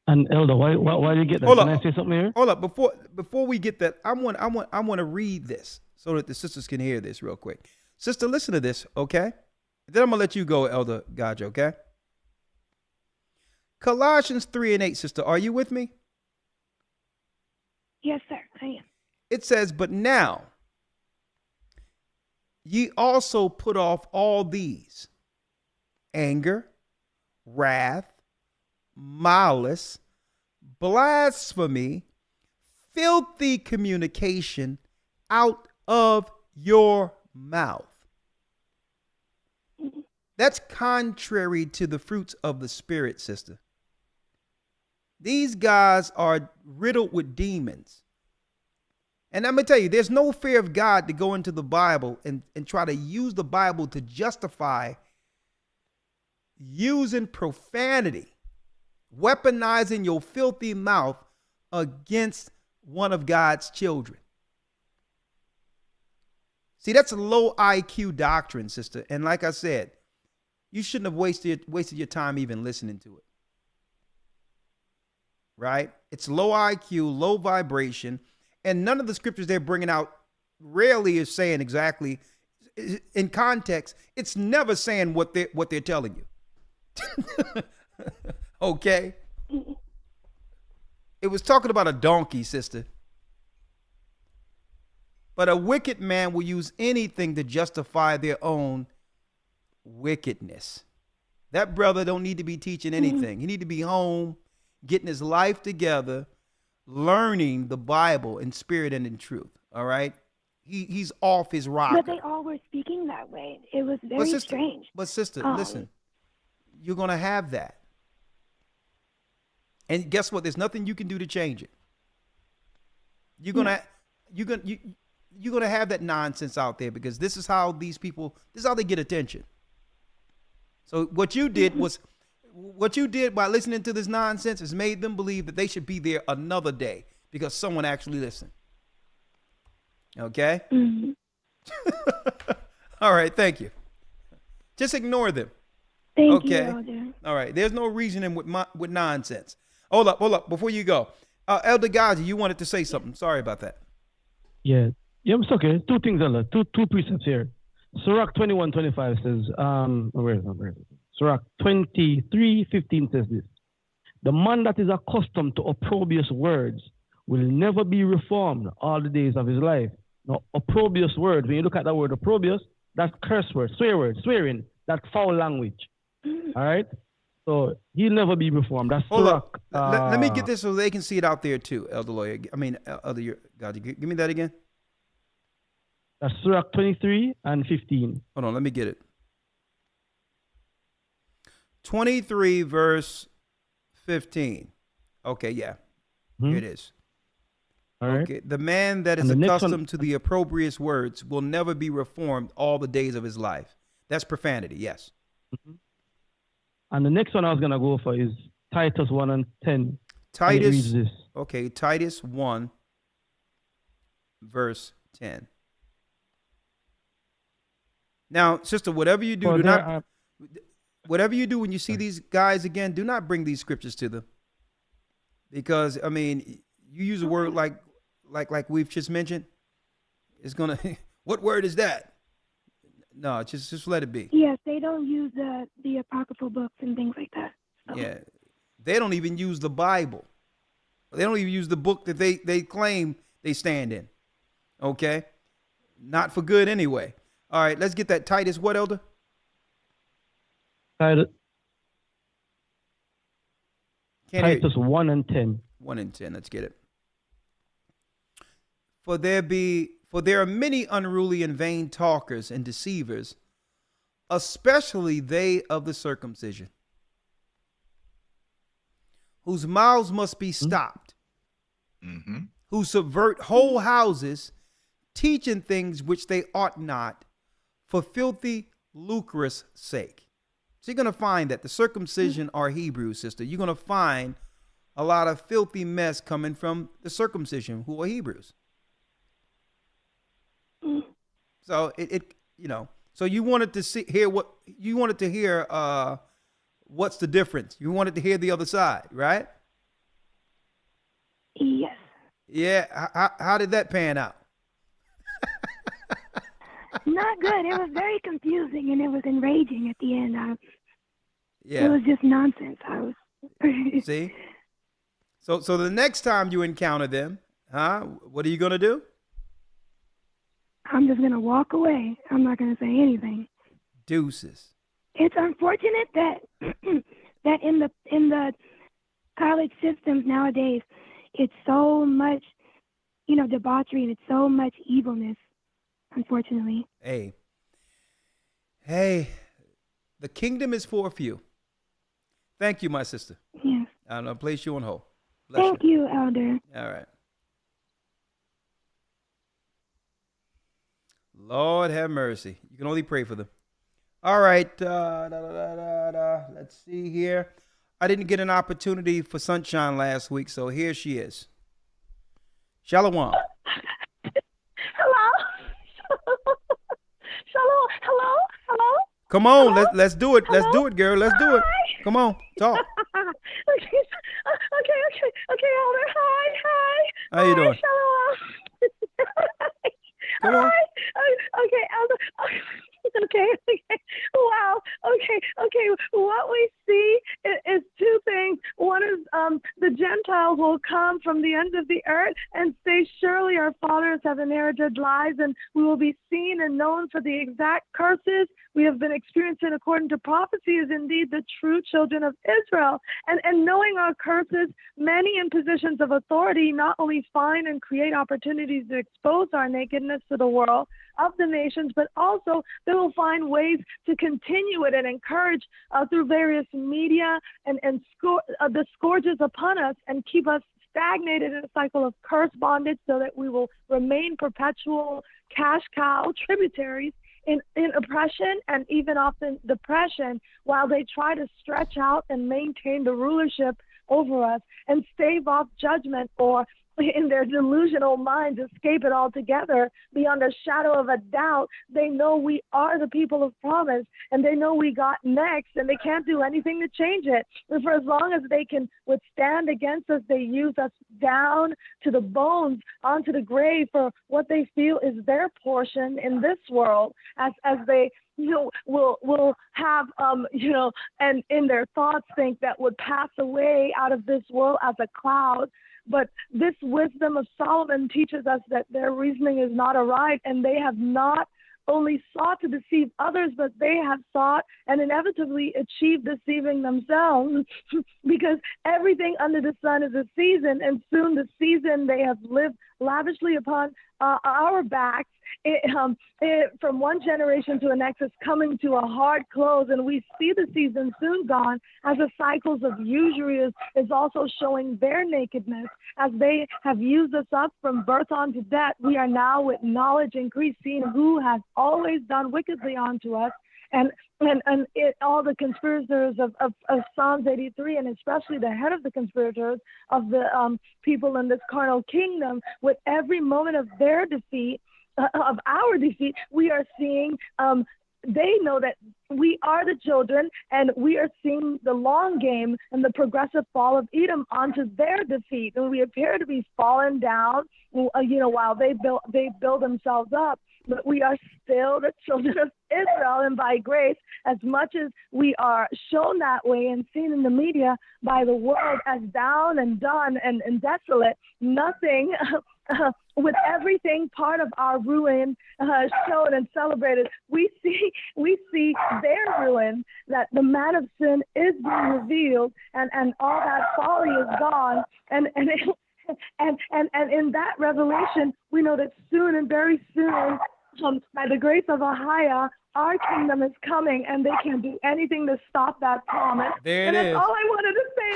And Elder, why do you get that? Can I say something here? Hold up, before we get that, I want to read this so that the sisters can hear this real quick. Sister, listen to this, okay? Then I'm gonna let you go, Elder Gaja, okay? Colossians 3:8, sister, are you with me? Yes, sir, I am. It says, but now ye also put off all these: anger, wrath, malice, blasphemy, filthy communication out of your mouth. That's contrary to the fruits of the Spirit, sister. These guys are riddled with demons. And I'm going to tell you, there's no fear of God to go into the Bible and try to use the Bible to justify using profanity, weaponizing your filthy mouth against one of God's children. See, that's a low IQ doctrine, sister. And like I said, you shouldn't have wasted your time even listening to it. Right? It's low IQ, low vibration. And none of the scriptures they're bringing out rarely is saying exactly, in context, it's never saying what they're telling you. Okay? It was talking about a donkey, sister. But a wicked man will use anything to justify their own wickedness. That brother don't need to be teaching anything. He need to be home, getting his life together, learning the Bible in spirit and in truth. All right? He's off his rocker. But they all were speaking that way. It was very strange. But sister, listen, you're going to have that. And guess what? There's nothing you can do to change it. You're going to have that nonsense out there because this is how these people, this is how they get attention. So what you did by listening to this nonsense is made them believe that they should be there another day because someone actually listened. Okay? Mm-hmm. All right, thank you. Just ignore them. Thank you, Elder. All right, there's no reasoning with nonsense. Hold up, before you go. Elder Gazi, you wanted to say something. Sorry about that. Yeah, it's okay. Two things, Elder. Two precepts here. Sirach 21:25 says, where is it? Sirach 23:15 says this. The man that is accustomed to opprobrious words will never be reformed all the days of his life. Now, opprobrious words, when you look at that word opprobrious, that's curse word, swearing, that's foul language. All right? So he'll never be reformed. That's Sirach. Let me get this so they can see it out there too, Elder Lawyer. Elder God, give me that again. That's Sirach 23:15. Hold on, let me get it. 23 verse 15. Okay, yeah. Here it is. All right. Okay. The man that is accustomed to the opprobrious words will never be reformed all the days of his life. That's profanity, yes. Mm-hmm. And the next one I was going to go for is Titus 1:10. Titus, okay, Titus 1 verse 10. Now, sister, whatever you do, whatever you do when you see these guys again, do not bring these scriptures to them. Because, I mean, you use a word like we've just mentioned, it's going to, what word is that? No, just let it be. Yes, they don't use the apocryphal books and things like that. So. Yeah, they don't even use the Bible. They don't even use the book that they claim they stand in. Okay? Not for good anyway. All right, let's get that Titus what, Elder? Titus 1:10. 1:10, let's get it. For there are many unruly and vain talkers and deceivers, especially they of the circumcision, whose mouths must be stopped, who subvert whole houses, teaching things which they ought not, for filthy, lucrous sake. So you're going to find that the circumcision are Hebrews, sister. You're going to find a lot of filthy mess coming from the circumcision, who are Hebrews. So so you wanted to hear what's the difference? You wanted to hear the other side, right? Yes. Yeah. How did that pan out? Not good. It was very confusing and it was enraging at the end. Yeah. It was just nonsense. See? So the next time you encounter them, what are you going to do? I'm just going to walk away. I'm not going to say anything. Deuces. It's unfortunate that that in the college systems nowadays, it's so much debauchery, and it's so much evilness, unfortunately. Hey, the kingdom is for a few. Thank you, my sister. Yes. I'm going to place you on hold. Bless Thank you, Elder. All right. Lord have mercy. You can only pray for them. All right. Let's see here. I didn't get an opportunity for Sunshine last week, so here she is. Shalom. Hello? Shalom. Hello? Come on, let's do it. Let's do it, girl. Let's do it. Come on, talk. Okay, Elder. Hi. How you doing? Shalom. Come on. Okay, Elder. Okay. Wow. Okay. What we see is two things. One is the Gentiles will come from the ends of the earth and say, surely our fathers have inherited lies, and we will be seen and known for the exact curses we have been experiencing according to prophecy is indeed the true children of Israel. And knowing our curses, many in positions of authority not only find and create opportunities to expose our nakedness to the world of the nations, but also they will find ways to continue it and encourage through various media and the scourges upon us and keep us stagnated in a cycle of curse bondage so that we will remain perpetual cash cow tributaries in oppression and even often depression while they try to stretch out and maintain the rulership over us and stave off judgment, or in their delusional minds escape it altogether. Beyond a shadow of a doubt, they know we are the people of promise, and they know we got next, and they can't do anything to change it. But for as long as they can withstand against us, they use us down to the bones, onto the grave, for what they feel is their portion in this world, as they will have, and in their thoughts think that would pass away out of this world as a cloud. But this wisdom of Solomon teaches us that their reasoning is not aright, and they have not only sought to deceive others, but they have sought and inevitably achieved deceiving themselves because everything under the sun is a season, and soon the season they have lived lavishly upon our backs. From one generation to the next is coming to a hard close, and we see the season soon gone as the cycles of usury is also showing their nakedness. As they have used us up from birth on to death, we are now with knowledge increased, seeing who has always done wickedly unto us. And all the conspirators of Psalms 83, and especially the head of the conspirators of the people in this carnal kingdom, with every moment of their defeat, of our defeat, we are seeing they know that we are the children, and we are seeing the long game and the progressive fall of Edom onto their defeat. And we appear to be falling down, while they build themselves up. But we are still the children of Israel, and by grace, as much as we are shown that way and seen in the media by the world as down and done and desolate, nothing, with everything part of our ruin shown and celebrated, we see their ruin, that the man of sin is being revealed, and all that folly is gone, and in that revelation, we know that soon and very soon, by the grace of Ahia, our kingdom is coming, and they can't do anything to stop that promise. There it and that's is. all I wanted to say.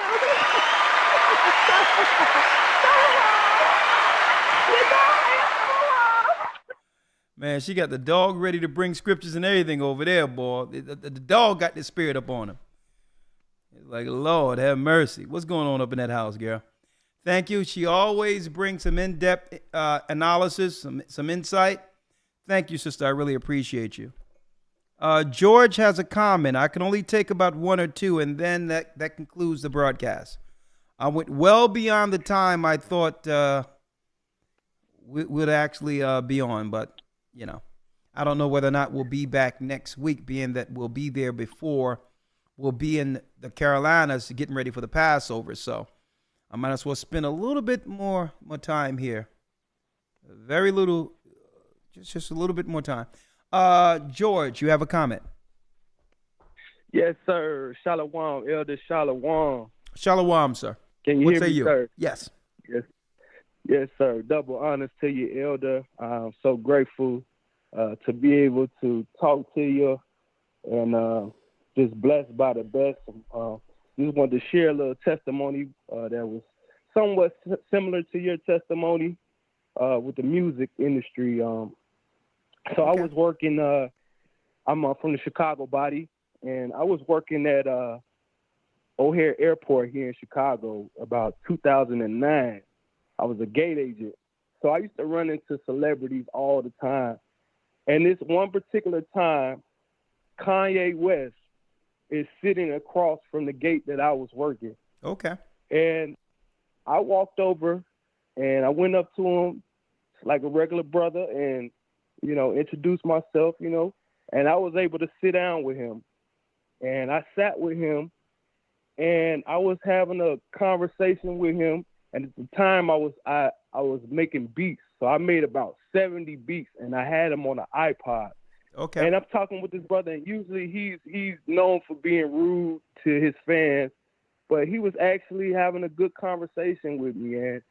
Man, she got the dog ready to bring scriptures and everything over there, boy. The dog got the spirit up on him. It's like, Lord, have mercy. What's going on up in that house, girl? Thank you. She always brings some in-depth analysis, some insight. Thank you, sister. I really appreciate you. George has a comment. I can only take about one or two, and then that concludes the broadcast. I went well beyond the time I thought we'd actually be on, but, I don't know whether or not we'll be back next week, being that we'll be there before we'll be in the Carolinas getting ready for the Passover. So I might as well spend a little bit more time here. Very little, just a little bit more time. George, you have a comment? Yes, sir. Shalom, Elder Shalom. Shalom, sir. Can you What hear say me, you? sir? Yes. Yes. Yes, sir. Double honors to you, Elder. I'm so grateful to be able to talk to you and just blessed by the best. Just wanted to share a little testimony that was somewhat similar to your testimony with the music industry. So I was working, I'm from the Chicago body, and I was working at O'Hare Airport here in Chicago about 2009. I was a gate agent. So I used to run into celebrities all the time. And this one particular time, Kanye West is sitting across from the gate that I was working. Okay. And I walked over and I went up to him like a regular brother and, introduced myself, and I was able to sit down with him. And I sat with him and I was having a conversation with him. And at the time I was making beats. So I made about 70 beats and I had them on an iPod. Okay. And I'm talking with this brother, and usually he's known for being rude to his fans, but he was actually having a good conversation with me. And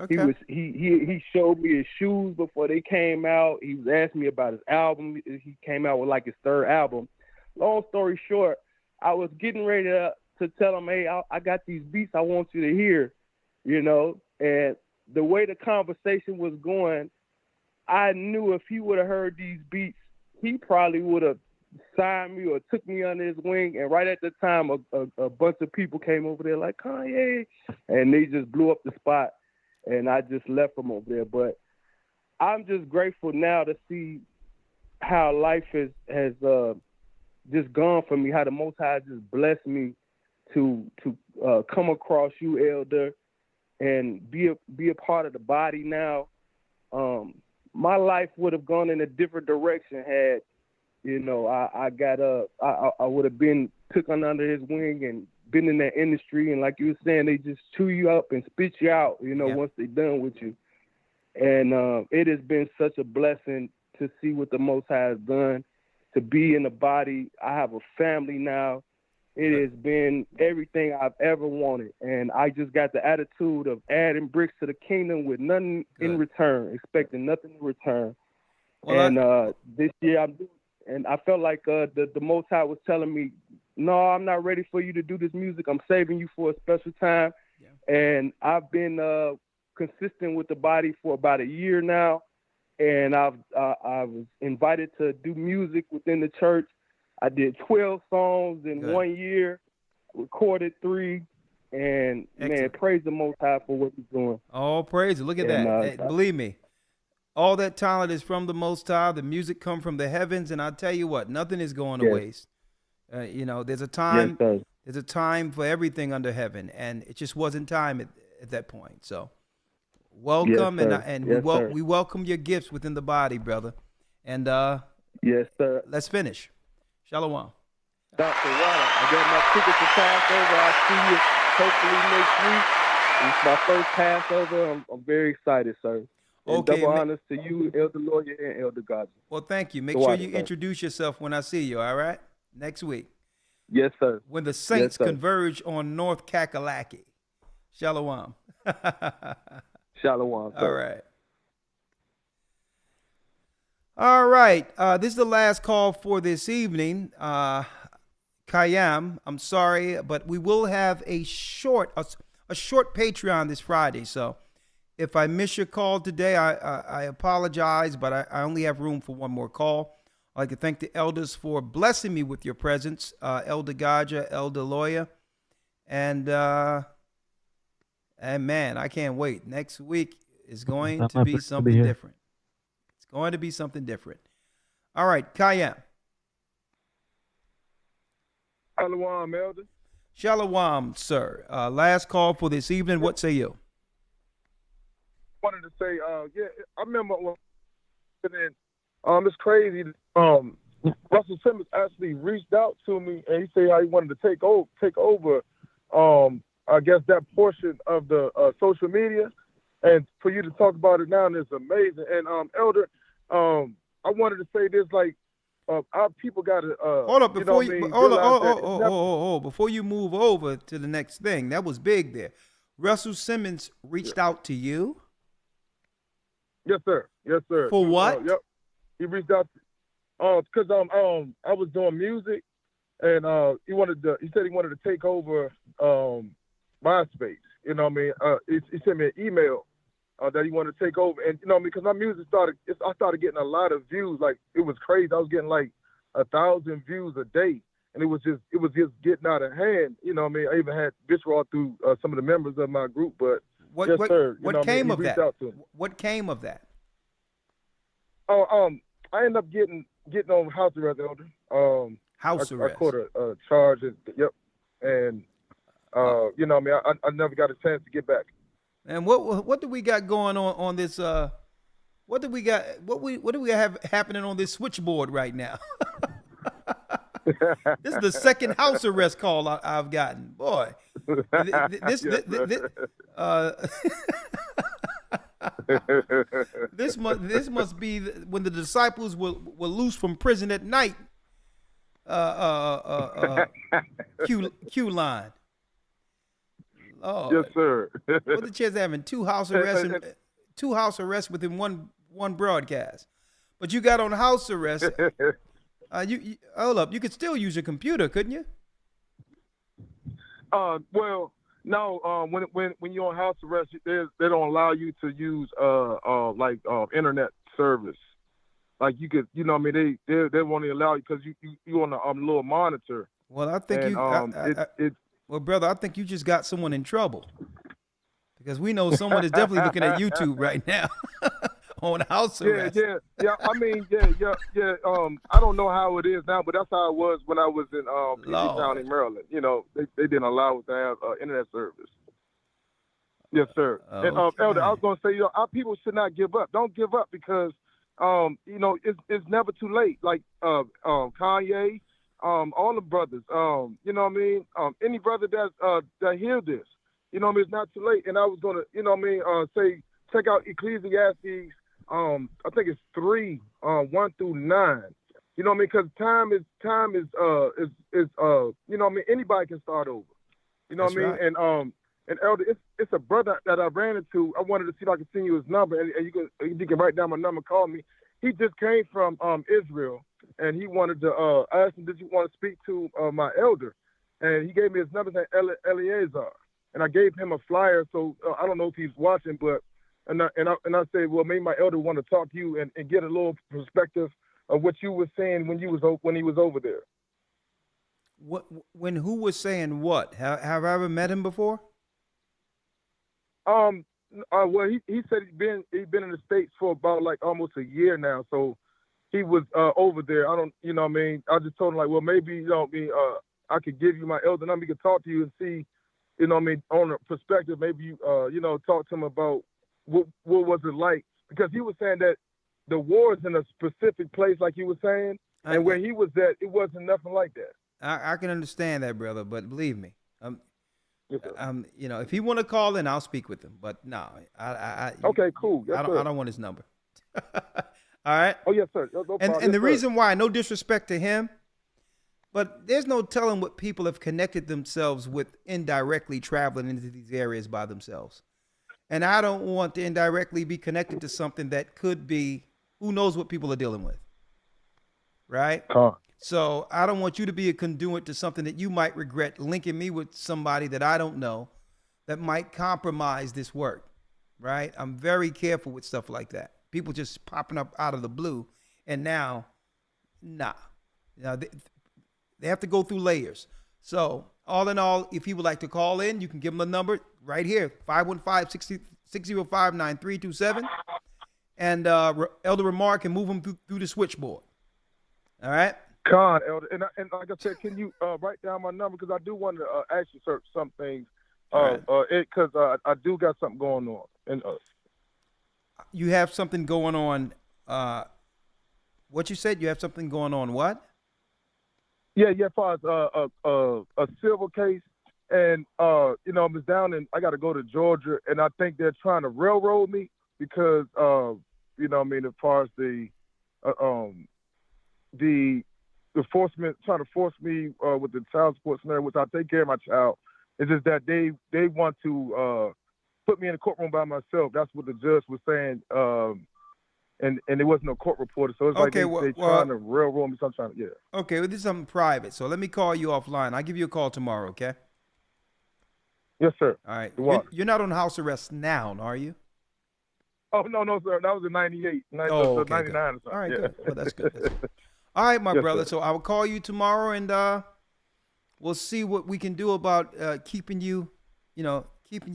he showed me his shoes before they came out. He was asking me about his album. He came out with like his third album. Long story short, I was getting ready to tell him, hey, I got these beats I want you to hear, and the way the conversation was going, I knew if he would have heard these beats, he probably would have signed me or took me under his wing. And right at the time, a bunch of people came over there like, Kanye, and they just blew up the spot, and I just left them over there. But I'm just grateful now to see how life has just gone for me, how the Most High just blessed me to come across you, Elder, and be a part of the body now. My life would have gone in a different direction had, I would have been took under his wing and been in that industry. And like you were saying, they just chew you up and spit you out, once they're done with you. And it has been such a blessing to see what the Most High has done, to be in the body. I have a family now. It has been everything I've ever wanted. And I just got the attitude of adding bricks to the kingdom with nothing in return, expecting nothing in return. Well, this year I'm doing, and I felt like the Most High was telling me, no, I'm not ready for you to do this music. I'm saving you for a special time. Yeah. And I've been consistent with the body for about a year now. And I was invited to do music within the church. I did 12 songs in 1 year, recorded 3, and man, praise the Most High for what he's doing. Oh, praise it. Look at that. Believe me, all that talent is from the Most High. The music come from the heavens, and I tell you what, nothing is going to waste. There's a time. Yes, there's a time for everything under heaven, and it just wasn't time at that point. So, welcome, we welcome your gifts within the body, brother. And yes, sir. Let's finish. Shalom. Dr. Water, I got my ticket to Passover. I'll see you hopefully next week. It's my first Passover. I'm very excited, sir. And double honors to you, Elder Lawyer, and Elder Godson. Well, thank you. Make sure you introduce yourself when I see you, all right? Next week. Yes, sir. When the saints converge on North Kakalaki. Shalom. Shalom, sir. All right. All right, this is the last call for this evening. Khayyam, I'm sorry, but we will have a short Patreon this Friday. So if I miss your call today, I apologize, but I only have room for one more call. I'd like to thank the elders for blessing me with your presence, Elder Gaja, Elder Lawyer, and man, I can't wait. Next week is going to be something different. Going to be something different. All right, Khayyam. Shalom, Elder. Shalom, sir. Last call for this evening. What say you? Wanted to say, I remember when it's crazy. Russell Simmons actually reached out to me and he said how he wanted to take over. I guess that portion of the social media. And for you to talk about it now is amazing. And Elder, I wanted to say this, like, our people got to hold up before before you move over to the next thing. That was big there. Russell Simmons reached out to you. Yes, sir. Yes, sir. For what? Yep. He reached out because I was doing music, and he said he wanted to take over MySpace. You know what I mean? He sent me an email that he wanted to take over, and you know what I mean, because my music I started getting a lot of views. Like, it was crazy. I was getting like 1,000 views a day, and it was just getting out of hand. You know what I mean? I even had visceral through some of the members of my group, but What yes, sir. what came of that? Out to him. What came of that? Oh, I ended up getting on house arrest, Elder. House arrest. I caught a charge. Yep. And you know what I mean, I never got a chance to get back. And what do we got going on this? What do we got? What do we have happening on this switchboard right now? This is the second house arrest call I've gotten. Boy, this must be when the disciples were loose from prison at night. Q line. Oh, yes, sir. What's the chance of having two house arrests within one broadcast? But you got on house arrest. You hold up. You could still use your computer, couldn't you? Well, no. When you're on house arrest, they don't allow you to use internet service. Like, you could, you know what I mean? They won't allow you because you on a little monitor. Well, I think well, brother, I think you just got someone in trouble, because we know someone is definitely looking at YouTube right now on house arrest. Yeah. I mean, yeah. I don't know how it is now, but that's how it was when I was in PG County, Maryland. You know, they didn't allow us to have internet service. Yes, sir. Okay. And Elder, I was gonna say, our people should not give up. Don't give up, because you know, it's never too late. Like Kanye. All the brothers, you know what I mean? Any brother that hear this, you know what I mean, it's not too late. And I was gonna, you know what I mean, say, check out Ecclesiastes, I think it's 3, 1 through 9. You know what I mean? Because time is you know what I mean, anybody can start over. You know what I mean? Right. And Elder, it's a brother that I ran into. I wanted to see if I could send you his number, and you can write down my number, call me. He just came from Israel. And he wanted to ask him, did you want to speak to my elder? And he gave me his number, Eleazar. And I gave him a flyer, so I don't know if he's watching, but and I said, well, maybe my elder want to talk to you and get a little perspective of what you were saying when he was over there. When who was saying what? Have I ever met him before? Well, he said he'd been in the States for about like almost a year now, so. He was over there. I don't, you know what I mean? I just told him, like, well, maybe, you know what I mean, I could give you my elder number. He could talk to you and see, you know what I mean, on a perspective, maybe you, you know, talk to him about what was it like? Because he was saying that the war is in a specific place, like he was saying, and where he was at, it wasn't nothing like that. I can understand that, brother, but believe me, yes, you know, if he want to call in, I'll speak with him. But no, okay, cool. Yes, I don't want his number. All right. Oh, yes, sir. No problem. And the reason why, no disrespect to him, but there's no telling what people have connected themselves with indirectly traveling into these areas by themselves. And I don't want to indirectly be connected to something that could be, who knows what people are dealing with. Right? So I don't want you to be a conduit to something that you might regret, linking me with somebody that I don't know that might compromise this work. Right? I'm very careful with stuff like that. People just popping up out of the blue, and now, nah. Now they have to go through layers. So all in all, if you would like to call in, you can give them the number right here, 515-605-9327. And Elder Ramar can move them through the switchboard. All right? Con, Elder. And like I said, can you write down my number? Because I do want to ask you some things. Because I do got something going on. And you have something going on. What you said? You have something going on? What? Yeah. As far as a civil case, and you know, I was down and I got to go to Georgia, and I think they're trying to railroad me because you know, I mean, as far as the enforcement trying to force me with the child support scenario, which I take care of my child. It's just that they want to put me in a courtroom by myself. That's what the judge was saying and there wasn't no court reporter, so it's Okay, like they well, trying to railroad me. So I'm trying to, yeah. Okay, well, this is something private, so let me call you offline. I'll give you a call tomorrow, okay? Yes, sir. All right. The water. You're not on house arrest now, are you? Oh, no, sir. That was in 98. Oh, okay, 99 good. or something. All right, yeah. good. Well, that's good. That's good. All right, my Yes, brother. sir. So I will call you tomorrow, and we'll see what we can do about keeping you, keeping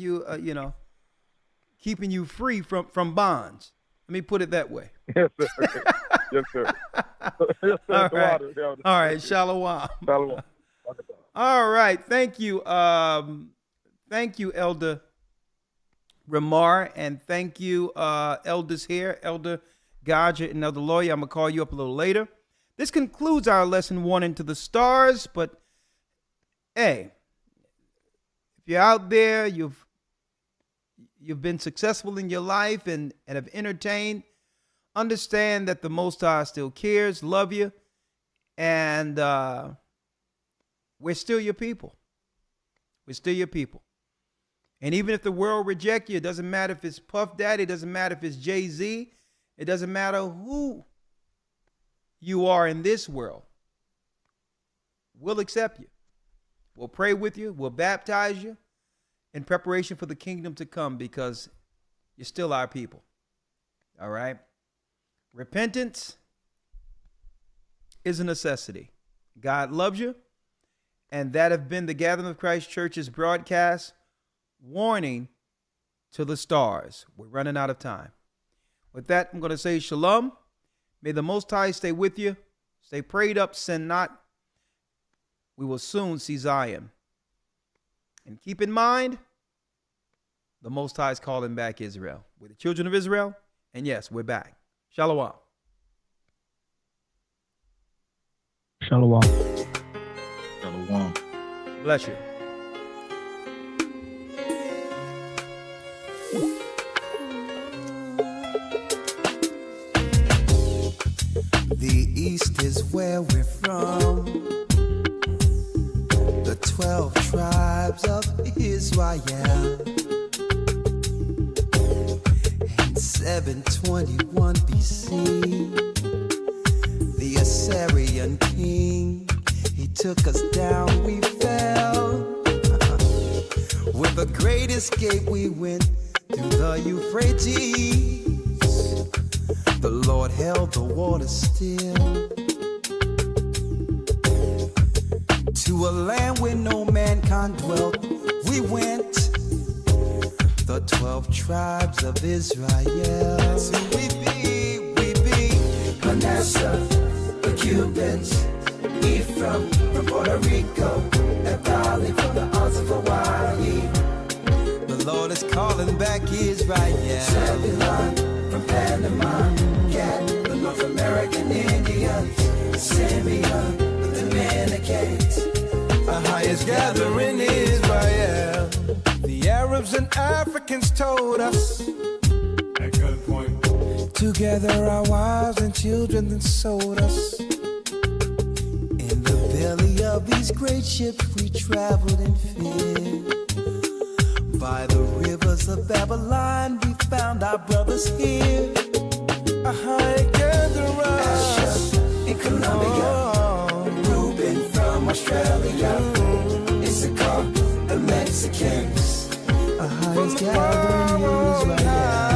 you free from bonds. Let me put it that way. Yes, sir. Okay. Yes, sir. Yes, sir. All The right. water. All right. Shalom. Shalom. All right. Thank you. Thank you, Elder Ramar, and thank you, elders here, Elder Gadget and Elder Lawyer. I'm going to call you up a little later. This concludes our lesson 1 into the stars, but hey, if you're out there, you've been successful in your life and have entertained, understand that the Most High still cares, love you, and we're still your people. We're still your people. And even if the world reject you, it doesn't matter if it's Puff Daddy, it doesn't matter if it's Jay-Z, it doesn't matter who you are in this world. We'll accept you. We'll pray with you. We'll baptize you in preparation for the kingdom to come, because you're still our people. All right? Repentance is a necessity. God loves you. And that have been the Gathering of Christ Church's broadcast, warning to the stars. We're running out of time. With that, I'm going to say shalom. May the Most High stay with you. Stay prayed up, sin not. We will soon see Zion. And keep in mind, the Most High is calling back Israel. We're the children of Israel, and yes, we're back. Shalom. Shalom. Shalom. Bless you. The East is where we're from. The 12 tribes of Israel. In 721 BC, the Assyrian king, he took us down, we fell. With a great escape, we went through the Euphrates. The Lord held the water still. To a land where no mankind dwelt, we went. The 12 tribes of Israel. So we be Manasseh, the Cubans, Ephraim from Puerto Rico, Naphtali from the Isles of Hawaii. The Lord is calling back Israel. Zebulon from Panama, Gad, the North American Indians, Simeon, the Dominicans, our highest gathering Israel. The Arabs and Africans told us, at gunpoint, to gather our wives and children, then sold us. In the belly of these great ships we traveled in fear. By the rivers of Babylon we found our brothers here. A high gatherer, Asher in Colombia, Reuben from Australia, Issachar, the Mexicans, a highest gathering in Israel.